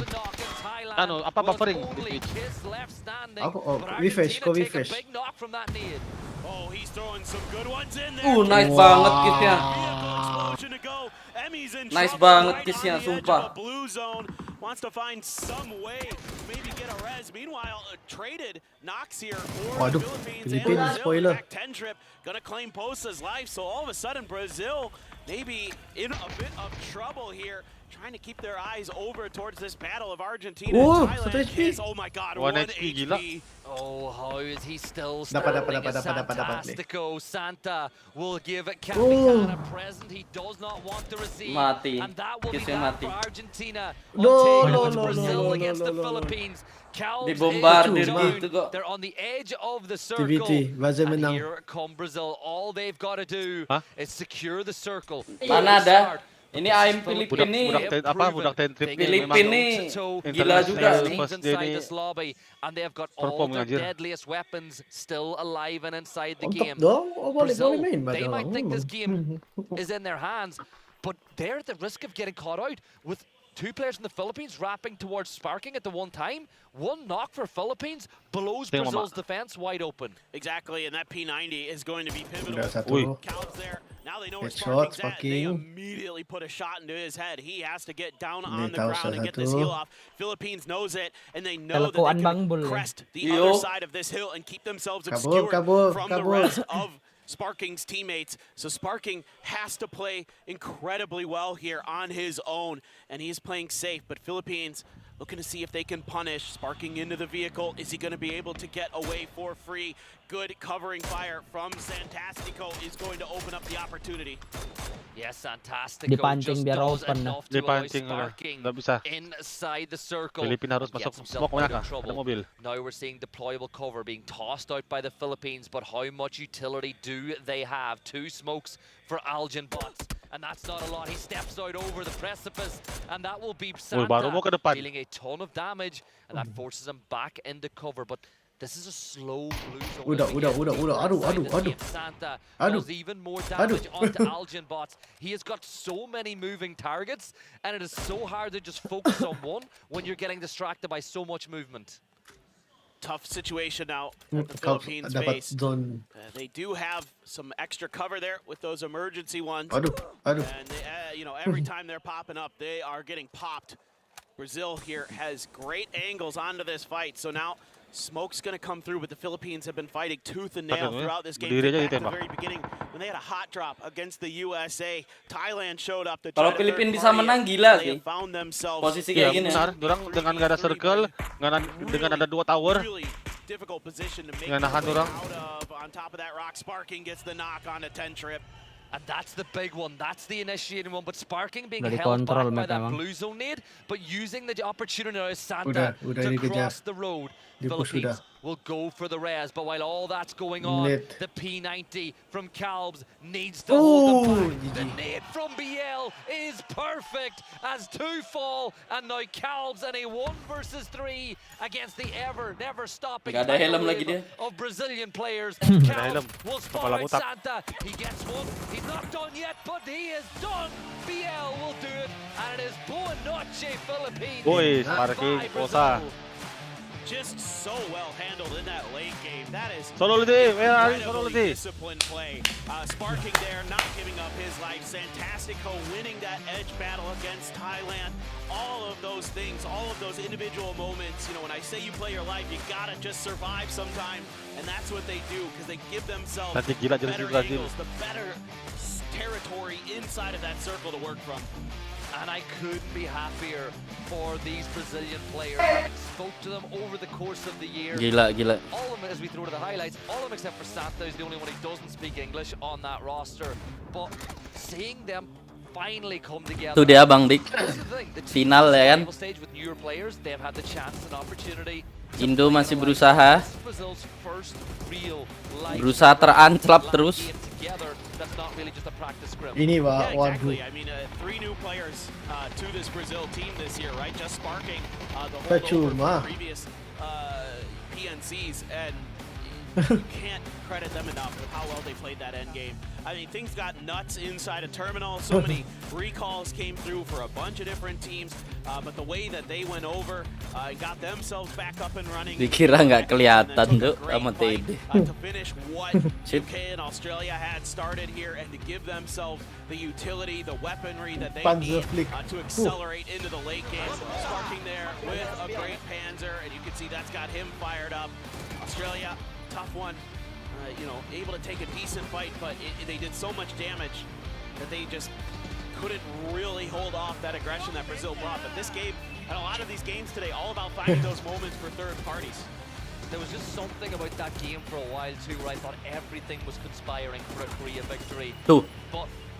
Anu, apa buffering? Oh, refresh, kau refresh. Oh, he's throwing some good ones in there. Nice banget kitnya. Nice banget kissnya, sumpah. Blue zone wants to find some way to maybe get a res. Meanwhile, traded knocks here for Waduh, the Philippines Philippines, and Brazil. spoiler. Back 10 trip gonna claim Posa's life. So all of a sudden, Brazil maybe in a bit of trouble here, trying to keep their eyes over towards this battle of Argentina and Thailand. Kiss, oh my God, 1 HP. Oh, how is he still Dapat. Fantastico. Santa will give Capicana a present he does not want to receive. Mati. And that will be Kisnya that mati. for Argentina. No, Brazil against the Philippines. Dibombardir gitu kok. They're on the edge of the circle. TVT, Brazil And menang. here come Brazil. All they've got to do is secure the circle. Mana ada? Ini AIM Filipina nih. Budak tentrip Filipina nih. Gila juga sih. Inside this lobby, and they've got all their deadliest weapons still alive and inside the game. Brazil, they might think this game is in their hands, but they're at the risk of getting caught out with 2 players in the Philippines wrapping towards Sparking at the one time. 1 knock for Philippines blows Brazil's defense wide open. Exactly, and that P90 is going to be pivotal. Cal's there. Now they know where Sparking's at. They immediately put a shot into his head. He has to get down on the ground and get this heal off. Philippines knows it, and they know that they can crest the other side of this hill and keep themselves obscured from the rest of Sparking's teammates. So Sparking has to play incredibly well here on his own, and he's playing safe, but Philippines looking to see if they can punish. Sparking into the vehicle. Is he going to be able to get away for free? Good covering fire from Santastico is going to open up the opportunity. Yes, Santastico just does enough to allow Sparking inside the circle. Harus masuk smoke banyak ada mobil. Now we're seeing deployable cover being tossed out by the Philippines, but how much utility do they have? 2 smokes for Algen bots, and that's not a lot. He steps out over the precipice, and that will be Santa dealing a ton of damage, and that forces him back into cover. But this is a slow blue zone. Aduh. Santa does even more damage onto Algen bots. He has got so many moving targets, and it is so hard to just focus on one when you're getting distracted by so much movement. Tough situation now at the Philippines base. They do have some extra cover there with those emergency ones. And they, every time they're popping up, they are getting popped. Brazil here has great angles onto this fight. So now smoke's going to come through, but the Philippines have been fighting tooth and nail throughout this game. Back at the very beginning, when they had a hot drop against the USA, Thailand showed up. Kalau Filipina bisa menang gila sih. Found themselves Posisi kayak gini. Dorang dengan gak ada circle, dengan ada 2 tower. Difficult position to make out of. On top of that, rock Sparking gets the knock on a 10 trip. And that's the big one. That's the initiating one. But Sparking being held back by that blue zone nade, but using the opportunity now as Santa to cross the road. Philippines will go for the res, but while all that's going on, the P90 from Calbs needs to hold them back. The nade from BL is perfect as 2 fall, and now Calbs in a 1 versus 3 against the never stopping of Brazilian players. Calbs will spot out Santa. He gets one. He's not done yet, but he is done. BL will do it, and it is Boa Noche Philippines. Sparking, Posa. Just so well handled in that late game. That is incredibly disciplined play. Sparking there, not giving up his life. Santastico winning that edge battle against Thailand. All of those things, all of those individual moments. When I say you play your life, you gotta just survive sometime, and that's what they do because they give themselves the better angles, the better territory inside of that circle to work from. And I couldn't be happier for these Brazilian players. Having spoke to them over the course of the year. Gila. All of them, as we throw to the highlights, all of them except for Santa is the only one who doesn't speak English on that roster. But seeing them finally come together. Itu dia Bang Dik. Final ya kan. With newer players, they've had the chance and opportunity. Indo masih berusaha teranclap terus. That's not really just a practice script. Exactly. I mean, 3 new players to this Brazil team this year, right? Just Sparking the holdover from previous PNCs, and you can't credit them enough with how well they played that end game. I mean, things got nuts inside a terminal. So many recalls came through for a bunch of different teams, but the way that they went over and got themselves back up and running. Dikira nggak kelihatan tuh sama TD. To finish what UK and Australia had started here and to give themselves the utility, the weaponry that they need to accelerate into the late game. Sparking there with a great Panzer, and you can see that's got him fired up. Australia, tough one. you know, able to take a decent fight, but they did so much damage that they just couldn't really hold off that aggression that Brazil brought. But this game, and a lot of these games today, all about finding those moments for third parties. There was just something about that game for a while too, where I thought everything was conspiring for a Korea victory. Tuh,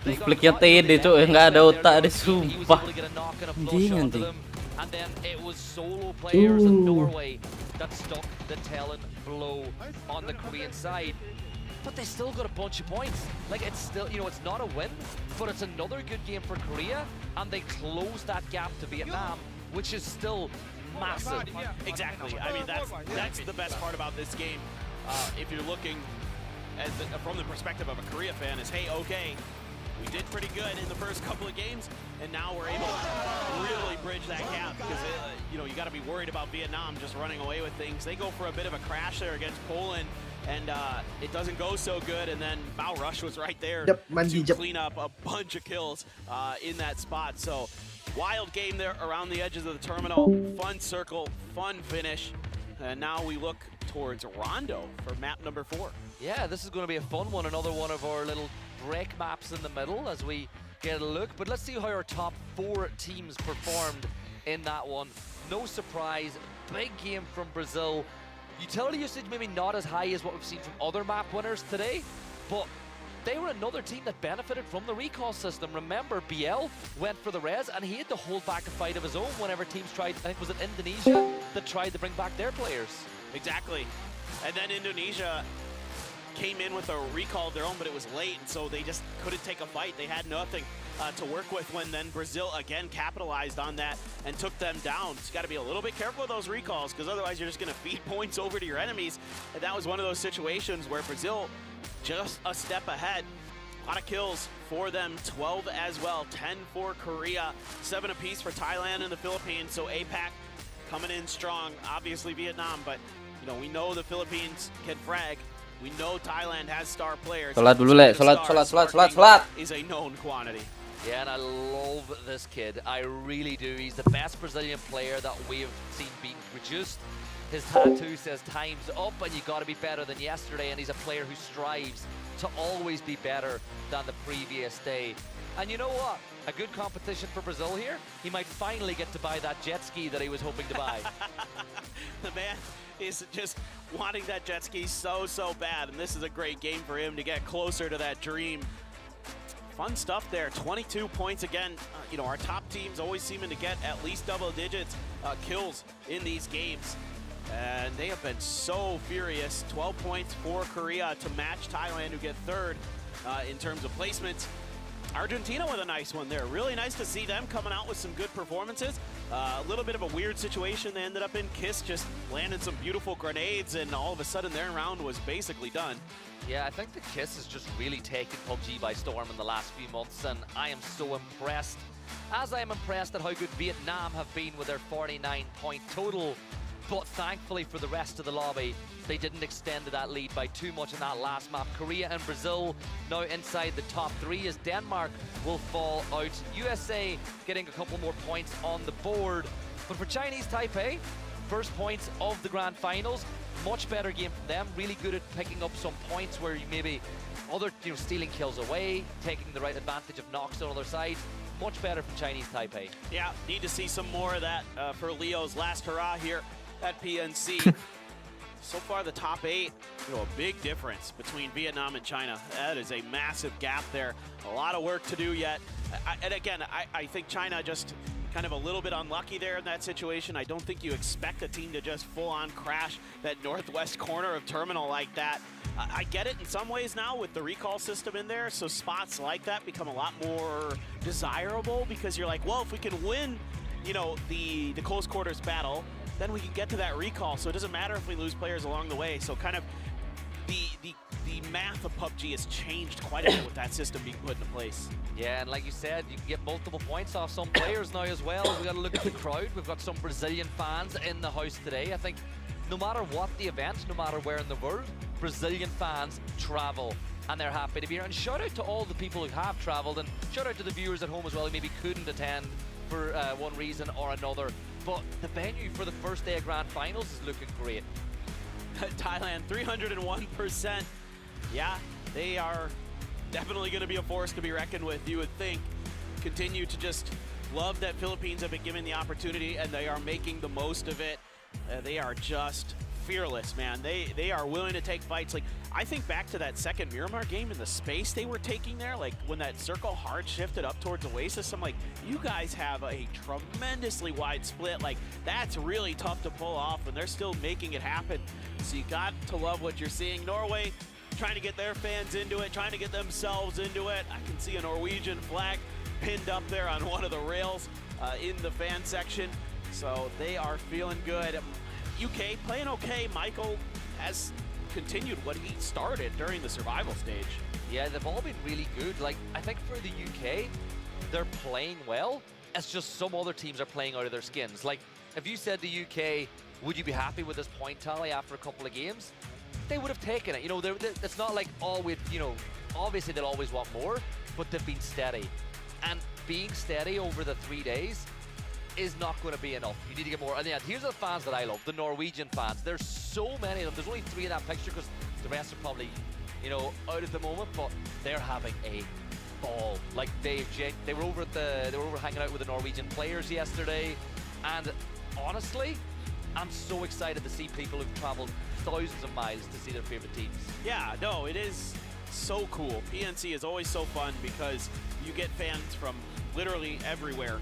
flicknya TD cuk, nggak ada otak deh, sumpah. Anjing. And then it was solo players in Norway that stuck the telling blow on the Korean side. But they still got a bunch of points. Like, it's still, you know, it's not a win, but it's another good game for Korea, and they closed that gap to Vietnam, which is still massive. Exactly. I mean, that's the best part about this game. If you're looking from the perspective of a Korea fan, is hey, okay, we did pretty good in the first couple of games, and now we're able to really bridge that gap because you know, you got to be worried about Vietnam just running away with things. They go for a bit of a crash there against Poland, and it doesn't go so good. And then Bao Rush was right there to clean up a bunch of kills in that spot. So wild game there around the edges of the terminal. Fun circle, fun finish, and now we look towards Rondo for map number 4. Yeah, this is going to be a fun one. Another one of our little break maps in the middle as we get a look. But let's see how our top 4 teams performed in that one. No surprise, big game from Brazil. Utility usage maybe not as high as what we've seen from other map winners today, but they were another team that benefited from the recall system. Remember, BL went for the res, and he had to hold back a fight of his own whenever teams tried, I think was it Indonesia, that tried to bring back their players. Exactly. And then Indonesia came in with a recall of their own, but it was late, and so they just couldn't take a fight. They had nothing to work with when then Brazil again capitalized on that and took them down. So you got to be a little bit careful with those recalls, because otherwise you're just going to feed points over to your enemies. And that was one of those situations where Brazil just a step ahead. A lot of kills for them, 12 as well, 10 for Korea, 7 apiece for Thailand and the Philippines. So APAC coming in strong, obviously Vietnam, but you know, we know the Philippines can frag. We know Thailand has star players. Salat dulu, Le. Salat. Is a known quantity. Yeah, and I love this kid. I really do. He's the best Brazilian player that we've seen being produced. His tattoo says time's up and you got to be better than yesterday, and he's a player who strives to always be better than the previous day. And you know what? A good competition for Brazil here. He might finally get to buy that jet ski that he was hoping to buy. The man is just wanting that jet ski so bad, and this is a great game for him to get closer to that dream. Fun stuff there. 22 points again. You know, our top teams always seeming to get at least double digits kills in these games, and they have been so furious. 12 points for Korea to match Thailand, who get third in terms of placements. Argentina with a nice one there. Really nice to see them coming out with some good performances. A little bit of a weird situation they ended up in. Kiss just landed some beautiful grenades, and all of a sudden their round was basically done. Yeah, I think the Kiss has just really taken PUBG by storm in the last few months, and I am so impressed. As I am impressed at how good Vietnam have been with their 49-point total. But thankfully for the rest of the lobby, they didn't extend to that lead by too much in that last map. Korea and Brazil now inside the top 3 as Denmark will fall out. USA getting a couple more points on the board. But for Chinese Taipei, first points of the grand finals, much better game from them. Really good at picking up some points where you maybe other, you know, stealing kills away, taking the right advantage of knocks on the other side. Much better from Chinese Taipei. Yeah, need to see some more of that for Leo's last hurrah here at PNC. So far the top 8, you know, a big difference between Vietnam and China. That is a massive gap there. A lot of work to do yet. And again, I think China just kind of a little bit unlucky there in that situation. I don't think you expect a team to just full-on crash that northwest corner of terminal like that. I get it in some ways now with the recall system in there, so spots like that become a lot more desirable, because you're like, well, if we can win, you know, the close quarters battle, then we can get to that recall, so it doesn't matter if we lose players along the way. So kind of the math of PUBG has changed quite a bit with that system being put into place. Yeah, and like you said, you can get multiple points off some players now as well. We got to look at the crowd. We've got some Brazilian fans in the house today. I think no matter what the event, no matter where in the world, Brazilian fans travel, and they're happy to be here. And shout out to all the people who have traveled, and shout out to the viewers at home as well who maybe couldn't attend for one reason or another. But the venue for the first day of grand finals is looking great. Thailand 301% yeah, they are definitely going to be a force to be reckoned with, you would think. Continue to just love that Philippines have been given the opportunity, and they are making the most of it. They are just fearless, man. They are willing to take fights. Like, I think back to that second Miramar game and the space they were taking there, like when that circle hard shifted up towards Oasis, I'm like, you guys have a tremendously wide split. Like, that's really tough to pull off, and they're still making it happen. So you got to love what you're seeing. Norway trying to get their fans into it, trying to get themselves into it. I can see a Norwegian flag pinned up there on one of the rails in the fan section. So they are feeling good. UK playing okay. Michael has continued what he started during the survival stage. Yeah, they've all been really good. Like, I think for the UK, they're playing well. It's just some other teams are playing out of their skins. Like, if you said the UK, would you be happy with this point tally after a couple of games? They would have taken it. You know, it's not like, oh, obviously they'll always want more, but they've been steady. And being steady over the 3 days is not going to be enough. You need to get more. And yeah, here's the fans that I love, the Norwegian fans. There's so many of them. There's only 3 in that picture because the rest are probably, you know, out at the moment, but they're having a ball. Like, they were over hanging out with the Norwegian players yesterday, and honestly, I'm so excited to see people who've traveled thousands of miles to see their favorite teams. Yeah, no, it is so cool. PNC is always so fun because you get fans from literally everywhere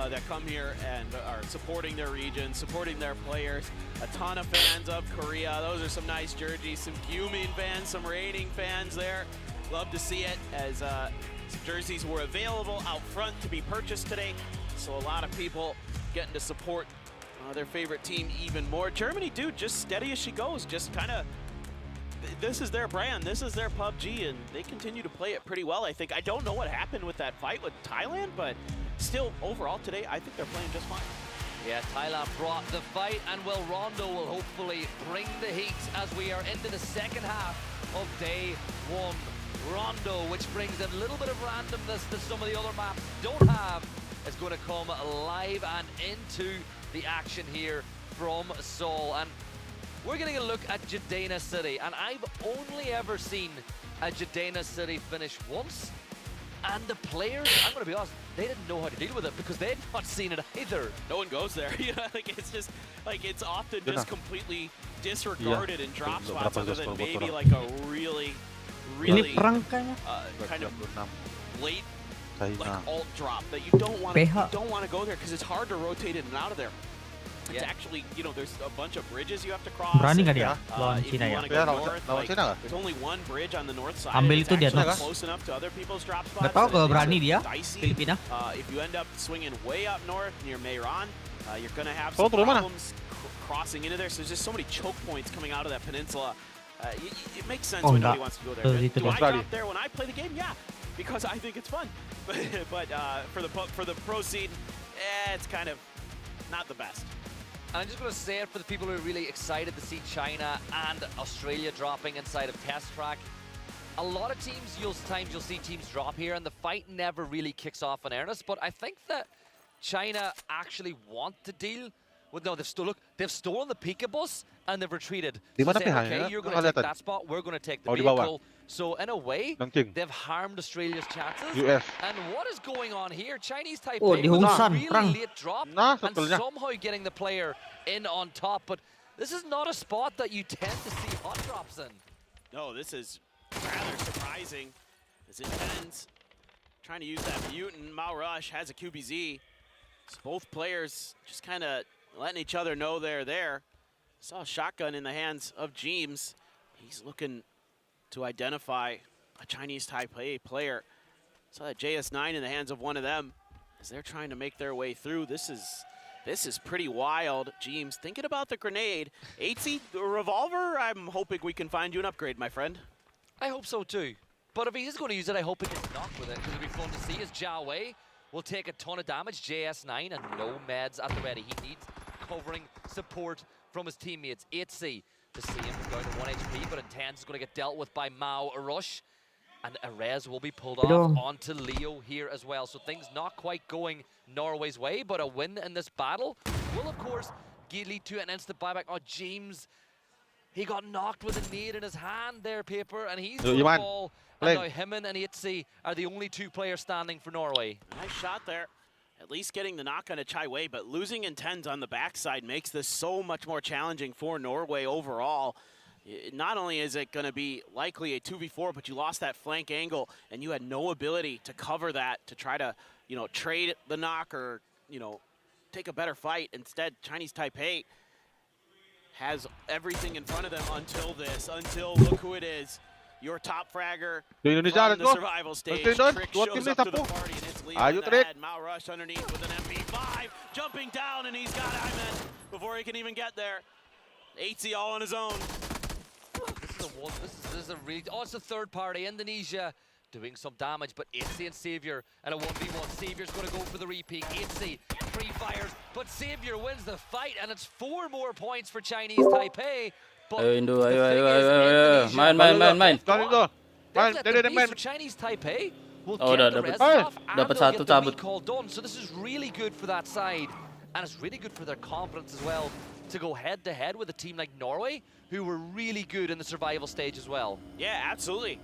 that come here and are supporting their region, supporting their players. A ton of fans of Korea. Those are some nice jerseys. Some Gyumin fans, some reigning fans there. Love to see it, as some jerseys were available out front to be purchased today. So a lot of people getting to support their favorite team even more. Germany, dude, just steady as she goes. Just kind of, this is their brand, this is their PUBG, and they continue to play it pretty well, I think. I don't know what happened with that fight with Thailand, but still, overall today, I think they're playing just fine. Yeah, Thailand brought the fight, and Rondo will hopefully bring the heat as we are into the second half of day 1. Rondo, which brings a little bit of randomness that some of the other maps don't have, is going to come live and into the action here from Seoul. And we're getting a look at Jadena City, and I've only ever seen a Jadena City finish once, and the players, I'm going to be honest, they didn't know how to deal with it because they had not seen it either. No one goes there. You know, like, it's just like, it's often just completely disregarded in drop spots, other than maybe like a really kind of late like alt drop that you don't want to go there because it's hard to rotate in and out of there. It's actually, you know, there's a bunch of bridges you have to cross. Berani nggak dia? If you want to go north, like, there's only one bridge on the north side. Ambil itu dia, actually close enough to other people's drop spots. Nggak tahu kalau berani dia, dicey. Filipina. If you end up swinging way up north near Mayron, you're going to have some problems crossing into there. So there's just so many choke points coming out of that peninsula. It makes sense when nobody wants to go there. Do I drop there when I play the game? Yeah, because I think it's fun. But for the pro scene, it's kind of not the best. And I'm just going to say it for the people who are really excited to see China and Australia dropping inside of Test Track. A lot of teams, you'll see teams drop here, and the fight never really kicks off in earnest. But I think that China actually want to deal with. No, they've stolen the Pika bus and they've retreated. So saying, okay, you're going to take that spot, we're going to take the vehicle. So in a way, they've harmed Australia's chances. And what is going on here? Chinese Taipei with a really late drop and somehow getting the player in on top. But this is not a spot that you tend to see hot drops in. No, this is rather surprising. As Intense trying to use that mutant. Mao Rush has a QBZ. So both players just kind of letting each other know they're there. Saw a shotgun in the hands of James. He's looking to identify a Chinese Taipei player. Saw that JS9 in the hands of one of them as they're trying to make their way through. This is pretty wild. James thinking about the grenade. 8C revolver, I'm hoping we can find you an upgrade, my friend. I hope so too. But if he is going to use it, I hope he gets knocked with it, because it'll be fun to see as Jia Wei will take a ton of damage. JS9 and no meds at the ready. He needs covering support from his teammates. 8C to see him down to 1 HP, but Intense is going to get dealt with by Mao Rush. And Erez will be pulled off onto Leo here as well. So things not quite going Norway's way, but a win in this battle will, of course, lead to an instant buyback. Oh, James He got knocked with a nade in his hand there, Paper, and he's Yo, going to Iman. fall. Play. And now him and Itzy are the only 2 players standing for Norway. Nice shot there. At least getting the knock on a Chai Wei, but losing in 10s on the backside makes this so much more challenging for Norway overall. Not only is it going to be likely a 2v4, but you lost that flank angle, and you had no ability to cover that, to try to, trade the knock or, take a better fight. Instead, Chinese Taipei has everything in front of them until look who it is. Your top fragger from the survival stage. Trick shows up to the party, and it's Leo in the head. Mao Rush underneath with an MP5, jumping down, and he's got Iman before he can even get there. Itzy all on his own. This is a really, it's the third party. Indonesia doing some damage, but Itzy and Savior and a 1v1. Savior's going to go for the repeat. Itzy pre-fires, but Savior wins the fight, and it's 4 more points for Chinese Taipei. But Indo, ayo. Main. Chinese Taipei will Oh, get the dapat res off, and dapat they'll satu get the cabut. recall done. So this is really good for that side, and it's really good for their confidence as well to go head-to-head with a team like Norway, who were really good in the survival stage as well. Yeah, absolutely.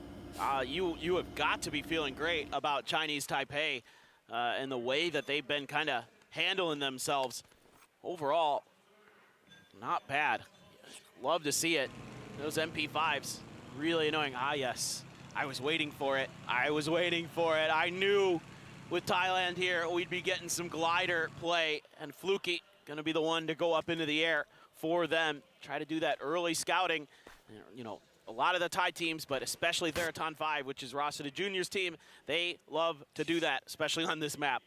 You have got to be feeling great about Chinese Taipei and the way that they've been kind of handling themselves. Overall, not bad. Love to see it. Those MP5s, really annoying. Yes, I was waiting for it. I knew with Thailand here, we'd be getting some glider play, and Fluky gonna be the one to go up into the air for them. Try to do that early scouting. A lot of the Thai teams, but especially Theraton 5, which is Rossiter Junior's team, they love to do that, especially on this map.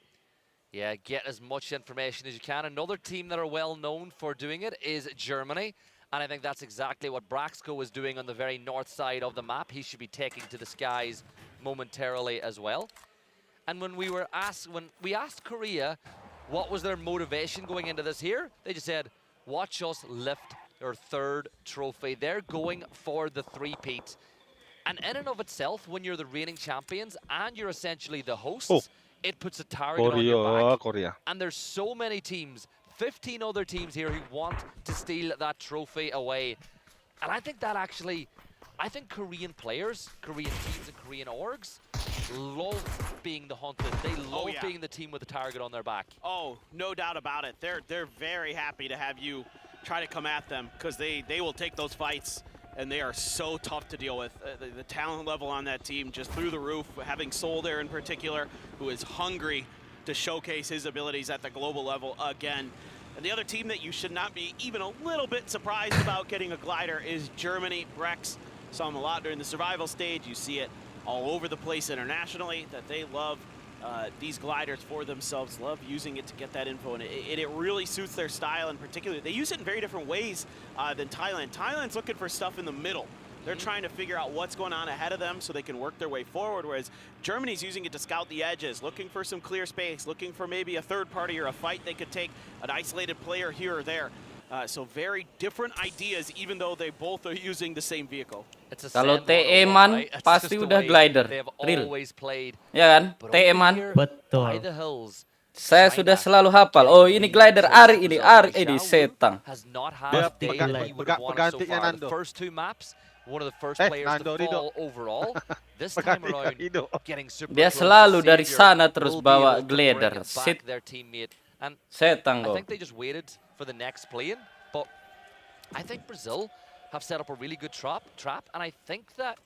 Yeah, get as much information as you can. Another team that are well known for doing it is Germany. And I think that's exactly what Braxco is doing on the very north side of the map. He should be taking to the skies momentarily as well. And when we asked Korea what was their motivation going into this here, they just said, watch us lift their 3rd trophy. They're going for the 3-peat. And in and of itself, when you're the reigning champions and you're essentially the hosts, it puts a target on your back. And there's so many teams, 15 other teams here who want to steal that trophy away. And I think that actually, Korean players, Korean teams and Korean orgs love being the hunted. They love being the team with the target on their back. Oh, no doubt about it. They're very happy to have you try to come at them, because they will take those fights, and they are so tough to deal with. The talent level on that team just through the roof, having Sol there in particular, who is hungry to showcase his abilities at the global level again. And the other team that you should not be even a little bit surprised about getting a glider is Germany. Brex saw them a lot during the survival stage. You see it all over the place internationally, that they love these gliders for themselves, love using it to get that info, and it really suits their style in particular. They use it in very different ways than Thailand. Thailand's looking for stuff in the middle. They're trying to figure out what's going on ahead of them so they can work their way forward, whereas Germany's using it to scout the edges, looking for some clear space, looking for maybe a third party or a fight they could take, an isolated player here or there. So very different ideas, even though they both are using the same vehicle. Kalau TE man pasti udah glider, real. Ya kan? TE man. Betul. Saya sudah selalu hafal. Oh, ini glider, Ari ini setang. Penggantinya Nando. One of the first players to fall overall. This time around, getting super Dia close selalu to dari Savior sana terus will be bawa able to bring glider. back their teammate. And Setang I kok. think they just waited for the next play-in, but I think Brazil have set up a really good trap, and I think that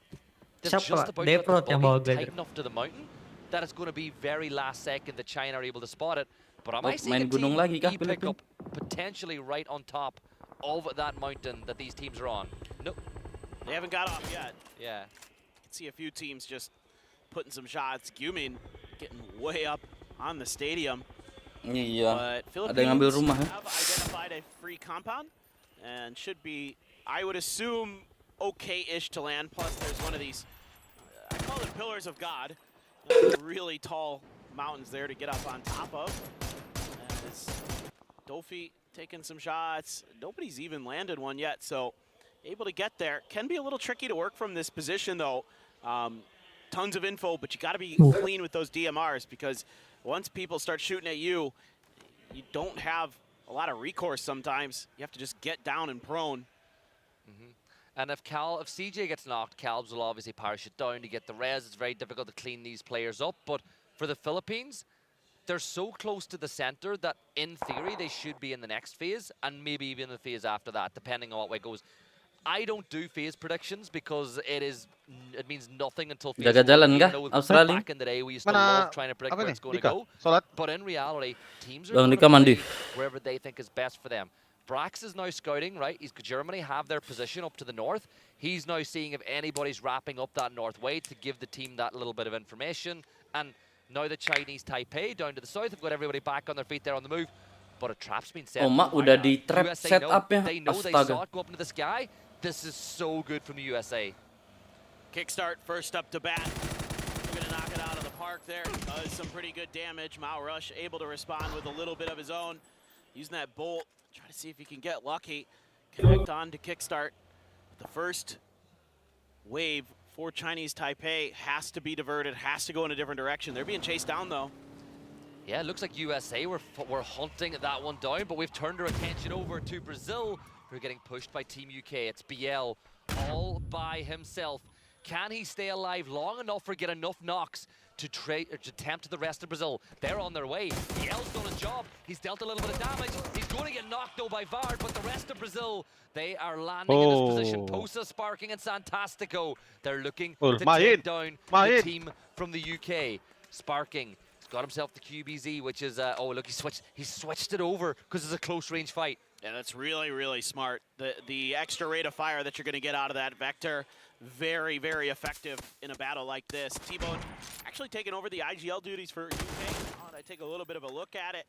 they've just about got the body tight enough to the mountain that it's going to be very last second that China are able to spot it. But am I seeing a team be pick up potentially right on top of that mountain that these teams are on? Nope. They haven't got off yet. Yeah. You can see a few teams just putting some shots. Gumin getting way up on the stadium. Iya. But Ada yang ngambil rumah. have identified a free compound and should be, I would assume, okay-ish to land. Plus, there's one of these, I call them pillars of God, really tall mountains there to get up on top of. And it's Dofi taking some shots. Nobody's even landed one yet, so able to get there. Can be a little tricky to work from this position, though. Tons of info, but you got to be clean with those DMRs, because once people start shooting at you, you don't have a lot of recourse sometimes. You have to just get down and prone. And if CJ gets knocked, Calbs will obviously parachute down to get the res. It's very difficult to clean these players up. But for the Philippines, they're so close to the center that in theory they should be in the next phase and maybe even the phase after that, depending on what way it goes. I don't do phase predictions because it means nothing until phase Jaga jalan kah, Australia? Back in the day we used to love trying to predict where it's going to go. But in reality, teams are going to play wherever they think is best for them. Brax is now scouting, right? Germany have their position up to the north. He's now seeing if anybody's wrapping up that north way to give the team that little bit of information. And now the Chinese Taipei down to the south have got everybody back on their feet there on the move. But a trap's been set. Oh, mak udah di trap set up ya. They know they saw it go up into the sky. This is so good from the USA. Kickstart first up to bat. We're going to knock it out of the park there. Does some pretty good damage. Mao Rush able to respond with a little bit of his own. Using that bolt. Try to see if he can get lucky. Connect on to Kickstart. The first wave for Chinese Taipei has to be diverted, has to go in a different direction. They're being chased down though. Yeah, it looks like USA were hunting that one down, but we've turned our attention over to Brazil, who are getting pushed by Team UK. It's BL all by himself. Can he stay alive long enough or get enough knocks to tempt the rest of Brazil? They're on their way. BL's done his job. He's dealt a little bit of damage. He's going to get knocked though by Vard, but the rest of Brazil, they are landing in this position. Posa, Sparking, and Santastico. They're looking to take down the team from the UK. Sparking got himself the QBZ, which is oh look, he switched it over because it's a close range fight. Yeah, that's really, really smart. The extra rate of fire that you're going to get out of that vector, very, very effective in a battle like this. T-Bone actually taking over the IGL duties for UK. I take a little bit of a look at it,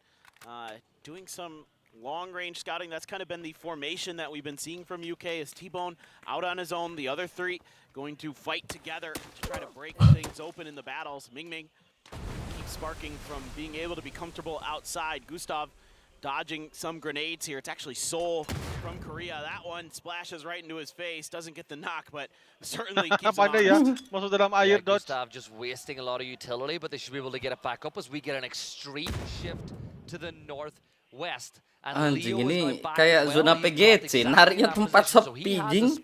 doing some long-range scouting. That's kind of been the formation that we've been seeing from UK. Is T-Bone out on his own, the other three going to fight together to try to break things open in the battles. Ming Ming keeps Sparking from being able to be comfortable outside. Gustav dodging some grenades here. It's actually Seoul from Korea. That one splashes right into his face. Doesn't get the knock, but certainly keeps him on. Gustav just wasting a lot of utility, but they should be able to get it back up as we get an extreme shift to the northwest. Anjing ini kayak zona PGC, nariknya tempat sepi, jing.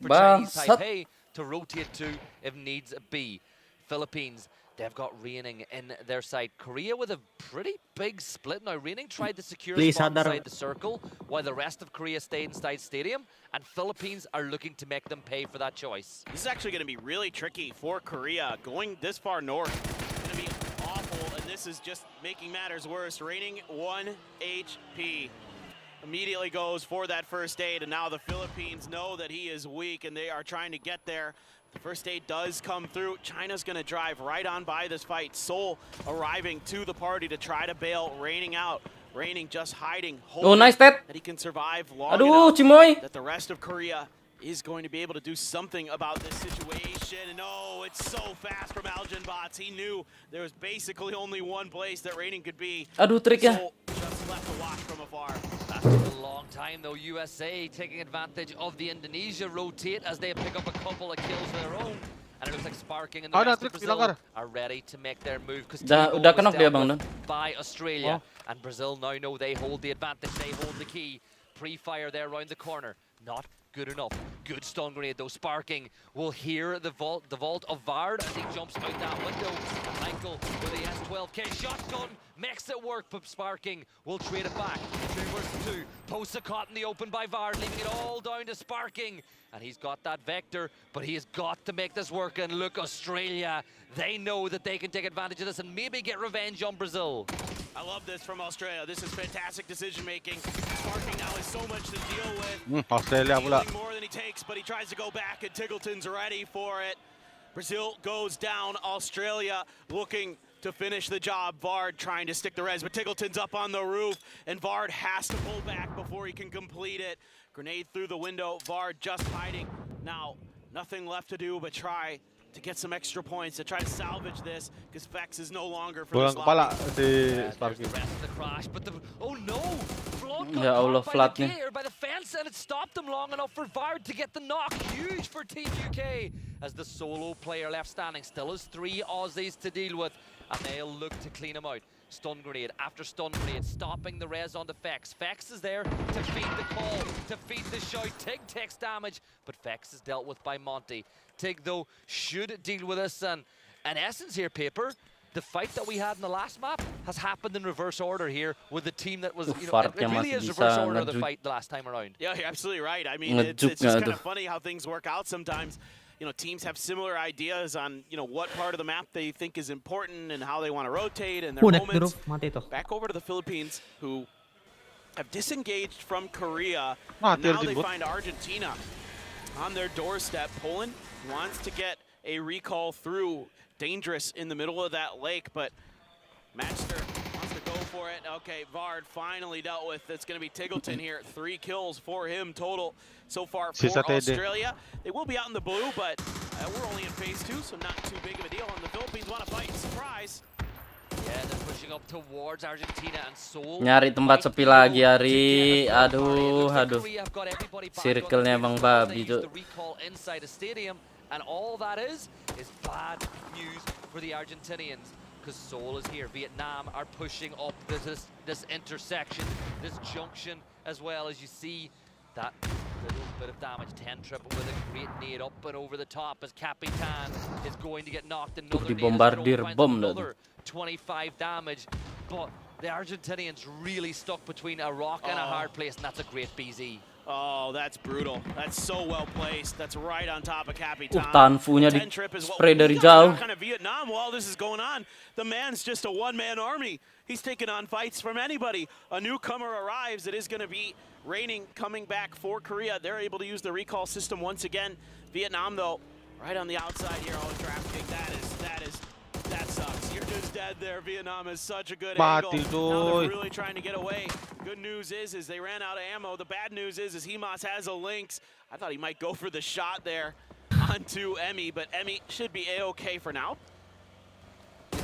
Bangsat. To rotate to if needs be. Philippines, they've got Reigning in their side. Korea with a pretty big split now. Reigning tried to secure spot inside the circle while the rest of Korea stayed inside stadium, and Philippines are looking to make them pay for that choice. This is actually going to be really tricky for Korea. Going this far north is going to be awful, and this is just making matters worse. Reigning 1 HP. Immediately goes for that first aid, and now the Philippines know that he is weak and they are trying to get there. The first aid does come through. China's going to drive right on by this fight. Seoul arriving to the party to try to bail Reigning out. Reigning just hiding, hoping nice that he can survive long enough that the rest of Korea is going to be able to do something about this situation. And oh, it's so fast from Algenbots. He knew there was basically only one place that Reigning could be. Aduh, triknya. Seoul just left to watch from afar. That took a long time though. USA taking advantage of the Indonesia rotate as they pick up a couple of kills of their own. And it looks like Sparking and the rest of Brazil are ready to make their move because udah kena dia Bang Don. By Australia. And Brazil now know they hold the advantage. They hold the key. Pre-fire there around the corner. Not good enough. Good stun grenade though. Sparking will hear the vault of Vard as he jumps out that window. Michael with the S12K shotgun makes it work, but Sparking will trade it back. 2 versus 2. Posa caught in the open by Vard, leaving it all down to Sparking. And he's got that vector, but he has got to make this work. And look, Australia, they know that they can take advantage of this and maybe get revenge on Brazil. I love this from Australia. This is fantastic decision making. Sparking now has so much to deal with. Australia pula. More than he takes, but he tries to go back, and Tiggleton's ready for it. Brazil goes down. Australia looking to finish the job. Vard trying to stick the res, but Tiggleton's up on the roof, and Vard has to pull back before he can complete it. Grenade through the window. Vard just hiding. Now, nothing left to do but try to get some extra points to try to salvage this, because Fex is no longer for this lobby. The rest of the crash, but oh no! Flood got caught by the fence, and it stopped them long enough for Vard to get the knock. Huge for Team UK as the solo player left standing. Still has 3 Aussies to deal with. and they'll look to clean him out. Stun grenade after stun grenade, stopping the res onto Fex. Fex is there to feed the call, to feed the shout. Tig takes damage, but Fex is dealt with by Monty. Tig, though, should deal with this, and in essence here, Paper, the fight that we had in the last map has happened in reverse order here with the team that was, you know, it really is reverse order of the fight the last time around. Yeah, you're absolutely right. I mean, it's just kind of funny how things work out sometimes. You know, teams have similar ideas on, you know, what part of the map they think is important and how they want to rotate and their moments. Back over to the Philippines, who have disengaged from Korea. Now they find Argentina on their doorstep. Poland wants to get a recall through. Dangerous in the middle of that lake, but Matchster wants to go for it. Okay, Vard finally dealt with. It's going to be Tiggleton here. 3 kills for him total so far for Australia. They will be out in the blue, but we're only in phase 2, so not too big of a deal. And the Philippines want to fight. Surprise. Yeah, they're pushing up towards Argentina and Seoul. Nyari tempat sepi lagi, Ari. Aduh. Circle-nya Bang Babi tuh. And all that is bad news for the Argentinians, because Seoul is here. Vietnam are pushing up this intersection, this junction, as well as you see that little bit of damage. 10 triple with a great nade up and over the top as Capitan is going to get knocked. Another 25 damage, but the Argentinians really stuck between a rock and a hard place, and that's a great BZ. Oh, that's brutal. That's so well placed. That's right on top of Capitan. Tanfunya di spray dari jauh. Kind of Vietnam while this is going on. The man's just a one-man army. He's taking on fights from anybody. A newcomer arrives. It is going to be raining coming back for Korea. They're able to use the recall system once again. Vietnam, though, right on the outside here. Oh, draft kick. That sucks. You're just dead there. Vietnam is such a good angle. Now they're really trying to get away. Good news is they ran out of ammo. The bad news is Hemas has a Lynx. I thought he might go for the shot there onto Emmy, but Emmy should be A-okay for now. They're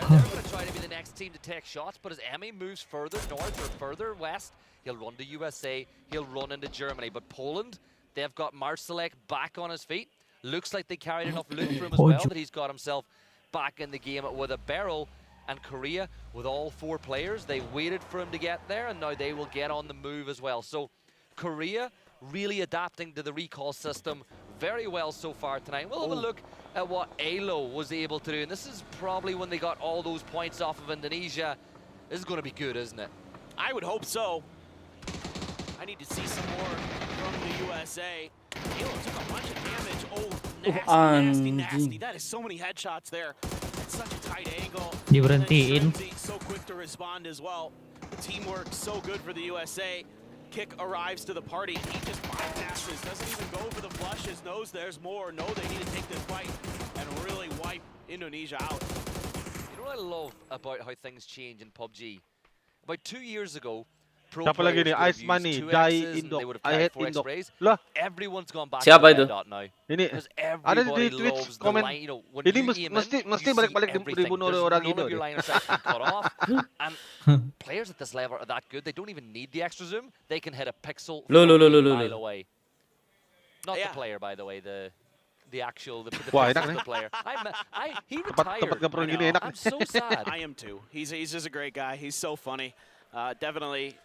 going to try to be the next team to take shots, but as Emmy moves further north or further west, he'll run to USA, he'll run into Germany. But Poland, they've got Marsalek back on his feet. Looks like they carried enough loot for him as well that he's got himself back in the game with a barrel. And Korea, with all 4 players, they waited for him to get there, and now they will get on the move as well. So Korea really adapting to the recall system very well so far tonight. We'll have a look at what ALO was able to do, and this is probably when they got all those points off of Indonesia. This is going to be good, isn't it? I would hope so. I need to see some more from the USA. ALO took a bunch of damage. Oh, nasty. That is so many headshots there. It's such a tight angle. Diberhentiin. So quick to respond as well. The teamwork so good for the USA. Kick arrives to the party. He just bypasses, doesn't even go for the flushes. Knows there's more. No, they need to take this fight and really wipe Indonesia out. You know what I love about how things change in PUBG? About 2 years ago, Siapa lagi nih? Ice Money, Dai Indo, I hate Indo. Lah, everyone's gone back siapa itu? Ini ada di Twitch komen. Ini mesti balik-balik dibunuh oleh orang Indo. And players at this level are that good. They don't even need the extra zoom. They can hit a pixel mile away. Not the player, by the way. The actual the Wah, enak nih. player. He retired. I'm so sad. I am too. He's just a great guy. He's so funny. Definitely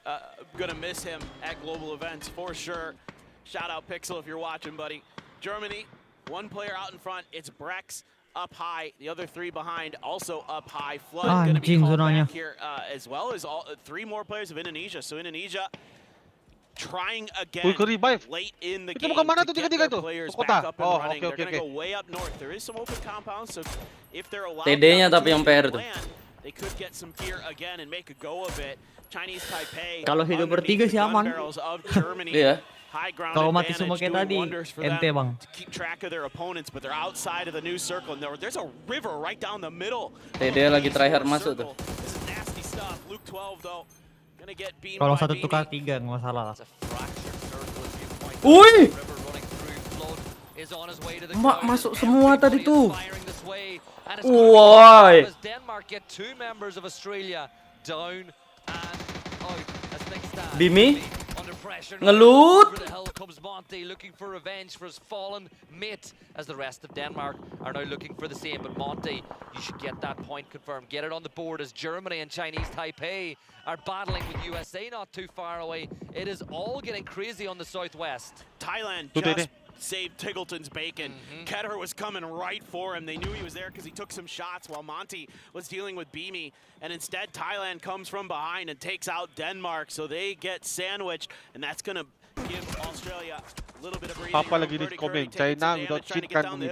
gonna miss him at global events for sure. Shout out Pixel if you're watching, buddy. Germany, 1 player out in front. It's Brex up high. The other 3 behind, also up high. Flood gonna be called back here as well as 3 more players of Indonesia. So Indonesia trying again late in the game to get their players back up and running. They're gonna go way up north. There is some open compounds, so if they're allowed TD-nya tapi yang PR tuh. they could get some gear again and make a go of it. Chinese Taipei. Kalau hidup bertiga sih aman. Iya. Kalau mati semua kayak tadi, ente bang. To keep track of their opponents, but they're outside of the new circle. And there's a river right down the middle. TD lagi tryhard masuk tuh. This is nasty stuff. Luke 12 though. Gonna get beamed. Kalau 1 tukar 3 nggak masalah. Wih! Masuk semua tadi tuh. Woi. Denmark get 2 members of Australia down and out as things stand. Bimi? Ngelut. Over the hill comes Monty looking for revenge for his fallen mate, as the rest of Denmark are now looking for the same. But Monty, you should get that point confirmed. Get it on the board as Germany and Chinese Taipei are battling with USA not too far away. It is all getting crazy on the southwest. Thailand just saved Tiggleton's bacon. Ketter was coming right for him. They knew he was there because he took some shots while Monty was dealing with Beamy. And instead, Thailand comes from behind and takes out Denmark. So they get sandwiched, and that's going to give Australia a little bit of breathing Apa lagi di komen China without cheat kan mungkin.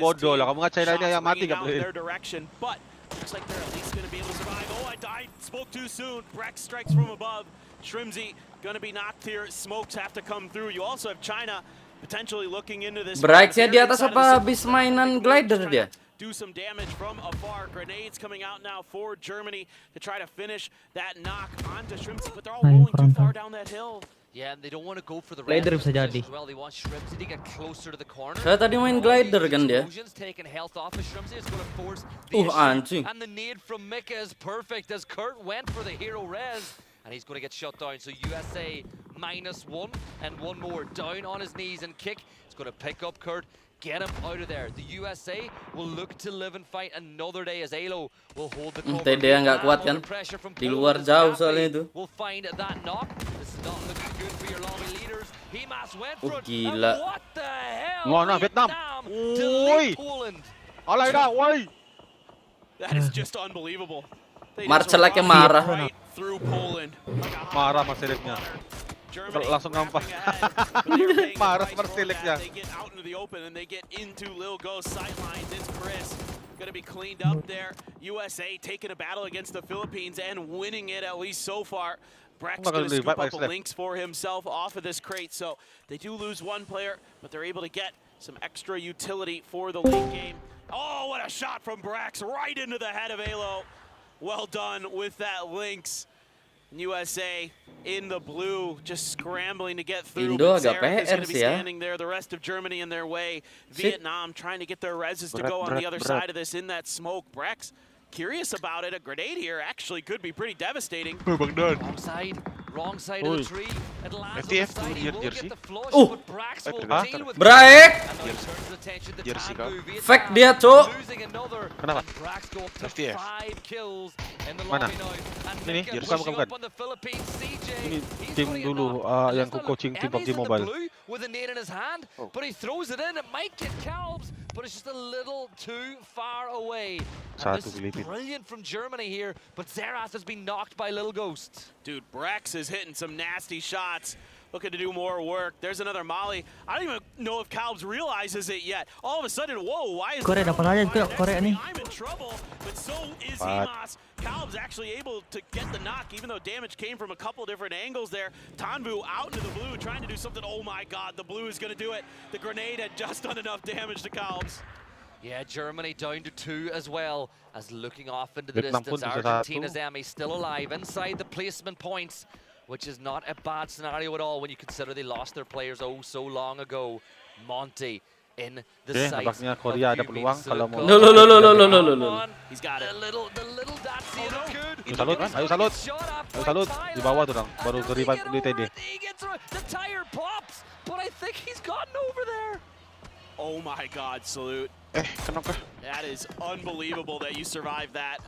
Bodoh lah kamu China ni yang mati kan boleh. But looks like they're at least going to be able to survive. Oh, I died. Spoke too soon. Brex strikes from above. Shrimsy going to be knocked here. Smokes have to come through. You also have China potentially looking into this. Break-nya di atas apa habis mainan glider dia? Do some damage from afar. Grenades coming out now for Germany to try to finish that knock onto Shrimsy, but they're all rolling too far down that hill. Yeah, and they don't want to go for the glider bisa jadi. Well, they want Shrimsy to get closer to the corner. Saya tadi main glider kan dia. Taking health off of Shrimsy is going to force the anjing. And the nade from Mika is perfect as Kurt went for the hero res. And he's going to get shut down. So USA -1 and one more down on his knees and kick. He's going to pick up Kurt, get him out of there. The USA will look to live and fight another day as Alo will hold the cover. TD nggak kuat kan? Di luar jauh soalnya itu. We'll find that knock. This is not looking good for your lobby leaders. Himas went for it. Gila. What the hell? Ngon Vietnam. Oi. Alay dah, woi. That is just unbelievable. Marcelaknya marah. Through Poland. Marah Marcelaknya. Langsung ngampas. Marah Marcelaknya. They get out into the open and they get into Lil Go's sidelines. It's Chris. Going to be cleaned up there. USA taking a battle against the Philippines and winning it, at least so far. Brex going to scoop up the links for himself off of this crate. So they do lose one player, but they're able to get some extra utility for the late game. Oh, what a shot from Brex right into the head of Alo. Well done with that Lynx. USA in the blue, just scrambling to get through. Indo agak Zarek is PR going to be sih ya. standing there. The rest of Germany in their way. Vietnam trying to get their reses to go on the other side of this in that smoke. Brex curious about it. A grenade here actually could be pretty devastating. Wrong side of the tree. It lands on the side. He will get the flush, but Brex will deal with Break. Jersey kau. Fake dia, Cuk. Kenapa? FTF. Mana? Ini, bukan. Ini tim dulu yang coaching tim PUBG Mobile. With a nade in his hand, but he throws it in. It might get Calbs, but it's just a little too far away. And this is brilliant from Germany here, but Xerath has been knocked by Little Ghost. Dude, Brex is hitting some nasty shots. Looking to do more work. There's another Molly. I don't even know if Calbs realizes it yet. All of a sudden, whoa, why is Korea dapat aja Korea nih. I'm in trouble, but so is Himas. Calbs actually able to get the knock, even though damage came from a couple different angles there. Tanvu out into the blue, trying to do something. Oh my god, the blue is going to do it. The grenade had just done enough damage to Calbs. Yeah, Germany down to 2 as well, as looking off into the distance. Argentina's Emmy still alive inside the placement points, which is not a bad scenario at all when you consider they lost their players oh so long ago. Monty in the sights. Korea ada peluang kalau mau. He's got it. The little Datsy good. Ayo salut. Di bawah tuh dong, baru revive di TD. The tire pops, but I think he's gotten over there. Oh my god, salute. Kenapa? That is unbelievable that you survived that.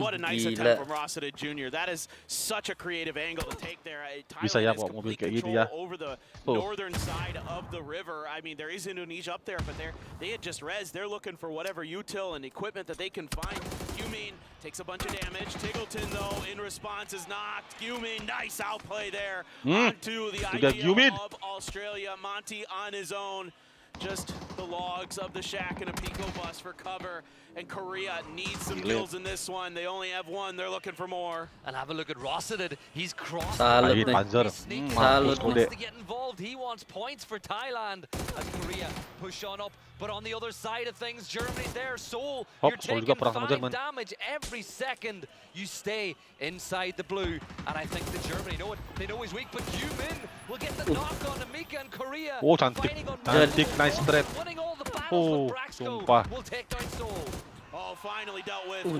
What a nice attempt from Rossita Jr. That is such a creative angle to take there. Thailand has complete control over the northern side of the river. I mean, there is Indonesia up there, but they had just res. They're looking for whatever util and equipment that they can find. Yumin takes a bunch of damage. Tiggleton, though, in response is knocked. Yumin, nice outplay there. Onto the idea of Australia. Monty on his own. Just the logs of the shack and a Pico bus for cover. And Korea needs some kills in this one. They only have one. They're looking for more. And have a look at Rossitid. He's crossed. Salut He nih. wants to get involved. He wants points for Thailand as Korea push on up. But on the other side of things, Germany's there. Seoul, you're taking 5 damage every second you stay inside the blue. And I think the Germany know it. They know he's weak, but Yumin will get the knock on Mika and Korea. Cantik, nice spread. Winning all the battles, but Braxco will take down Seoul.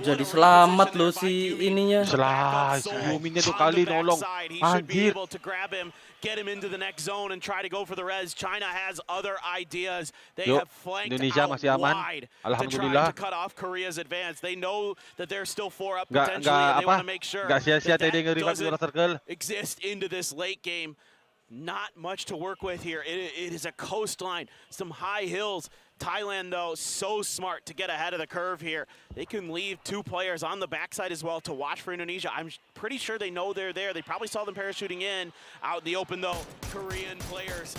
Jadi selamat loh si ininya. Slice, Yuminnya 2 kali nolong. Anjir. Get him into the next zone and try to go for the res. China has other ideas. They Yuk, have flanked Indonesia out masih aman. wide to try Alhamdulillah. to cut off Korea's advance. They know that they're still 4 up Nggak potentially, and they apa? want to make sure Nggak sia-sia that TD nge-revive doesn't luar circle. exist into this late game. Not much to work with here. It is a coastline, some high hills. Thailand, though, so smart to get ahead of the curve here. They can leave 2 players on the backside as well to watch for Indonesia. I'm pretty sure they know they're there. They probably saw them parachuting in. Out in the open, though, Korean players.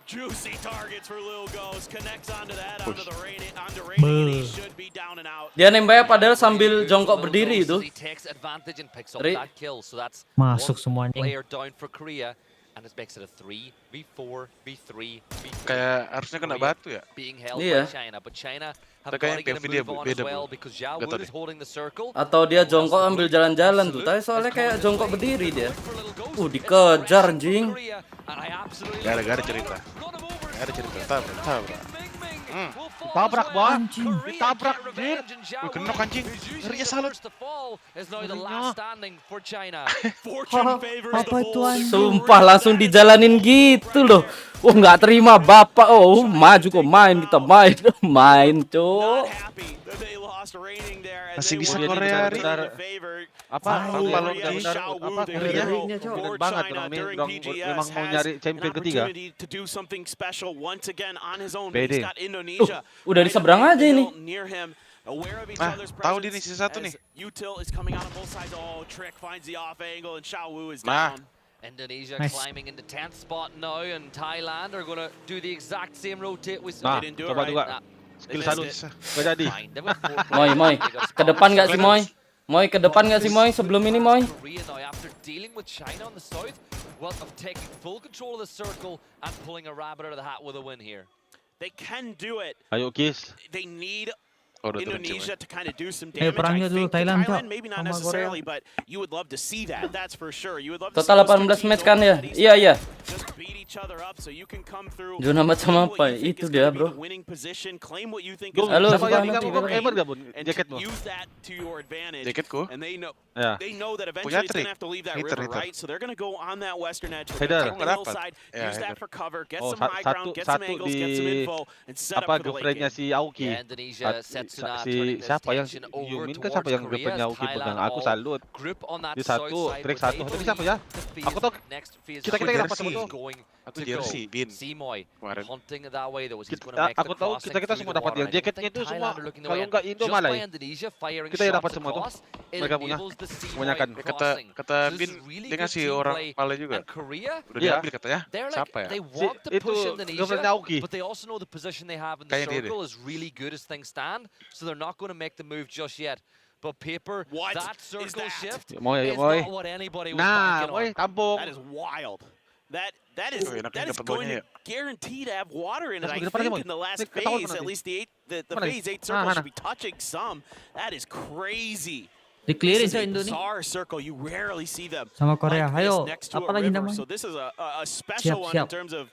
Juicy targets for Lil Ghost. Connects onto that, onto the rating, and he should be down and out. Dia nembaknya padahal sambil jongkok berdiri itu. Masuk semuanya. Player down for Korea. And this makes it a 3v4, v3, v3. Kayak harusnya kena batu ya? Being held Iya. by China, but China have got to get a move on as well because Zhao Wu is holding the circle. Atau dia jongkok ambil jalan-jalan tuh. Tapi soalnya kayak jongkok berdiri dia. Dikejar anjing. Gara-gara cerita. Gara cerita. Tabrak. Tabrak bang. Ditabrak anjir. Kenok anjing. Ngerinya salut. Apa itu anjing? Sumpah langsung dijalanin gitu loh. Nggak terima bapak. Maju kok main, kita main. Main cok. Masih bisa Korea ri. Apa? Kalau nggak benar apa Korea banget dong memang mau nyari champion ketiga. Bede. Udah di seberang aja ini. Tahu dia nih sisa 1 nih. Nah. Indonesia climbing into 10th spot now, and Thailand are going to do the exact same rotate with. Nah, coba juga. Skill salut. Gak jadi. Moy. Ke depan nggak sih Moy? Moy ke depan nggak sih Moy? Sebelum ini Moy. After dealing with China on the south, well, of taking full control of the circle and pulling a rabbit out of the hat with a win here. They can do it. Ayo Kis. They need Indonesia to kind of do some damage. I think Thailand, maybe not necessarily, but you would love to see that. That's for sure. You would love to Total 18 match kan ya? Iya. Just beat each other up so you can come through. Zona macam apa? Itu dia, bro. Winning position, claim what you think Halo, jaket mo. Use that to your advantage. Jaketku? And they know that eventually it's going to have to leave that river, right? So they're going to go on that western edge. Take the hillside, use that for cover, get some high ground, get some angles, get some info, and set up for the late game. Si Aoki. Si siapa yang Yumin kan siapa yang girlfriendnya Aoki pegang aku salut. Di satu, trik satu. Tapi siapa ya? Aku tahu kita dapat semua tuh. Aku jersey Bin. Aku tahu kita semua dapat yang jaketnya itu semua. Kalau enggak Indo malah ya. Kita yang dapat semua tuh. Mereka punya kebanyakan. Kata Bin dia ngasih orang Malay juga. Udah diambil katanya. Siapa ya? Itu girlfriendnya Aoki. Kayak dia deh. Not going to make the move just yet. But paper, that circle shift is Moy. not what anybody was Nah, banking Moy, on. tampung. That is wild. That is going to guarantee to have water in it. I think in the last phase, at least the phase 8 circle should be touching some. That is crazy. Di-clearin sa Indo nih. Bizarre circle. You rarely see them. Sama Korea. Hayo, next to apa a lagi river. naman? So this is a special one in terms of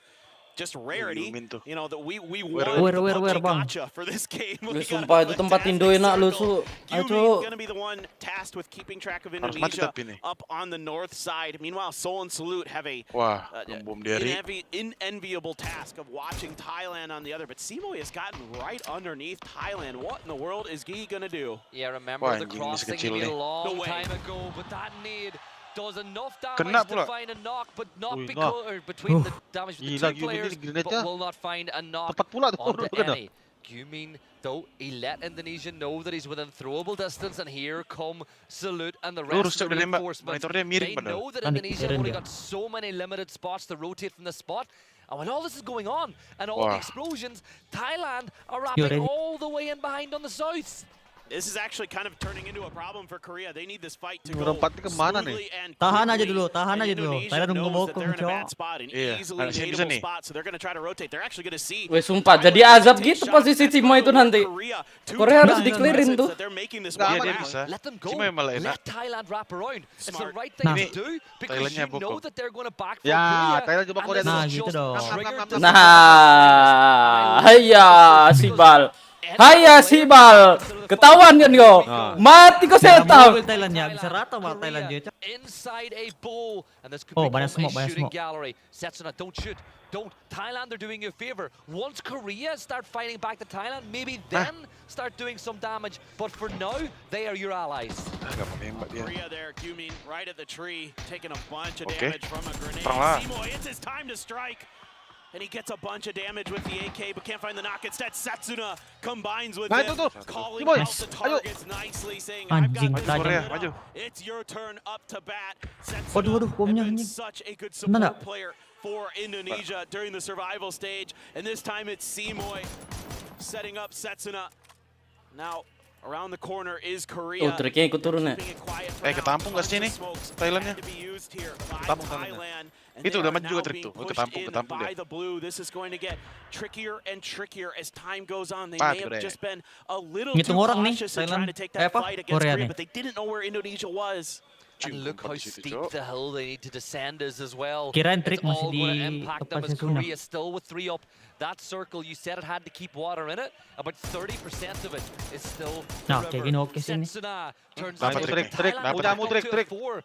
just rarity, you know, that we want Where, bang? gotcha for this game. Sumpah itu tempat Indo enak lu su. Ayo. Going to be the one tasked with keeping track of Indonesia up on the north side. Meanwhile, Seoul and Salute have a inenviable task of watching Thailand on the other. But Simoy has gotten right underneath Thailand. What in the world is he going to do? Yeah, remember the crossing he made a long time ago, but that need does enough damage to find a knock, but not between the damage with the 2 players, but will not find a knock onto any. Gumin, though, he let Indonesia know that he's within throwable distance, and here come Salute and the rest of the reinforcements. They know that Indonesia only got so many limited spots to rotate from the spot. And when all this is going on, and all the explosions, Thailand are wrapping all the way in behind on the south. This is actually kind of turning into a problem for Korea. They need this fight to go smoothly and tahan aja dulu. Thailand nunggu mau they're in a bad spot, an easily nadeable spot, so they're going to try to rotate. They're actually going to see. Weh sumpah, jadi azab gitu posisi Cima itu nanti. Korea harus di-clearin tuh. Let them go. Let Thailand wrap around. It's the right thing to do because you know that they're going to back for Korea. Thailand coba Korea nah gitu dong. Nah, iya si Bal. Haya si Bal. Ketahuan kan kau? Mati kau setan. Thailand ya, bisa rata sama Thailand dia. Inside a bowl, and this could Oh, become banyak smoke, a banyak shooting smoke. gallery. Setsuna, don't shoot. Don't. Thailand are doing you a favor. Once Korea start fighting back to Thailand, maybe then start doing some damage. But for now, they are your allies. Korea there, Gumin right at the tree, taking a bunch of damage from a grenade. Perang lah. Simoy, it's his time to strike. And he gets a bunch of damage with the AK, but can't find the knock. Instead, Setsuna combines with him, calling out the targets nicely, saying, I've got this one. It's your turn up to bat. Setsuna has been such a good support player for Indonesia during the survival stage. And this time it's Simoy setting up Setsuna. Now, around the corner is Korea. Oh, treknya ikut turun ya. Ketampung gak sih nih Thailandnya? Ketampung Thailandnya. Itu udah maju juga trik tuh. Ketampung by dia. the blue. This is going to get trickier and trickier as time goes on. They may have just been a little too cautious in trying to take that fight against Korea, but they didn't know where Indonesia was. And look how steep the hill they need to descend is as well. Kirain It's trik masih all di going to impact them as tepasnya Suna. Korea still with 3 up. That circle, you said it had to keep water in it. About 30% of it is still Nah, kayak gini oke sih nih. Setsuna turns Dapat trik, punyamu trik.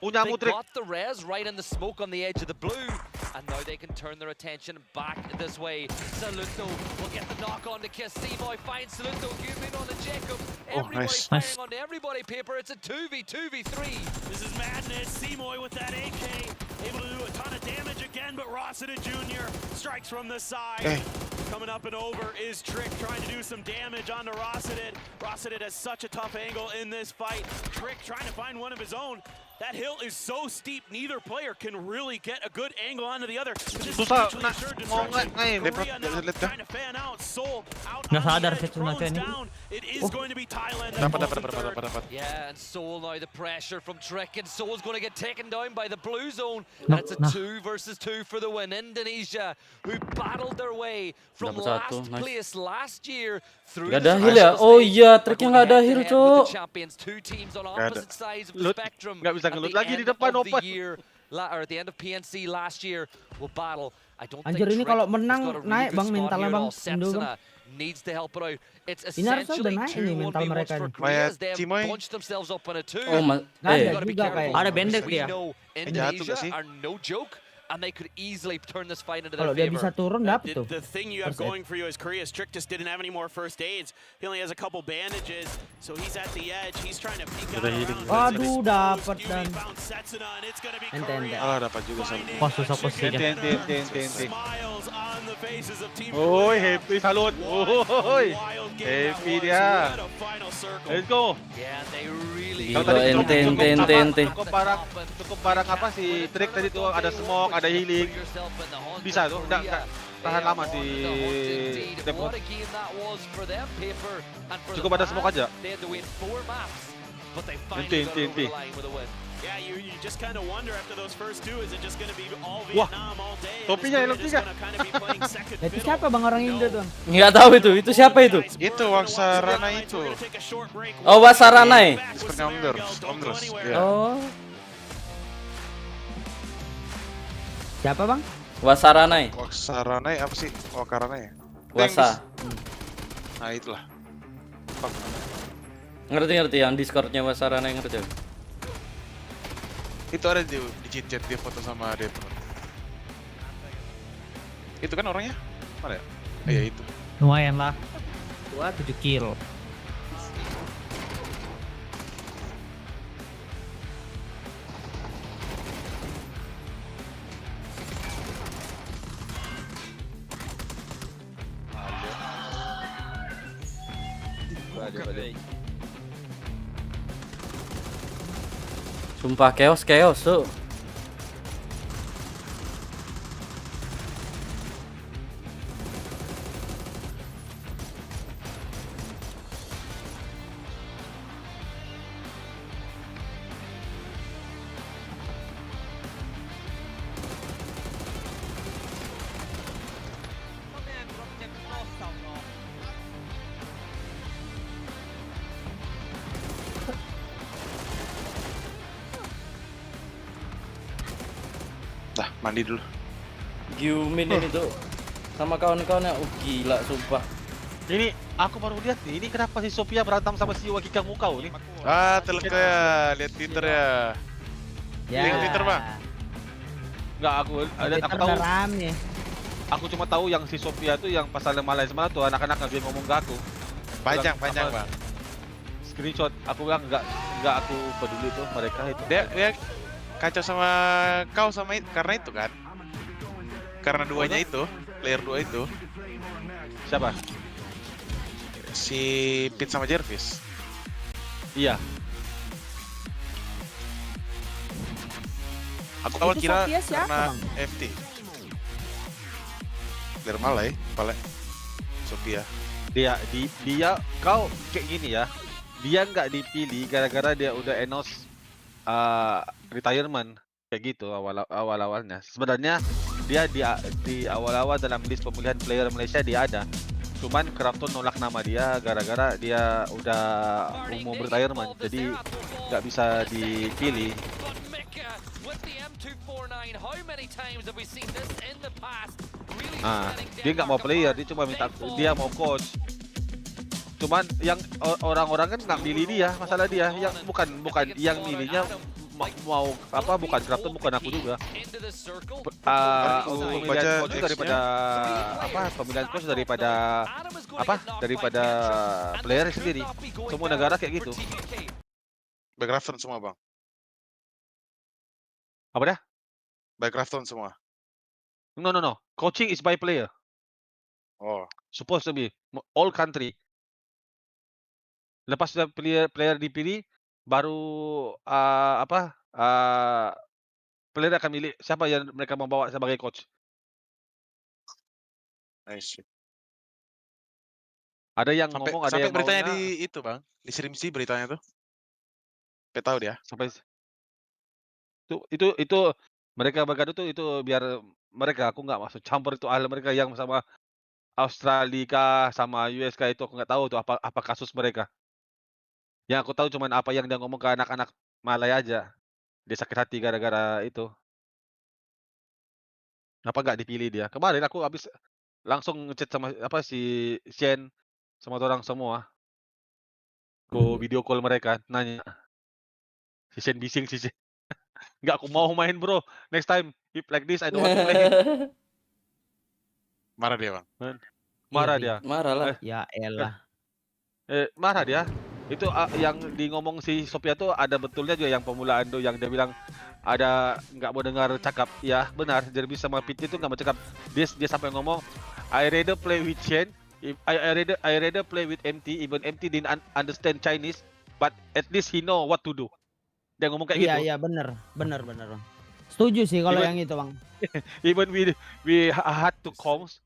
Punyamu They trik. got the res right in the smoke on the edge of the blue, and now they can turn their attention back this way. Saluto will get the knock on to Kiss. Simoy finds Saluto, Gumin on the Jacob. Everybody firing on everybody. Paper. It's a 2v3. This is madness. Simoy with that AK, able to do a ton of damage again, but Rossiter Jr. strikes from the side. Coming up and over is Trick, trying to do some damage onto Rossiter. Rossiter has such a tough angle in this fight. Trick trying to find one of his own. That hill is so steep, neither player can really get a good angle onto the other. Susah, ngain. Trying to fan out, Soul out Nggak on sadar the edge, Setsuna Thrones ini. down. It is going to be Thailand. Dapat. Yeah, and Soul now the pressure from Trick, and Soul's going to get taken down by the blue zone. And it's a 2 versus 2 for the win. Indonesia, who battled their way from last place last year through Gak ada heal ya? Oh iya, triknya gak ada heal, Cok. champions, 2 teams on opposite sides of the spectrum. Gak bisa ngelut lagi di depan opat. Or at the end of PNC last year will battle. I don't Anjir, think ini Trick kalau has menang got a really naik good bang squad mentalnya here at bang. all. Indo bang. Setsuna needs to help it out. It's Ini harusnya udah essentially naik ini 2 mental 1v1s mereka for nih. Korea as they have Cimoy. bunched themselves up in a 2. Oh, Gak ada gotta be juga careful. kayak. Ada bendek We dia. know Jatuh gak Indonesia sih? are no joke, and they could easily turn this fight into Kalau their dia bisa favor. turun dapet tuh. The thing you have going for you is Korea's Trick just didn't have any more first aids. He only has a couple bandages, so he's at the edge. He's trying to peek out around. Waduh, dapat dan. Ente. Ah, dapat juga sama. Wah, susah posisinya. Ente. Smiles on the faces of Team Oi, happy salut. Oi. Happy dia. Let's go. Yeah, they really Gila, ente. Cukup barang apa si Trick tadi tuh, ada smoke, ada healing. Bisa tuh, enggak tahan lama si Depot. Cukup ada smoke aja. Ente. Yeah, you just kind of wonder after those first 2, is it just going to be all Wah, Vietnam all day? topinya Is hilang 3. Korea just gonna kind of be playing second Itu fiddle? siapa bang orang Indo tuh? Nggak tahu itu siapa itu? Itu Waksarana itu. Oh, Wasaranai. Seperti Omdros. Oh, Siapa bang? Wasaranai. Waksaranai apa sih? Wakaranai. Wasa. Nah, itulah. Ngerti yang Discordnya Wasaranai ngerti. Itu ada di chat dia foto sama Depot. Itu kan orangnya? Mana ya? Iya itu. Lumayan lah. 7 kill. Sumpah chaos tuh. Dah, mandi dulu. Gumin ini tuh sama kawan-kawannya, gila sumpah. Ini aku baru lihat nih, ini kenapa si Sophia berantem sama si Wakika Mukau nih? Teleka ya, lihat Twitter ya. Link Twitter bang. Enggak, aku tahu. Rame. Aku cuma tahu yang si Sophia tuh yang pasal Malay semalam tuh anak-anak dia ngomong ke aku. Panjang bang. Screenshot, aku bilang enggak aku peduli tuh mereka itu. Dia kacau sama kau karena itu kan. Karena duanya itu, player 2 itu. Siapa? Si Pete sama Jervis. Iya. Aku awal kira Sophia siapa, karena Bang? FT. Player Malay, Sophia. Dia kau kayak gini ya. Dia nggak dipilih gara-gara dia udah announce retirement kayak gitu awalnya. Sebenarnya dia di awal-awal dalam list pemilihan player Malaysia dia ada. Cuman Krafton nolak nama dia gara-gara dia udah umur retirement, jadi nggak bisa dipilih. Dia nggak mau player, dia cuma dia mau coach. Cuman yang orang-orang kan nggak milih dia, masalah dia yang bukan yang milihnya mau apa, bukan Krafton, bukan aku juga. Pemilihan coach daripada pemilihan coach daripada player sendiri. Semua negara kayak gitu. By Krafton semua bang. Apa dah? By Krafton semua. No. Coaching is by player. Oh. Supposed to be all country. Lepas sudah player dipilih, baru player akan milih siapa yang mereka mau bawa sebagai coach. I see. Ada yang ngomong, ada yang beritanya maunya, di itu bang, di Srimsi beritanya tuh. Tahu dia. Sampai itu mereka bergaduh tuh, itu biar mereka, aku nggak masuk campur itu, hal mereka yang sama Australia kah sama US kah, itu aku nggak tahu tuh apa kasus mereka. Yang aku tahu cuman apa yang dia ngomong ke anak-anak Malay aja. Dia sakit hati gara-gara itu. Apa nggak dipilih dia? Kemarin aku habis langsung ngechat sama si Shen sama orang semua. Aku video call mereka, nanya. Si Shen bising si Shen. Nggak, aku mau main bro. Next time, if like this, I don't want to play. Marah dia bang. Marah dia. Marah lah. Ya elah. Marah dia. Itu yang di ngomong si Sophia tuh ada betulnya juga, yang pemulaan tuh yang dia bilang ada nggak mau dengar cakap. Ya benar, Jervis sama Pete itu nggak mau cakap. Dia sampai ngomong, I rather play with Shen, I rather play with MT, even MT didn't understand Chinese, but at least he know what to do. Dia ngomong kayak gitu. Iya benar bang. Setuju sih kalau yang itu bang. Even we had to comms.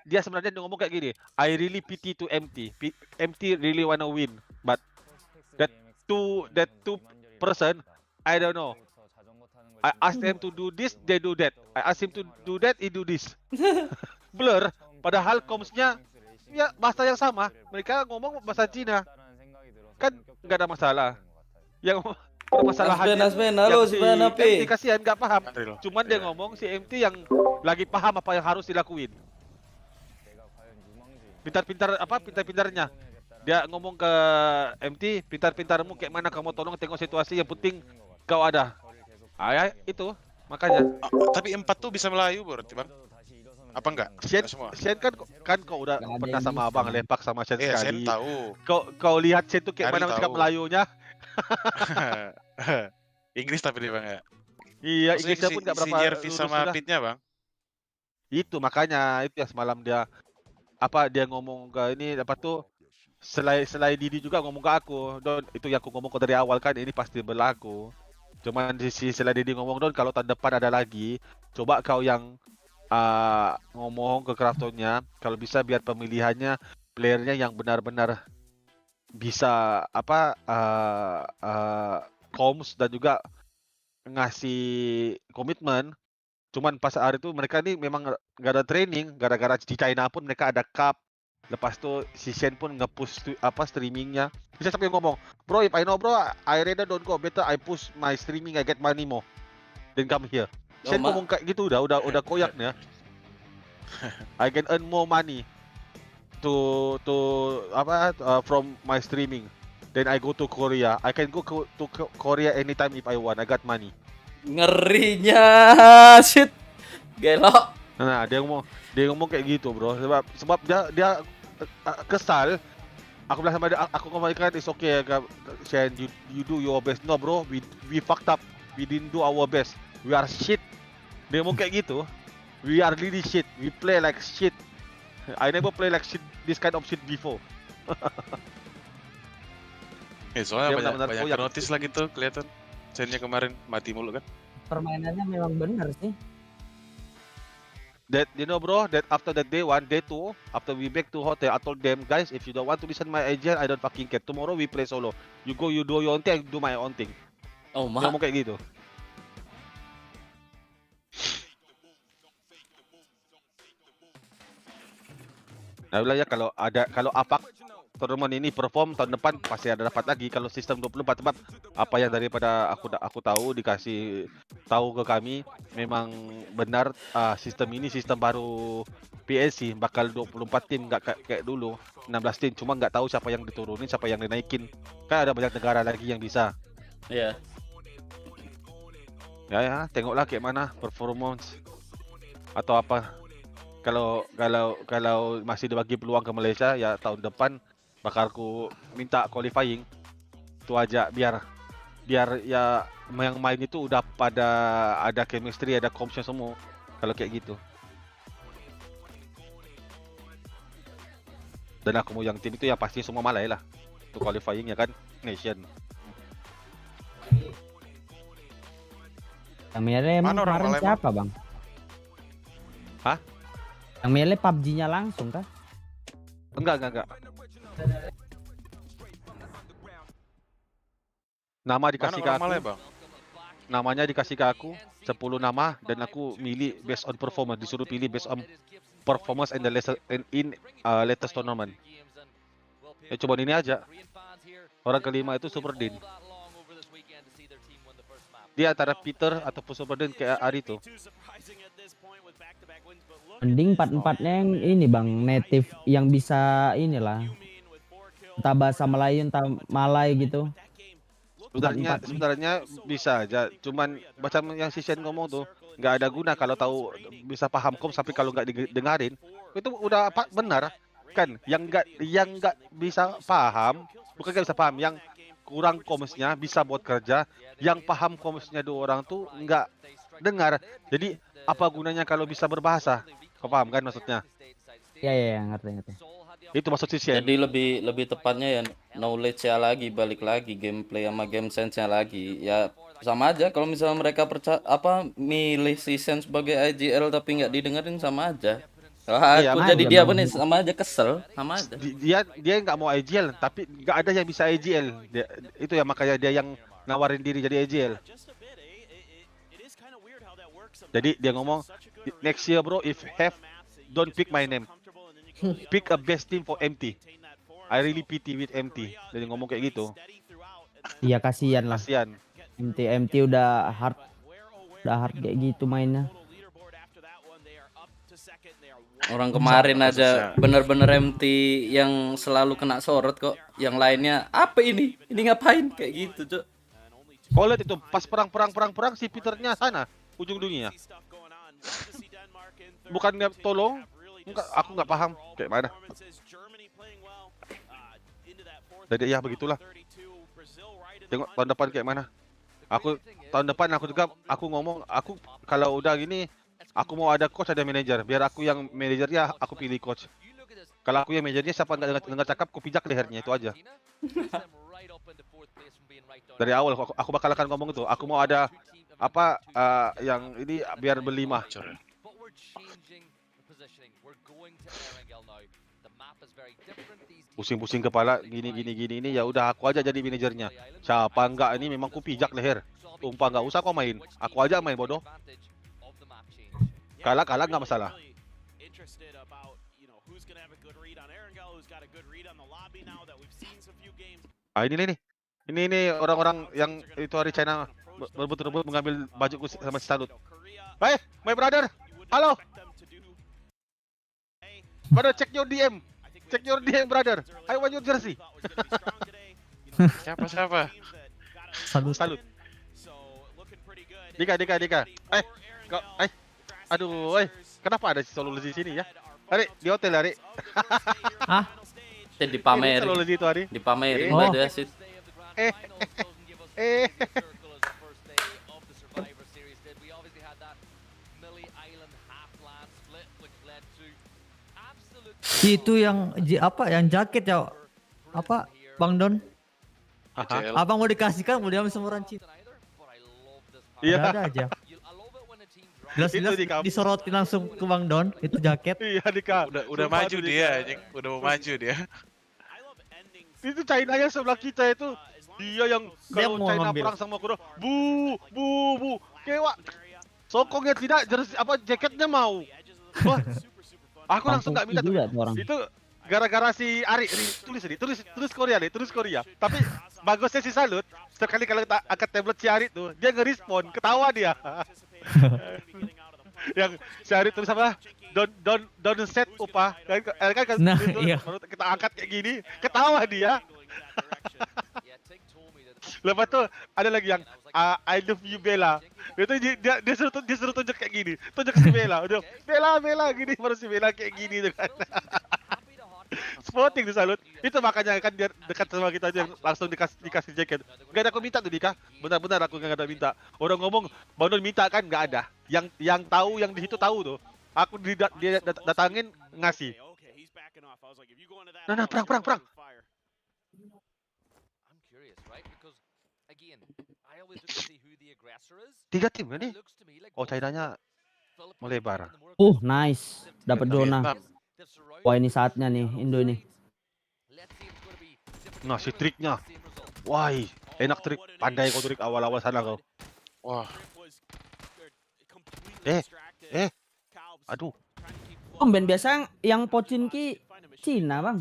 Dia sebenarnya ngomong kayak gini. I really pity to MT. MT really wanna win, but that two person, I don't know. I ask them to do this, they do that. I ask him to do that, he do this. Blur. Padahal commsnya ya bahasa yang sama. Mereka ngomong bahasa Cina. Kan nggak ada masalah. Yang permasalahannya MT kasihan nggak paham. Cuman dia ngomong si MT yang lagi paham apa yang harus dilakuin. Pintar-pintarnya. Dia ngomong ke MT, pintar-pintarmu kayak mana kamu tolong tengok situasi, yang penting kau ada. Itu makanya. Tapi 4 tuh bisa Melayu berarti bang? Apa enggak? Shen kan kau udah pernah sama abang lepak sama Shen sekali. Shen tahu. Kau lihat Shen tuh kayak mana cakap Melayunya? Inggris tapi dia bang ya. Iya, Inggrisnya pun nggak berapa. Si Jervis sama Pete-nya bang. Itu makanya itu ya semalam dia ngomong ke ini tuh, selain Didi juga ngomong ke aku, Don, itu yang aku ngomong dari awal kan, ini pasti berlaku. Cuman selain Didi ngomong, Don, kalau tahun depan ada lagi, coba kau yang ngomong ke Kraftonnya, kalau bisa biar pemilihannya playernya yang benar-benar bisa comms dan juga ngasih komitmen. Cuman pas hari itu mereka ini memang gak ada training, gara-gara di China pun mereka ada cup. Lepas itu si Shen pun nge-push streamingnya. Bisa sampai ngomong, bro, if I know bro, I rather don't go, better I push my streaming, I get money more then come here. Shen ngomong kayak gitu udah koyak nih ya. I can earn more money. from my streaming. Then I go to Korea. I can go to Korea anytime if I want. I got money. Ngerinya shit. Gelo. Nah, dia ngomong kayak gitu, bro. Sebab dia kesal. Aku bilang sama dia, aku ngomong kan it's okay, Shen, you do your best. No, bro, we fucked up. We didn't do our best. We are shit. Dia ngomong kayak gitu. We are really shit. We play like shit. I never play like shit, this kind of shit before. Soalnya banyak notice lah gitu kelihatan. Sennya kemarin mati mulu kan. Permainannya memang benar sih. That bro, that after that day 1, day 2, after we back to hotel, I told them, guys, if you don't want to listen my agent, I don't fucking care. Tomorrow we play solo. You go, you do your own thing, I do my own thing. Oh, Dia ngomong kayak gitu. Nah, bilang ya kalau Apak tournament ini perform tahun depan pasti ada dapat lagi. Kalau sistem 24 tempat apa yang daripada aku tahu dikasih tahu ke kami memang benar sistem ini sistem baru PLC bakal 24 tim nggak kayak dulu 16 tim, cuma nggak tahu siapa yang diturunin siapa yang dinaikin, kan ada banyak negara lagi yang bisa. Iya. Ya tengoklah kayak mana performance atau apa. Kalau masih dibagi peluang ke Malaysia ya tahun depan bakal aku minta qualifying. Itu aja biar ya yang main itu udah pada ada chemistry, ada competition semua. Kalau kayak gitu. Dan aku mau yang tim itu yang pasti semua Malay lah. Untuk qualifying ya kan Nation. Yang milih emang kemarin siapa bang? Hah? Yang milih PUBG-nya langsung kah? Enggak. Nama dikasih ke aku. Namanya dikasih ke aku 10 nama dan aku milih based on performance, disuruh pilih based on performance in the latest tournament. Ya cuma ini aja. Orang kelima itu Super Dean. Dia antara Peter ataupun Super Dean kayak Ari tuh. Mending 4-4-nya yang ini bang, native yang bisa inilah. Entah bahasa Melayu, entah Malay gitu. Sebenarnya bisa aja, cuman macam yang si Shen ngomong tuh nggak ada guna kalau tahu bisa paham kom, tapi kalau nggak didengarin itu udah benar kan. Yang nggak bisa paham, bukan nggak bisa paham, yang kurang komsnya bisa buat kerja, yang paham komsnya dua orang tuh nggak dengar. Jadi apa gunanya kalau bisa berbahasa? Kau paham kan maksudnya? Ya ngerti. Itu maksud si Shen. Jadi lebih tepatnya ya knowledge-nya lagi, balik lagi gameplay sama game sense-nya lagi. Ya sama aja kalau misalnya mereka milih si Sens sebagai IGL tapi nggak didengerin sama aja. Aku jadi dia nih sama aja kesel, sama aja. Dia nggak mau IGL tapi nggak ada yang bisa IGL. Itu ya makanya dia yang nawarin diri jadi IGL. Jadi dia ngomong next year bro, if have, don't pick my name. Pick a best team for MT. I really pity with MT. Jadi ngomong kayak gitu. Iya kasihan lah. Kasihan. MT udah hard kayak gitu mainnya. Orang kemarin aja bener-bener MT yang selalu kena sorot kok. Yang lainnya apa ini? Ini ngapain kayak gitu, Cuk? Kau lihat itu pas perang si Peternya sana ujung dunia. Bukannya tolong? Enggak, aku nggak paham kayak mana. Jadi ya begitulah. Tengok tahun depan kayak mana. Tahun depan aku ngomong, aku kalau udah gini, aku mau ada coach ada manajer. Biar aku yang manajernya aku pilih coach. Kalau aku yang manajernya siapa nggak dengar cakap, aku pijak lehernya, itu aja. Dari awal aku bakal akan ngomong itu. Aku mau ada yang ini biar berlima. Pusing-pusing kepala gini ini ya udah aku aja jadi manajernya. Siapa enggak ini memang ku pijak leher. Tumpah nggak usah kau main. Aku aja main bodoh. Kalah nggak masalah. Ini orang-orang yang itu hari China berebut mengambil bajuku sama si Salut. Hey, my brother. Halo. Brother, check your DM. Check your DM, brother. I want your jersey. Siapa? Salut. Dika. Aduh, kenapa ada solo di sini ya? Ari, di hotel, Ari. Ah? Dipamerin. Solo itu, Ari. Dipamerin by the acid. Itu yang yang jaket ya? Apa? Bang Don? Abang mau dikasihkan, mau diambil sama orang Cina. Iya. Ada aja. Jelas-jelas disorotin langsung ke Bang Don, itu jaket. Iya, Dika. Udah maju dia, anjing. Udah mau maju dia. Itu China yang sebelah kita itu. Dia yang kalau China perang sama kuda, bu. Kewa. Sokongnya tidak, jersey apa jaketnya mau. Wah. Aku langsung nggak minta tuh. Itu gara-gara si Ari tulis Korea deh, tulis Korea. Tapi bagusnya si Salut, sekali kalau kita angkat tablet si Ari tuh, dia nge-respon, ketawa dia. Yang si Ari tulis apa? Don't set upah. Kan nah, itu, iya. baru kita angkat kayak gini, ketawa dia. Lepas tuh ada lagi yang I love you Bella. Itu dia suruh tunjuk kayak gini. Tunjuk si Bella. Udah Bella gini, baru si Bella kayak gini tuh kan. Spotting tuh Salut. Itu makanya kan dia dekat sama kita aja langsung dikasih jaket. Gak ada aku minta tuh Dika. Benar-benar aku gak ada minta. Orang ngomong Bang minta kan gak ada. Yang tahu yang di situ tahu tuh. Aku dia datangin ngasih. Nah, perang. Tiga tim kan nih? Oh, China-nya melebar. Nice. Dapat zona. Wah, ini saatnya nih Indo ini. Nah, si triknya. Wah, enak trik. Pandai kau trik awal-awal sana kau. Wah. Aduh. Ben biasa yang Pochinki Cina, Bang.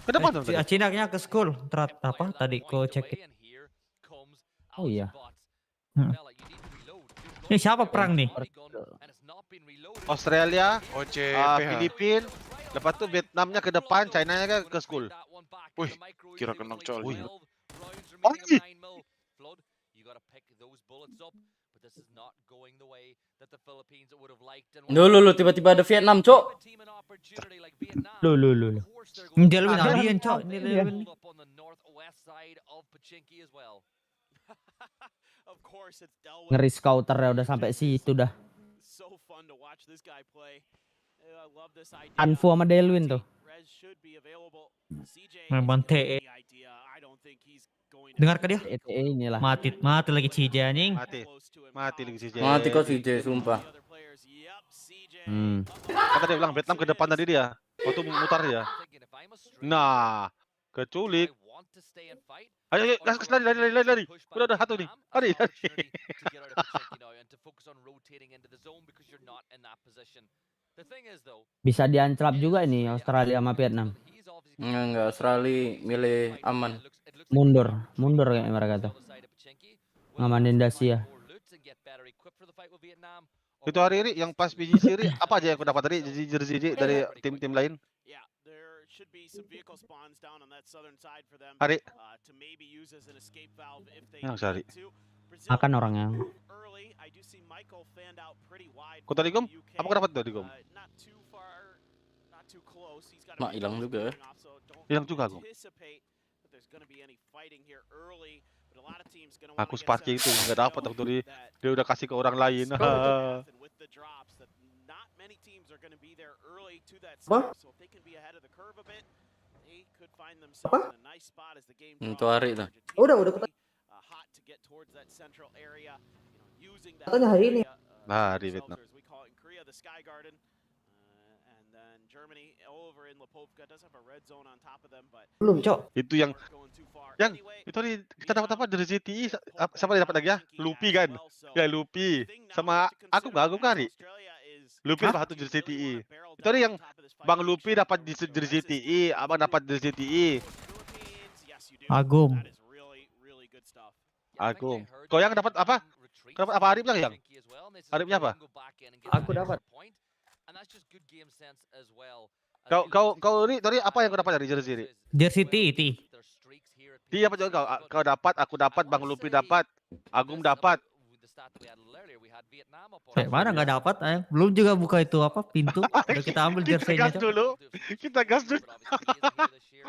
Kenapa tuh? Cina-nya ke school. Apa tadi ko cek. Oh iya. Ini siapa perang nih? Australia, OCPH. Filipina, lepas tuh Vietnamnya ke depan, China-nya ke school. Wih, kira kena col. Wih. Lu tiba-tiba ada Vietnam, Cok. Lu. Delwin alien, Cok. Ini Delwin. Ngeri scouter ya udah sampai situ dah. Anfu sama Delwin tuh. Memang TE. Dengar ke dia? TE inilah. Mati lagi CJ anjing. Mati lagi CJ. Mati kok CJ, sumpah. Kata dia bilang Vietnam ke depan tadi dia. Waktu mutar dia. Nah, keculik. Ayo, lari. Udah ada satu nih. Lari. Bisa dianclap juga ini Australia sama Vietnam. Enggak, Australia milih aman. Mundur kayak mereka tuh. Ngamanin Dacia. Itu hari ini yang pas PG seri apa aja yang aku dapat tadi jersey dari tim-tim lain? Hari. Yang Hari. Akan orangnya. Kota Digom? Apa kau dapat tuh Digom? Mak hilang juga. Hilang juga aku. Aku Sparky itu nggak dapat waktu dia udah kasih ke orang lain. Apa? Untuk hari itu. Udah katanya hari ini. Nah, di Vietnam. Belum, Cok. Itu yang itu tadi kita dapat apa dari CTI siapa yang dapat lagi ya? Lupi kan? Ya Lupi sama aku kari. Lupi dapat satu dari CTI. Itu tadi yang Bang Lupi dapat dari CTI, Abang dapat dari CTI. Agum. Kau yang dapat apa? Dapat apa Arif yang? Arifnya apa? Aku dapat. Kau ini tadi apa yang kau dapat dari jersey ini? Jersey T. Dia apa juga kau dapat, aku dapat, Bang Lupi dapat, Agung dapat. Kayak mana nggak dapat? Belum juga buka itu apa pintu. Udah kita ambil jersey-nya. Kita gas dulu.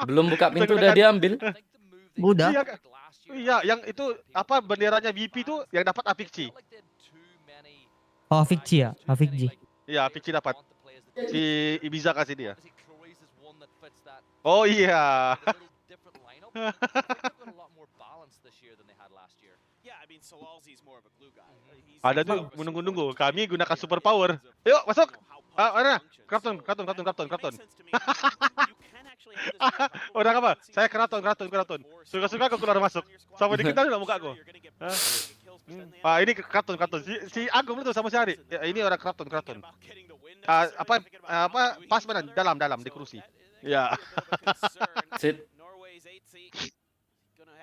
Belum buka pintu udah diambil. Udah. Iya, yang itu apa benderanya VP tuh yang dapat Avicii. Oh, Avicii ya, Avicii. Iya, Avicii dapat. Si Ibiza kasih dia. Oh iya. Ada tuh menunggu-nunggu. Kami gunakan super power. Yuk masuk. Mana? Krafton. Udah apa? Saya Krafton. Suka-suka aku keluar masuk. Sama dikit aja muka aku. Ini Krafton. Si Agung itu sama si Ari. Ya, ini orang Krafton. Pas mana? Dalam di kursi. Ya. Sit.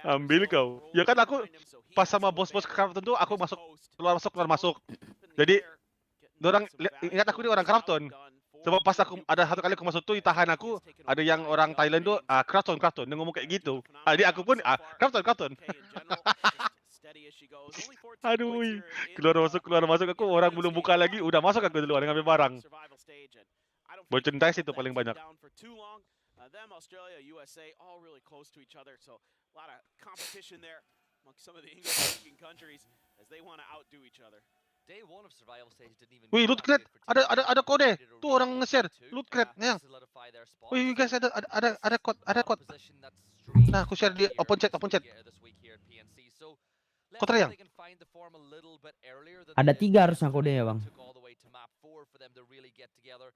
Ambil kau. Ya kan aku pas sama bos-bos Krafton tuh aku keluar masuk. Jadi orang ingat aku ini orang Krafton. Sebab pas aku ada satu kali aku masuk tuh ditahan aku, ada yang orang Thailand tuh Krafton, dia ngomong kayak gitu. Jadi aku pun Krafton. Aduh, keluar masuk aku orang belum buka lagi, udah masuk aku duluan ngambil barang. Merchandise itu paling banyak. Them, Australia, USA, all really close to each other, so a lot of competition there among some of the English-speaking countries as they want to outdo each other. Day one of survival stage didn't even. Wih, loot crate, ada kode. Tuh orang nge-share, loot crate, yang. Wih guys, ada code. Nah, aku share di open chat. Kode yang. Ada 3 harusnya kode ya bang.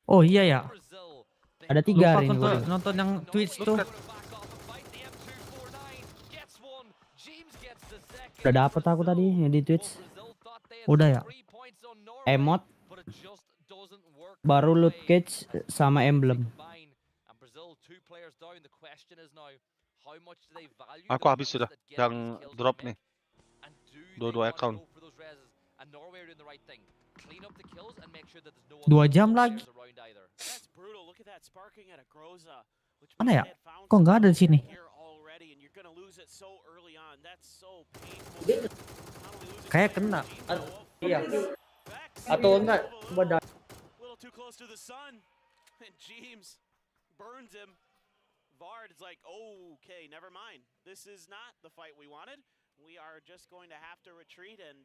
Oh iya ya. Ada 3 hari ini. Nonton yang Twitch tuh. Udah dapet aku tadi yang di Twitch. Udah ya. Emot, baru loot cage sama emblem. Aku habis sudah yang drop nih. Dua account. 2 jam lagi. Mana ya? Kok nggak ada di sini? Kayak kena. Iya. Atau enggak? Badan. Too close to the sun, and James burns him. Vard is like, okay, never mind. This is not the fight we wanted. We are just going to have to retreat and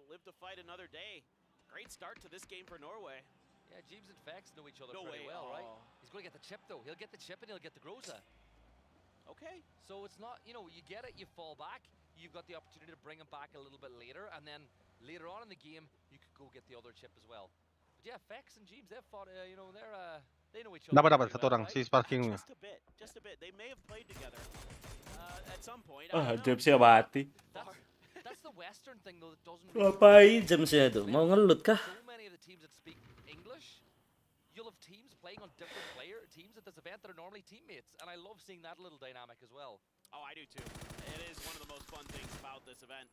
live to fight another day. Great start to this game for Norway. Yeah, James and Fax know each other pretty well, right? He's going to get the chip though. He'll get the chip and he'll get the Groza. Okay. So it's not, you get it, you fall back. You've got the opportunity to bring him back a little bit later, and then later on in the game, you could go get the other chip as well. But yeah, Fax and James, they've fought, they know each other. Dapat satu orang si sparking. Just a bit. They may have played together at some point. James ya mati. That's the Western thing though that doesn't. Ngapain Jamesnya itu? Mau ngelut kah? So many of the teams that speak English, you'll have teams playing on different teams at this event that are normally teammates, and I love seeing that little dynamic as well. Oh, I do too. It is one of the most fun things about this event.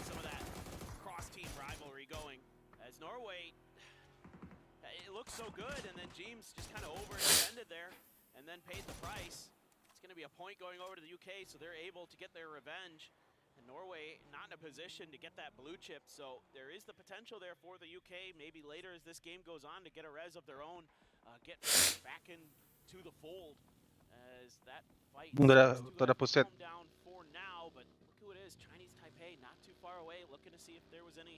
Some of that cross-team rivalry going as Norway. It looks so good, and then James just kind of overextended there, and then paid the price. It's going to be a point going over to the UK, so they're able to get their revenge. And Norway not in a position to get that blue chip, so there is the potential there for the UK, maybe later as this game goes on, to get a res of their own, get back into the fold as that fight puset. down for now, but look who it is, Chinese Taipei, not too far away, looking to see if there was any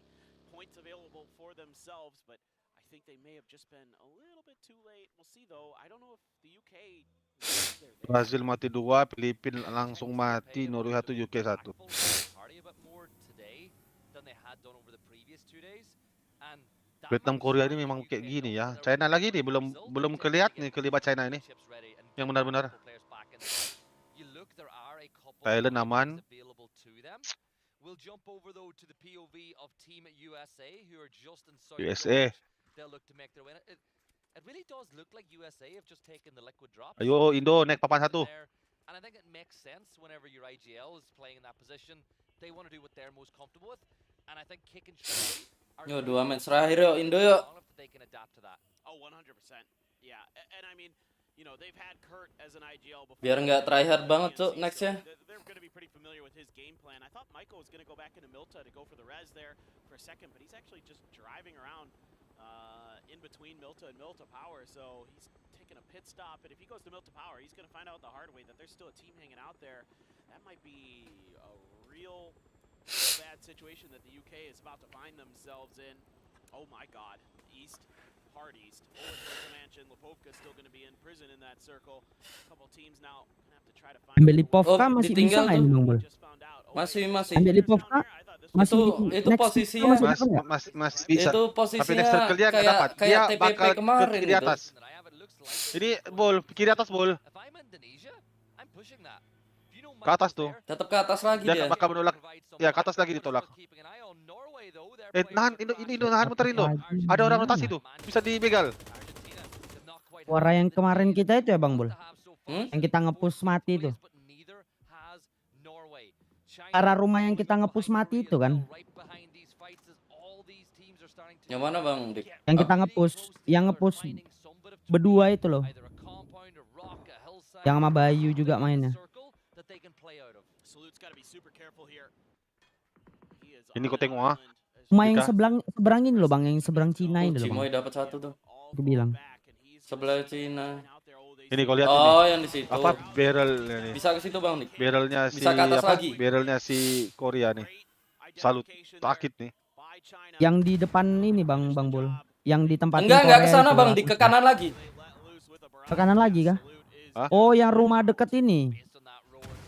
points available for themselves, but I think they may have just been a little bit too late. We'll see though, I don't know if the UK... Brazil mati 2, Filipina langsung mati, Norway 1, UK 1. Vietnam Korea ini memang kayak gini ya. China lagi nih belum kelihatan nih kelibat China ini. Yang benar-benar. Thailand aman. USA. It really does look like USA have just taken the liquid drops. Ayo Indo naik papan 1. And I think it makes sense whenever your IGL is playing in that position. They want to do what they're most comfortable with. And I think kick and shoot. Yo 2 match terakhir yo Indo yo. Oh, 100%. Yeah, and I mean, you know, they've had Kurt as an IGL before. Biar nggak tryhard banget tuh nextnya. They're going to be pretty familiar with his game plan. I thought Michael was going to go back into Milta to go for the res there for a second, but he's actually just driving around in between Milta and Milta Power, so he's taking a pit stop, and if he goes to Milta Power, he's going to find out the hard way that there's still a team hanging out there. That might be a real bad situation that the UK is about to find themselves in. Oh my god, East. Hard East. Over towards the mansion. Lipovka still going to be in prison in that circle. A couple teams now going to have to try to find. Ambil Lipovka masih bisa nggak ini Bang Bol? Masih. Ambil Lipovka masih itu posisinya Mas bisa. Itu Tapi next circle dia nggak dapat. Dia bakal ke kiri atas. Ini Bol, kiri atas Bol. Ke atas tuh. Tetap ke atas lagi dia. Dia bakal menolak. Ya, ke atas lagi ditolak. Nahan, Indo, nahan muter Indo. Ada orang rotasi tuh, bisa dibegal. Suara yang kemarin kita itu ya Bang Bol? Yang kita nge-push mati itu. Arah rumah yang kita nge-push mati itu kan? Yang mana Bang Dik? Yang kita nge-push berdua itu loh. Yang sama Bayu juga mainnya. Ini kau tengok ah. Rumah yang seberang ini loh Bang, yang seberang Cina ini loh Bang. Cimoy dapat satu tuh. Aku bilang. Sebelah Cina. Ini kau lihat oh, ini. Yang di situ. Apa barrel ini? Bisa ke situ Bang Dik. Barrelnya si bisa ke atas apa? Lagi. Barrelnya si Korea nih. Salut, sakit nih. Yang di depan ini Bang Bol. Yang di tempat enggak ke sana Bang, di ke kanan lagi. Ke kanan lagi kah? Hah? Oh, yang rumah deket ini.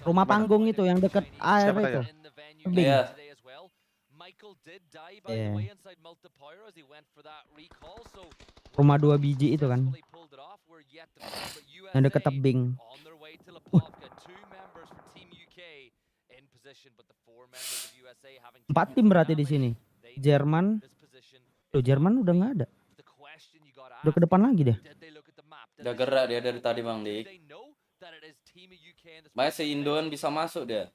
Rumah panggung itu yang deket air itu. Iya. Rumah 2 biji itu kan. Yang deket tebing. 4 tim berarti di sini. Jerman. Tuh Jerman udah nggak ada. Udah ke depan lagi deh. Udah gerak dia dari tadi Bang Dik. Masih Indoan bisa masuk dia.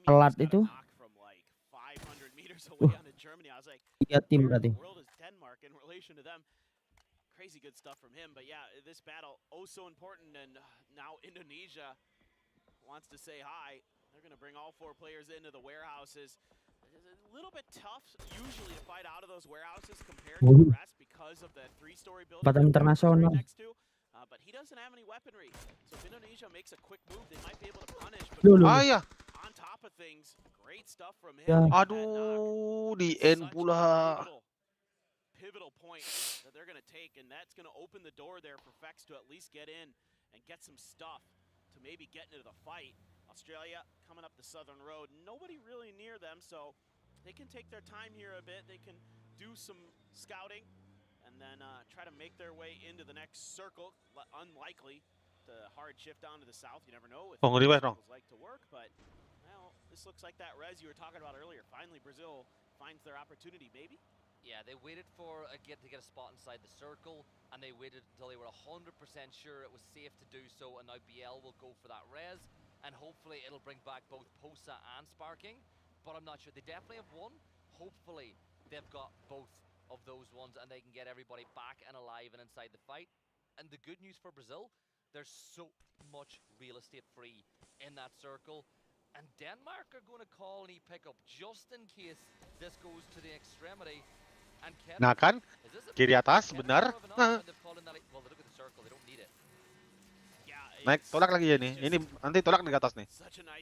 Telat itu. 3 tim berarti. Crazy good stuff from him, but yeah, this battle oh so important, and now Indonesia wants to say hi. They're going to bring all 4 players into the warehouses. It's a little bit tough usually to fight out of those warehouses compared to the rest because of the 3-story building internasional. next to. But he doesn't have any weaponry, so if Indonesia makes a quick move, they might be able to punish. But on top of things, great stuff from him. Aduh, di end pula. Pivotal point that they're going to take, and that's going to open the door there for Fex to at least get in and get some stuff to maybe get into the fight. Australia coming up the southern road, nobody really near them, so they can take their time here a bit. They can do some scouting and then try to make their way into the next circle. Unlikely to hard shift down to the south. You never know if circles like to work, but well, this looks like that res you were talking about earlier. Finally, Brazil finds their opportunity, maybe. Yeah, they waited for to get a spot inside the circle, and they waited until they were 100% sure it was safe to do so, and now BL will go for that res, and hopefully it'll bring back both Posa and Sparking, but I'm not sure. They definitely have one. Hopefully they've got both of those ones, and they can get everybody back and alive and inside the fight. And the good news for Brazil, there's so much real estate free in that circle, and Denmark are going to call an e-pickup just in case this goes to the extremity. Nah kan, kiri atas, benar. Nah. Naik, tolak lagi ya nih. Ini nanti tolak di atas nih.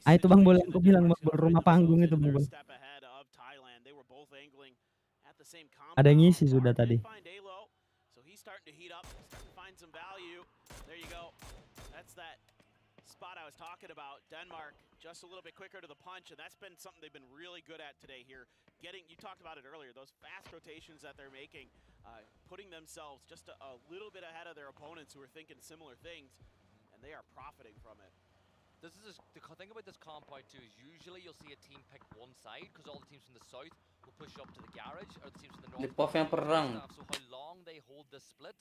Ah itu Bang Bol, aku bilang Bang Bol, rumah panggung itu Bang Bol. Ada yang ngisi sudah tadi. Spot I was talking about, Denmark just a little bit quicker to the punch, and that's been something they've been really good at today here. You talked about it earlier, those fast rotations that they're making, putting themselves just a little bit ahead of their opponents who are thinking similar things, and they are profiting from it. The thing about this compound too is usually you'll see a team pick one side because all the teams from the south will push up to the garage, or the teams from the north. So how long they hold this split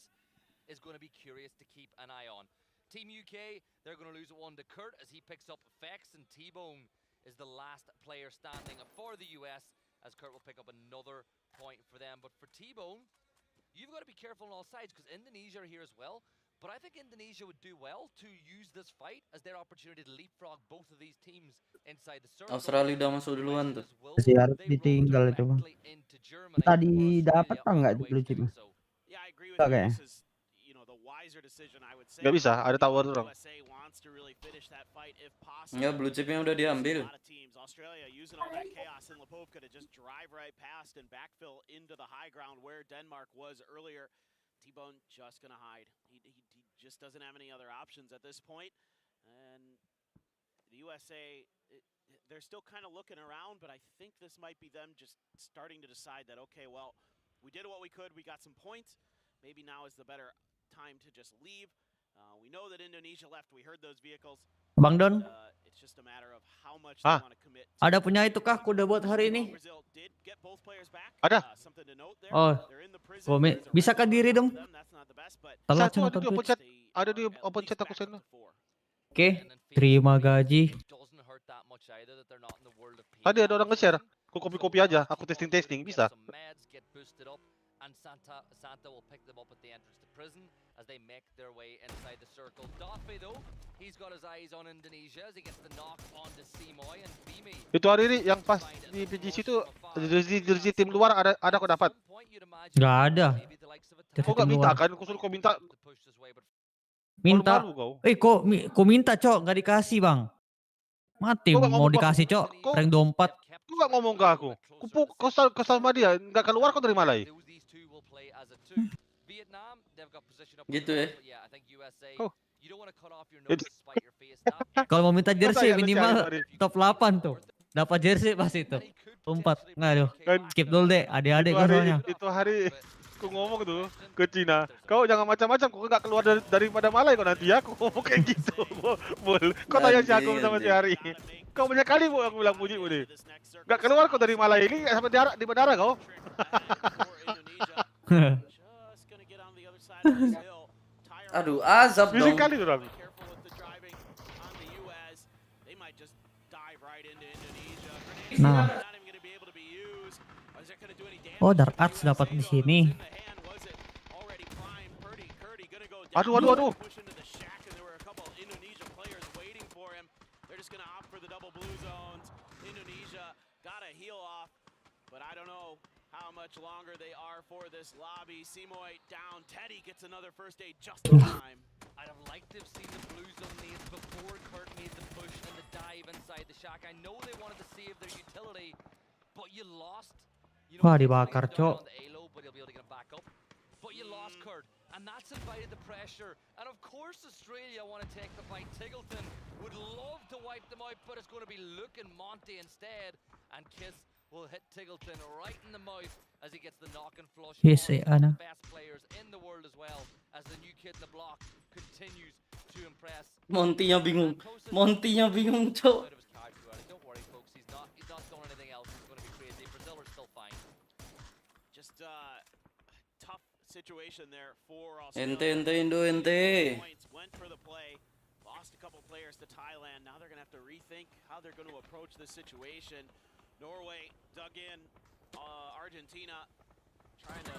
is going to be curious to keep an eye on. Team UK, they're going to lose one to Kurt as he picks up Fex, and T-Bone is the last player standing for the US as Kurt will pick up another point for them. But for T-Bone, you've got to be careful on all sides because Indonesia are here as well. But I think Indonesia would do well to use this fight as their opportunity to leapfrog both of these teams inside the circle. Australia udah masuk duluan tuh. Masih harus ditinggal itu bang. Tadi dapat enggak itu blue chip? Oke. Nggak bisa, ada tower orang. Ya blue chipnya udah diambil. Australia using all that chaos in Lipovka to just drive right past and backfill into the high ground where Denmark was earlier. T-Bone just gonna hide. He just doesn't have any other options at this point. And the USA, they're still kind of looking around, but I think this might be them just starting to decide that, okay, well, we did what we could. We got some points. Maybe now is the better time to just leave. We know that Indonesia left. We heard those vehicles. Bang Don, it's just a matter of how much they want to commit. ada punya itu kah kuda buat hari ini? Ada. Oh, bisa ke diri dong? Telat Satu cuma ada di open chat. Ada di open chat aku send. Oke, terima gaji. Tadi ada orang nge-share. Aku copy aja. Aku testing bisa. And Santa will pick them up at the entrance to prison as they make their way inside the circle. Dotby though, he's got his eyes on Indonesia as he gets the knock on to Simoy and Bimi. Itu hari ini yang pas di PGC itu jersey tim luar ada kau dapat. Gak ada. Kau gak minta kan? Kau suruh kau minta. Minta. Kok minta cok, gak dikasih bang. Mati mau dikasih cok, rank 24. Kau gak ngomong ke aku. Kau sama dia, gak keluar kau dari Malai. Gitu ya. Kalau mau minta jersey minimal top 8 tuh. Dapat jersey pas itu. 4. Ngaduh. Skip dulu deh, adik-adik kan soalnya. Itu hari aku ngomong tuh ke Cina, kau jangan macam-macam, kau gak keluar daripada Malai kau nanti ya. Aku ngomong kayak gitu. Bol, kau tanya si aku sama si Hari. Kau banyak kali bu aku bilang puji deh. Gak keluar kau dari Malai ini sampai di bandara kau. Aduh, azab dong. Bising kali orang. Nah. Oh, Dark Arts dapat di sini. Aduh. How much longer they are for this lobby. Simoy down. Teddy gets another first aid just in time. I'd have liked to have seen the blue zone nades before Kurt made the push and the dive inside the shack. I know they wanted to save their utility, but you lost. Wah, dibakar, cok. But you lost Kurt, and that's invited the pressure. And of course Australia want to take the fight. Tiggleton would love to wipe them out, but it's going to be Luke and Monty instead. And Kiss will hit Tiggleton right in the mouth as he gets the knock and flush. Yes, One of the best players in the world as well, as the new kid in the block continues to impress. Monty-nya bingung, cok. Don't worry, folks. He's not done anything else. It's going to be crazy. Brazil are still fine. Just tough situation there for Australia. Ente. Points went for the play. Lost a couple players to Thailand. Now they're going to have to rethink how they're going to approach this situation. Norway dug in. Argentina trying to.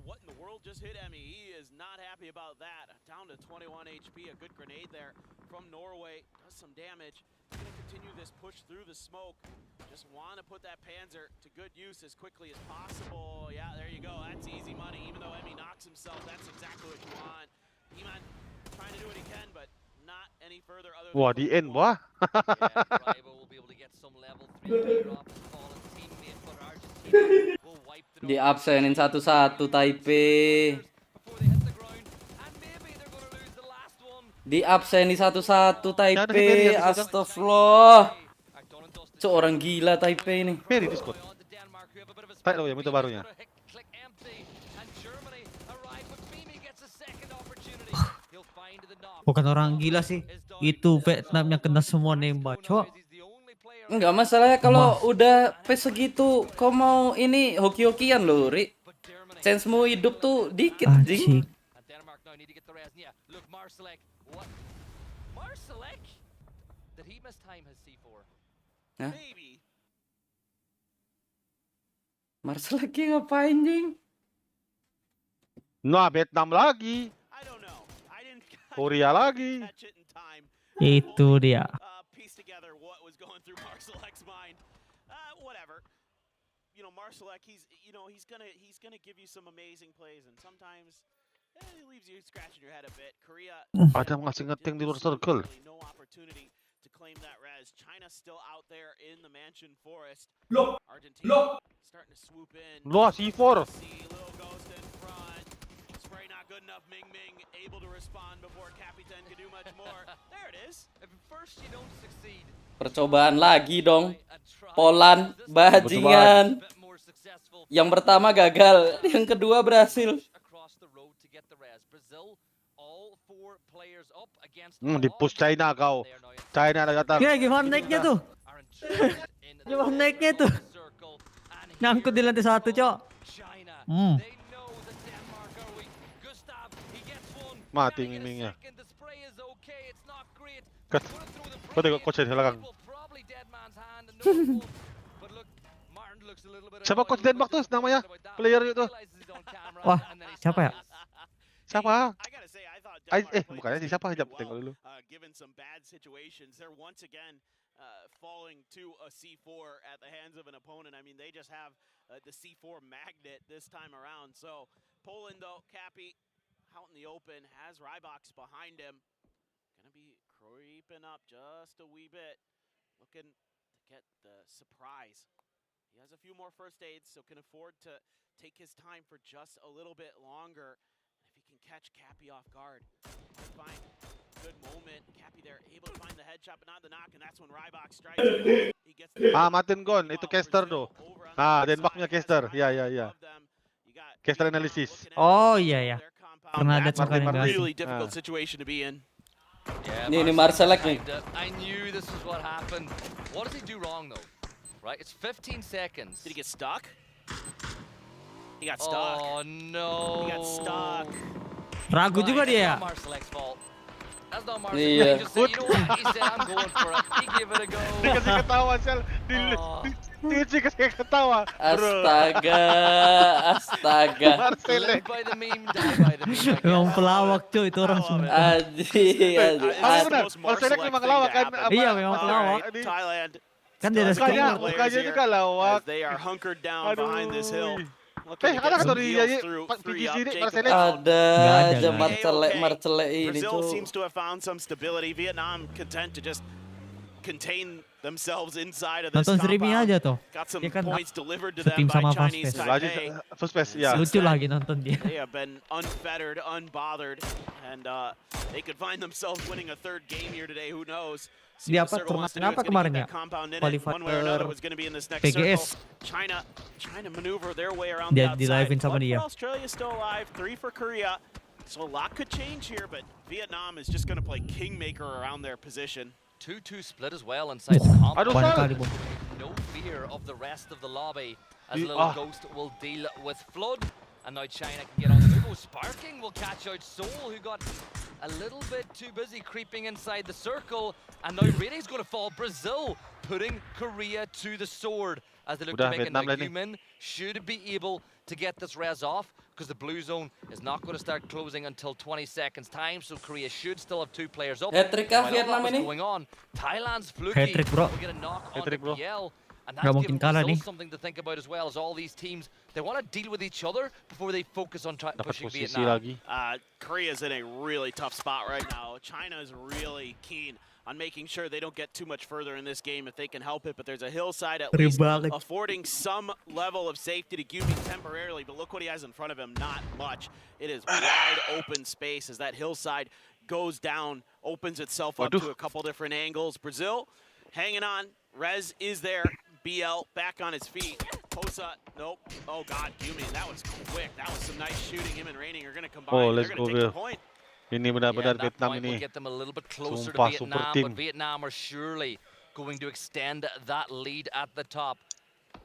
What in the world just hit Emmy? He is not happy about that. Down to 21 HP. A good grenade there from Norway. Does some damage. Going to continue this push through the smoke. Just want to put that Panzer to good use as quickly as possible. Yeah, there you go. That's easy money. Even though Emmy knocks himself, that's exactly what you want. Eman trying to do what he can, but not any further. Wah, di end wah. Di absenin satu-satu Taipei. Di abseni satu-satu Taipei. Astagfirullah. Seorang gila Taipei nih. Mary Discord. Tak tahu yang itu barunya. Bukan orang gila sih. Itu Vietnam yang kena semua nembak, cok. Enggak masalahnya kalau udah pace segitu, kau mau ini hoki-hokian loh, Ri. Sensemu hidup tuh dikit, Jing. Hah? Marcel lagi ngapain, Jing? Nah, Vietnam lagi. Korea lagi. Itu dia. Piece together what was going through Marcelek's mind. Whatever. You know, Marcelek, he's gonna give you some amazing plays, and sometimes he leaves you scratching your head a bit. Korea. Ada ngasih ngeting di luar circle. No opportunity to claim that res. China still out there in the Mansion Forest. Argentina starting to swoop in. Loh, C4. Little ghost in front. Spray not good enough. Ming able to respond before Capitan can do much more. There it is. If first you don't succeed. Percobaan lagi dong. Polan, bajingan. Yang pertama gagal, yang kedua berhasil. Di push China kau. China ada datang. Gimana naiknya tuh? Gimana naiknya tuh? Nyangkut di lantai 1, Cok. Mati Ming-Mingnya. Kau tengok coach di belakang. Siapa coach Denmark tuh namanya? Player itu. Wah, siapa ya? Siapa? Bukannya si siapa? Tengok dulu. Given some bad situations, they're once again falling to a C4 at the hands of an opponent. I mean, they just have the C4 magnet this time around. So Poland, though, Cappy out in the open, has Rybox behind him. Gonna be creeping up just a wee bit, looking to get the surprise. He has a few more first aids, so can afford to take his time for just a little bit longer. If he can catch Cappy off guard, he'll find a good moment. Cappy there, able to find the headshot, but not the knock, and that's when Rybox strikes. He gets the Matin Gon, itu caster tuh. Denmark punya caster. Ya. Caster analysis. Oh iya. Pernah ada really difficult situation to be in. Yeah, ini Marcelek nih. I knew this was what happened. What does he do wrong though? Right, it's 15 seconds. Did he get stuck? He got stuck. Oh no. He got stuck. Ragu juga dia. That's not Marcelek's fault. That's not Marcelek. He just said, you know what? He said, I'm going for it. He gave it a go. Dia kasih ketawa, Sel. Dia kasih ketawa. Astaga. Marcelek. By the meme, die by the meme. Memang pelawak cuy, itu orang semua. Marcelek memang lawak kan? Iya, memang pelawak. Thailand. Kan dia ada mukanya juga lawak. They are hunkered down behind this hill. Ada kata dia PGC ini Marcelek. Ada aja Marcelek ini Brazil tuh. seems to have found some stability. Vietnam content to just contain themselves inside of this Nonton streaming aja tuh. Got some Dia kan points delivered to them setim by sama Chinese Fastpass. Taipei. Fastpass, ya. Lucu lagi nonton dia. They have been unfettered, unbothered, and they could find themselves winning a third game here today. Who knows? Dia apa turnamen apa kemarin ya? Qualifier PGS. China trying to maneuver their way around the Dia outside. di live-in sama dia. Australia still alive, 3 for Korea. So a lot could change here, but Vietnam is just going to play kingmaker around their position. 2-2 split as well inside the compound. Aduh, No fear of the rest of the lobby as Little Ghost will deal with Flood. And now China can get on the move. Sparking will catch out Soul, who got a little bit too busy creeping inside the circle. And now Rating's going to fall. Brazil putting Korea to the sword as they look to make it. Now Human should be able to get this res off because the blue zone is not going to start closing until 20 seconds time. So Korea should still have 2 players up. Hat-trick kah Vietnam ini? Going on. Thailand's Fluky Hat-trick, bro. will get a knock on the PL. And Gak that's mungkin given kalah Brazil nih. something to think about as well as all these teams. They want to deal with each other before they focus on pushing posisi Vietnam. lagi. Korea's in a really tough spot right now. China is really keen on making sure they don't get too much further in this game if they can help it. But there's a hillside at least affording some level of safety to Gumi temporarily. But look what he has in front of him, not much. It is wide open space as that hillside goes down, opens itself up to a couple different angles. Brazil hanging on. Rez is there. BL back on his feet. Posa, nope. Oh God, Gumi, that was quick. That was some nice shooting. Him and Raining are going to combine. Let's They're go going to take the point. Ini benar-benar that Vietnam point ini. will get them a little bit closer Sumpah, to super Vietnam, team. but Vietnam are surely going to extend that lead at the top.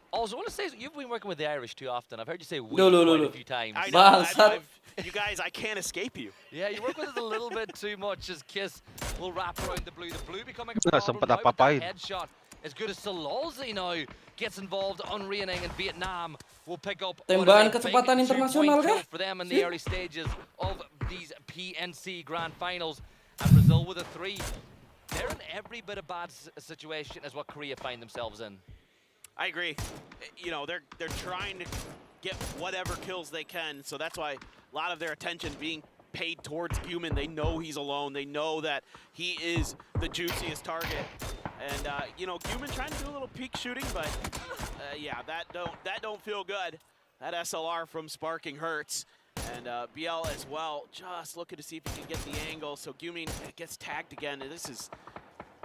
Also, I want to say, you've been working with the Irish too often. I've heard you say we quite a few times. I know, you guys, I can't escape you. Yeah, you work with us a little bit too much as Kiss will wrap around the blue. The blue becoming a problem Sempat now with that apa-apain. headshot. as good as Salolzi now gets involved on Reaning, and Vietnam will pick up Tembakan kecepatan internasional kah? for them in the early stages of these PNC Grand Finals, and Brazil with a 3. They're in every bit of bad situation as what Korea find themselves in. I agree. You know, they're trying to get whatever kills they can, so that's why a lot of their attention being paid towards Guman. They know he's alone. They know that he is the juiciest target. And you know, Guman trying to do a little peek shooting, but yeah, that don't feel good. That SLR from Sparking hurts. And BL as well, just looking to see if he can get the angle. So Guman gets tagged again. And this is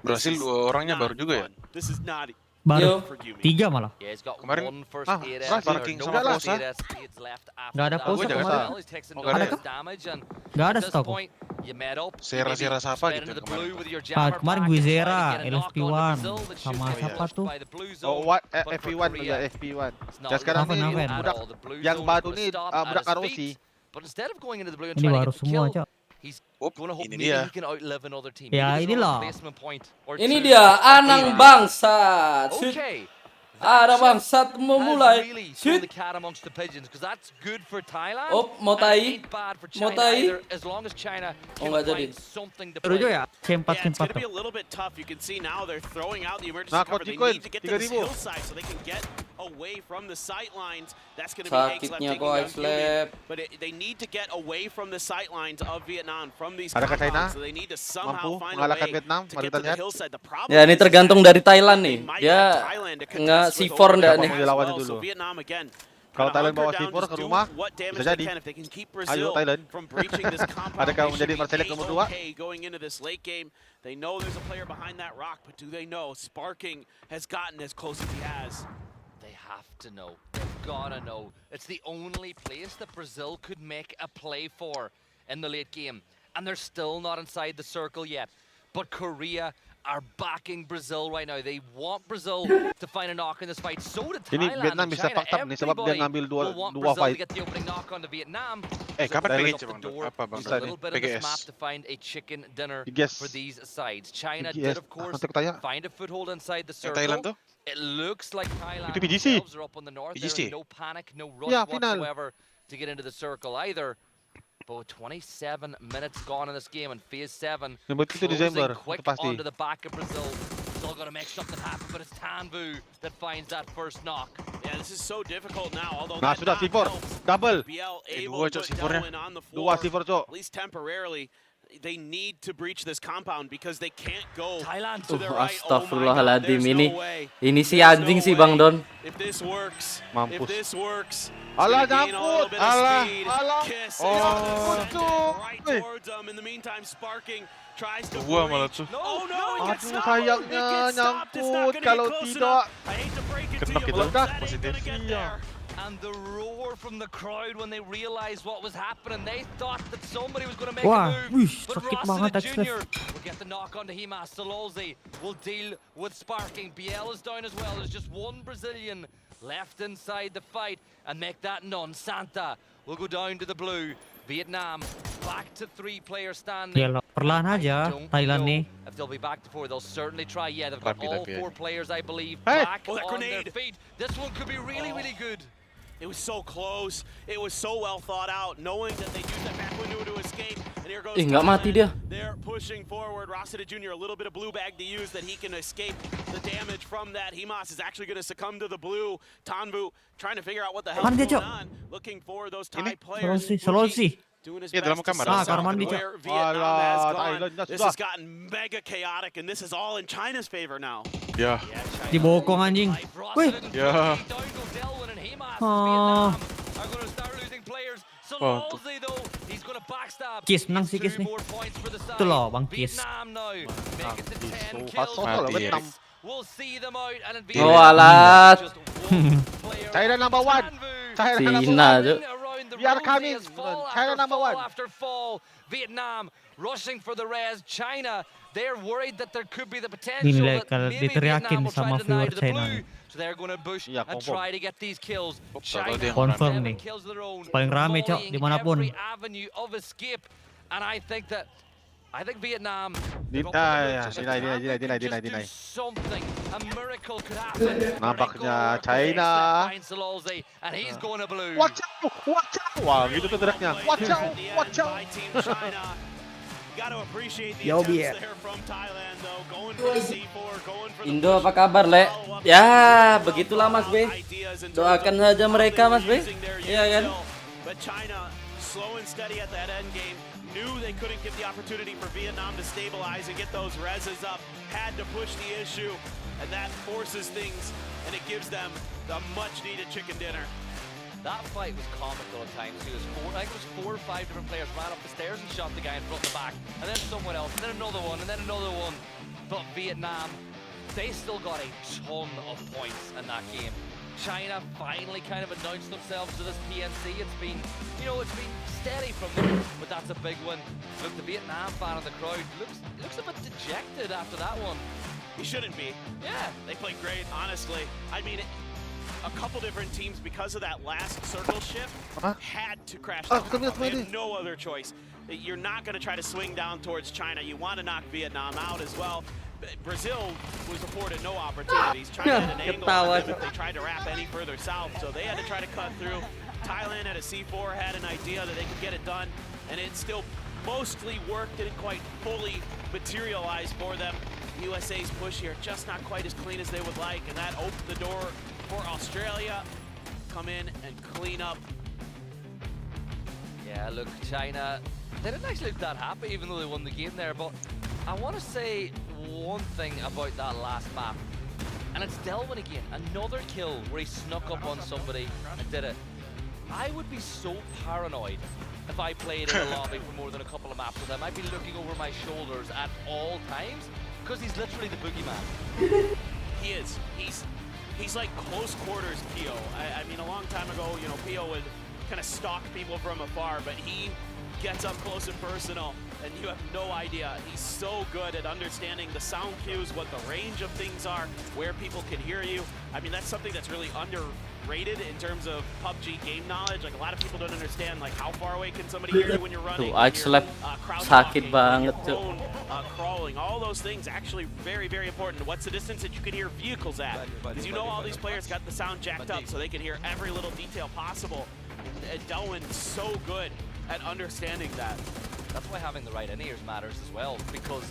Berhasil orangnya baru juga ya. This is not Baru 3 malah. Kemarin Sparking sama Pulsar. Nggak ada Pulsar kemarin. Ada kah? Nggak ada setahu. Sera siapa gitu kemarin. Kemarin gue Zera, LFP1 sama siapa tuh? Oh, FP1 ya, FP1. Dan sekarang ini budak yang baru nih budak Karosi. Ini baru semua, Cok. Ini dia. Ya, inilah. Ini dia Anang bangsat. Ada bangsat memulai. Shoot. Oh, mau tai. Mau tai. Oh, enggak jadi. Terus ya, sempat. Away from the sightlines, that's going to be Sakitnya kok Islep. But they need to get away from the sightlines of Vietnam, from these Adakah China so they need to somehow mampu find a mengalahkan way Vietnam? to Mari get kita to the lihat. hillside. The problem Ya, ini tergantung dari Thailand nih. Dia nggak C4 enggak nih. Lawannya dulu. Kalau Thailand bawa C4 ke rumah, bisa jadi. Ayo Thailand. Adakah menjadi Marcelic nomor 2? Going into this late game, they know there's a player behind that rock, but do they know Sparking has gotten as close as he has? They have to know. They've gotta know. It's the only place that Brazil could make a play for in the late game. And they're still not inside the circle yet. But Korea are backing Brazil right now. They want Brazil to find a knock in this fight. So did Thailand Vietnam and bisa China. fakta nih sebab dia ngambil Everybody will want dua Brazil fight. to get the opening knock on the Vietnam. Kapan PGC Bang? Apa Bang? A little bit of this map to find a chicken dinner for these sides. China did, of course, find a foothold inside the circle. It looks like Thailand themselves are up on the north. There is no panic, no rush whatsoever to get into the circle either. But with 27 minutes gone in this game in Phase 7, closing quick onto the back of Brazil. Still got to make something happen, but it's Tanvu that finds that first knock. Yeah, this is so difficult now, although Nah, sudah C4, double. Dua cok C4-nya. Dua C4 cok. At least temporarily. They need to breach this compound because they can't go to their right. Astagfirullahaladzim, ini si anjing sih Bang Don. If this works, mampus. If this works, alah nyangkut, alah. Right towards them. In the meantime, Sparking tries to Gua malah tuh. Aduh sayangnya nyangkut, kalau tidak kena kita udah positif. Iya. And the roar from the crowd when they realized what was happening. They thought that somebody was going to make Wah, a move. But sakit banget Rossiter Jr. will get the knock onto Himas. Salolzi will deal with Sparking. Biel is down as well. There's just one Brazilian left inside the fight. And make that none. Santa will go down to the blue. Vietnam back to 3 players standing. Ya, perlahan aja Thailand nih. If they'll be back to 4, they'll certainly try. Yeah, they've got all 4 players, I believe, back on their feet. This one could be really, really good. It was so close. It was so well thought out, knowing that they used that back window to escape. And here goes nggak mati dia. They're pushing forward. Rossiter Jr. a little bit of blue bag to use that he can escape the damage from that. Himas is actually going to succumb to the blue. Tanvu trying to figure out what the hell is going on. Looking for those Thai players. Salolzi. Dalam kamar. Kamar mandi, Where Vietnam has gone. This has gotten mega chaotic, and this is all in China's favor now. Ya. Dibokong anjing. Wih. Ya. Kiss menang sih Kiss nih. Itu loh Bang Kiss. Oh alat. China number 1. China tuh. We are coming. China number 1. After fall, Vietnam rushing for the res. China, they're worried that there could be the potential that maybe Vietnam will try to deny to the blue. So they're going to push and try to get these kills. China confirm nih. kills of their own. Paling rame Cok dimanapun. Every avenue of escape. And I think that I think Vietnam. Dinay. Something. A miracle could happen. Nampaknya China. And he's going to blue. Watch out! Watch out! Wah, gitu tuh teriaknya. Watch out! Watch out! Yo, Bier. Indo apa kabar, Le? Ya, begitulah Mas B. Doakan saja mereka, Mas B. Iya kan? But China, slow and steady at that end game, knew they couldn't get the opportunity for Vietnam to stabilize and get those reses up, had to push the issue, and that forces things, and it gives them the much-needed chicken dinner. That fight was comical at times. I think it was 4 or 5 different players ran up the stairs and shot the guy in front and back, and then someone else, and then another one, and then another one. But Vietnam, they still got a ton of points in that game. China finally kind of announced themselves to this PNC. It's been, it's been steady from them, but that's a big one. Look, the Vietnam fan in the crowd looks a bit dejected after that one. He shouldn't be. Yeah. They played great, honestly. I mean, a couple different teams, because of that last circle shift, had to crash that. They have no other choice. You're not going to try to swing down towards China. You want to knock Vietnam out as well. Brazil was afforded no opportunities. China had an angle on them if they tried to wrap any further south, so they had to try to cut through. Thailand at a C4 had an idea that they could get it done, and it still mostly worked. Didn't quite fully materialize for them. USA's push here just not quite as clean as they would like, and that opened the door for Australia. Come in and clean up. Yeah, look, China, they didn't actually look that happy even though they won the game there, but I want to say one thing about that last map, and it's Delwyn again, another kill where he snuck up on somebody and did it. I would be so paranoid if I played in a lobby for more than a couple of maps with him. I'd be looking over my shoulders at all times, because he's literally the boogeyman. He is. He's like close quarters PO. I mean, a long time ago, PO would kind of stalk people from afar, but he gets up close and personal, and you have no idea. He's so good at understanding the sound cues, what the range of things are, where people can hear you. I mean, that's something that's really underrated in terms of PUBG game knowledge. Like, a lot of people don't understand, like, how far away can somebody hear you when you're running. Sakit banget tuh. Crawling, all those things actually very, very important. What's the distance that you can hear vehicles at? Because all these players got the sound jacked up so they can hear every little detail possible. And Delwyn's so good at understanding that. That's why having the right in-ears matters as well, because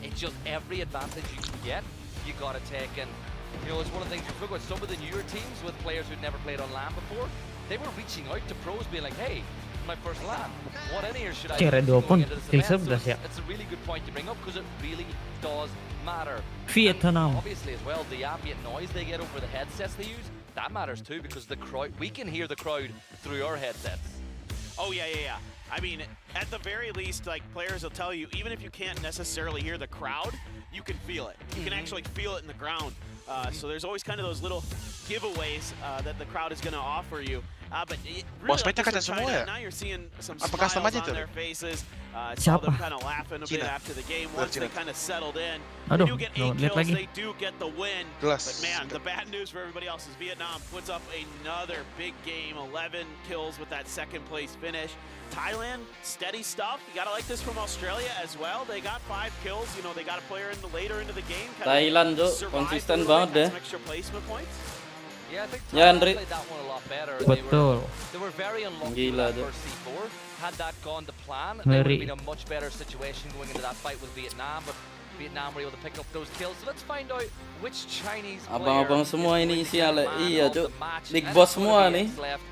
it's just every advantage you can get, you gotta take. And it's one of the things you look at some of the newer teams with players who'd never played on LAN before. They were reaching out to pros, being like, "Hey, my first LAN, what in-ears should I use going into this event?" So it's a really good point to bring up because it really does matter. Vietnam. Obviously, as well, the ambient noise they get over the headsets they use, that matters too, because the crowd, we can hear the crowd through our headsets. Oh yeah. I mean, at the very least, like, players will tell you, even if you can't necessarily hear the crowd, you can feel it. You can actually feel it in the ground. So there's always kind of those little giveaways that the crowd is going to offer you. But it really, like China, now you're seeing some smiles on their faces. Saw them kind of laughing a bit after the game once they kind of settled in. They do get 8 kills, they do get the win. But man, the bad news for everybody else is Vietnam puts up another big game, 11 kills with that second place finish. Thailand, steady stuff. You gotta like this from Australia as well. They got 5 kills. They got a player later into the game. Thailand tuh konsisten banget deh. Extra placement points. Yeah, I think Ya, Thailand Andri. played that one a lot better. Betul. They were very unlucky with Gila that tuh. first C4. Had that gone to plan, they would have Ngeri. been a much better situation going into that fight with Vietnam, but Vietnam were able to pick up those kills. So let's find out which Chinese player Abang-abang is semua going ini to isi be Ale. the man Iya of tuh. the match. Big And boss it's gonna semua be nih. X left.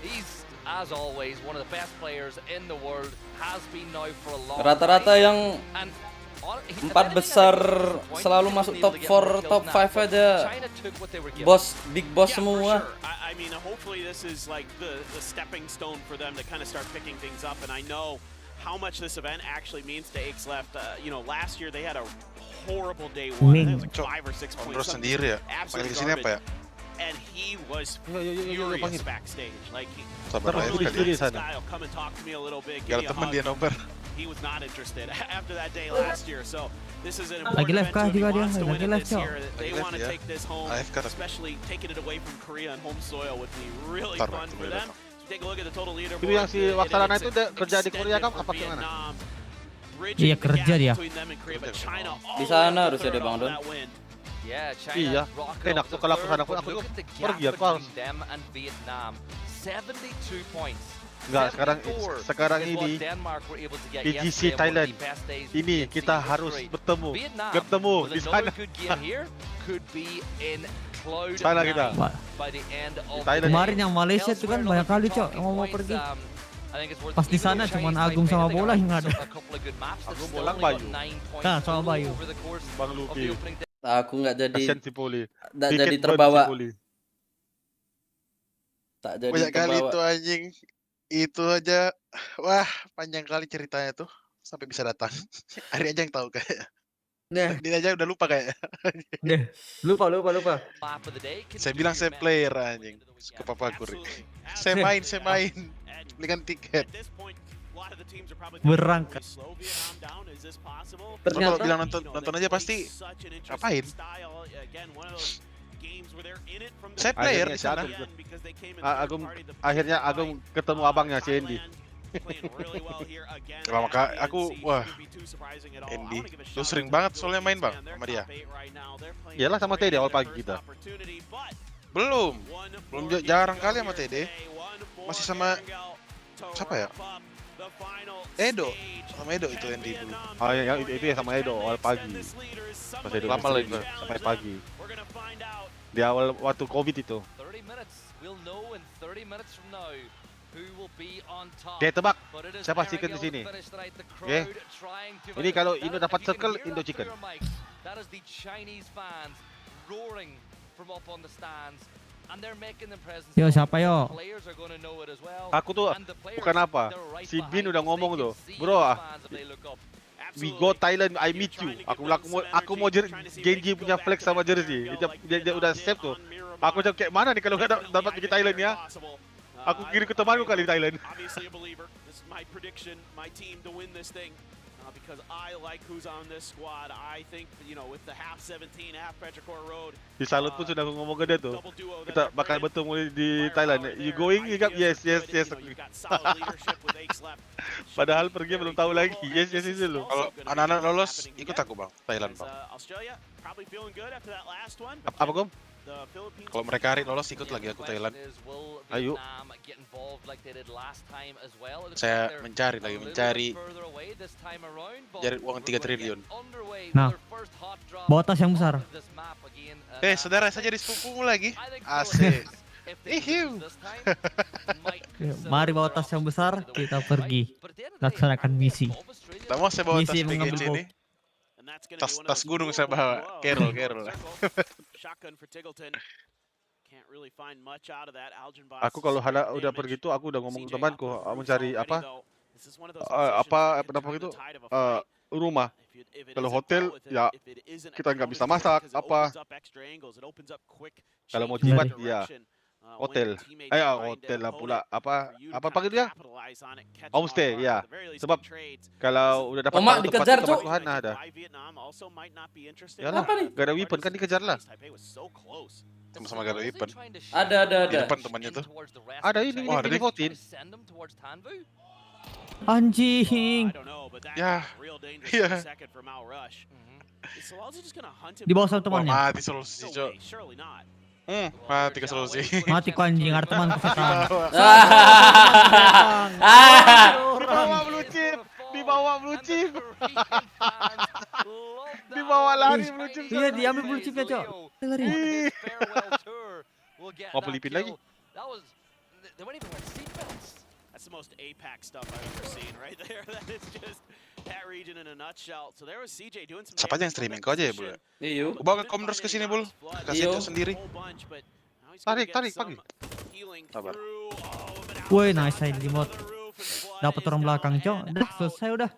He's, as always, one of the best players in the world. Has been now for a long Rata-rata time. yang And 4 besar selalu masuk top 4, top 5 aja. Big boss semua. I mean, hopefully this is like the stepping stone for them to kind of start picking things up. And I know how much this event actually means to X Left. Last year they had a horrible day one. It was like 5 or 6 points. Sendiri ya. Panggil kesini apa ya? And he was furious backstage. Like, Sabar aja sekali. style, come and talk to me a little bit. Give Gak me ada a temen hug. dia Nobar. He was not interested after that day last year. So this is an Lagi important live event kah to him. He juga dia? wants to win Lagi it live, this Cok. year. They Lagi want to live, ya. take this home, AFK tapi. especially taking it away from Korea and home soil would be really Ntar, fun tunggu for ya, them. So take a look at the total leaderboard. Itu yang si Waksalana itu kerja di Korea kan apa gimana? bridging Iya the kerja gap dia. between them and Korea, but China all Di the way sana up to harusnya third ada Bang off Don. that win. Yeah, Iya, China rocket enak off tuh to kalau aku third, sana but aku look at the pergi gap aku harus. between them and Vietnam. 72 points. Enggak, sekarang 74 is ini what Denmark were able to get PGC yesterday, one of Thailand. the best days Ini in kita season harus history. bertemu Vietnam, di with sana. another good game here, could be in cloud Sana kita. nine by the end of Thailand. the day. Kemarin yang Malaysia tuh kan banyak kali Cok yang mau pergi. Pas di sana cuman Agung sama Bola yang ada. Agung Bola Bayu. Nah, sama Bayu. Bang Luki. Aku nggak jadi Kasian si Poli. nggak Tiket jadi ban terbawa. si Poli. Tak jadi Banyak kali terbawa. itu anjing. Itu aja, wah panjang kali ceritanya tuh sampai bisa datang. Ari aja yang tahu kayak. Deh. Dia aja udah lupa kayak. Deh. Lupa. Saya bilang saya player anjing ke Papa Kuri. Saya main belikan tiket. Berangkat. Terus kalau bilang nonton aja pasti ngapain? Saya player di sana. Akhirnya Agung ketemu abangnya si Andy. Kalau maka aku Andy, lu sering banget soalnya main bang sama dia. Iyalah sama TD awal pagi kita. Belum jarang kali sama TD. Masih sama siapa ya? Edo, sama Edo itu Andy dulu. Oh yang itu ya sama Edo awal pagi. Pas Edo Lama lagi sampai pagi. Di awal waktu Covid itu. Oke, tebak siapa chicken di sini? Oke. Ini kalau Indo dapat circle, Indo chicken. Yo siapa yo? Aku tuh bukan apa. Si Bin udah ngomong tuh, bro. We go Thailand, I meet you. Aku mau Genji punya flex sama jersey. Dia udah save tuh. Aku cakap kayak mana nih kalau nggak dapat pergi Thailand ya? Aku kirim ke temanku kali di Thailand. Because I like who's on this squad. I think, you know, with the half 17, half Paracontrol road. Di Salut pun sudah ngomong ke dia tuh. Kita bakal bertemu di Thailand. You going? Yes. Padahal pergi belum tahu lagi. Yes itu loh. Kalau anak-anak lolos, ikut aku bang, Thailand bang. Apa Gom? Kalau mereka hari lolos ikut lagi aku Thailand. Ayo. Saya mencari uang 3 triliun. Nah, bawa tas yang besar. Saudara saya jadi sepupumu lagi. Asik. Ihiu. Mari bawa tas yang besar, kita pergi laksanakan misi. Pertama saya bawa tas Misi PGC mengambil ini. Tas gunung saya bawa. Carol. Aku kalau udah pergi tuh aku udah ngomong ke temanku mencari apa itu rumah. Kalau hotel ya kita nggak bisa masak apa. Kalau mau jimat ya hotel. Hotel lah pula apa pakai dia? Homestay ya. Sebab kalau udah dapat Mak dikejar cok. Tuhan ada. Yalah, gak ada weapon kan dikejar lah. Sama-sama gak ada weapon. Ada. Di depan temannya tuh. Ada ini votin. Anjing. Ya. Di bawah sama temannya. Mati solusi cok. Mati ke solusi. Mati ku anjing, ada temanku setan. Dibawa blue chip. Dibawa lari blue chip. Iya, diambil blue chipnya, Cok. Lari. Mau pelipin lagi. That's the most APAC stuff I've ever seen right there. That is just that region in a nutshell. So there was CJ doing some. Siapa aja yang streaming kau aja ya, Bul? Iya. Bawa ke Comdors ke sini, Bul. Kasih itu sendiri. Tarik pagi. Sabar. Woi, nice side remote. Dapat orang belakang, Cok. Udah selesai udah.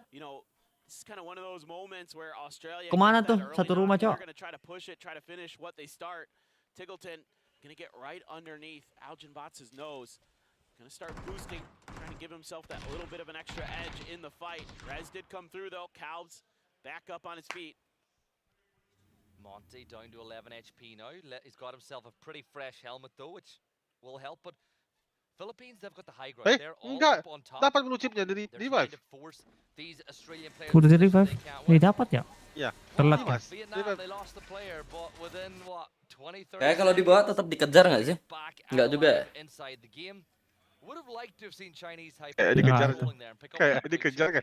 Kemana tuh? Satu rumah, Cok. Tiggleton gonna get right underneath Algenbots' nose. Gonna start boosting, trying to give himself that little bit of an extra edge in the fight. Rez did come through though. Calves back up on his feet. Monty down to 11 HP now. He's got himself a pretty fresh helmet though, which will help. But Enggak. Dapat blue chipnya dari Revive. Udah dari revive. Ini dapat ya? Iya. Telat ya? Kayak kalau di bawah tetap dikejar nggak sih? Nggak juga. Kayak dikejar kan?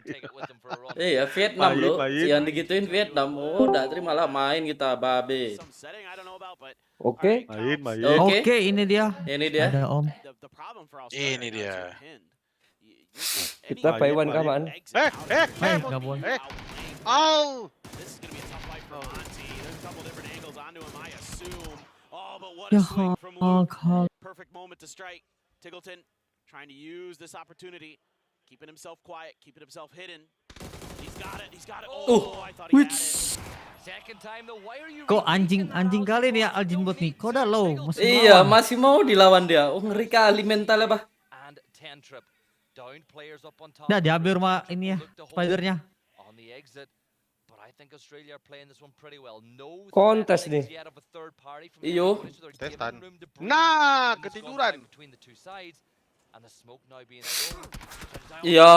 Iya, Vietnam loh. Yang digituin Vietnam. Oh, udah terima lah main kita babe. Oke. Main. Oke, ini dia. Ini dia. Ada Om. Ini dia. Kita Paiwan kapan? Nggak boleh. Oh. Ya, kalau Perfect moment to strike. Tiggleton trying to use this opportunity, keeping himself quiet, keeping himself hidden. He's got it. Oh, I thought he had it. Second time though, why are you? kok anjing kali nih ya Aljin bot nih. Kok udah low masih Iya, melawan. masih mau dilawan dia. Oh, ngeri kali mentalnya, Bah. And 10 trip. Down players up on top. Udah diambil rumah ini ya, spidernya. On the exit. But I think Australia are playing this one pretty well. No Kontes nih. yet of a third party from Iyo. Testan. Nah, ketiduran. between the two sides. And the smoke now being thrown. Iya.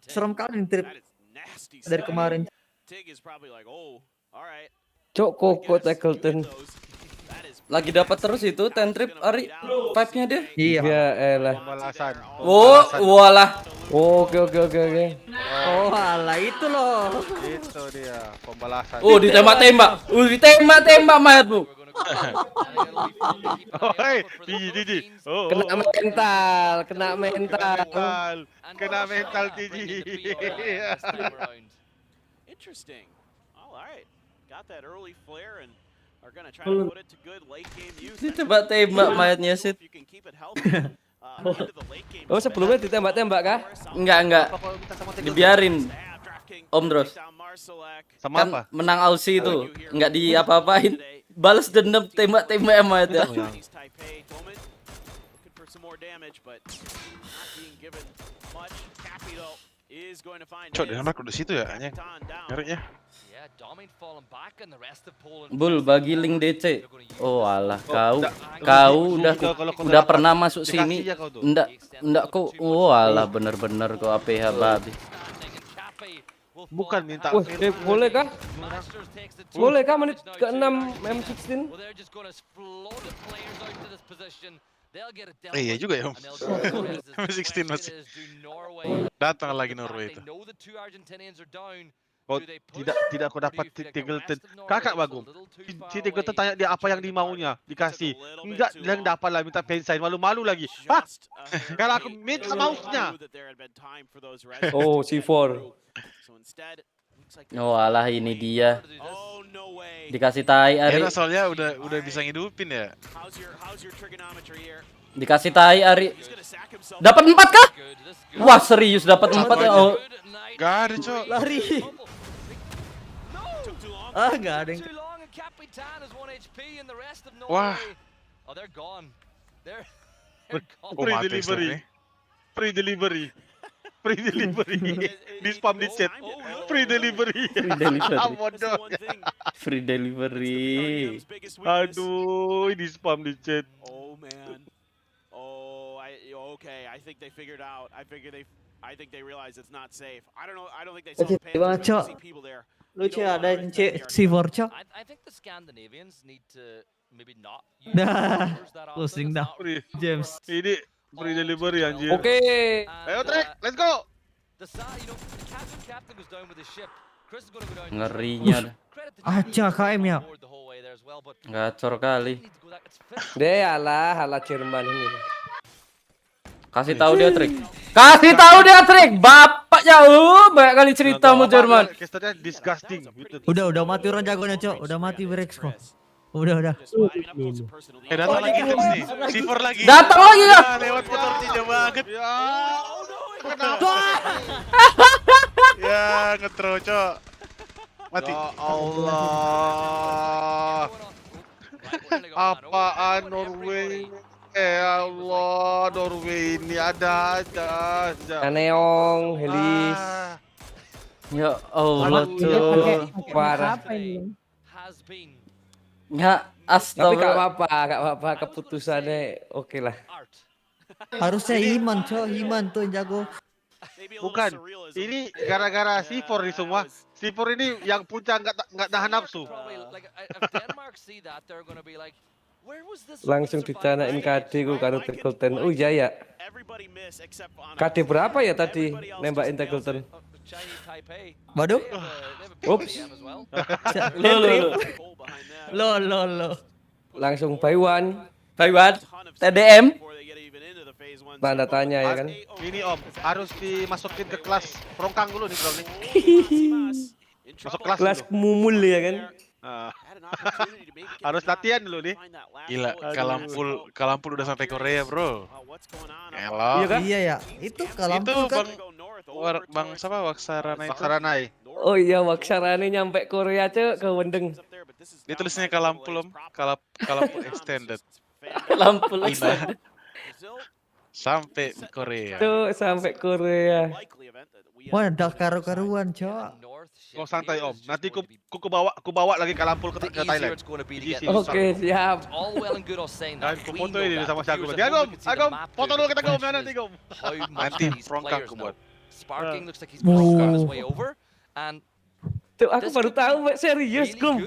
Serem kali nih trip Nasty dari stuff. kemarin. Tig is probably like, oh, all right. Cok koko Tackleton. Lagi dapat terus itu 10 trip Ari. Vibe-nya dia. Iya. Ya elah. Pembalasan. Oh, walah. Oke. Oh, alah itu loh. Itu dia pembalasan. Oh, ditembak-tembak. Ditembak-tembak mayatmu. Oh, hey, Tiji. Oh, Kena mental. Kena mental Tiji. Interesting. All right. Got that early flare and are going to try to put it to good late game use. Ditembak-tembak mayatnya Sid. If you can keep it healthy. Into the late game. Oh, sebelumnya ditembak-tembak kah? Enggak. Dibiarin. Om Dros. Sama Kan apa? menang Aussie itu. Enggak diapa-apain. Balas dendam tembak-tembak mayatnya. Looking for some more damage, but not being given much. Cappy though is going to find. Cok, dia nembak udah situ ya, anjing. Ngerinya. Bul bagi link DC. Oh alah kau udah pernah masuk sini. Enggak kok. Oh alah bener-bener kok APH babi. Bukan minta. Boleh kah? Boleh kah menit ke-6 M16? Iya juga ya, Om. M16 masih. Datang lagi Norway itu. Oh, tidak aku dapat Tiggleton. Kakak Bagum. Si Tiggleton tanya dia apa yang dimaunya, dikasih. Enggak, dia yang dapat lah minta pensign, malu-malu lagi. Hah? Kalau aku minta mouse-nya. Oh, C4. Oh alah ini dia. Dikasih tai Ari. Ya soalnya udah bisa ngidupin ya. Dikasih tai Ari. Dapat 4 kah? Wah serius dapat 4 ya. Oh. Gak ada, Cok. Lari. Gak ada yang. Wah. Free delivery. Di spam di chat. Free delivery. Free delivery. Aduh, di spam di chat. Oh man. Oh, okay. I think they figured out. I think they realize it's not safe. I don't think they saw the Panthers. They see people there. Lucu ada C4 Cok. I think the Scandinavians need to maybe not use Dah. that Pusing dah. James. Ini free delivery anjir. Oke. Ayo Trek, let's go. The captain goes down with his ship. Chris is going to go down. Ngerinya. Aja KM ya. Gacor kali. Dia ala Jerman ini. Kasih tahu dia trik. Bapaknya banyak kali ceritamu Jerman. Casternya disgusting. Udah mati orang jagonya Cok. Udah mati Brex kok. Udah. Datang lagi Kims nih. C4 lagi. Datang lagi ya. Lewat motor ninja banget. Ya, ngetro, Cok. Mati. Ya Allah. Apaan Norway? Ya Allah, Norway ini ada aja. Aneong, Helis. Ya Allah tuh. Parah. Ya Tapi astaga. gak apa-apa keputusannya oke lah. Harusnya Iman, Iman tuh yang jago. Bukan. Ini gara-gara C4 nih semua. C4 ini yang puncak nggak tahan nafsu. Langsung dicanain KD ku karo Tackleton. Oh iya ya. KD berapa ya tadi nembakin Tackleton? Waduh. Ups. Lo. Langsung by one. TDM. Tanda tanya ya kan. Ini Om, harus dimasukin ke kelas perongkang dulu nih bro nih. Masuk kelas mumul ya kan. Harus latihan dulu nih. Gila, Kalampul udah sampai Korea, bro. Elo. Iya kan? Iya ya. Itu Kalampul kan. Bang siapa Waksaranai itu? Waksaranai. Oh iya, Waksaranai nyampe Korea cek ke Wendeng. Dia tulisnya Kalampul Om, Kalampul extended. Kalampul extended. Sampai Korea. Tuh sampai Korea. Wah, udah karu-karuan, Cok. Kau santai Om, nanti ku bawa lagi Kalampul ke Thailand. Oke, siap. Dan ku foto ini sama si Agom. Agom, foto dulu kita Agom nanti Agom. Nanti perongkang ku buat. Sparking looks like he's on his way over and tuh aku baru tahu serius Gum.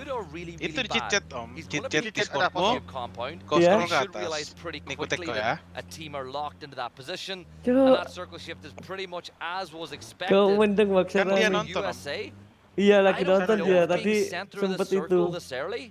Itu di chat Om, chat di Discordmu. Kau Yeah. scroll ke atas. Ikut teko ya. a team are locked into that position Cuk. and that circle shift is pretty much as was expected. Kau Wendeng Kan dia Waksaranai. nonton Om. Iya lagi I don't nonton know dia if tadi being center of the sempet circle itu. this early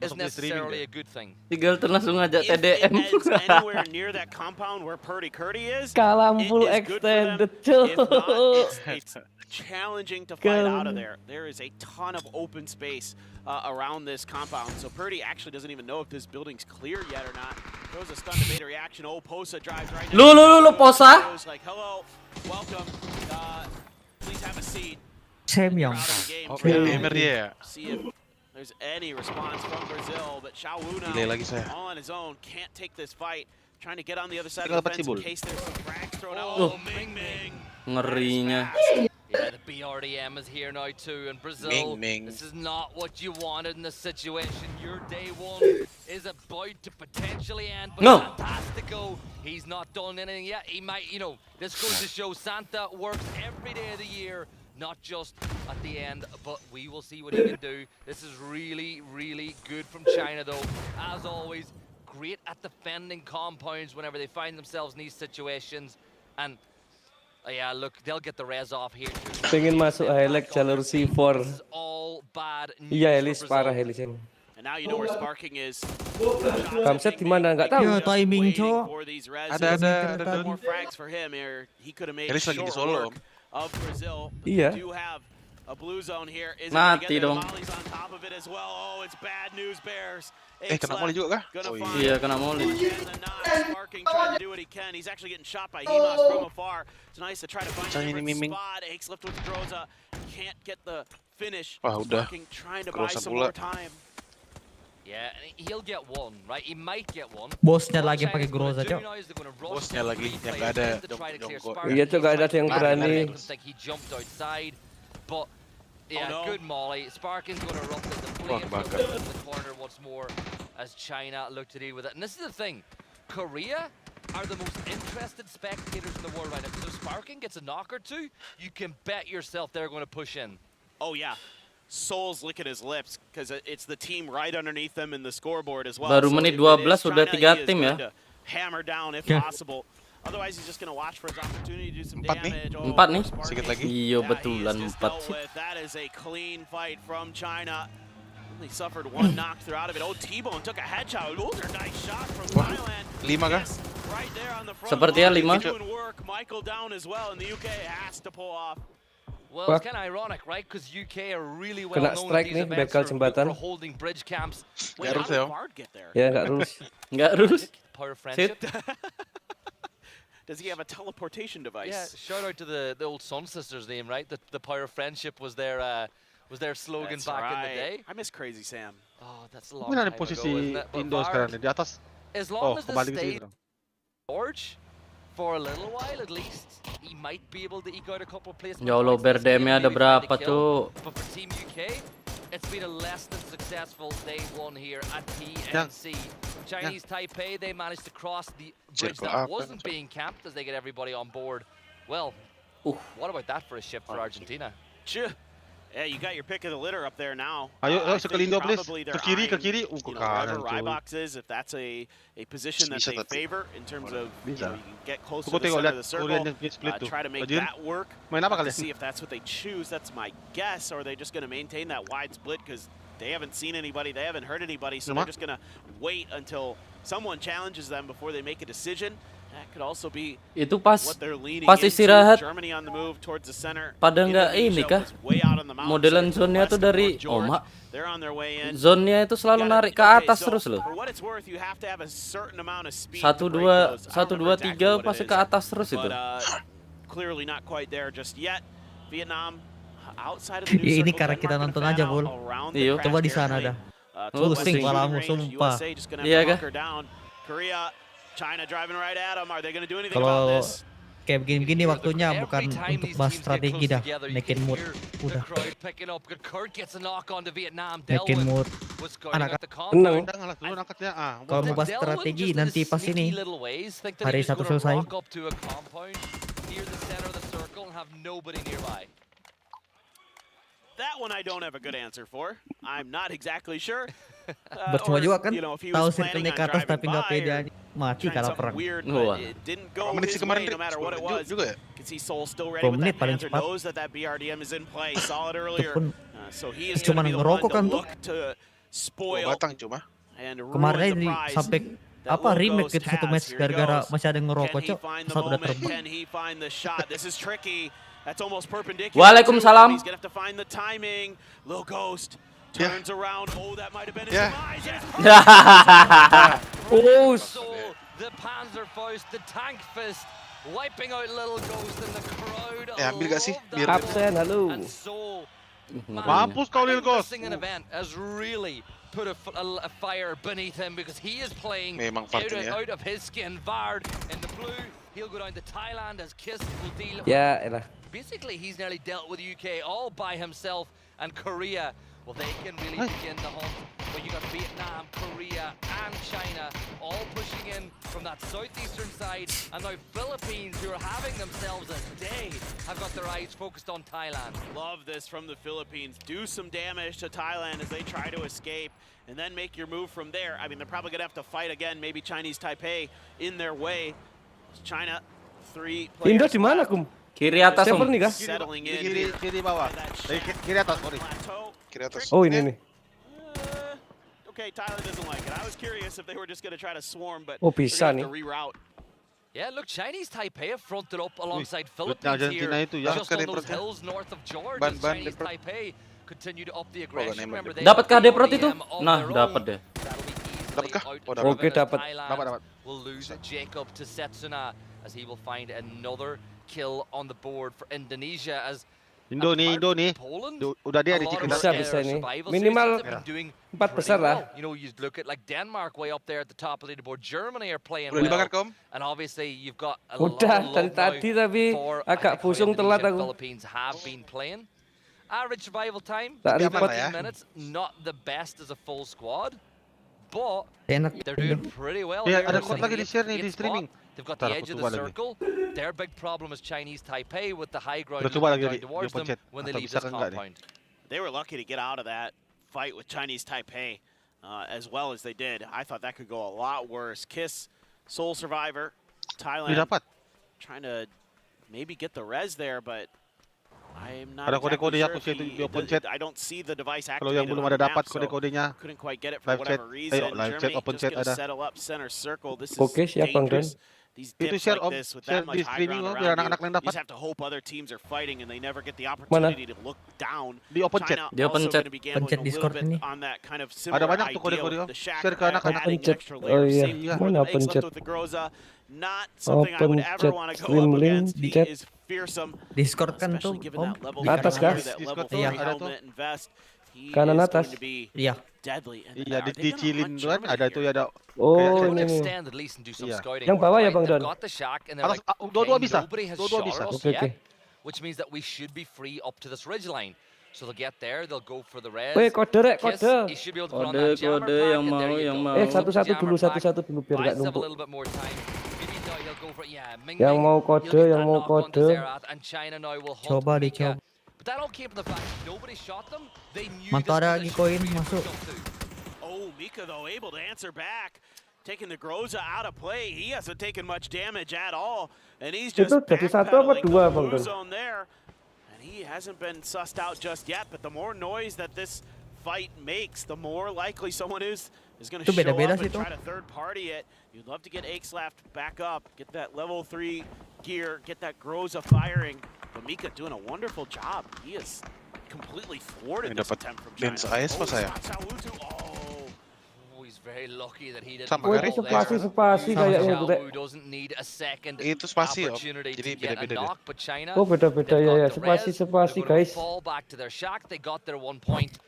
is necessarily a good thing. Tackleton langsung ngajak If it TDM. ends anywhere near that compound where Purdy is, Kalampul it is good for them. extended. If not, it's challenging to fight out of there. There is a ton of open space around this compound, so Purdy actually doesn't even know if this building's clear yet or not. Throws a stun to beta reaction. Oh, Posa drives right now. Lu Posa. Goes like, hello, welcome. Please have a seat. Semyong. Oh, gamer dia ya. See if there's any response from Brazil, but Xiaowu Delay lagi saya. all on his own can't take this fight. Trying to get on the other side Tinggal of the fence in Bul. case there's some frags thrown out. Oh. Oh, Ming Ming. Ngerinya. Yeah, the BRDM is here now too, and Brazil, Ming. this is not what you wanted in this situation. Your day one is about to potentially end, but No. Fantastico, he's not done anything yet. He might, this goes to show Santa works every day of the year, not just at the end, but we will see what he can do. This is really, really good from China though. As always, great at defending compounds whenever they find themselves in these situations, and yeah, look, they'll get the res off here. Pengen masuk highlight jalur C4. This is all bad news Iya, for Elis Brazil. parah Elis ini. And now you know where Sparking is. Kamset di mana nggak tahu. Ya, timing, Cok. Ada. More frags for him here. He could have made Elis lagi di short solo work of Brazil. Iya. Do have a blue zone here. Is Mati dong. Molly's on top of it as well. Oh, it's bad news, Bears. Kena molly juga kah? Oh Iya, kena molly. Sparking trying to do what he can. He's actually getting shot by Hemas from afar. It's nice to try to find a different spot. Hakes left with Groza. Can't get the finish. Wah, udah. Sparking trying to buy Groza some pula. more time. Yeah, and he'll get one, right? He might get one. Bosnya lagi pakai Groza, Cok. Bosnya lagi yang nggak ada jongkok. Iya, Cok, nggak ada yang berani. He jumped outside, but yeah, good molly. Sparking's going to run the play in the corner once more as China look to deal with it. And this is the thing, Korea are the most interested spectators in the world right now. So Sparking gets a knock or two, you can bet yourself they're going to push in. Oh yeah, Soul's licking his lips because it's the team right underneath them in the scoreboard as well. Baru So menit if it 12 is sudah China, 3 he is tim ya. going to hammer down if Yeah. possible. Otherwise, he's just going to watch for his opportunity to do some 4 nih. damage. 4 nih. Sparking. Sedikit lagi. Iya, Yeah, betulan he is just 4 dealt sih. with. That is a clean fight from China. Only suffered one knock throughout of it. Oh, T-Bone took a headshot. Those are nice shots from Wah, Thailand. 5 kah? Yes, right there on the front Sepertinya line. 5. Doing work. Michael down as well, and the UK has to pull off. Well, it's kind of ironic, right? Because UK are really well Kena known strike at these nih, events bekal for jembatan. holding bridge camps. Wait, Nggak how rules did ya, Om? Bard get there? Ya nggak rules. Nggak rules. Power friendship. Does he have a teleportation device? Yeah, shout out to the old Sun Sisters name, right? The power of friendship was their slogan That's back in the right. day. I miss Crazy Sam. Oh, that's a long Mana time nih posisi ago, isn't it? But Indo Bard, sekarang nih di atas? as Oh, long as they kembali ke stay sini dong. George for a little while at least, he might be able to eke out a couple of placements. Ya Allah, points this game, BRDM-nya ada maybe find a berapa, kill. Cuk? But for Team UK, it's been a less than successful day one here at PNC. Chinese Taipei, they managed to cross the bridge that wasn't being camped as they get everybody on board. Well, what about that for a ship for Argentina? Yeah, you got your pick of the litter up there now. Ayo, sekelindo please. Ke kiri, ke kiri. Ke kanan. Rybox is, if that's a position that they favor in terms of you can get close to Aku the tengok center of the circle, lihat try to make Bajin. that work. Main apa To kalian? see if that's what they choose. That's my guess. Or are they just going to maintain that wide split because they haven't seen anybody, they haven't heard anybody, so they're just going to wait until someone challenges them before they make a decision. That could also be Itu pas what they're leaning pas into. istirahat Germany on the move towards the center. pada nggak ini kah? Modelan zone-nya tuh dari Oma. They're on their way in. Zone-nya itu selalu narik ke atas terus loh. For what it's worth, you have to have a certain amount of speed. 1, 2, 3 pasti ke atas terus itu. Clearly not quite there just yet. Vietnam outside of the Ya, ini karena kita nonton aja, Bul. Iya, coba di sana dah. Pusing kepalamu, sumpah. Iya kah? Korea, China driving right at them. Are they going to do anything Kalau about this? kayak begini-begini waktunya bukan untuk bahas strategi dah, naikin mood udah. Naikin mood anak tenang. Kalau mau bahas strategi nanti pas ini hari 1 selesai. That one I don't have a good answer for. I'm not exactly sure. Bercuma juga kan tahu circle-nya ke atas tapi nggak pede mati kalau perang. Wah. Menit sih kemarin juga ya? 10 menit paling cepat. Cuma ngerokok kan tuh. Batang cuma. Kemarin sampai apa remake gitu 1 match gara-gara masih ada yang ngerokok cok. Saat udah terbang. Waalaikumsalam. He's gonna have to find the timing. Little Ghost turns around. Oh, that might have been his demise. The Panzerfaust, the Tank Fist, wiping out Little Ghost in the crowd. Ambil gak sih? Biar absen, halo. Mampus kau Little Ghost. An event has really put a fire beneath him because he is playing out of his skin. Vard in the blue. He'll go down to Thailand as Kiss will deal. Ya, elah. Basically, he's nearly dealt with the UK all by himself, and Korea, well, they can really begin the hunt. But you got Vietnam, Korea, and China all pushing in from that southeastern side, and now Philippines, who are having themselves a day, have got their eyes focused on Thailand. Love this from the Philippines. Do some damage to Thailand as they try to escape, and then make your move from there. I mean, they're probably going to have to fight again, maybe Chinese Taipei in their way. China, 3 players. Indo di mana, Kum? Kiri atas, Om. Nih kah? Kiri bawah. Kiri atas, sorry. Kiri atas. Oh, ini nih. Okay, Thailand doesn't like it. I was curious if they were just going to try to swarm, but bisa nih. reroute. Yeah, look, Chinese Taipei have fronted up alongside Philippines here, just on those hills north of George. As Chinese Taipei continue to up the aggression. Remember, they dapatkah Deprot itu? Nah, dapat deh. Dapatkah? Oke, dapat. Dapat. Will lose Jacob to Setsuna as he will find another kill on the board for Indonesia as Indo nih. Udah dia di chicken. Bisa nih. Minimal 4 besar lah. You know, you look at like Denmark way up there at the top of the leaderboard. Germany are playing well. And obviously you've got a udah dari tadi tapi agak pusing telat aku. Philippines have been playing. Average survival time, 15 minutes. Not the best as a full squad. But they're doing pretty well. Yeah, ada quote lagi di share nih di streaming. They've got the edge of the circle. Their big problem is Chinese Taipei with the high ground down towards them when they leave this compound. They were lucky to get out of that fight with Chinese Taipei as well as they did. I thought that could go a lot worse. Kiss, sole survivor, Thailand trying to maybe get the res there, but I'm not exactly sure I don't see the device activated. Kalau yang belum ada dapat kode-kodenya, couldn't quite get it for whatever reason. Live chat, open chat ada. Settle up center circle. This is siap Bang Don. These dips like this with that much high ground around you, you just have to hope other teams are fighting and they never get the opportunity to look down. Di open chat. Di open chat. Pencet Discord ini. On that kind of similar ada banyak tuh kode-kode. Share ke anak-anak. Pencet. Oh iya. Mana pencet? Not something I would ever want to go up against. He is fearsome. Discord kan tuh, Om. Atas kah? Discord iya. Ada tuh. Kanan atas. Iya. Iya, dicilin kan ada tuh ya ada. Oh, ini nih. Yang bawah ya Bang Don. Atas dua-dua bisa. Dua-dua bisa. Oke. Which means that we should be free up to this ridge line. So they'll get there, they'll go for the res. Weh, kode rek, Kiss, kode. he should be able to put on that jammer Kode pack, yang and there mau, you yang go. mau. Satu-satu dulu, Jammer pack satu-satu dulu biar buys gak them a numpuk. little bit more time. Maybe he'll go for it. Yeah, Ming Yang Ming, mau he'll kode, get yang that mau knock onto kode. Zerat, and China now will hunt Coba Mika. dicoba. But that all came from the fact that nobody shot them. They knew Mantap ada lagi this koin position masuk. Oh, Mika though able to answer back, taking the Groza out of play. He hasn't taken much damage at all, and he's just Itu jadi satu apa backpedaling dua, the Bang blue Don? zone there. And he hasn't been sussed out just yet, but the more noise that this fight makes, the more likely someone is going to Itu show beda-beda up sih and tuh. try to third party it. You'd love to get Akeslaft back up, get that level 3 gear, get that Groza firing. But Mika doing a wonderful job. He is completely thwarted this attempt from China. Oh, he's very lucky that he didn't Sama fall garis. there. Spasi kayaknya itu, Dek. Xiao doesn't need a second Itu spasi, Om. opportunity Jadi to get a beda-beda dia. knock, but China, Oh, beda-beda they've ya, got ya. the res, Spasi, they're gonna guys. fall back to their shack. They got their 1 point.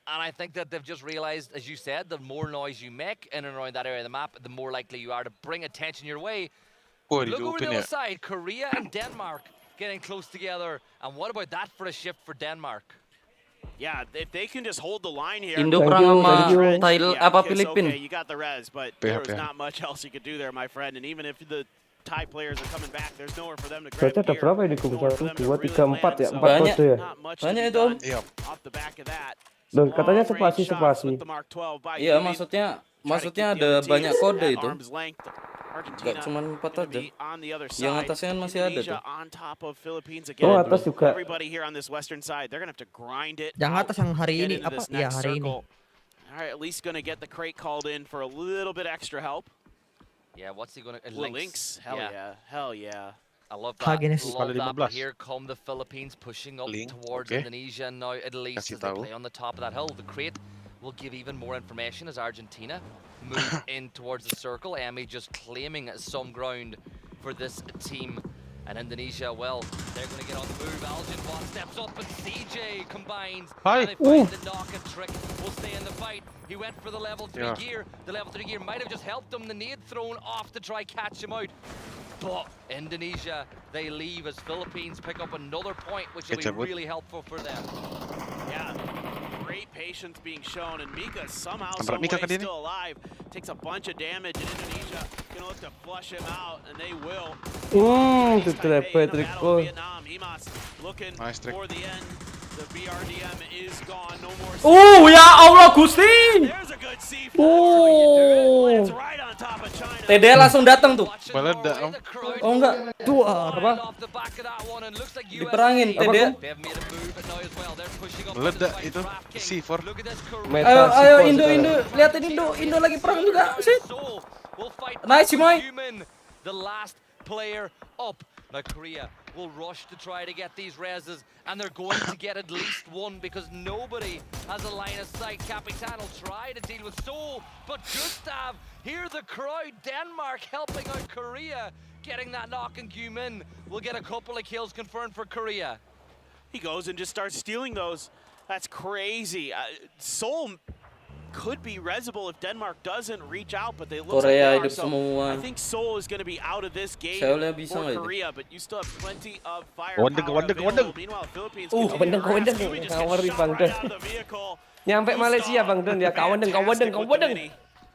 And I think that they've just realized, as you said, the more noise you make in and around that area of the map, the more likely you are to bring attention your way. Look over the other side, Korea and Denmark getting close together. And what about that for a shift for Denmark? Yeah, if they can just hold the line here. Indo perang sama Thailand apa Kiss, Filipin. okay, you got the res, but there was not much else you could do there, my friend. And even if the Thai players are coming back, there's nowhere for them to grab Berarti ada gear. berapa ini Kum? 1, 2, 3, 4 ya? 4 Banyak. kode ya? Not much to Banyak be itu, Om. done off the back of that. Loh, katanya Long range spasi. shots with the Mark 12 by Iya, Yumi. maksudnya Try to keep the ada other banyak teams kode at itu. arm's length. Argentina Gak cuma 4 gonna aja. be on the other Yang side. atasnya kan masih ada Indonesia tuh. on top of Philippines Oh, again. atas juga. Everybody here on this western side, they're gonna have to grind it. Yang out atas yang hari to get ini into apa? this Iya, next hari ini. circle. All right, at least gonna get the crate called in for a little bit extra help. Yeah, what's he going to... Lynx. Hell yeah. Hell yeah. I love that. Hagenes. Love that. But here come the Philippines pushing up towards okay. Indonesia. Now, at least as they play on the top of that hill, the crate will give even more information as Argentina move in towards the circle. Emi just claiming some ground for this team. And Indonesia, well, they're going to get on the move. Aljan steps up and CJ combines. Hi. And they find the knock and Trick will stay in the fight. He went for the level 3 gear. The level 3 gear might have just helped him. The nade thrown off to try catch him out. But Indonesia, they leave as Philippines pick up another point, which will be really helpful for them. Yeah, great patience being shown, and Mika somehow, some way still alive. Takes a bunch of damage, and Indonesia gonna look to flush him out, and they will. Itu tripod. Vietnam, Imas looking for the end. The BRDM is gone, no more. Oh ya Allah Gusti. There's a good C4 for you, dude. It's right on top of China. TD langsung datang tuh. Meledak, Om. Oh enggak. Tuh apa? Diperangin TD. Meledak itu C4. Ayo Indo, liatin Indo lagi perang juga. Shit. Nice Moy. The last player up. Now Korea will rush to try to get these reses, and they're going to get at least one because nobody has a line of sight. Capitan will try to deal with Seoul, but Gustav, hear the crowd. Denmark helping out Korea, getting that knock, and Gumin will get a couple of kills confirmed for Korea. He goes and just starts stealing those. That's crazy. Seoul could be resible if Denmark doesn't reach out, but they look like they are. So I think Seoul is going to be out of this game for Korea, but you still have plenty of firepower available. Meanwhile, Philippines continue to harass. Yumi just gets shot right out of the vehicle. Nyampe Malaysia Bang Don ya, kawan deng.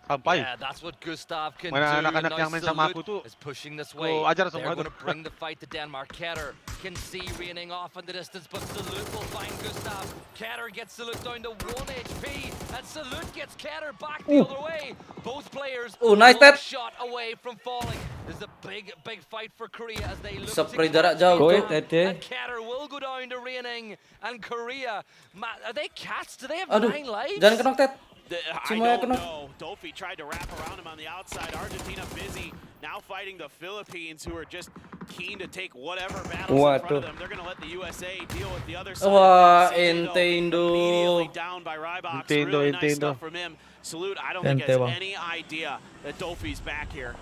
Sampai. Yeah, that's what Gustav can Mana do. anak-anak yang main sama aku tuh is pushing this way. ajar They're semua going to bring the fight to Denmark. Ketter can see raining off in the distance, but Salute will find Gustav. Ketter gets Salute down to 1 HP, and Salute gets Ketter back the other way. Both players nice one shot away from falling. This is a big fight for Korea as they look to Spray jarak jauh tuh. and Ketter will go down to raining, and Korea, are they cats? Do they have 9 lives? Jangan kena tet. I don't know. Dolphy tried to wrap around him on the outside. Argentina busy now fighting the Philippines, who are just keen to take whatever battles in front of them. They're going to let the USA deal with the other side. Wah, Indo. Immediately down by Rybox. Really nice stuff from him. Salute, I don't think has any idea that Dolphy's back here.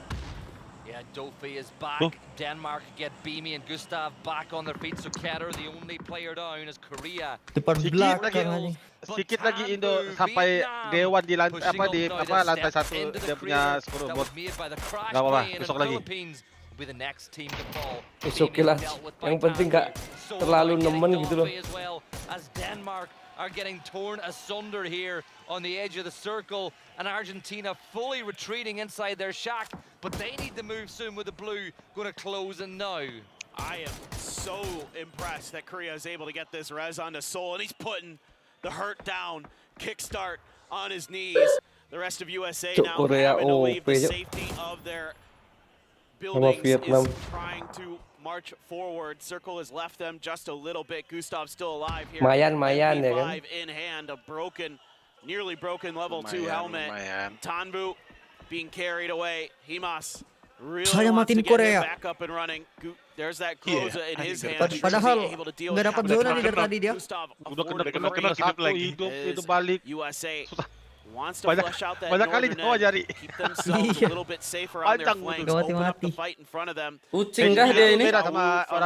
Yeah, Dolphy is back. Denmark get Beamy and Gustav back on their feet. So Ketter, the only player down, is Korea. Sedikit lagi Indo sampai Dewan di lantai lantai 1 dia punya skor bot. Enggak apa-apa, besok lagi. Besok lah. Yang penting gak terlalu nemen gitu loh. as Denmark are getting torn asunder here on the edge of the circle, and Argentina fully retreating inside their shack, but they need to move soon with the blue going to close in now. I am so impressed that Korea is able to get this res onto Sol, and he's putting the hurt down. Kickstart on his knees. The rest of USA now having to leave the safety of their buildings is trying to march forward. Circle has left them just a little bit. Gustav's still alive here. Mayan ya kan. MP5 in hand, a broken, nearly broken level 2 helmet. Tanbu being carried away. Himas really wants to get him back up and running. There's that close in his hand. Padahal nggak dapat zona nih dari tadi dia. Udah kena satu hidup balik. USA wants to flush out that northern end, keep themselves a little bit safer on their flanks, open up the fight in front of them. Kucing kah dia ini? From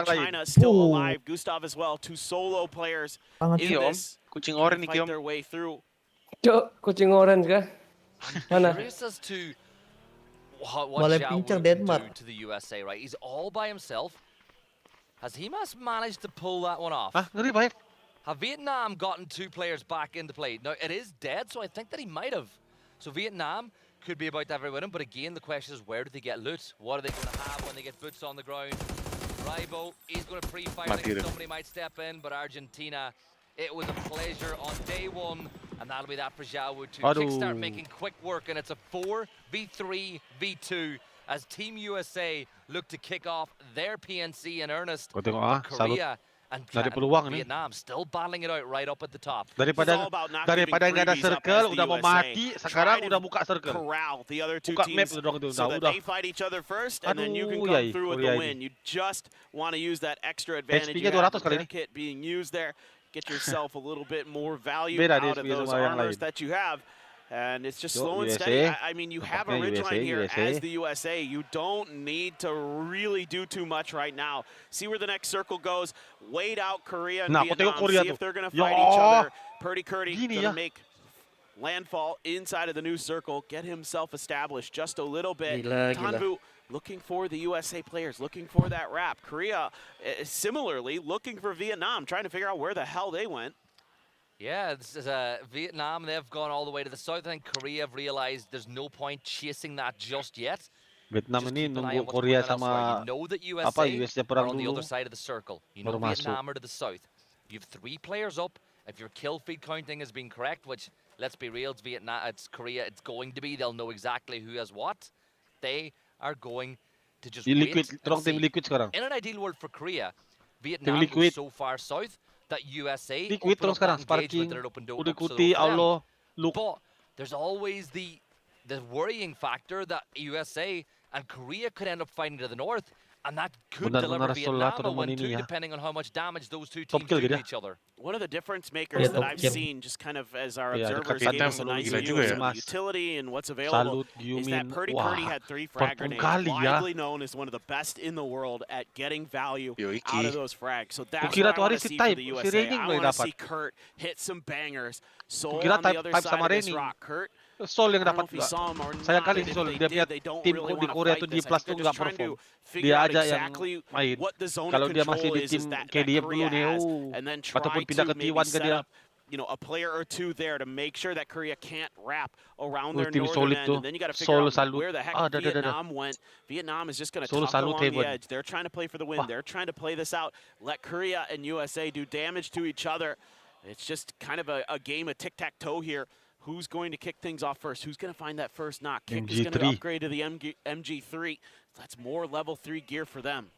China still alive, Gustav as well. 2 solo players in this. Kucing orange nih, fight their way through. Cok, kucing orange kah? Mana? Curious as to what Xiao will do to the USA, right? He's all by himself. Has Himas managed to pull that one off? Ngeri banget. Have Vietnam gotten 2 players back into play? Now, it is dead, so I think that he might have. So Vietnam could be about to have every win, but again, the question is, where do they get loot? What are they going to have when they get boots on the ground? Ribo, he's going to pre-fire, think somebody might step in, but Argentina, it was a pleasure on day 1, and that'll be that for Xiao to kickstart making quick work, and it's a 4v3v2 as Team USA look to kick off their PNC in earnest. Korea and Vietnam still battling it out right up at the top. Daripada nggak ada circle, udah mau mati, sekarang udah buka circle. Corral the other 2 teams so that they fight each other first, and then you can come through with the win. You just want to use that extra advantage. You have the kit being used there. Get yourself a little bit more value out of those armors that you have. And it's just slow and steady. I mean, you have a ridgeline here as the USA. You don't need to really do too much right now. See where the next circle goes. Wait out Korea and Vietnam. See if they're going to fight each other. Purdy Curdy going to make landfall inside of the new circle. Get himself established just a little bit. Tanbu looking for the USA players, looking for that wrap. Korea, similarly, looking for Vietnam, trying to figure out where the hell they went. Yeah, this is Vietnam. They've gone all the way to the south. I think Korea have realized there's no point chasing that just yet. Vietnam ini nunggu Korea sama USA are on the other side of the circle. You know Vietnam are to the south. You have 3 players up. If your kill feed counting has been correct, which let's be real, it's Vietnam, it's Korea, it's going to be. They'll know exactly who has what. They are going to just wait and see. In an ideal world for Korea, Vietnam goes so far south that USA open up that engagement that opened up so them. But there's always the worrying factor that USA and Korea could end up fighting to the north, and that could deliver Vietnam a win too, depending on how much damage those 2 teams do to each other. One of the difference makers that I've seen, just kind of as our observers gave us a nice view of the utility and what's available, is that Purdy had 3 frag grenades, widely known as one of the best in the world at getting value out of those frags. So that's what I want to see for the USA. I want to see Kurt hit some bangers. Sol on the other side of this rock. Kurt, Sol yang dapat juga. Sayang kali si Sol, dia punya tim di Korea itu di plus itu nggak perform. Dia aja yang main. Kalau dia masih di tim KDF dulu nih, ataupun pindah ke T1 ke dia. You know, a player or 2 there to make sure that Korea can't wrap around their northern end, and then you got to figure out where the heck Vietnam went. Vietnam is just going to tuck along the edge. They're trying to play for the win. They're trying to play this out. Let Korea and USA do damage to each other. It's just kind of a game of tic-tac-toe here. Who's going to kick things off first? Who's going to find that first knock? Kick is going to upgrade to the MG3. That's more level 3 gear for them.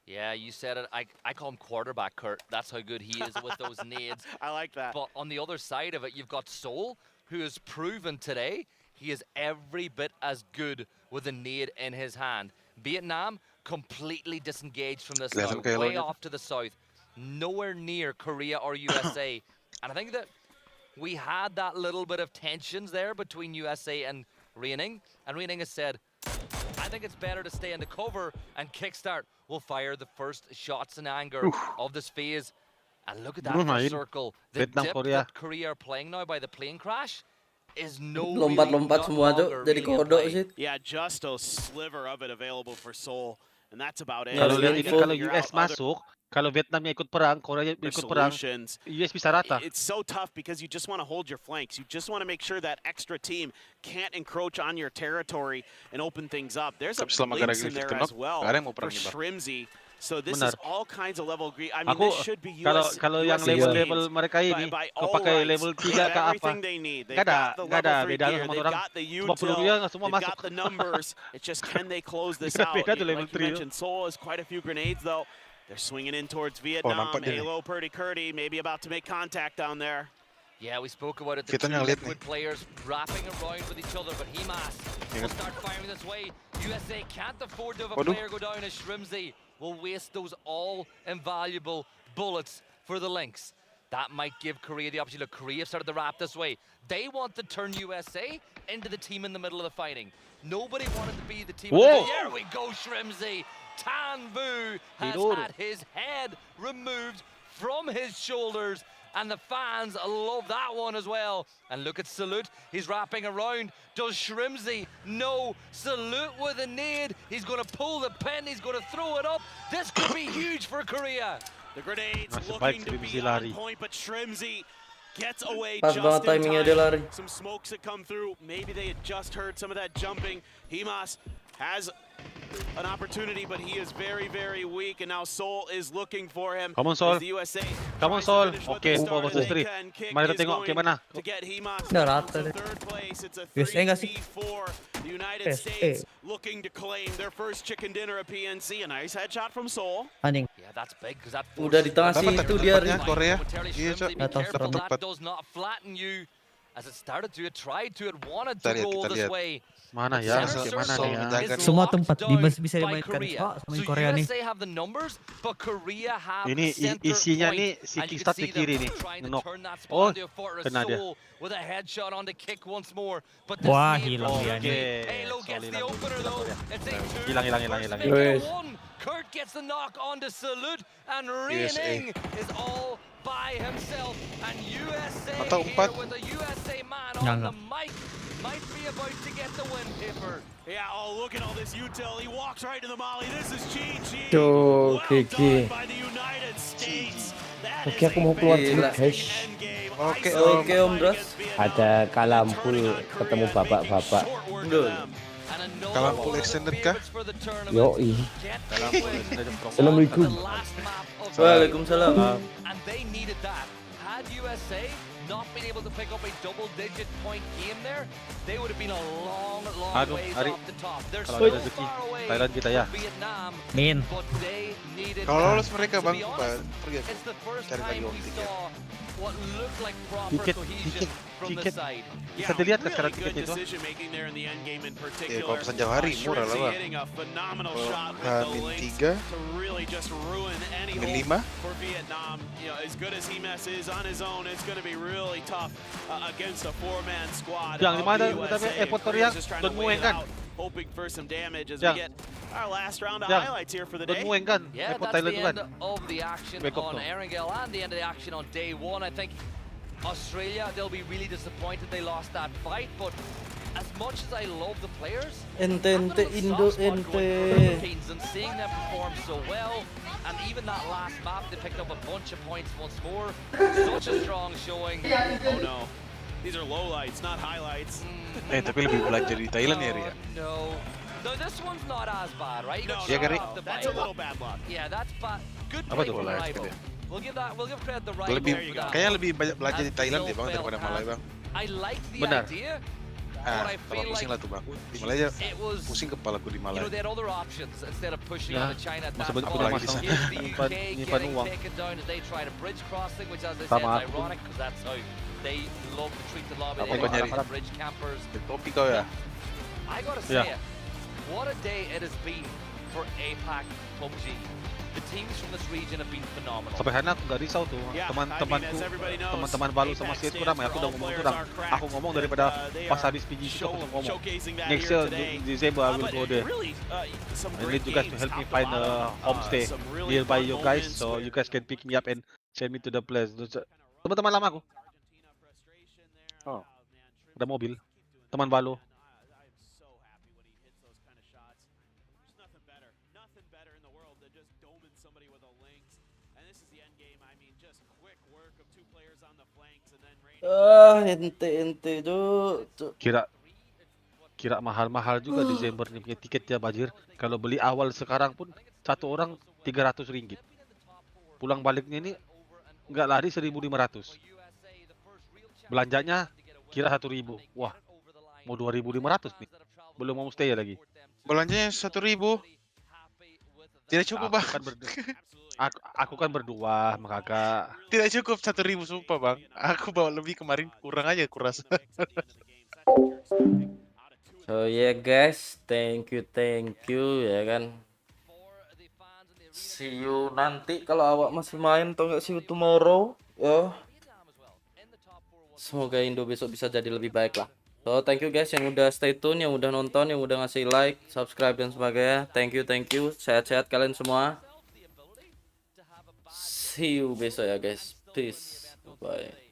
Yeah, you said it. I call him quarterback Kurt. That's how good he is with those nades. I like that. But on the other side of it, you've got Sol, who has proven today he is every bit as good with a nade in his hand. Vietnam completely disengaged from this now, way off to the south, nowhere near Korea or USA. And I think that we had that little bit of tensions there between USA and Reining has said, I think it's better to stay in the cover, and Kickstart will fire the first shots in anger of this phase. And look at that circle. The dip that Korea are playing now by the plane crash is no lompat-lompat semua tuh jadi kodok sih. Yeah, just a sliver of it available for Sol, and that's about it. Kalau US masuk, Kalau Vietnam ikut perang, Korea ikut perang, solutions. US bisa rata. It's so tough because you just want to hold your flanks. You just want to make sure that extra team can't encroach on your territory and open things up. There's a Lynx in there as well for Shrimzy. So this is all kinds of level agree. I mean, this should be US. Kalau yang level mereka ini, kau pakai level 3 ke apa? Gak ada beda sama orang. Semua pelurunya semua masuk. The numbers. It's just can they close this out? Like you mentioned, Seoul has quite a few grenades though. They're swinging in towards Vietnam. Halo, Purdy, maybe about to make contact down there. Yeah, we spoke about it. The two liquid players wrapping around with each other, but Himas will start firing this way. USA can't afford to have a player go down as Shrimzy will waste those all invaluable bullets for the Lynx. That might give Korea the opportunity. Look, Korea started the wrap this way. They want to turn USA into the team in the middle of the fighting. Nobody wanted to be the team. There we go, Shrimzy. Tan Vu has had his head removed from his shoulders, and the fans love that one as well. And look at Salute, he's wrapping around. Does Shrimzy? No. Salute with a nade. He's going to pull the pin, he's going to throw it up. This could be huge for Korea. The grenades looking to be on point, but Shrimzy gets away Pas just banget in timingnya dia lari. time. Some smokes that come through. Maybe they had just heard some of that jumping. Himas has an opportunity, but he is very, very weak, and now Seoul is looking for him. Come on, Seoul. The USA Come on, Seoul. Okay, umpa versus 3. Mari kita tengok ke mana. To get Himas Udah rata deh. third place. It's a USA nggak sih? 3-4. The United States looking to claim their first chicken dinner at PNC. A nice headshot from Seoul. Anjing. Yeah, that's big because that Udah di tengah situ dia. Korea. Iya, Cok. That does not flatten you. As it started to, it tried to, it wanted to roll this way. Mana ya? Semua tempat bisa dimainkan. Sama Korea nih. USA have the numbers, but Korea have Ini isinya nih si Kingston di kiri nih. Ngenok. Oh, kena dia. With a headshot on the kick once more. But Wah, hilang dia nih. Halo gets the opener though. It's a 2. Hilang. Kurt gets the knock on the Salute, and Reining is all by himself. And USA here with a USA man on the mic might be about to get the win paper. Yeah, oh, look at all this util. He walks right to the molly. This is GG. Tuh, Well GG. done by the United States. That Oke, is aku mau keluar dulu, guys. Oke, Om Dras. Ada kalampul ketemu bapak-bapak. Kalampul extended kah? Yoi. Assalamualaikum. Waalaikumsalam. And they needed that. Had USA not been able to pick up a double-digit point game there, they would have been a long ways off the top. They're so far away from Vietnam, but they needed Kalau lolos mereka to bang, be honest, pergi it's the first cari lagi time we tiket. saw what looked like proper cohesion from the side. Bisa dilihat kan sekarang tiketnya itu? Kalau pesan jauh hari murah lah bang. Kalau H-3, H-5. For Vietnam, you know, as good as Himes is on his own, it's going to be really tough against a four-man squad. Yang di mana tapi effort Korea Don Mueng kan? Hoping for some damage as we get our last round of highlights here for the day. Don Mueng kan? Yeah, Effort that's Thailand the kan? end of the action on Erangel and the end of the action on day one. I think Australia, they'll be really disappointed they lost that fight, but as much as I love the players, Ente Indo ente. and seeing them perform so well, and even that last map, they picked up a bunch of points once more. Such a strong showing. Oh no, these are lowlights, not highlights. Tapi lebih belajar di Thailand ya, Ria. No, this one's not as bad, right? You got Yeah, shot Gary. off the That's a bike. little bad luck. Yeah, that's bad. Good Apa play tuh from the live rival. gitu? We'll give credit the rival. Kayaknya lebih banyak belajar di Thailand deh bang daripada Malai bang. I like the Benar. idea. Tambah pusing lah tuh bang. Di Malaysia pusing kepalaku di You Malai. know, they had other options instead of pushing on the China at that Masih point. lagi di sana. Here's the UK Nyimpan getting uang. taken down as they try to bridge crossing, which as I said is Sama aku. ironic because that's how they love to treat the lobby. Apa They kau nyari? are bridge campers. Topi kau ya? I gotta say it. What a day it has been for APAC PUBG. The teams from this region have been phenomenal. Sampai sana aku nggak risau tuh, teman-temanku, teman-teman balu sama si itu ramai. Aku udah ngomong kurang. Aku ngomong daripada pas habis PG itu aku ngomong. Next year December I will go there. I need you guys to help me find a homestay nearby you guys, so you guys can pick me up and send me to the place. Teman-teman lama aku. Oh, ada mobil. Teman balu. Ente tuh. Kira mahal-mahal juga Desember nih punya tiket ya Bajir. Kalau beli awal sekarang pun satu orang 300 ringgit. Pulang baliknya ini nggak lari 1.500. Belanjanya kira 1.000. Wah, mau 2.500 nih. Belum mau stay lagi. Belanjanya 1.000. Tidak cukup, Bang. Aku kan berdua sama kakak. Tidak cukup 1.000 sumpah, Bang. Aku bawa lebih kemarin, kurang aja aku rasa. So yeah guys, thank you ya kan. See you nanti kalau awak masih main atau enggak, see you tomorrow ya. Semoga Indo besok bisa jadi lebih baik lah. So thank you guys yang udah stay tune, yang udah nonton, yang udah ngasih like, subscribe dan sebagainya. Thank you. Sehat-sehat kalian semua. See you besok ya guys. Peace. Bye.